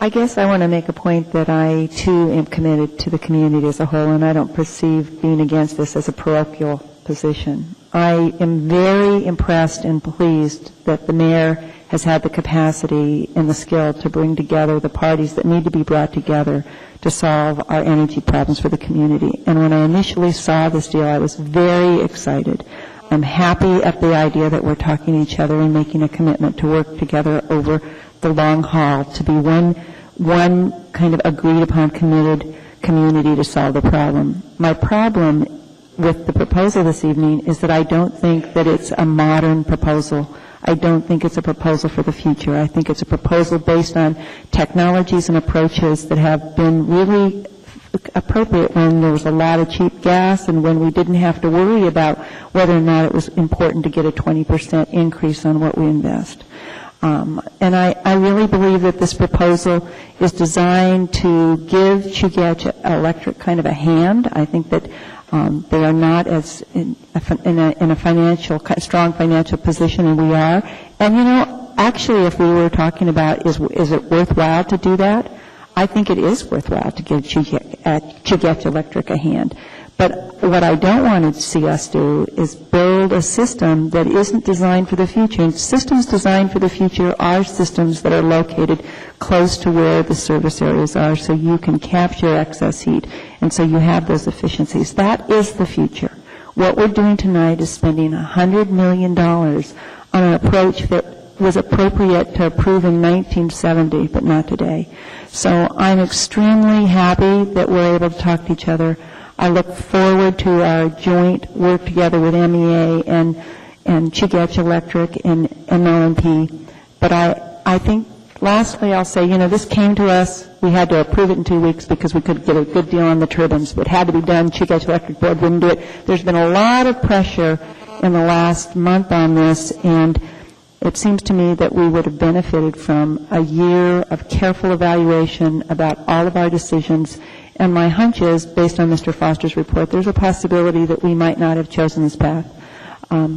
I guess I want to make a point that I, too, am committed to the community as a whole, and I don't perceive being against this as a parochial position. I am very impressed and pleased that the mayor has had the capacity and the skill to bring together the parties that need to be brought together to solve our energy problems for the community. And when I initially saw this deal, I was very excited. I'm happy at the idea that we're talking to each other and making a commitment to work together over the long haul, to be one kind of agreed upon, committed community to solve the problem. My problem with the proposal this evening is that I don't think that it's a modern proposal. I don't think it's a proposal for the future. I think it's a proposal based on technologies and approaches that have been really appropriate when there was a lot of cheap gas and when we didn't have to worry about whether or not it was important to get a 20% increase on what we invest. And I really believe that this proposal is designed to give Chugach Electric kind of a hand. I think that they are not as in a strong financial position, and we are. And you know, actually, if we were talking about is it worthwhile to do that, I think it is worthwhile to give Chugach Electric a hand. But what I don't want to see us do is build a system that isn't designed for the future. And systems designed for the future are systems that are located close to where the service areas are, so you can capture excess heat, and so you have those efficiencies. That is the future. What we're doing tonight is spending $100 million on an approach that was appropriate to approve in 1970, but not today. So I'm extremely happy that we're able to talk to each other. I look forward to our joint work together with MEA and Chugach Electric and MLNP. But I think, lastly, I'll say, you know, this came to us. We had to approve it in 2 weeks because we could get a good deal on the turbines. It had to be done. Chugach Electric Board wouldn't do it. There's been a lot of pressure in the last month on this, and it seems to me that we would have benefited from a year of careful evaluation about all of our decisions. And my hunch is, based on Mr. Foster's report, there's a possibility that we might not have chosen this path.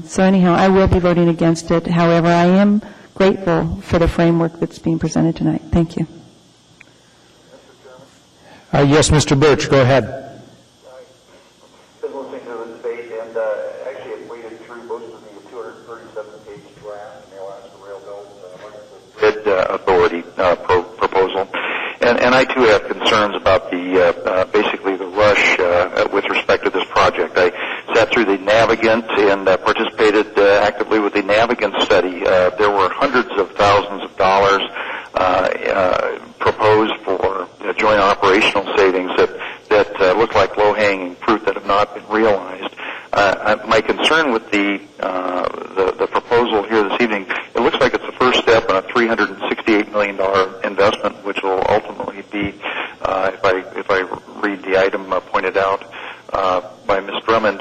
So anyhow, I will be voting against it. However, I am grateful for the framework that's being presented tonight. Thank you. Yes, Mr. Birch, go ahead. Been listening to the debate, and actually I've waded through most of the 237-page draft in the Alaska Rail Belt Grid Authority proposal. And I too have concerns about the basically the rush with respect to this project. I sat through the Navigant and participated actively with the Navigant study. There were hundreds of thousands of dollars proposed for joint operational savings that look like low-hanging fruit that have not been realized. My concern with the proposal here this evening, it looks like it's the first step in a $368 million investment, which will ultimately be, if I read the item pointed out by Ms. Drummond,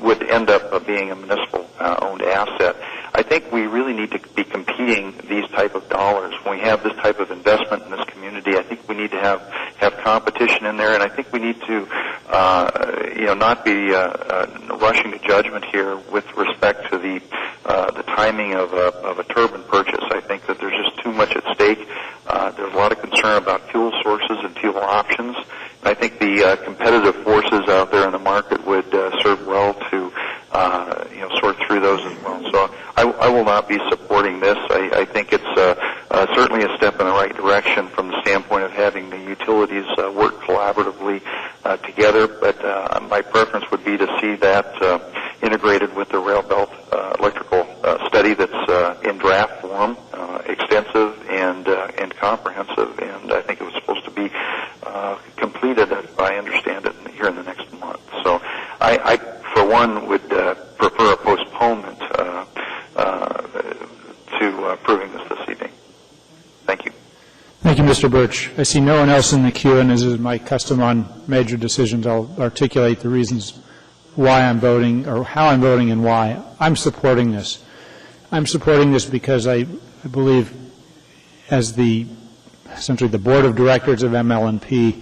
would end up being a municipal-owned asset. I think we really need to be competing these type of dollars. When we have this type of investment in this community, I think we need to have competition in there, and I think we need to, not be rushing to judgment here with respect to the timing of a turbine purchase. I think that there's just too much at stake. There's a lot of concern about fuel sources and fuel options. And I think the competitive forces out there in the market would serve well to sort through those as well. So I will not be supporting this. I think it's certainly a step in the right direction from the standpoint of having the utilities work collaboratively together, but my preference would be to see that integrated with the Rail Belt electrical study that's in draft form, extensive and comprehensive, and I think it was supposed to be completed, if I understand it, here in the next month. So I for one, would prefer a postponement to approving this evening. Thank you. Thank you, Mr. Birch. I see no one else in the queue, and as is my custom on major decisions, I'll articulate the reasons why I'm voting, or how I'm voting and why. I'm supporting this. I'm supporting this because I believe, as essentially the board of directors of MLNP,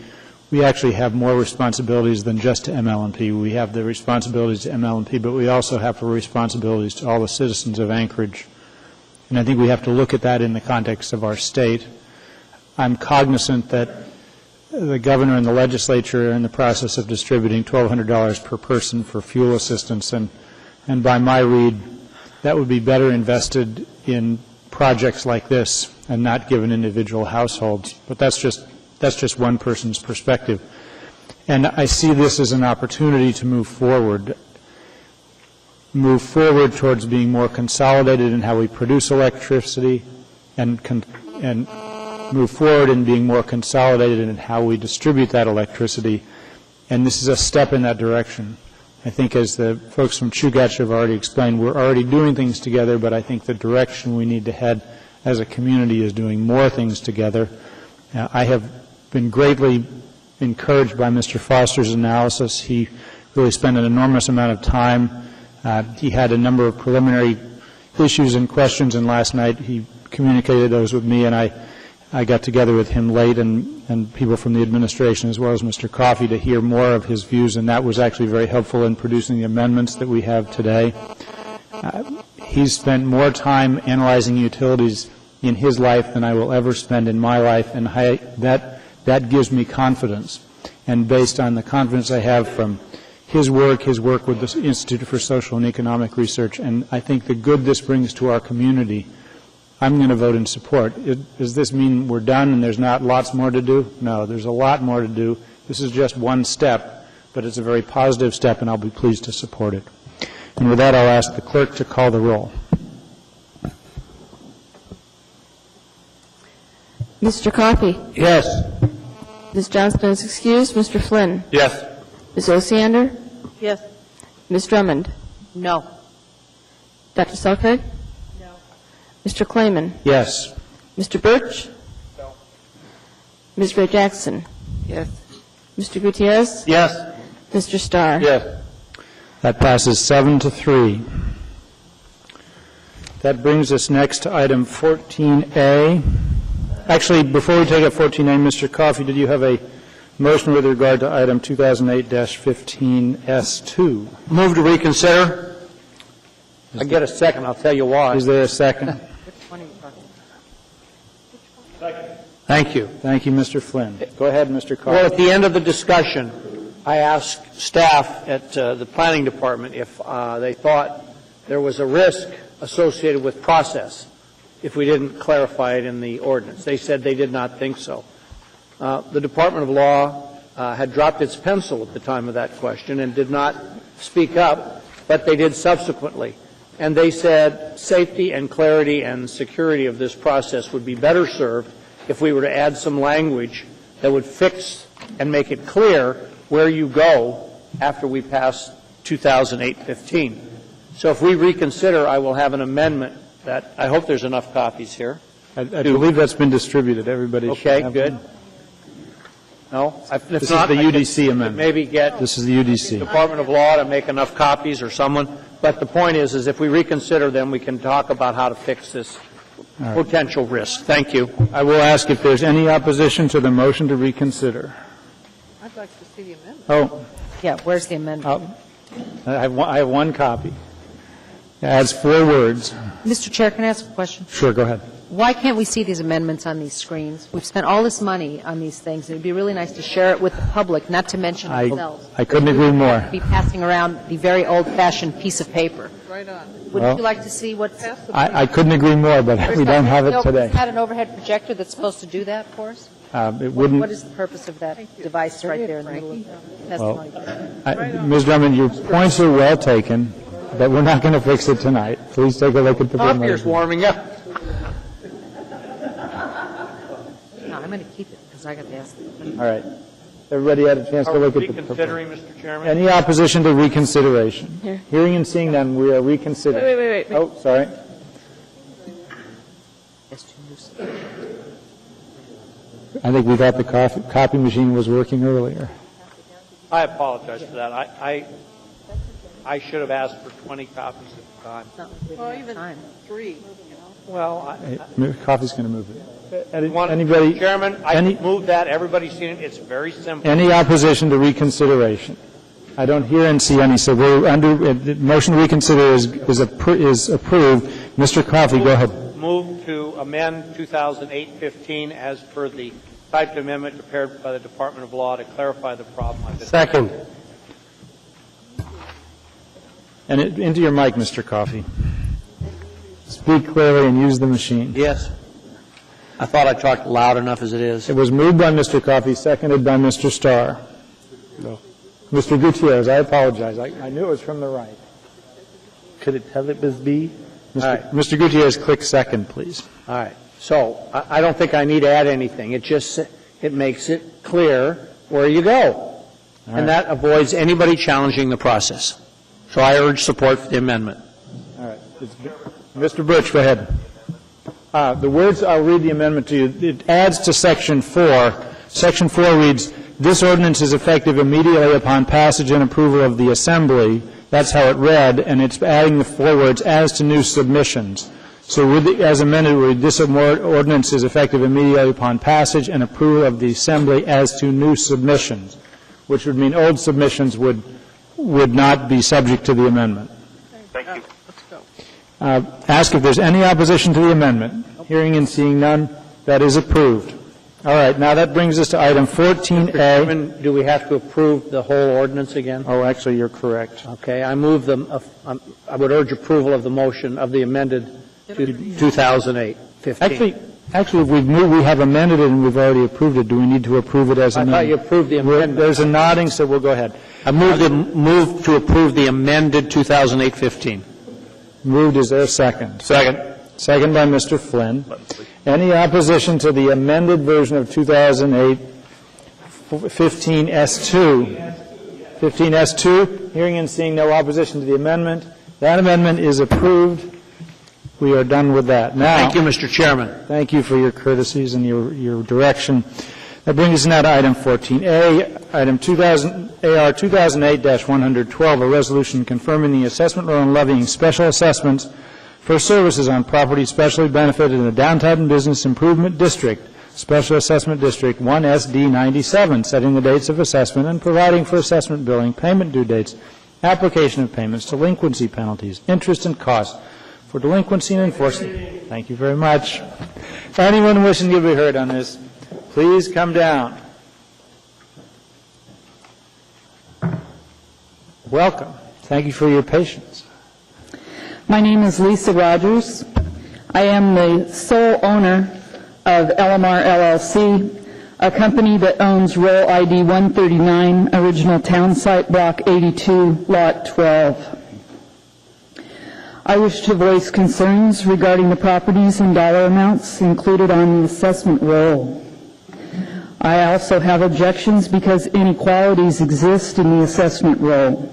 we actually have more responsibilities than just to MLNP. We have the responsibilities to MLNP, but we also have the responsibilities to all the citizens of Anchorage. And I think we have to look at that in the context of our state. I'm cognizant that the governor and the legislature are in the process of distributing $1,200 per person for fuel assistance, and And by my read, that would be better invested in projects like this and not given individual households. But that's just one person's perspective. And I see this as an opportunity to move forward towards being more consolidated in how we produce electricity and move forward in being more consolidated in how we distribute that electricity. And this is a step in that direction. I think, as the folks from Chugach have already explained, we're already doing things together, but I think the direction we need to head as a community is doing more things together. I have been greatly encouraged by Mr. Foster's analysis. He really spent an enormous amount of time. He had a number of preliminary issues and questions, and last night he communicated those with me, and I got together with him late and people from the administration as well as Mr. Coffey to hear more of his views, and that was actually very helpful in producing the amendments that we have today. He's spent more time analyzing utilities in his life than I will ever spend in my life, and that gives me confidence. And based on the confidence I have from his work with the Institute for Social and Economic Research, and I think the good this brings to our community, I'm going to vote in support. Does this mean we're done and there's not lots more to do? No, there's a lot more to do. This is just one step, but it's a very positive step, and I'll be pleased to support it. And with that, I'll ask the clerk to call the roll. Mr. Coffey? Yes. Ms. Johnston is excused. Mr. Flynn? Yes. Ms. Osiander? Yes. Ms. Drummond? No. Dr. Selkirk? No. Mr. Klayman? Yes. Mr. Birch? No. Ms. Ray Jackson? Yes. Mr. Gutierrez? Yes. Mr. Starr? Yes. That passes 7-3. That brings us next to item 14A. Actually, before we take up 14A, Mr. Coffey, did you have a motion with regard to item 2008-15S2? Move to reconsider. I get a second. I'll tell you why. Is there a second? Thank you. Thank you, Mr. Flynn. Go ahead, Mr. Coffey. Well, at the end of the discussion, I asked staff at the planning department if they thought there was a risk associated with process if we didn't clarify it in the ordinance. They said they did not think so. The Department of Law had dropped its pencil at the time of that question and did not speak up, but they did subsequently. And they said safety and clarity and security of this process would be better served if we were to add some language that would fix and make it clear where you go after we pass 2008-15. So if we reconsider, I will have an amendment that I hope there's enough copies here. I believe that's been distributed. Everybody should Okay, have good. one. No? If This not, is the I could UDC amendment. Maybe get This is the UDC. Department of Law to make enough copies or someone. But the point is if we reconsider, then we can talk about how to fix this potential risk. Thank you. I will ask if there's any opposition to the motion to reconsider. I'd like to see the amendment. Oh, Yeah, where's the amendment? I have one copy. It adds 4 words. Mr. Chair, can I ask a question? Sure, go ahead. Why can't we see these amendments on these screens? We've spent all this money on these things. It would be really nice to share it with the public, not to mention ourselves. I couldn't agree more. Be passing around the very old-fashioned piece of paper. Right on. Wouldn't you like to see what's... I couldn't agree more, but we don't have it today. Is that an overhead projector that's supposed to do that for us? It wouldn't. What is the purpose of that device right there in the middle of the testimony? Ms. Drummond, your points are well taken, but we're not going to fix it tonight. Please take a look at the Copier's warming up. No, I'm going to keep it because I got to ask them. All right. Everybody had a chance to look at the Reconsidering, Mr. Chairman? Any opposition to reconsideration? Here. Hearing and seeing none, we are reconsidering. Wait. Oh, sorry. I think we thought the copy machine was working earlier. I apologize for that. I should have asked for 20 copies at the time. Well, even 3, Well, Coffey's going to move it. Anybody? Chairman, I moved that. Everybody's seen it. It's very simple. Any opposition to reconsideration? I don't hear and see any, so we're under, the motion to reconsider is approved. Mr. Coffey, go ahead. Move to amend 2008-15 as per the typed amendment prepared by the Department of Law to clarify the problem. Second. And into your mic, Mr. Coffey. Speak clearly and use the machine. Yes. I thought I talked loud enough as it is. It was moved by Mr. Coffey, seconded by Mr. Starr. No. Mr. Gutierrez, I apologize. I knew it was from the right. Could it have it as B? Mr. Gutierrez, click second, please. All right. So I don't think I need to add anything. It makes it clear where you go. And that avoids anybody challenging the process. So I urge support for the amendment. All right. Mr. Birch, go ahead. The words, I'll read the amendment to you. It adds to Section 4. Section 4 reads, "This ordinance is effective immediately upon passage and approval of the Assembly." That's how it read, and it's adding the 4 words, "as to new submissions." So as amended, this ordinance is effective immediately upon passage and approval of the Assembly as to new submissions, which would mean old submissions would not be subject to the amendment. Thank you. Ask if there's any opposition to the amendment. Hearing and seeing none, that is approved. All right, now that brings us to item 14A. Mr. Chairman, do we have to approve the whole ordinance again? Oh, actually, you're correct. Okay, I would urge approval of the motion of the amended 2008-15. Actually, we have amended it and we've already approved it. Do we need to approve it as amended? I thought you approved the amendment. There's a nodding, so we'll go ahead. I move to approve the amended 2008-15. Moved. Is there a second? Second. Second by Mr. Flynn. Any opposition to the amended version of 2008-15S2? 15S2. Hearing and seeing no opposition to the amendment. That amendment is approved. We are done with that. Now, thank you, Mr. Chairman. Thank you for your courtesies and your direction. That brings us now to item 14A, item AR 2008-112, a resolution confirming the assessment roll and levying special assessments for services on property specially benefited in the Downtown Business Improvement District, Special Assessment District 1SD97, setting the dates of assessment and providing for assessment billing, payment due dates, application of payments, delinquency penalties, interest and costs for delinquency and enforcement. Thank you very much. Anyone wishing to be heard on this, please come down. Welcome. Thank you for your patience. My name is Lisa Rogers. I am the sole owner of LMR LLC, a company that owns Roll ID 139, Original Town Site, Block 82, Lot 12. I wish to voice concerns regarding the properties and dollar amounts included on the assessment roll. I also have objections because inequalities exist in the assessment roll.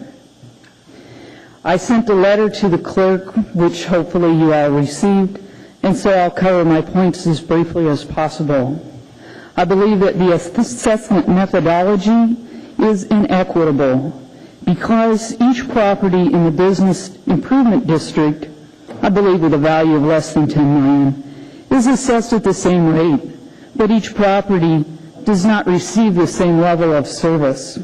I sent a letter to the clerk, which hopefully you all received, and so I'll cover my points as briefly as possible. I believe that the assessment methodology is inequitable because each property in the business improvement district, I believe with a value of less than $10 million, is assessed at the same rate, but each property does not receive the same level of service.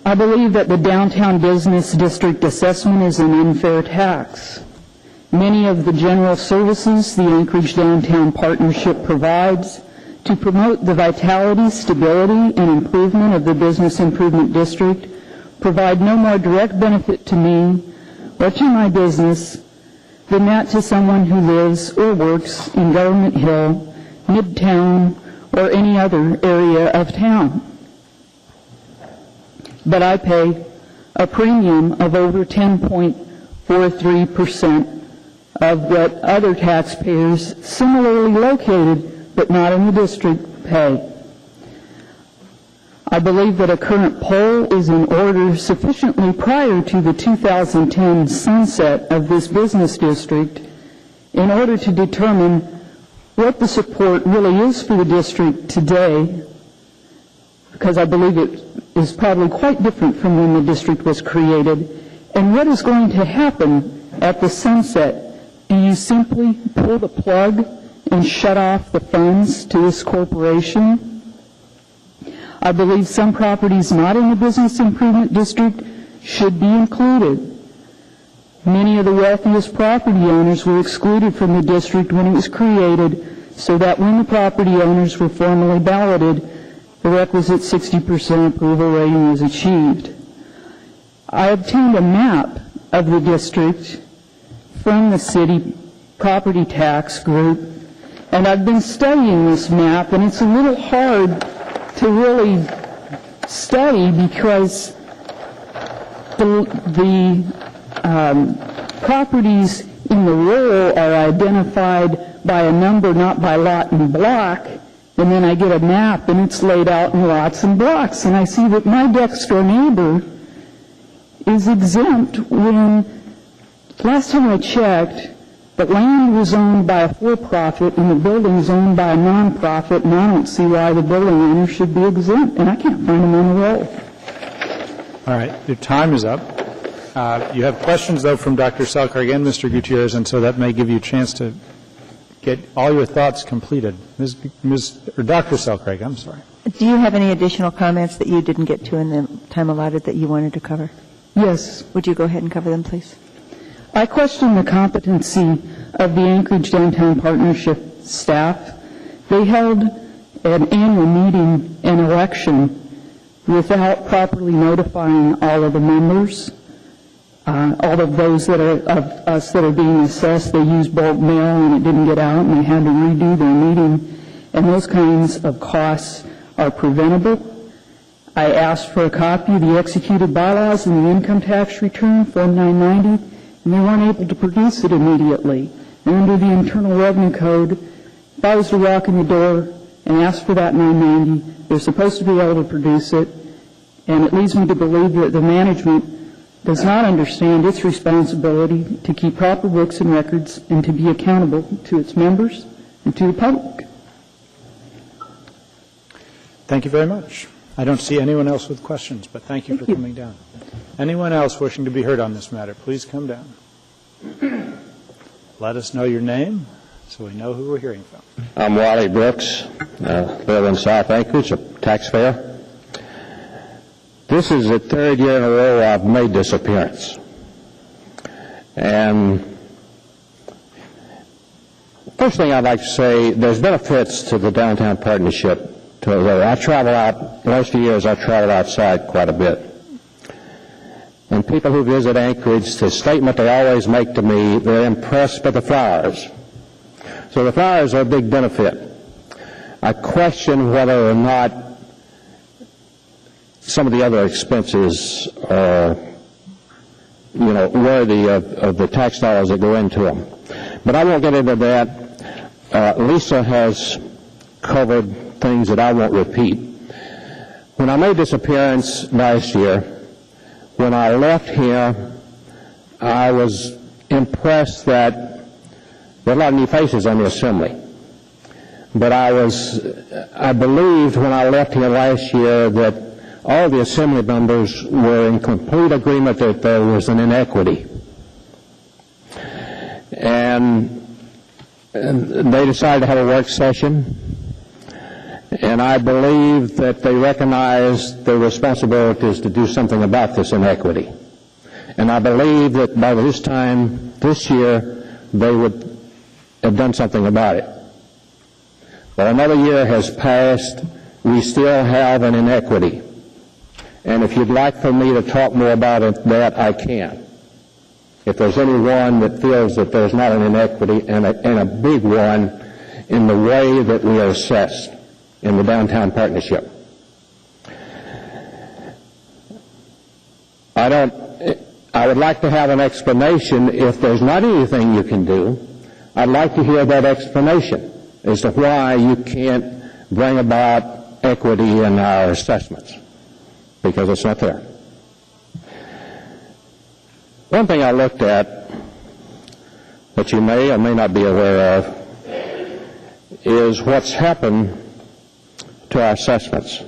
I believe that the downtown business district assessment is an unfair tax. Many of the general services the Anchorage Downtown Partnership provides to promote the vitality, stability, and improvement of the business improvement district provide no more direct benefit to me or to my business than that to someone who lives or works in Government Hill, Midtown, or any other area of town. But I pay a premium of over 10.43% of what other taxpayers similarly located but not in the district pay. I believe that a current poll is in order sufficiently prior to the 2010 sunset of this business district in order to determine what the support really is for the district today, because I believe it is probably quite different from when the district was created, and what is going to happen at the sunset. Do you simply pull the plug and shut off the funds to this corporation? I believe some properties not in the business improvement district should be included. Many of the wealthiest property owners were excluded from the district when it was created, so that when the property owners were formally balloted, the requisite 60% approval rating was achieved. I obtained a map of the district from the city property tax group, and I've been studying this map, and it's a little hard to really study because the properties in the rural are identified by a number, not by lot and block, and then I get a map and it's laid out in lots and blocks, and I see that my next door neighbor is exempt when, last time I checked, the land was owned by a for-profit and the building is owned by a non-profit, and I don't see why the building owner should be exempt, and I can't find him on the roll. All right, your time is up. You have questions, though, from Dr. Selkirk and Mr. Gutierrez, and so that may give you a chance to get all your thoughts completed. Dr. Selkirk, I'm sorry. Do you have any additional comments that you didn't get to in the time allotted that you wanted to cover? Yes. Would you go ahead and cover them, please? I question the competency of the Anchorage Downtown Partnership staff. They held an annual meeting and election without properly notifying all of the members. All of those that are of us that are being assessed, they used bulk mail and it didn't get out, and they had to redo their meeting. And those kinds of costs are preventable. I asked for a copy of the executed bylaws and the income tax return, Form 990, and they weren't able to produce it immediately. And under the Internal Revenue Code, if I was to walk in the door and ask for that 990, they're supposed to be able to produce it, and it leads me to believe that the management does not understand its responsibility to keep proper books and records and to be accountable to its members and to the public. Thank you very much. I don't see anyone else with questions, but thank you for coming down. Anyone else wishing to be heard on this matter, please come down. Let us know your name so we know who we're hearing from. I'm Wally Brooks, live in South Anchorage, a taxpayer. This is the third year in a row I've made this appearance. And first thing I'd like to say, there's benefits to the downtown partnership. I travel out, last few years I've traveled outside quite a bit. And people who visit Anchorage, the statement they always make to me, they're impressed by the flowers. So the flowers are a big benefit. I question whether or not some of the other expenses are, worthy of the tax dollars that go into them. But I won't get into that. Lisa has covered things that I won't repeat. When I made this appearance last year, when I left here, I was impressed that there are a lot of new faces on the assembly. But I believed when I left here last year that all the assembly members were in complete agreement that there was an inequity. And they decided to have a work session, and I believe that they recognized their responsibilities to do something about this inequity. And I believe that by this time, this year, they would have done something about it. But another year has passed. We still have an inequity. And if you'd like for me to talk more about that, I can. If there's anyone that feels that there's not an inequity, and a big one in the way that we are assessed in the downtown partnership. I would like to have an explanation. If there's not anything you can do, I'd like to hear that explanation as to why you can't bring about equity in our assessments, because it's not there. One thing I looked at that you may or may not be aware of is what's happened to our assessments.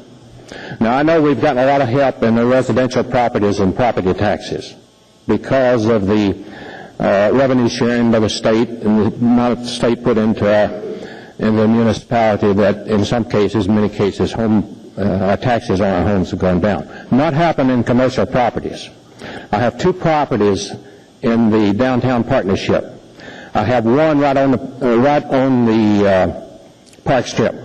Now, I know we've gotten a lot of help in the residential properties and property taxes because of the revenue sharing by the state and the amount of the state put into the municipality that in some cases, many cases, our taxes on our homes have gone down. Not happened in commercial properties. I have two properties in the downtown partnership. I have one right on the Park Strip.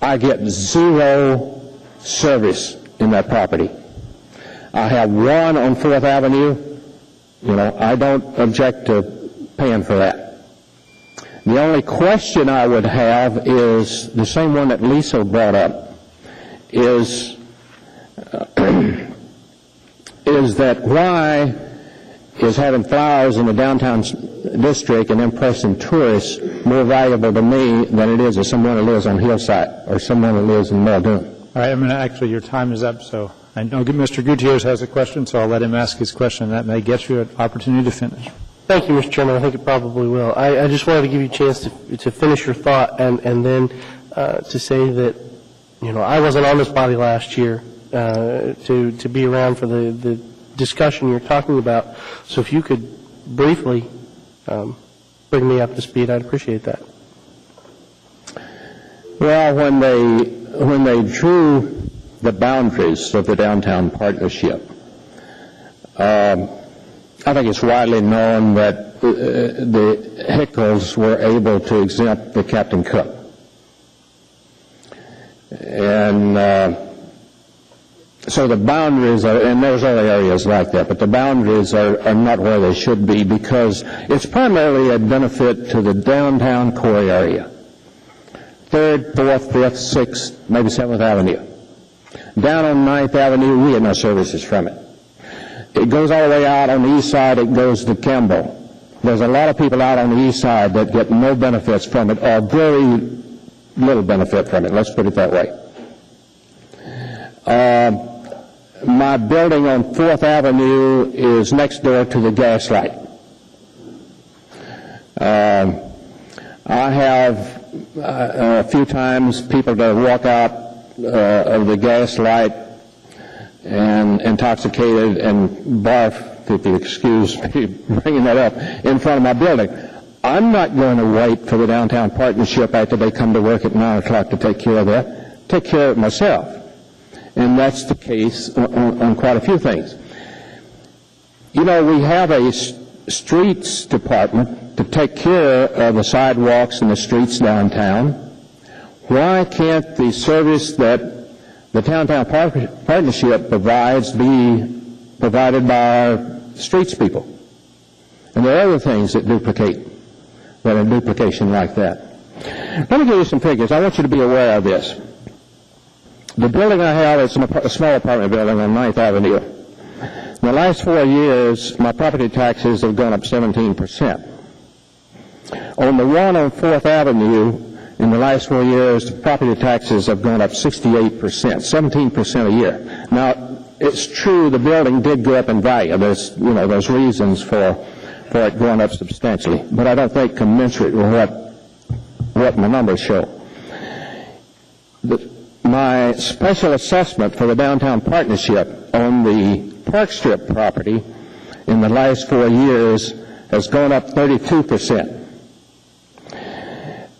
I get zero service in that property. I have one on 4th Avenue. I don't object to paying for that. The only question I would have is the same one that Lisa brought up, is that why is having flowers in the downtown district and impressing tourists more valuable to me than it is to someone who lives on Hillside or someone who lives in Muldoon? All right, actually, your time is up, so I know Mr. Gutierrez has a question, so I'll let him ask his question. That may get you an opportunity to finish. Thank you, Mr. Chairman. I think it probably will. I just wanted to give you a chance to finish your thought and then to say that, I wasn't on this body last year to be around for the discussion you're talking about. So if you could briefly bring me up to speed, I'd appreciate that. Well, when they drew the boundaries of the downtown partnership, I think it's widely known that the Hickles were able to exempt the Captain Cook. And so the boundaries are, and there's other areas like that, but the boundaries are not where they should be because it's primarily a benefit to the downtown core area. 3rd, 4th, 5th, 6th, maybe 7th Avenue. Down on 9th Avenue, we get no services from it. It goes all the way out on the east side, it goes to Campbell. There's a lot of people out on the east side that get no benefits from it, or very little benefit from it, let's put it that way. My building on 4th Avenue is next door to the gas light. I have a few times people that walk out of the gas light and intoxicated and barf, if you excuse me bringing that up, in front of my building. I'm not going to wait for the downtown partnership after they come to work at 9 o'clock to take care of that. Take care of it myself. And that's the case on quite a few things. We have a streets department to take care of the sidewalks and the streets downtown. Why can't the service that the downtown partnership provides be provided by our streets people? And there are other things that are duplication like that. Let me give you some figures. I want you to be aware of this. The building I have is a small apartment building on 9th Avenue. In the last 4 years, my property taxes have gone up 17%. On the one on 4th Avenue, in the last 4 years, the property taxes have gone up 68%, 17% a year. Now, it's true the building did go up in value. There's reasons for it going up substantially, but I don't think commensurate with what my numbers show. My special assessment for the downtown partnership on the Park Strip property in the last 4 years has gone up 32%.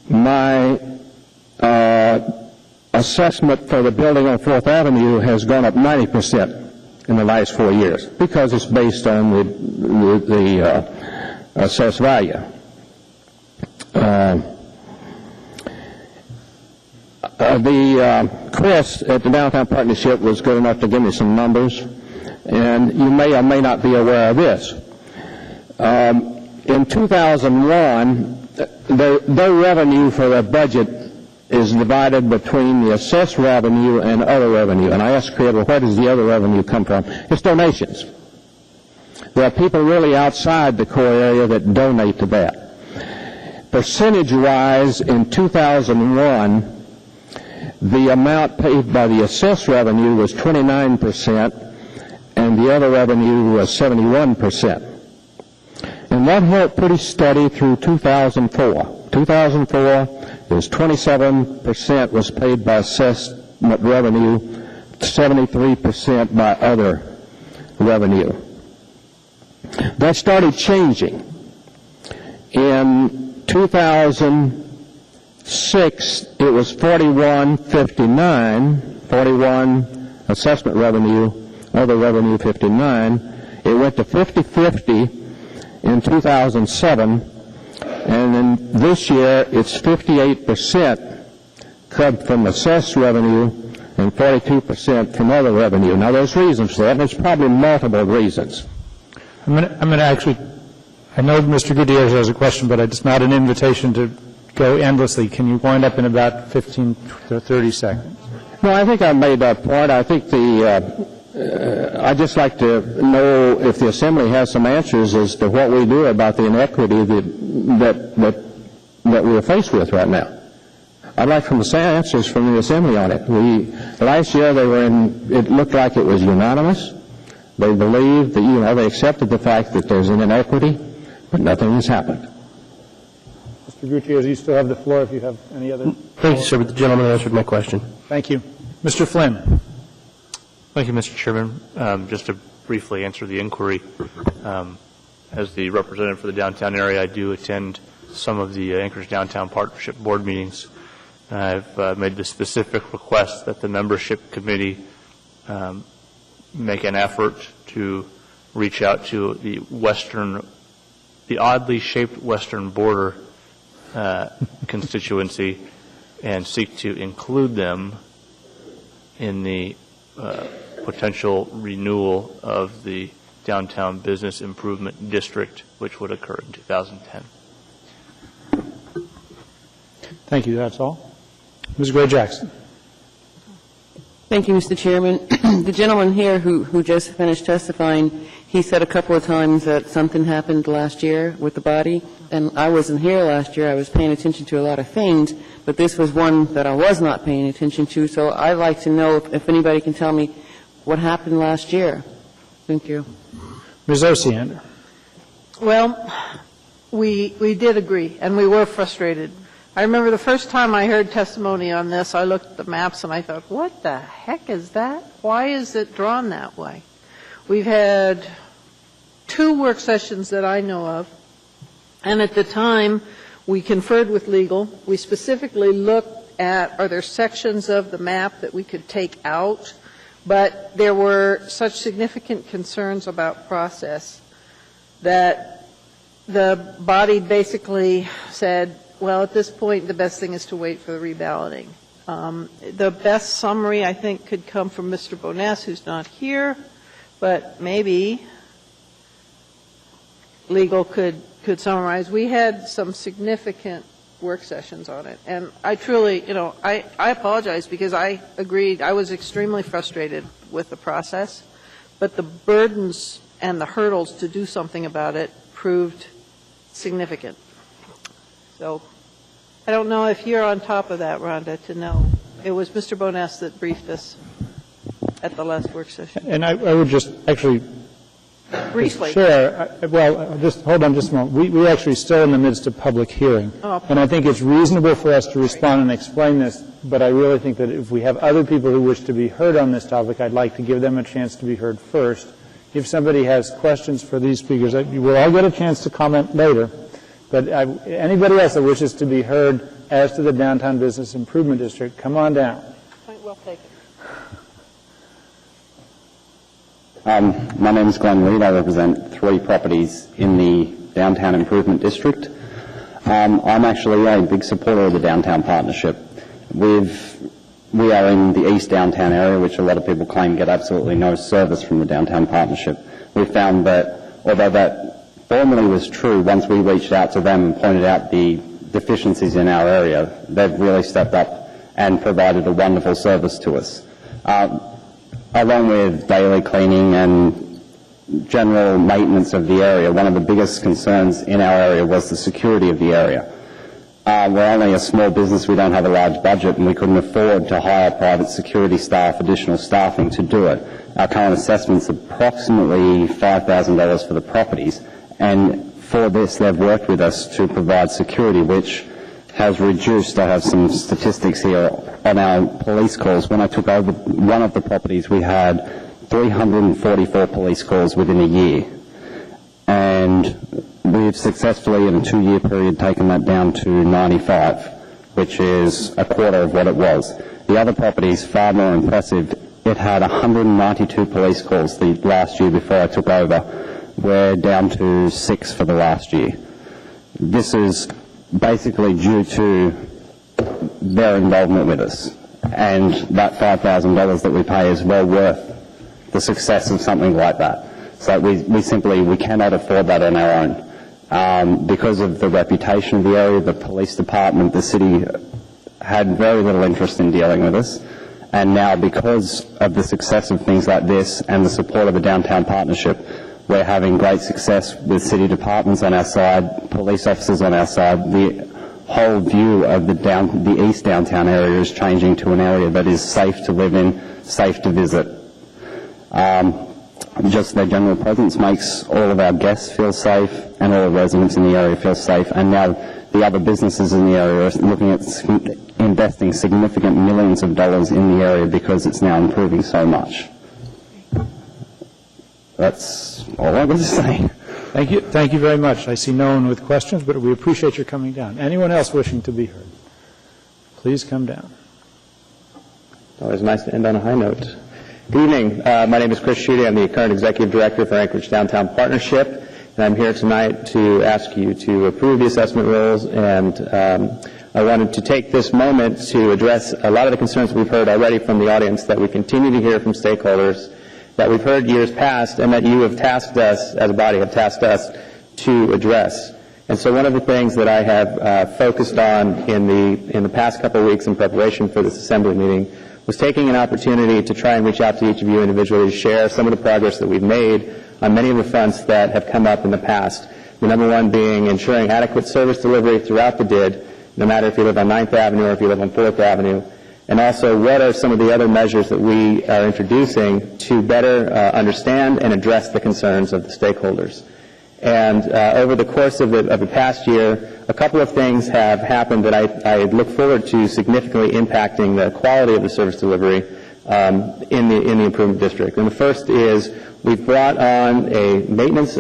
My assessment for the building on 4th Avenue has gone up 90% in the last 4 years because it's based on the assessed value. Chris at the Downtown Partnership was good enough to give me some numbers, and you may or may not be aware of this. In 2001, their revenue for their budget is divided between the assessed revenue and other revenue. And I asked Chris, well, where does the other revenue come from? It's donations. There are people really outside the core area that donate to that. Percentage-wise, in 2001, the amount paid by the assessed revenue was 29%, and the other revenue was 71%. And that held pretty steady through 2004. 2004 is 27% was paid by assessment revenue, 73% by other revenue. That started changing. In 2006, it was 41-59, 41 assessment revenue, other revenue 59. It went to 50-50 in 2007, and then this year it's 58% cut from assessed revenue and 42% from other revenue. Now, there's reasons for that, and there's probably multiple reasons. I'm going to actually, I know Mr. Gutierrez has a question, but it's not an invitation to go endlessly. Can you wind up in about 15 to 30 seconds? No, I think I made that point. I think I'd just like to know if the Assembly has some answers as to what we do about the inequity that we are faced with right now. I'd like some answers from the Assembly on it. Last year it looked like it was unanimous. They believed that, they accepted the fact that there's an inequity, but nothing has happened. Mr. Gutierrez, you still have the floor if you have any other. Thank you, sir, but the gentleman answered my question. Thank you. Mr. Flynn. Thank you, Mr. Chairman. Just to briefly answer the inquiry, as the representative for the downtown area, I do attend some of the Anchorage Downtown Partnership Board meetings. I've made the specific request that the membership committee make an effort to reach out to the oddly shaped western border constituency and seek to include them in the potential renewal of the Downtown Business Improvement District, which would occur in 2010. Thank you. That's all. Ms. Gray-Jackson. Thank you, Mr. Chairman. The gentleman here who just finished testifying, he said a couple of times that something happened last year with the body, and I wasn't here last year. I was paying attention to a lot of things, but this was one that I was not paying attention to, so I'd like to know if anybody can tell me what happened last year. Thank you. Ms. Osiander. Well, we did agree, and we were frustrated. I remember the first time I heard testimony on this, I looked at the maps and I thought, what the heck is that? Why is it drawn that way? We've had 2 work sessions that I know of, and at the time we conferred with legal. We specifically looked at, are there sections of the map that we could take out? But there were such significant concerns about process that the body basically said, well, at this point, the best thing is to wait for the reballoting. The best summary, I think, could come from Mr. Boness, who's not here, but maybe legal could summarize. We had some significant work sessions on it, and I truly, I apologize because I agreed. I was extremely frustrated with the process, but the burdens and the hurdles to do something about it proved significant. So I don't know if you're on top of that, Rhonda, to know. It was Mr. Boness that briefed us at the last work session. And I would just actually briefly share. Just hold on just a moment. We actually still in the midst of public hearing. And I think it's reasonable for us to respond and explain this, but I really think that if we have other people who wish to be heard on this topic, I'd like to give them a chance to be heard first. If somebody has questions for these speakers, you will all get a chance to comment later. But anybody else that wishes to be heard as to the Downtown Business Improvement District, come on down. Point well taken. My name is Glenn Reed. I represent 3 properties in the Downtown Improvement District. I'm actually a big supporter of the Downtown Partnership. We are in the East Downtown area, which a lot of people claim get absolutely no service from the Downtown Partnership. We found that, although that formerly was true, once we reached out to them and pointed out the deficiencies in our area, they've really stepped up and provided a wonderful service to us. Along with daily cleaning and general maintenance of the area, one of the biggest concerns in our area was the security of the area. We're only a small business, we don't have a large budget, and we couldn't afford to hire private security staff, additional staffing to do it. Our current assessment's approximately $5,000 for the properties, and for this they've worked with us to provide security, which has reduced. I have some statistics here on our police calls. When I took over one of the properties, we had 344 police calls within a year. And we've successfully, in a 2-year period, taken that down to 95, which is a quarter of what it was. The other property is far more impressive. It had 192 police calls the last year before I took over. We're down to 6 for the last year. This is basically due to their involvement with us. and that $5,000 that we pay is well worth the success of something like that. So we simply cannot afford that on our own. Because of the reputation of the area, the police department, the city had very little interest in dealing with us. And now, because of the success of things like this and the support of the Downtown Partnership, we're having great success with city departments on our side, police officers on our side. The whole view of the East Downtown area is changing to an area that is safe to live in, safe to visit. Just their general presence makes all of our guests feel safe and all the residents in the area feel safe. And now the other businesses in the area are looking at investing significant millions of dollars in the area because it's now improving so much. That's all I was saying. Thank you. Thank you very much. I see no one with questions, but we appreciate your coming down. Anyone else wishing to be heard? Please come down. It's always nice to end on a high note. Good evening. My name is Chris Schutte. I'm the current Executive Director for Anchorage Downtown Partnership, and I'm here tonight to ask you to approve the assessment rules, and I wanted to take this moment to address a lot of the concerns we've heard already from the audience that we continue to hear from stakeholders, that we've heard years past, and that you have tasked us, as a body, have tasked us to address. And so one of the things that I have focused on in the past couple of weeks in preparation for this assembly meeting was taking an opportunity to try and reach out to each of you individually to share some of the progress that we've made on many of the fronts that have come up in the past. The number one being ensuring adequate service delivery throughout the DID, no matter if you live on 9th Avenue or if you live on 4th Avenue. And also, what are some of the other measures that we are introducing to better understand and address the concerns of the stakeholders? And over the course of the past year, a couple of things have happened that I look forward to significantly impacting the quality of the service delivery in the improvement district. And the first is we've brought on a maintenance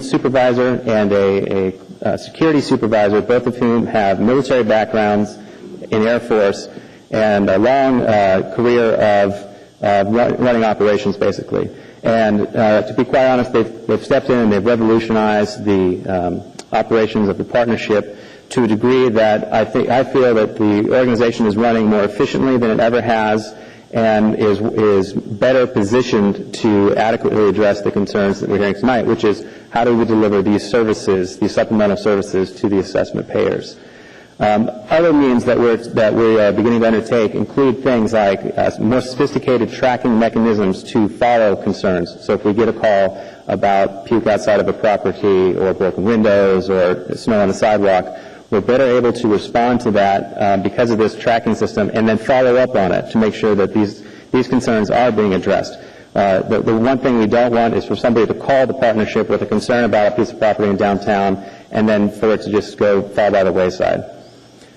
supervisor and a security supervisor, both of whom have military backgrounds in Air Force and a long career of running operations, basically. And to be quite honest, they've stepped in and they've revolutionized the operations of the partnership to a degree that I feel that the organization is running more efficiently than it ever has and is better positioned to adequately address the concerns that we're hearing tonight, which is how do we deliver these services, these supplemental services, to the assessment payers. Other means that we are beginning to undertake include things like more sophisticated tracking mechanisms to follow concerns. So if we get a call about puke outside of a property or broken windows or snow on the sidewalk, we're better able to respond to that because of this tracking system and then follow up on it to make sure that these concerns are being addressed. The one thing we don't want is for somebody to call the partnership with a concern about a piece of property in downtown and then for it to just fall by the wayside.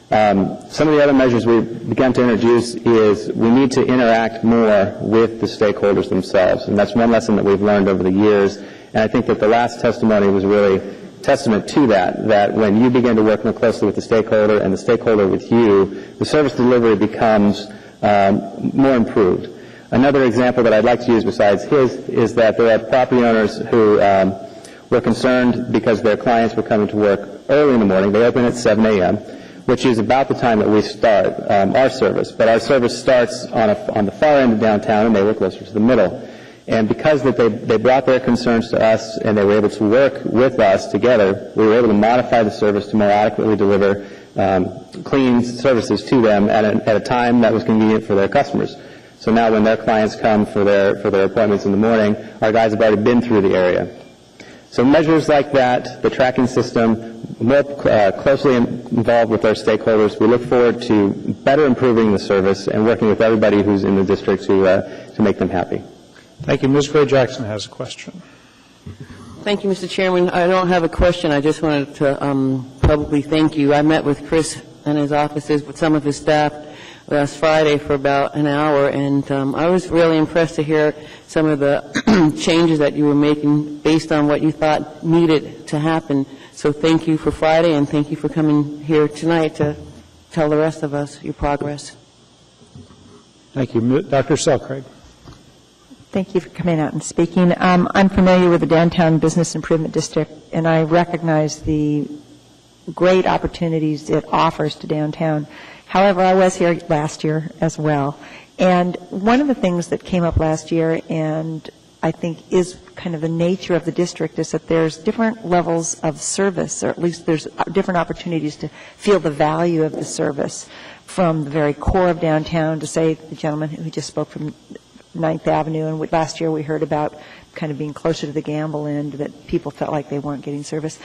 Some of the other measures we've begun to introduce is we need to interact more with the stakeholders themselves, and that's one lesson that we've learned over the years, and I think that the last testimony was really testament to that when you begin to work more closely with the stakeholder and the stakeholder with you, the service delivery becomes more improved. Another example that I'd like to use besides his is that there are property owners who were concerned because their clients were coming to work early in the morning. They open at 7 a.m., which is about the time that we start our service. But our service starts on the far end of downtown, and they were closer to the middle. And because that they brought their concerns to us and they were able to work with us together, we were able to modify the service to more adequately deliver clean services to them at a time that was convenient for their customers. So now when their clients come for their appointments in the morning, our guys have already been through the area. So measures like that, the tracking system, more closely involved with our stakeholders. We look forward to better improving the service and working with everybody who's in the district to make them happy. Thank you. Ms. Gray-Jackson has a question. Thank you, Mr. Chairman. I don't have a question. I just wanted to publicly thank you. I met with Chris and his offices with some of his staff last Friday for about an hour, and I was really impressed to hear some of the changes that you were making based on what you thought needed to happen. So thank you for Friday, and thank you for coming here tonight to tell the rest of us your progress. Thank you. Dr. Selcraig. Thank you for coming out and speaking. I'm familiar with the Downtown Business Improvement District, and I recognize the great opportunities it offers to downtown. However, I was here last year as well. And one of the things that came up last year, and I think is kind of the nature of the district, is that there's different levels of service, or at least there's different opportunities to feel the value of the service, from the very core of downtown to, say, the gentleman who just spoke from 9th Avenue, and last year we heard about kind of being closer to the Gamble end, that people felt like they weren't getting service.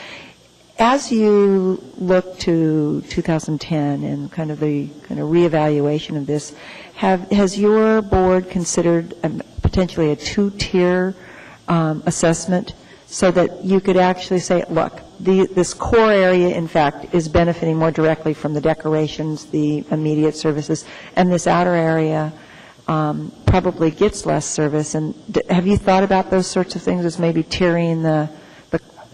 As you look to 2010 and kind of the reevaluation of this, has your board considered potentially a two-tier assessment so that you could actually say, look, this core area, in fact, is benefiting more directly from the decorations, the immediate services, and this outer area probably gets less service? And have you thought about those sorts of things as maybe tiering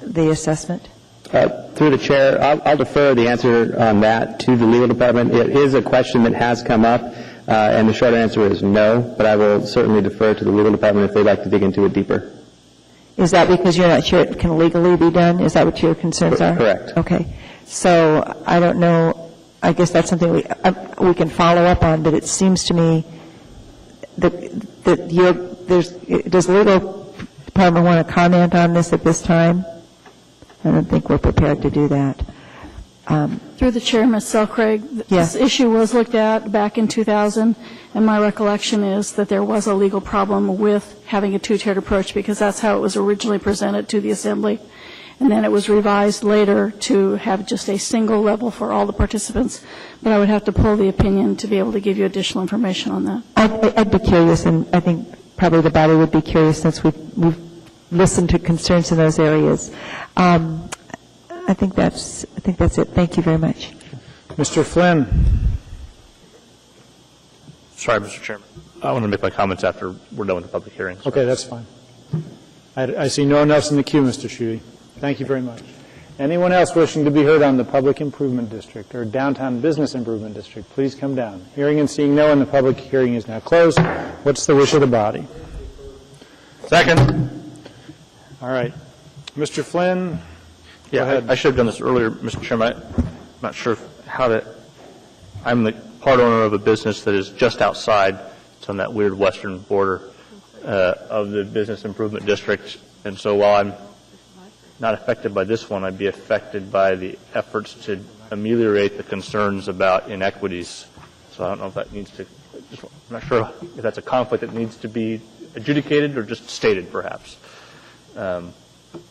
the assessment? Through the chair, I'll defer the answer on that to the legal department. It is a question that has come up, and the short answer is no, but I will certainly defer to the legal department if they'd like to dig into it deeper. Is that because you're not sure it can legally be done? Is that what your concerns are? Correct. Okay. So I don't know. I guess that's something we can follow up on, but it seems to me that does the legal department want to comment on this at this time? I don't think we're prepared to do that. Through the chair, Ms. Selcraig, this issue was looked at back in 2000, and my recollection is that there was a legal problem with having a two-tiered approach because that's how it was originally presented to the Assembly. And then it was revised later to have just a single level for all the participants. But I would have to pull the opinion to be able to give you additional information on that. I'd be curious, and I think probably the body would be curious since we've listened to concerns in those areas. I think that's it. Thank you very much. Mr. Flynn. Sorry, Mr. Chairman. I want to make my comments after we're done with the public hearings. Okay, that's fine. I see no one else in the queue, Mr. Schuette. Thank you very much. Anyone else wishing to be heard on the Public Improvement District or Downtown Business Improvement District, please come down. Hearing and seeing no one, the public hearing is now closed. What's the wish of the body? Second. All right. Mr. Flynn. Yeah, I should have done this earlier, Mr. Chairman. I'm not sure how to. I'm the part owner of a business that is just outside. It's on that weird western border of the Business Improvement District. And so while I'm not affected by this one, I'd be affected by the efforts to ameliorate the concerns about inequities. So I don't know if that needs to. I'm not sure if that's a conflict that needs to be adjudicated or just stated, perhaps.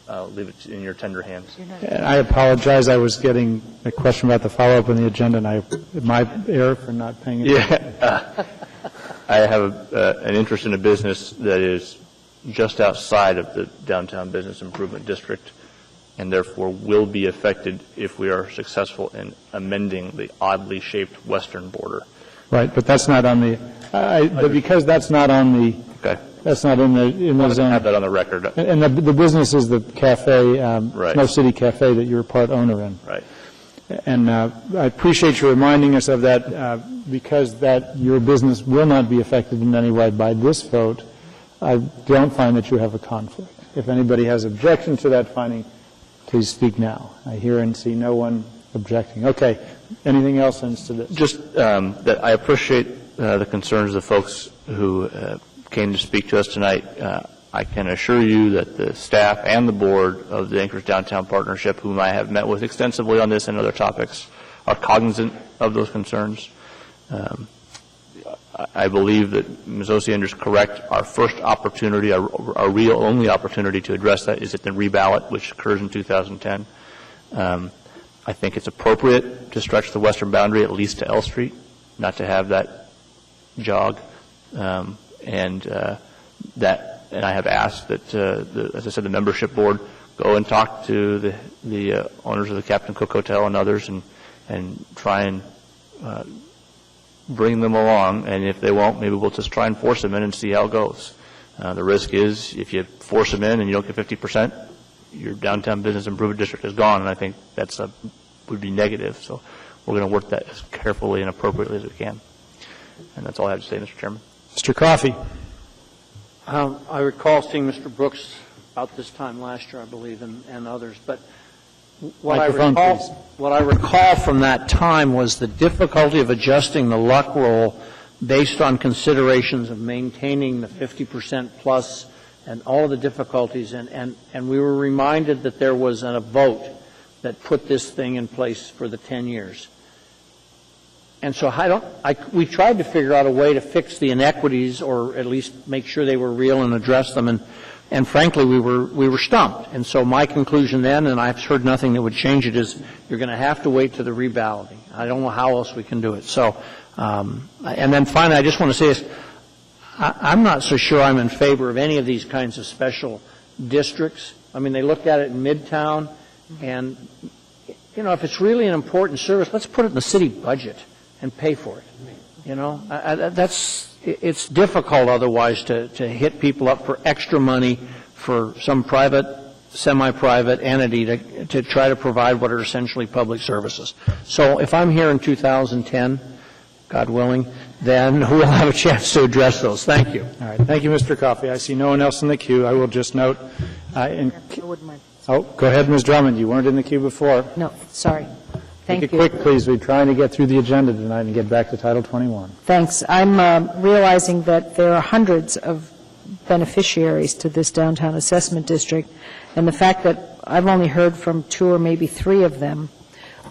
I'll leave it in your tender hands. And I apologize. I was getting a question about the follow-up on the agenda, and my error for not paying attention. Yeah. I have an interest in a business that is just outside of the Downtown Business Improvement District, and therefore will be affected if we are successful in amending the oddly shaped western border. Right, but that's not on the. But because that's not on the. Okay. That's not in the zone. Have that on the record. And the business is the cafe, right. Snow City Cafe, that you're a part owner in. Right. And I appreciate you reminding us of that because that your business will not be affected in any way by this vote. I don't find that you have a conflict. If anybody has objection to that finding, please speak now. I hear and see no one objecting. Okay. Anything else as to this? Just that I appreciate the concerns of the folks who came to speak to us tonight. I can assure you that the staff and the board of the Anchorage Downtown Partnership, whom I have met with extensively on this and other topics, are cognizant of those concerns. I believe that Ms. Osiander is correct. Our first opportunity, our real only opportunity to address that is at the reballot, which occurs in 2010. I think it's appropriate to stretch the western boundary at least to L Street, not to have that jog. And I have asked that, as I said, the membership board go and talk to the owners of the Captain Cook Hotel and others and try and bring them along. And if they won't, maybe we'll just try and force them in and see how it goes. The risk is if you force them in and you don't get 50%, your Downtown Business Improvement District is gone, and I think that's would be negative. So we're going to work that as carefully and appropriately as we can. And that's all I have to say, Mr. Chairman. Mr. Coffey. I recall seeing Mr. Brooks about this time last year, I believe, and others. But What Microphone, please. what I recall from that time was the difficulty of adjusting the luck roll based on considerations of maintaining the 50% plus and all of the difficulties, and we were reminded that there was a vote that put this thing in place for the 10 years. And so we tried to figure out a way to fix the inequities, or at least make sure they were real and address them, and frankly, we were stumped. And so my conclusion then, and I've heard nothing that would change it, is you're going to have to wait to the reballoting. I don't know how else we can do it. So, and then finally, I just want to say this. I'm not so sure I'm in favor of any of these kinds of special districts. I mean, they looked at it in Midtown, and, you know, if it's really an important service, let's put it in the city budget and pay for it. You know, it's difficult otherwise to hit people up for extra money for some private, semi-private entity to try to provide what are essentially public services. So if I'm here in 2010, God willing, then we'll have a chance to address those. Thank you. All right. Thank you, Mr. Coffey. I see no one else in the queue. I will just note. Go ahead, Ms. Drummond. You weren't in the queue before. No, sorry. Thank you. Make it quick, please. We're trying to get through the agenda tonight and get back to Title 21. Thanks. I'm realizing that there are hundreds of beneficiaries to this downtown assessment district, and the fact that I've only heard from 2 or maybe 3 of them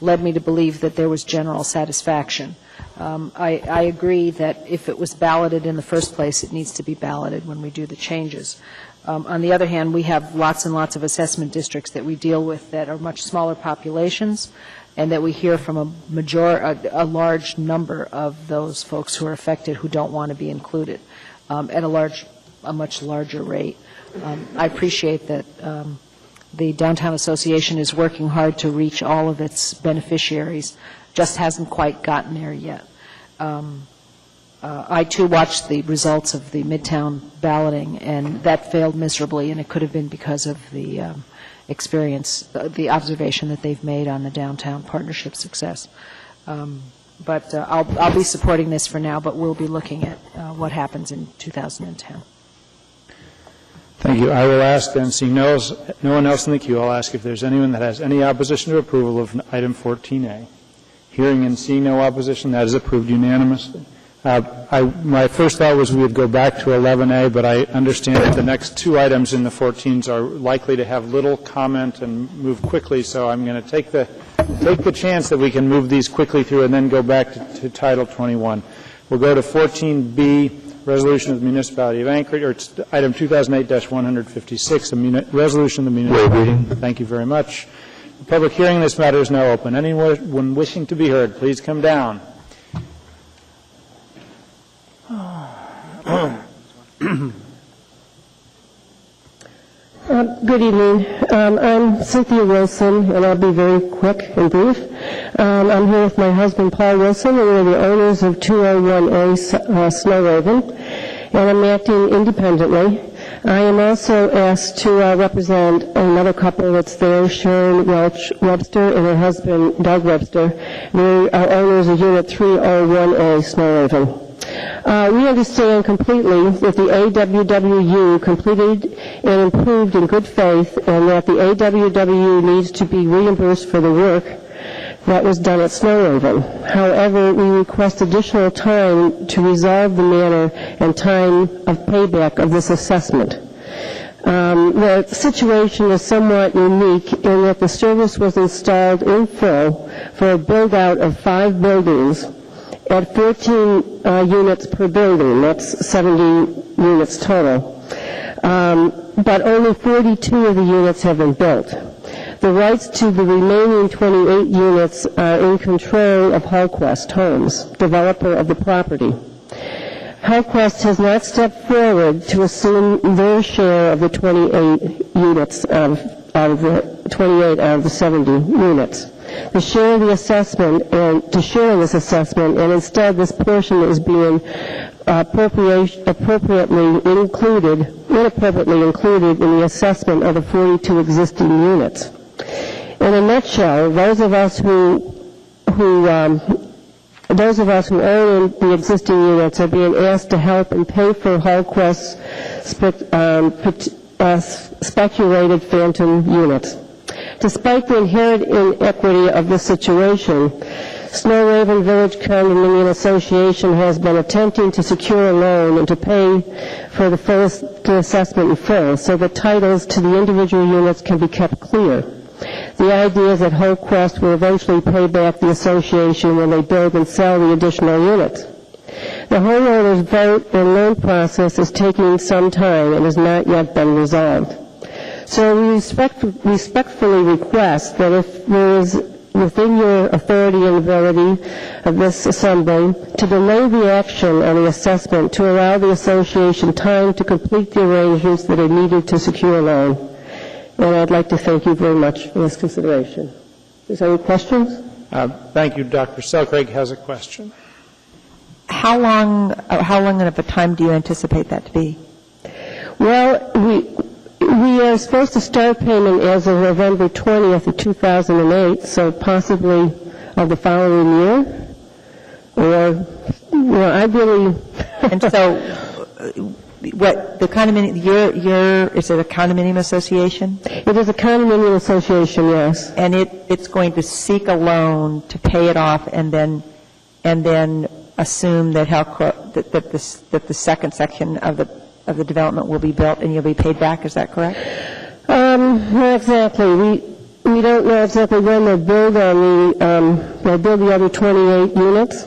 led me to believe that there was general satisfaction. I agree that if it was balloted in the first place, it needs to be balloted when we do the changes. On the other hand, we have lots and lots of assessment districts that we deal with that are much smaller populations, and that we hear from a large number of those folks who are affected who don't want to be included at a much larger rate. I appreciate that the Downtown Association is working hard to reach all of its beneficiaries, just hasn't quite gotten there yet. I, too, watched the results of the Midtown balloting, and that failed miserably, and it could have been because of the experience, the observation that they've made on the downtown partnership success. But I'll be supporting this for now, but we'll be looking at what happens in 2010. Thank you. I will ask then, seeing no one else in the queue, I'll ask if there's anyone that has any opposition to approval of item 14A. Hearing and seeing no opposition, that is approved unanimously. My first thought was we would go back to 11A, but I understand that the next 2 items in the 14s are likely to have little comment and move quickly, so I'm going to take the chance that we can move these quickly through and then go back to Title 21. We'll go to 14B, Resolution of the Municipality of Anchorage, or it's item 2008-156, a resolution of the municipality. Thank you very much. The public hearing on this matter is now open. Anyone wishing to be heard, please come down. Good evening. I'm Cynthia Wilson, and I'll be very quick and brief. I'm here with my husband, Paul Wilson, and we're the owners of 201A Snow Raven, and I'm acting independently. I am also asked to represent another couple that's there, Sharon Welch Webster and her husband, Doug Webster. They are owners of Unit 301A Snow Raven. We understand completely that the AWWU completed and improved in good faith, and that the AWWU needs to be reimbursed for the work that was done at Snow Raven. However, we request additional time to resolve the manner and time of payback of this assessment. The situation is somewhat unique in that the service was installed in full for a build-out of 5 buildings at 14 units per building. That's 70 units total. But only 42 of the units have been built. The rights to the remaining 28 units are in control of Hallquest Homes, developer of the property. Hallquest has not stepped forward to assume their share of the 28 units of the 28 out of the 70 units. To share the assessment and to share this assessment, and instead this portion is being inappropriately included in the assessment of the 42 existing units. In a nutshell, those of us who own the existing units are being asked to help and pay for Hallquest's speculated phantom units. Despite the inherent inequity of this situation, Snow Raven Village Condominium Association has been attempting to secure a loan and to pay for the first assessment in full, so the titles to the individual units can be kept clear. The idea is that HomeQuest will eventually pay back the association when they build and sell the additional units. The homeowners' vote and loan process is taking some time and has not yet been resolved. So we respectfully request that if there is within your authority and ability of this assembly to delay the action on the assessment to allow the association time to complete the arrangements that are needed to secure a loan. And I'd like to thank you very much for this consideration. Is there any questions? Thank you. Dr. Selcraig has a question. How long of a time do you anticipate that to be? Well, we are supposed to start payment as of November 20th of 2008, so possibly of the following year. Or, I really... And so, what, the condominium, is it a condominium association? It is a condominium association, yes. And it's going to seek a loan to pay it off and then assume that the second section of the development will be built and you'll be paid back. Is that correct? Not exactly. We don't know exactly when they'll build the other 28 units,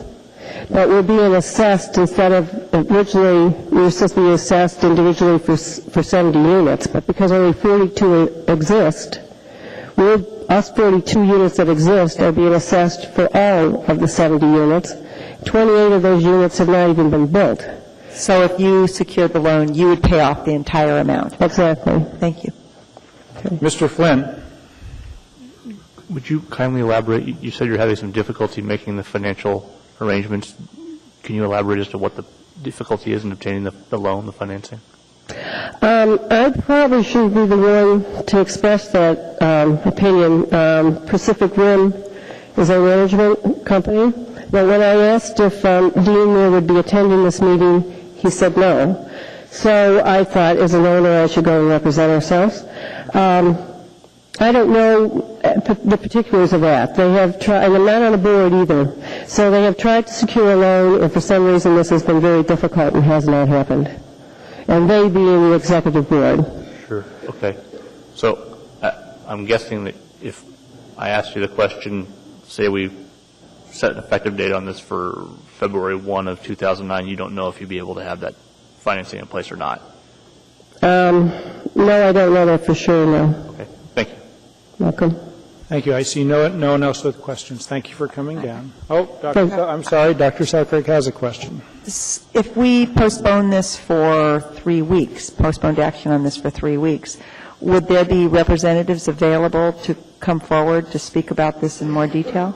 but we're being assessed instead of originally we were supposed to be assessed individually for 70 units, but because only 42 exist, us 42 units that exist are being assessed for all of the 70 units. 28 of those units have not even been built. So if you secured the loan, you would pay off the entire amount? Exactly. Thank you. Okay. Mr. Flynn. Would you kindly elaborate? You said you're having some difficulty making the financial arrangements. Can you elaborate as to what the difficulty is in obtaining the loan, the financing? I probably should be the one to express that opinion. Pacific Rim is a management company. But when I asked if Dean Moore would be attending this meeting, he said no. So I thought, as an owner, I should go and represent ourselves. I don't know the particulars of that. They have tried, and I'm not on the board either. So they have tried to secure a loan, and for some reason this has been very difficult and has not happened. And they being the executive board. Sure. Okay. So I'm guessing that if I asked you the question, say we set an effective date on this for February 1 of 2009, you don't know if you'd be able to have that financing in place or not? No, I don't know that for sure, no. Okay. Thank you. Welcome. Thank you. I see no one else with questions. Thank you for coming down. I'm sorry, Dr. Selkirk has a question. If we postpone this for 3 weeks, postponed action on this for 3 weeks, would there be representatives available to come forward to speak about this in more detail?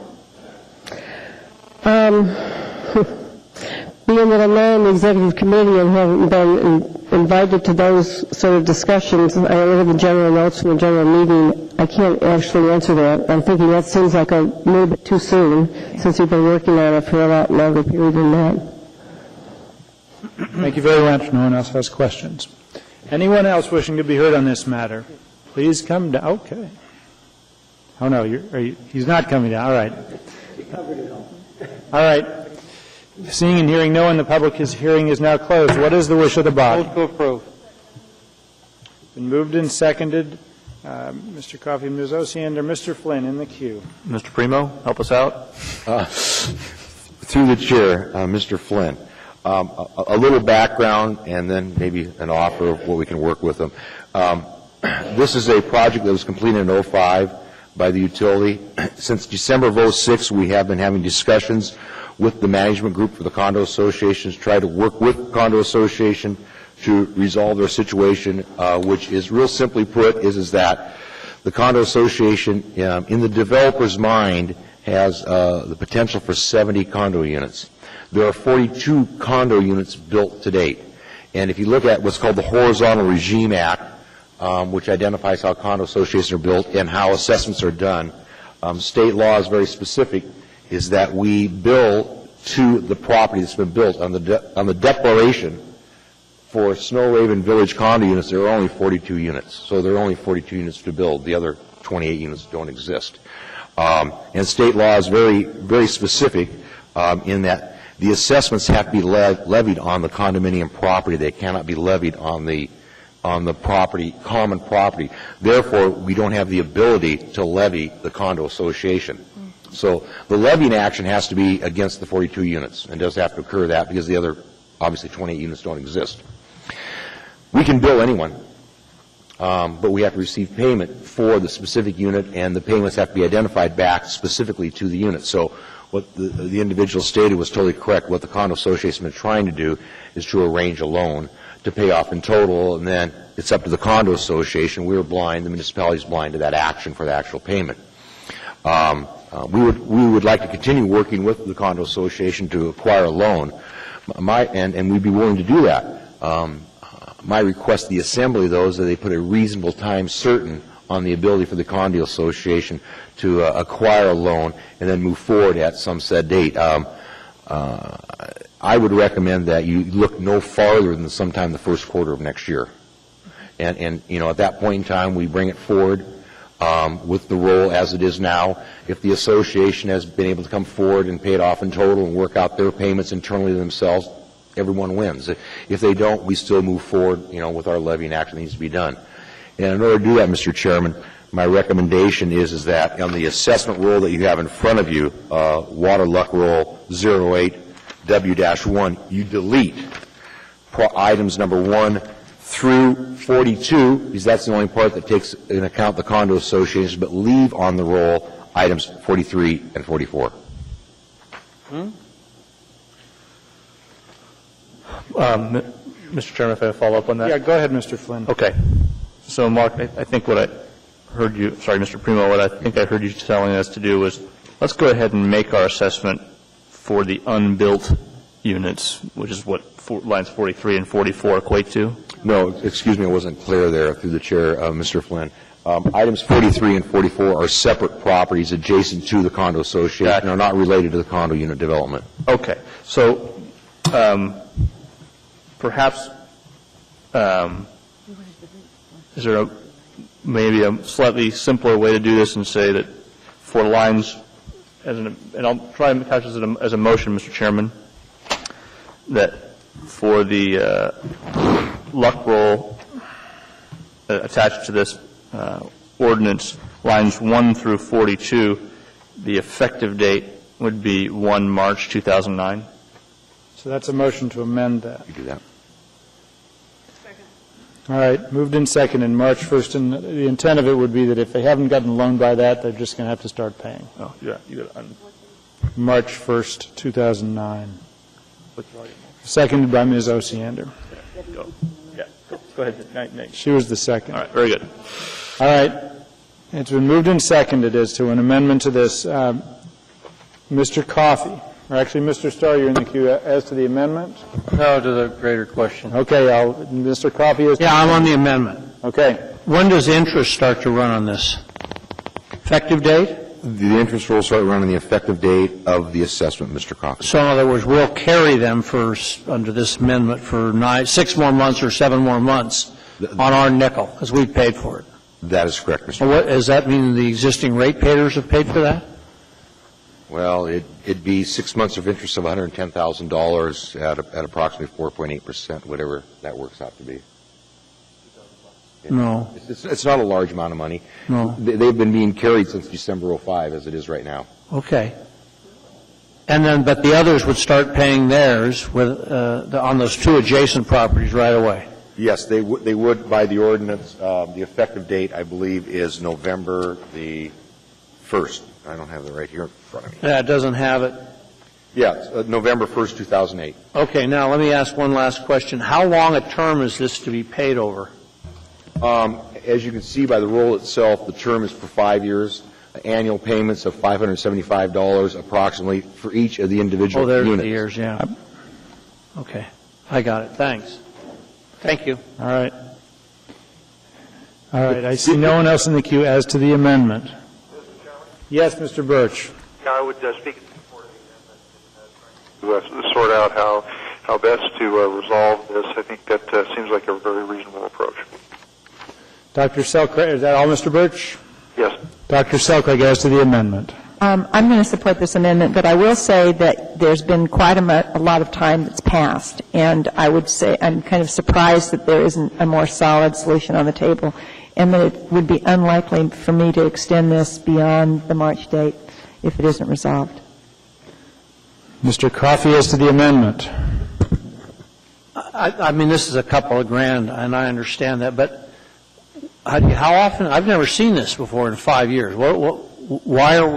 Being that I'm not on the executive committee and haven't been invited to those sort of discussions, I look at the general notes from the general meeting, I can't actually answer that. I'm thinking that seems like a little bit too soon, since we've been working on it for a lot longer period than that. Thank you very much. No one else has questions. Anyone else wishing to be heard on this matter? Please come down. Okay. Oh, no, he's not coming down. All right. All right. Seeing and hearing no one, the public hearing is now closed. What is the wish of the body? Move to approve. Been moved and seconded. Mr. Coffey, Ms. Osiander, Mr. Flynn in the queue. Mr. Primo, help us out. Through the chair, Mr. Flynn. A little background and then maybe an offer of what we can work with them. This is a project that was completed in 2005 by the utility. Since December of 2006, we have been having discussions with the management group for the condo associations, try to work with the condo association to resolve their situation, which is real simply put is that the condo association in the developer's mind has the potential for 70 condo units. There are 42 condo units built to date. And if you look at what's called the Horizontal Regime Act, which identifies how condo associations are built and how assessments are done, state law is very specific, is that we bill to the property that's been built. On the declaration for Snow Raven Village condo units, there are only 42 units. So there are only 42 units to build. The other 28 units don't exist. And state law is very, very specific in that the assessments have to be levied on the condominium property. They cannot be levied on the property, common property. Therefore, we don't have the ability to levy the condo association. So the levying action has to be against the 42 units, and does have to occur that because the other, obviously, 28 units don't exist. We can bill anyone, but we have to receive payment for the specific unit, and the payments have to be identified back specifically to the unit. So what the individual stated was totally correct. What the condo association has been trying to do is to arrange a loan to pay off in total, and then it's up to the condo association. We're blind, the municipality is blind to that action for the actual payment. We would like to continue working with the condo association to acquire a loan, and we'd be willing to do that. My request to the Assembly, though, is that they put a reasonable time certain on the ability for the condo association to acquire a loan and then move forward at some said date. I would recommend that you look no farther than sometime the first quarter of next year. And you know, at that point in time, we bring it forward with the roll as it is now. If the association has been able to come forward and pay it off in total and work out their payments internally themselves, everyone wins. If they don't, we still move forward, you know, with our levying action that needs to be done. And in order to do that, Mr. Chairman, my recommendation is that on the assessment roll that you have in front of you, water luck roll 08 W-1, you delete items number 1 through 42, because that's the only part that takes into account the condo associations, but leave on the roll items 43 and 44. Mr. Chairman, if I have a follow-up on that? Yeah, go ahead, Mr. Flynn. Okay. So, Mark, I think what I heard you, sorry, Mr. Primo, what I think I heard you telling us to do was let's go ahead and make our assessment for the unbuilt units, which is what lines 43 and 44 equate to? No, excuse me, I wasn't clear there through the chair, Mr. Flynn. Items 43 and 44 are separate properties adjacent to the condo association and are not related to the condo unit development. Okay. So perhaps is there maybe a slightly simpler way to do this and say that for lines, and I'll try and couch this as a motion, Mr. Chairman, that for the luck roll attached to this ordinance, lines 1 through 42, the effective date would be 1 March 2009. So that's a motion to amend that. You do that. All right, moved in second in March 1st, and the intent of it would be that if they haven't gotten a loan by that, they're just going to have to start paying. Oh, yeah, you got it. March 1st, 2009. Seconded by Ms. Osiander. Go. Yeah, go ahead, Nate. She was the second. All right, very good. All right, it's been moved and seconded as to an amendment to this. Mr. Coffey, or actually, Mr. Starr, you're in the queue as to the amendment? No, to the greater question. Okay, Mr. Coffey is... Yeah, I'm on the amendment. Okay. When does interest start to run on this? Effective date? The interest will start running the effective date of the assessment, Mr. Coffey. So in other words, we'll carry them for, under this amendment, for 6 more months or 7 more months on our nickel, because we paid for it. That is correct, Mr. Well, does that mean the existing ratepayers have paid for that? Well, it'd be 6 months of interest of $110,000 at approximately 4.8%, whatever that works out to be. No. It's not a large amount of money. No. They've been being carried since December 05, as it is right now. Okay. And then, but the others would start paying theirs with, on those 2 adjacent properties right away? Yes, they would by the ordinance. The effective date, I believe, is November the 1st. I don't have it right here in front of me. Yeah, it doesn't have it. Yeah, November 1st, 2008. Okay, now let me ask one last question. How long a term is this to be paid over? As you can see by the roll itself, the term is for 5 years, annual payments of $575 approximately for each of the individual units. units. The years, yeah. Okay, I got it. Thanks. Thank you. All right. All right, I see no one else in the queue as to the amendment. Yes, Mr. Birch. Yeah, I would speak in support of the amendment, sort out how best to resolve this. I think that seems like a very reasonable approach. Dr. Selcraig, is that all, Mr. Birch? Yes. Dr. Selkirk, as to the amendment. I'm going to support this amendment, but I will say that there's been quite a lot of time that's passed, and I would say I'm kind of surprised that there isn't a more solid solution on the table, and that it would be unlikely for me to extend this beyond the March date if it isn't resolved. Mr. Coffey, as to the amendment. I mean, this is a couple of grand, and I understand that, but how often? I've never seen this before in 5 years. Why are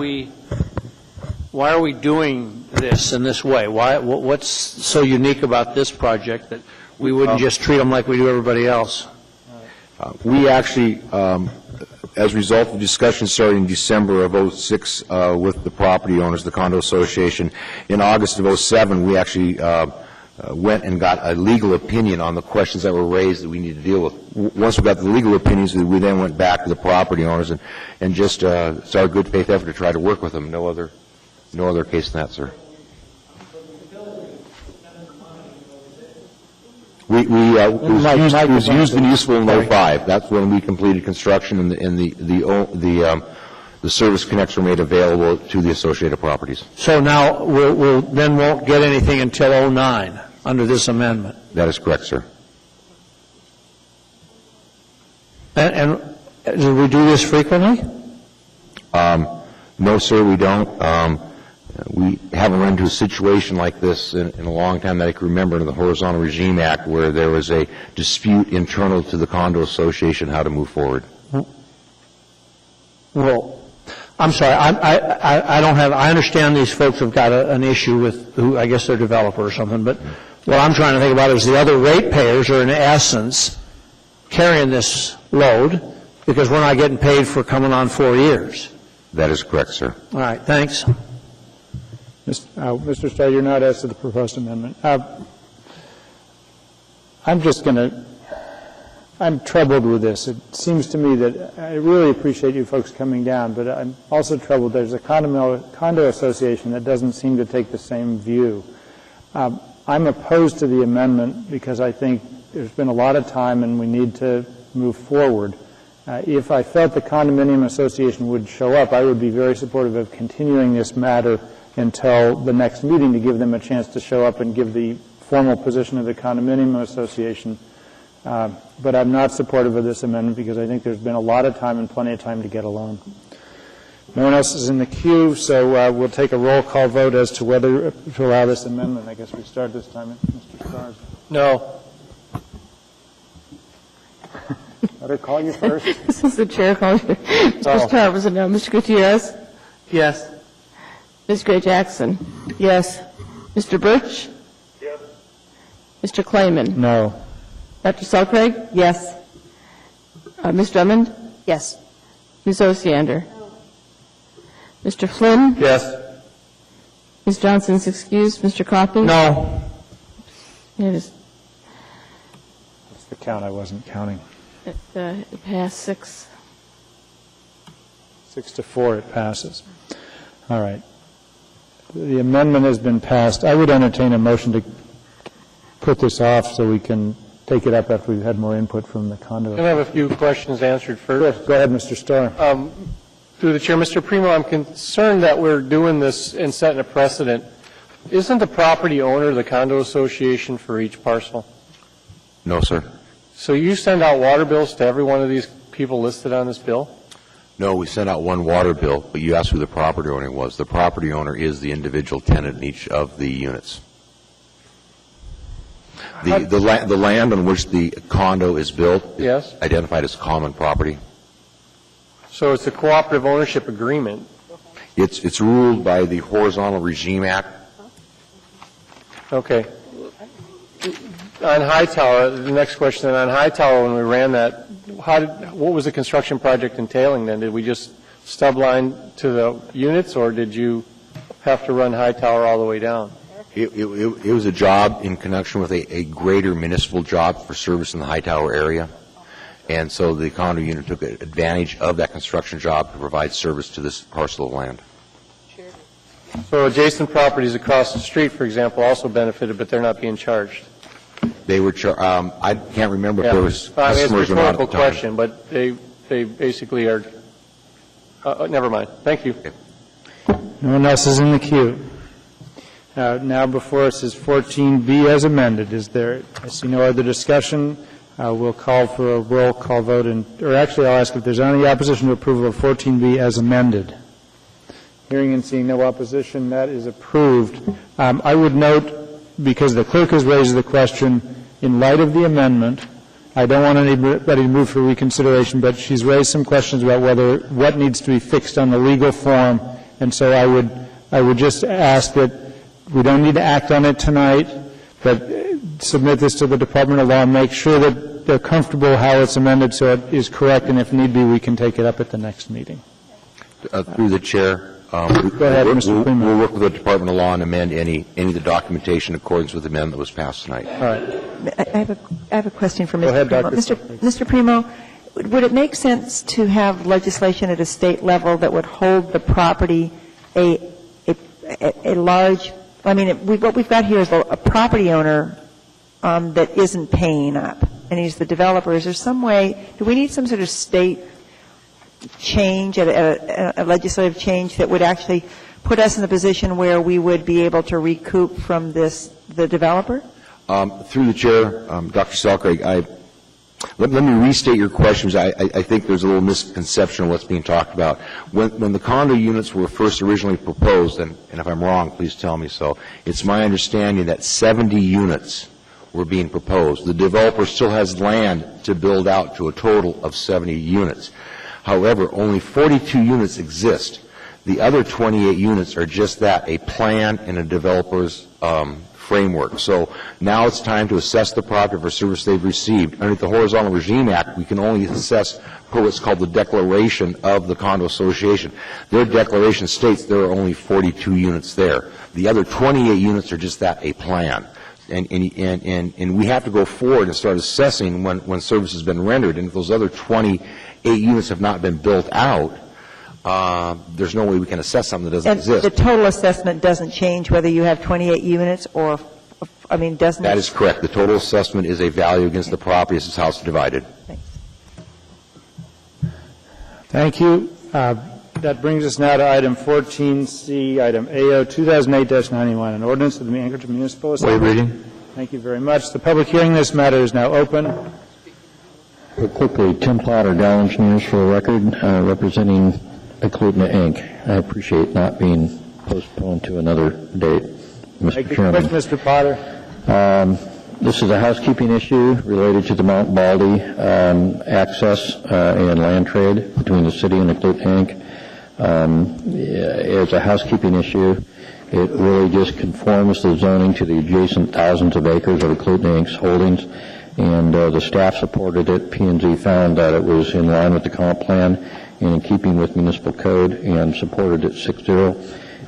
we doing this in this way? What's so unique about this project that we wouldn't just treat them like we do everybody else? We actually, as a result of discussions starting in December of 06 with the property owners, the condo association, in August of 07, we actually went and got a legal opinion on the questions that were raised that we need to deal with. Once we got the legal opinions, we then went back to the property owners and just it's our good faith effort to try to work with them. No other case than that, sir. It was used and useful in 05. That's when we completed construction and the service connects were made available to the associated properties. So now we'll then won't get anything until 09 under this amendment. That is correct, sir. And do we do this frequently? No, sir, we don't. We haven't run into a situation like this in a long time that I can remember in the Horizontal Regime Act where there was a dispute internal to the condo association how to move forward. Well, I'm sorry. I don't have. I understand these folks have got an issue with who I guess they're a developer or something. But what I'm trying to think about is the other ratepayers are in essence carrying this load because we're not getting paid for coming on 4 years. That is correct, sir. All right. Thanks. Mr. Starr, you're not as to the proposed amendment. I'm troubled with this. It seems to me that I really appreciate you folks coming down, but I'm also troubled. There's a condo association that doesn't seem to take the same view. I'm opposed to the amendment because I think there's been a lot of time and we need to move forward. If I felt the condominium association would show up, I would be very supportive of continuing this matter until the next meeting to give them a chance to show up and give the formal position of the condominium association. But I'm not supportive of this amendment because I think there's been a lot of time and plenty of time to get a loan. No one else is in the queue, so we'll take a roll call vote as to whether to allow this amendment. I guess we start this time. Mr. Starr. No. Let her call you first. This is the chair calling you. Mr. Starr was a no. Mr. Gutierrez? Yes. Ms. Gray Jackson? Yes. Mr. Birch? Yes. Mr. Clayman? No. Dr. Selkirk? Yes. Ms. Drummond? Yes. Ms. Osiander? Mr. Flynn? Yes. Ms. Johnson's excused. Mr. Coffey? No. It is. That's the count. I wasn't counting. It passed 6. 6-4, it passes. All right. The amendment has been passed. I would entertain a motion to put this off so we can take it up after we've had more input from the condo. Can I have a few questions answered first? Sure. Go ahead, Mr. Starr. Through the chair, Mr. Primo, I'm concerned that we're doing this and setting a precedent. Isn't the property owner the condo association for each parcel? No, sir. So you send out water bills to every one of these people listed on this bill? No, we sent out one water bill, but you asked who the property owner was. The property owner is the individual tenant in each of the units. The land on which the condo is built is identified as common property. So it's a cooperative ownership agreement. It's ruled by the Horizontal Regime Act. Okay. On Hightower, the next question, on Hightower, when we ran that, what was the construction project entailing then? Did we just stub line to the units, or did you have to run Hightower all the way down? It was a job in connection with a greater municipal job for service in the Hightower area. And so the condo unit took advantage of that construction job to provide service to this parcel of land. So adjacent properties across the street, for example, also benefited, but they're not being charged? They were I can't remember if there was it's a customers or not at rhetorical the time. question, but they basically are Never mind. Thank you. No one else is in the queue. Now before us is 14B as amended. I see no other discussion. We'll call for a roll call vote, or actually I'll ask if there's any opposition to approval of 14B as amended. Hearing and seeing no opposition, that is approved. I would note, because the clerk has raised the question, in light of the amendment, I don't want anybody to move for reconsideration, but she's raised some questions about what needs to be fixed on the legal form, and so I would just ask that we don't need to act on it tonight, but submit this to the Department of Law and make sure that they're comfortable how it's amended so it is correct, and if need be, we can take it up at the next meeting. Through the chair. Go ahead, Mr. Primo. We'll work with the Department of Law and amend any of the documentation in accordance with the amendment that was passed tonight. All right. I have a question for Mr. Go ahead, Primo. Dr. Mr. Primo, would it make sense to have legislation at a state level that would hold the property a large, I mean, what we've got here is a property owner that isn't paying up, and he's the developer. Is there some way, do we need some sort of state change, a legislative change that would actually put us in a position where we would be able to recoup from the developer? Through the chair, Dr. Selkirk, let me restate your questions. I think there's a little misconception of what's being talked about. When the condo units were first originally proposed, and if I'm wrong, please tell me so, it's my understanding that 70 units were being proposed. The developer still has land to build out to a total of 70 units. However, only 42 units exist. The other 28 units are just that, a plan in a developer's framework. So now it's time to assess the property for service they've received. Under the Horizontal Regime Act, we can only assess per what's called the declaration of the condo association. Their declaration states there are only 42 units there. The other 28 units are just that, a plan. And we have to go forward and start assessing when service has been rendered. And if those other 28 units have not been built out, there's no way we can assess something that doesn't exist. The total assessment doesn't change whether you have 28 units or, I mean, doesn't it? That is correct. The total assessment is a value against the property as its house is divided. Thanks. Thank you. That brings us now to item 14C, item AO 2008-91, an ordinance of the Anchorage Municipal Assembly. Waive reading. Thank you very much. The public hearing on this matter is now open. Quickly, Tim Potter, Dow Engineers for the record, representing Eklutna Inc. I appreciate not being postponed to another date, Mr. Chairman. Mr. Potter. This is a housekeeping issue related to the Mount Baldy access and land trade between the city and Eklutna Inc. As a housekeeping issue, it really just conforms the zoning to the adjacent thousands of acres of Eklutna Inc.'s holdings, and the staff supported it. P&Z found that it was in line with the comp plan and in keeping with municipal code and supported it 6-0,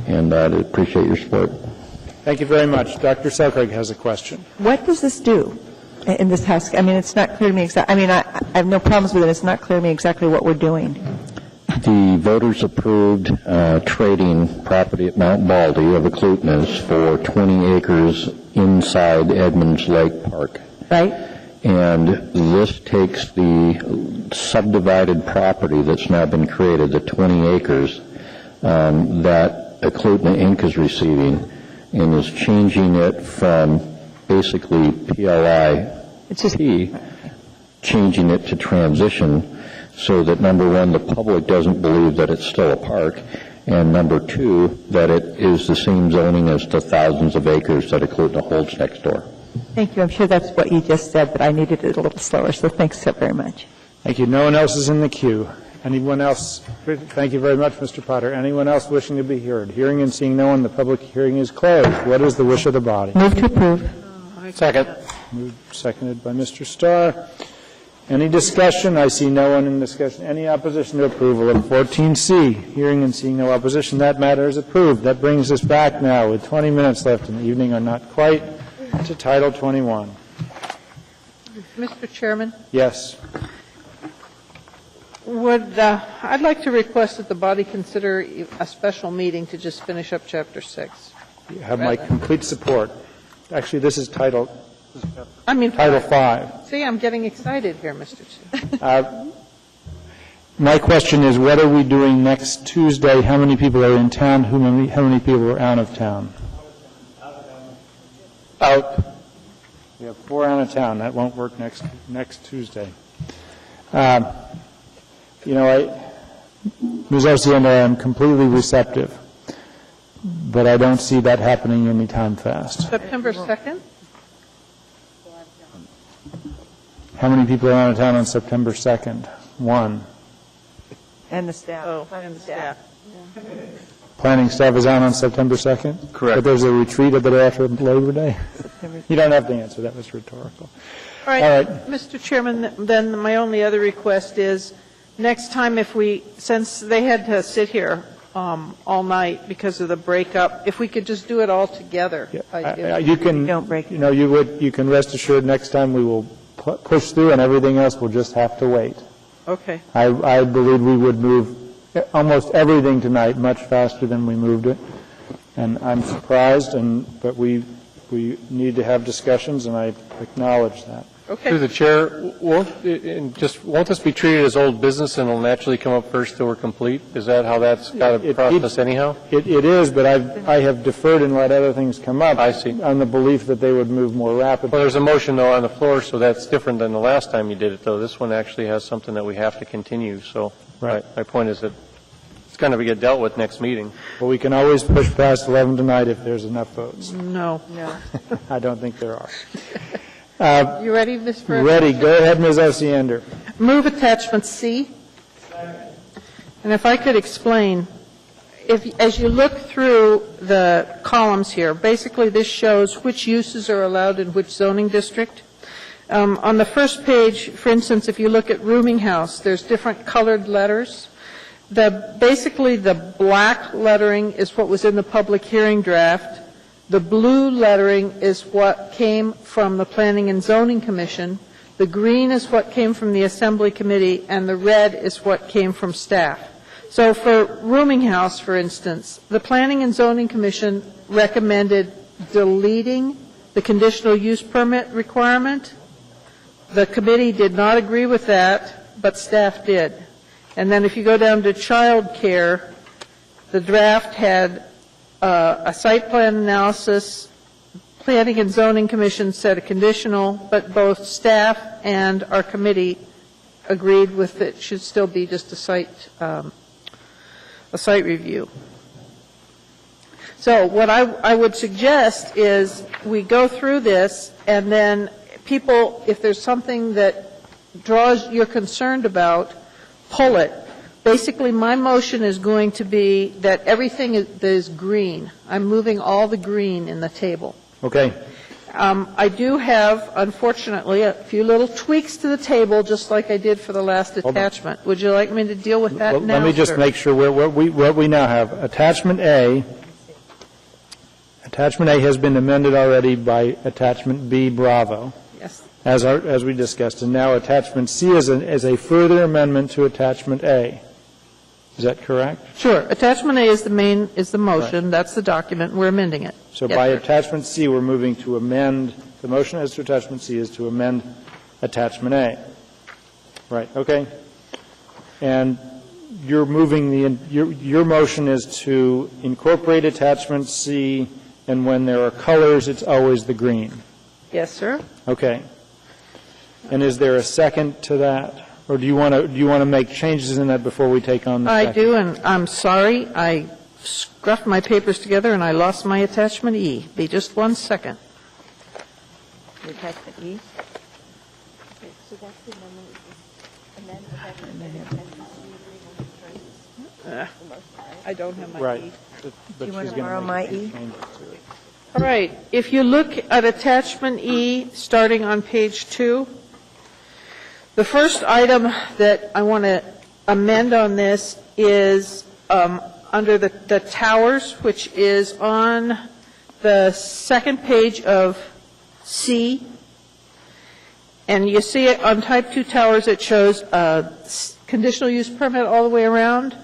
and I appreciate your support. Thank you very much. Dr. Selkirk has a question. What does this do in this house? I mean, it's not clear to me exactly. I mean, I have no problems with it. It's not clear to me exactly what we're doing. The voters approved trading property at Mount Baldy of Eklutna's for 20 acres inside Edmonds Lake Park. Right. And this takes the subdivided property that's now been created, the 20 acres that Eklutna Inc. is receiving, and is changing it from basically PLI-P, changing it to transition, so that, number one, the public doesn't believe that it's still a park, and number two, that it is the same zoning as the thousands of acres that Eklutna holds next door. Thank you. I'm sure that's what you just said, but I needed it a little slower, so thanks so very much. Thank you. No one else is in the queue. Anyone else? Thank you very much, Mr. Potter. Anyone else wishing to be heard? Hearing and seeing no one, the public hearing is closed. What is the wish of the body? Move to approve. Second. Moved, seconded by Mr. Starr. Any discussion? I see no one in discussion. Any opposition to approval of 14C? Hearing and seeing no opposition, that matter is approved. That brings us back now, with 20 minutes left in the evening, or not quite, to Title 21. Mr. Chairman? Yes. I'd like to request that the body consider a special meeting to just finish up Chapter 6. You have my complete support. Actually, this is Title 5. See, I'm getting excited here, Mr. Chair. My question is, what are we doing next Tuesday? How many people are in town? How many people are out of town? Out. We have 4 out of town. That won't work next Tuesday. Ms. Osienda, I am completely receptive, but I don't see that happening anytime fast. September 2nd? How many people are out of town on September 2nd? 1. And the staff. And the staff. Planning staff is out on September 2nd? Correct. But there's a retreat at the day after Labor Day? You don't have to answer. That was rhetorical. All right. Mr. Chairman, then my only other request is, next time since they had to sit here all night because of the breakup, if we could just do it all together. You can rest assured next time we will push through and everything else will just have to wait. Okay. I believe we would move almost everything tonight much faster than we moved it. And I'm surprised, but we need to have discussions, and I acknowledge that. Okay. Through the chair, won't this be treated as old business and it'll naturally come up first till we're complete? Is that how that's got to process anyhow? It is, but I have deferred and let other things come up. I see. On the belief that they would move more rapidly. Well, there's a motion, though, on the floor, so that's different than the last time you did it, though. This one actually has something that we have to continue, so right. My point is that it's going to get dealt with next meeting. Well, we can always push past 11 tonight if there's enough votes. No. I don't think there are. You ready, Ms. Burke? Ready. Go ahead, Ms. Osiander. Move attachment C. And if I could explain, as you look through the columns here, basically this shows which uses are allowed in which zoning district. On the first page, for instance, if you look at rooming house, there's different colored letters. Basically, the black lettering is what was in the public hearing draft. The blue lettering is what came from the Planning and Zoning Commission. The green is what came from the Assembly Committee, and the red is what came from staff. So for rooming house, for instance, the Planning and Zoning Commission recommended deleting the conditional use permit requirement. The committee did not agree with that, but staff did. And then if you go down to child care, the draft had a site plan analysis. Planning and Zoning Commission said a conditional, but both staff and our committee agreed with it should still be just a site review. So what I would suggest is we go through this, and then people, if there's something that you're concerned about, pull it. Basically, my motion is going to be that everything is green. I'm moving all the green in the table. Okay. I do have, unfortunately, a few little tweaks to the table, just like I did for the last attachment. Would you like me to deal with that now, Let me just make sure what we now have. Attachment A has been amended already by Attachment B, Bravo. Yes. As we discussed. And now Attachment C is a further amendment to Attachment A. Is that correct? Sure. Attachment A is the motion. Right. That's the document. We're amending it. So by Attachment C, we're moving to amend, the motion as to Attachment C is to amend Attachment A. Right. Okay. And you're moving your motion is to incorporate Attachment C, and when there are colors, it's always the green. Yes, sir. Okay. And is there a second to that? Or do you want to make changes in that before we take on the second? I do, and I'm sorry. I scruffed my papers together and I lost my attachment E. Be just 1 second. Attachment E? Okay, so that's the amendment. I don't have my right. E. But do you want to borrow my E? All right. If you look at attachment E, starting on page 2, the first item that I want to amend on this is under the towers, which is on the second page of C. And you see it on Type 2 towers, it shows conditional use permit all the way around.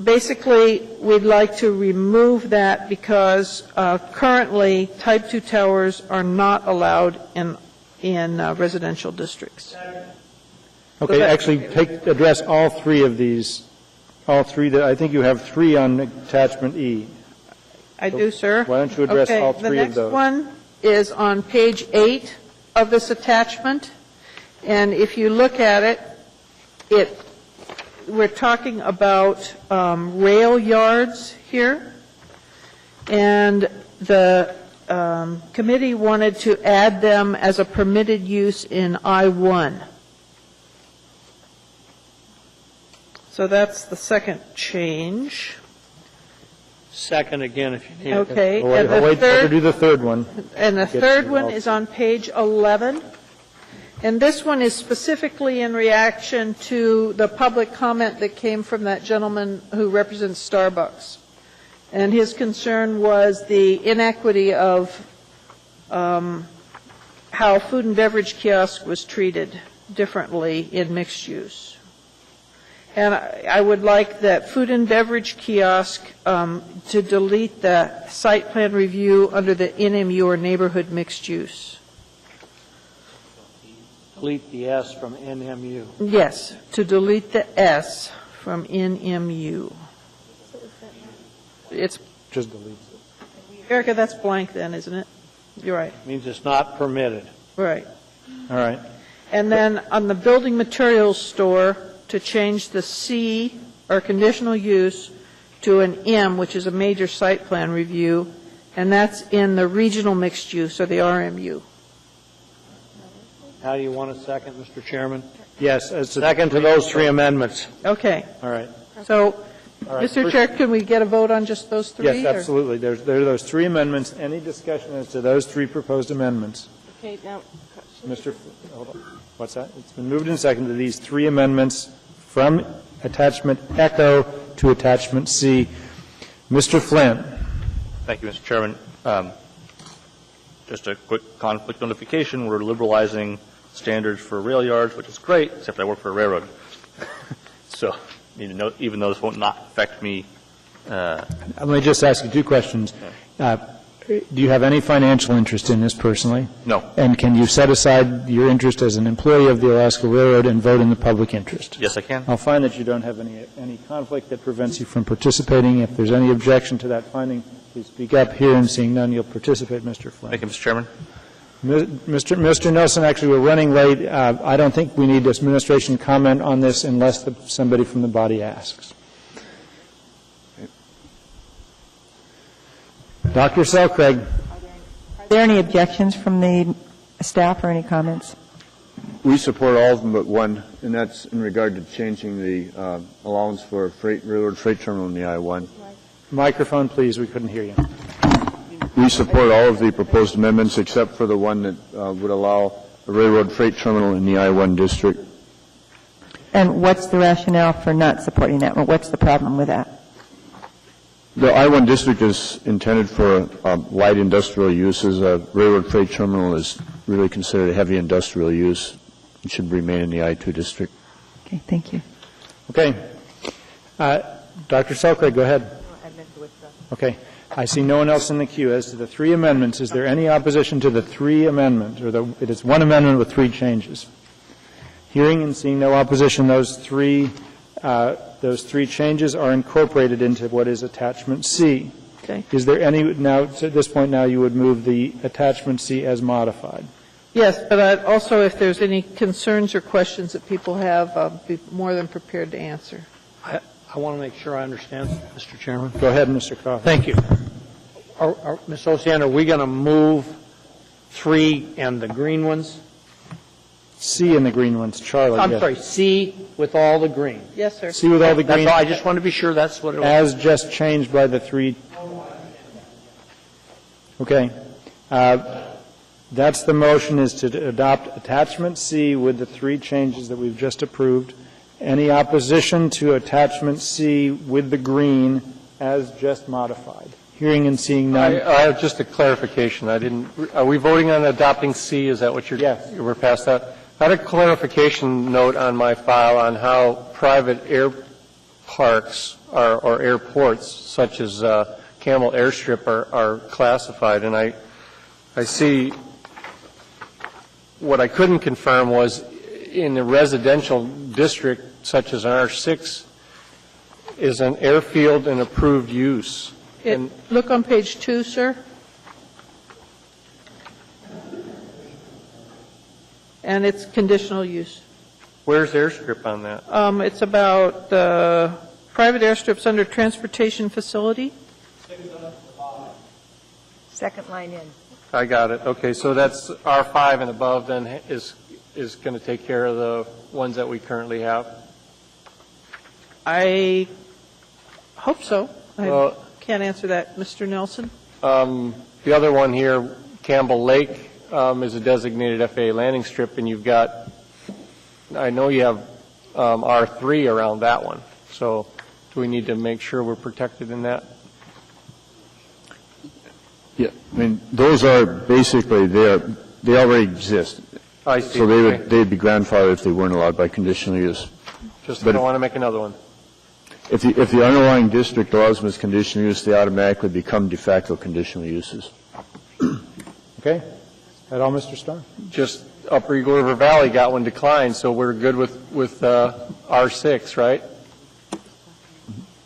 Basically, we'd like to remove that because currently Type 2 towers are not allowed in residential districts. Okay, actually, address all three of these, I think you have three on attachment E. I do, sir. Why don't you address all three of those? The next one is on page 8 of this attachment, and if you look at it, we're talking about rail yards here, and the committee wanted to add them as a permitted use in I-1. So that's the second change. Second again, if you need it. Okay. Wait to do the third one. And the third one is on page 11. And this one is specifically in reaction to the public comment that came from that gentleman who represents Starbucks. And his concern was the inequity of how food and beverage kiosk was treated differently in mixed use. And I would like that food and beverage kiosk to delete the site plan review under the NMU or neighborhood mixed use. Delete the S from NMU. Yes, to delete the S from NMU. It's just deletes it. Erica, that's blank then, isn't it? You're right. Means it's not permitted. Right. All right. And then on the building materials store, to change the C, or conditional use, to an M, which is a major site plan review, and that's in the regional mixed use, or the RMU. How do you want a second, Mr. Chairman? Yes. Second to those three amendments. Okay. All right. So, All right. Mr. Chair, can we get a vote on just those three? Yes, absolutely. There are those three amendments. Any discussion as to those three proposed amendments? Okay, now, Hold on. What's that? It's been moved and seconded, these three amendments from attachment Echo to attachment C. Mr. Flynn. Thank you, Mr. Chairman. Just a quick conflict notification. We're liberalizing standards for rail yards, which is great, except I work for a railroad. So, need to note, even though this won't not affect me. Let me just ask you two questions. Do you have any financial interest in this personally? No. And can you set aside your interest as an employee of the Alaska Railroad and vote in the public interest? Yes, I can. I'll find that you don't have any conflict that prevents you from participating. If there's any objection to that finding, please speak up. Here and seeing none, you'll participate, Mr. Flynn. Thank you, Mr. Chairman. Mr. Nelson, actually, we're running late. I don't think we need administration comment on this unless somebody from the body asks. Dr. Selcraig. Are there any objections from the staff or any comments? We support all of them but one, and that's in regard to changing the allowance for railroad freight terminal in the I-1. Microphone, please. We couldn't hear you. We support all of the proposed amendments except for the one that would allow a railroad freight terminal in the I-1 district. And what's the rationale for not supporting that? What's the problem with that? The I-1 district is intended for light industrial uses. A railroad freight terminal is really considered a heavy industrial use. It should remain in the I-2 district. Okay, thank you. Okay. Dr. Selcraig, go ahead. Okay. I see no one else in the queue. As to the three amendments, is there any opposition to the three amendments? It is one amendment with three changes. Hearing and seeing no opposition, those three changes are incorporated into what is attachment C. Okay. Is there any, now, at this point now, you would move the attachment C as modified? Yes, but also if there's any concerns or questions that people have, I'll be more than prepared to answer. I want to make sure I understand, Mr. Chairman. Go ahead, Mr. Crawford. Thank you. Ms. Ocean, are we going to move 3 and the green ones? C and the green ones, Charlie. I'm sorry, C with all the green. Yes, sir. C with all the green. That's all. I just want to be sure that's what it was. As just changed by the three. Okay. That's the motion, is to adopt attachment C with the three changes that we've just approved. Any opposition to attachment C with the green as just modified? Hearing and seeing none. I have just a clarification. Are we voting on adopting C? Is that what you're? Yes. We're past that. I had a clarification note on my file on how private air parks or airports, such as Camel Airstrip, are classified. And I see what I couldn't confirm was in a residential district such as R6 is an airfield and approved use. Look on page 2, sir. And it's conditional use. Where's airstrip on that? It's about private airstrips under transportation facility. Second line in. I got it. Okay, so that's R5 and above then is going to take care of the ones that we currently have? I hope so. Well, I can't answer that, Mr. Nelson. The other one here, Campbell Lake, is a designated FAA landing strip, and you've got, I know you have R3 around that one. So do we need to make sure we're protected in that? Yeah, I mean, those are basically, they already exist. I see. So they'd be grandfathered if they weren't allowed by conditional use. Just don't want to make another one. If the underlying district allows them as conditional use, they automatically become de facto conditional uses. Okay? Is that all, Mr. Starr? Just Upper Eagle River Valley got one declined, so we're good with R6, right?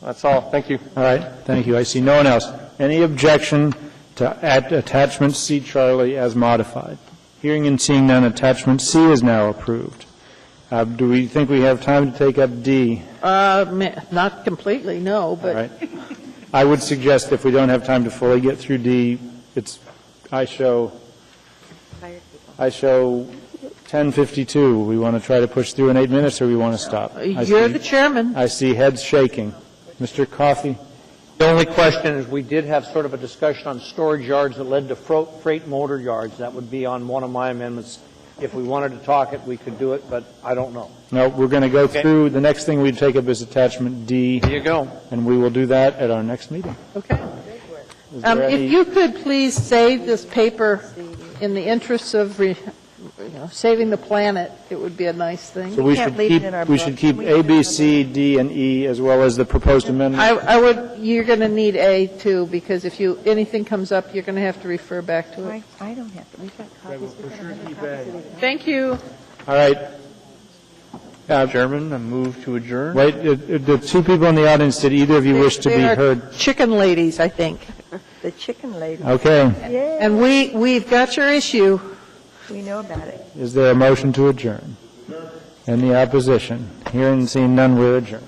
That's all. Thank you. All right. Thank you. I see no one else. Any objection to attachment C, Charlie, as modified? Hearing and seeing none, attachment C is now approved. Do we think we have time to take up D? Not completely, no, but. All right. I would suggest if we don't have time to fully get through D, I show 10:52. We want to try to push through in 8 minutes, or we want to stop? You're the chairman. I see heads shaking. Mr. Coffey? The only question is we did have sort of a discussion on storage yards that led to freight motor yards. That would be on one of my amendments. If we wanted to talk it, we could do it, but I don't know. No, we're going to go through. The next thing we'd take up is attachment D. There you go. And we will do that at our next meeting. Okay. If you could please save this paper in the interests of saving the planet, it would be a nice thing. So we should keep A, B, C, D, and E, as well as the proposed amendment. You're going to need A too, because if anything comes up, you're going to have to refer back to it. I don't have to. We've got copies. Thank you. All right. Chairman, I move to adjourn. Wait, the two people in the audience, did either of you wish to be heard? Chicken ladies, I think. The chicken lady. Okay. Yay. And we've got your issue. We know about it. Is there a motion to adjourn? Any opposition? Hearing and seeing none, we're adjourned.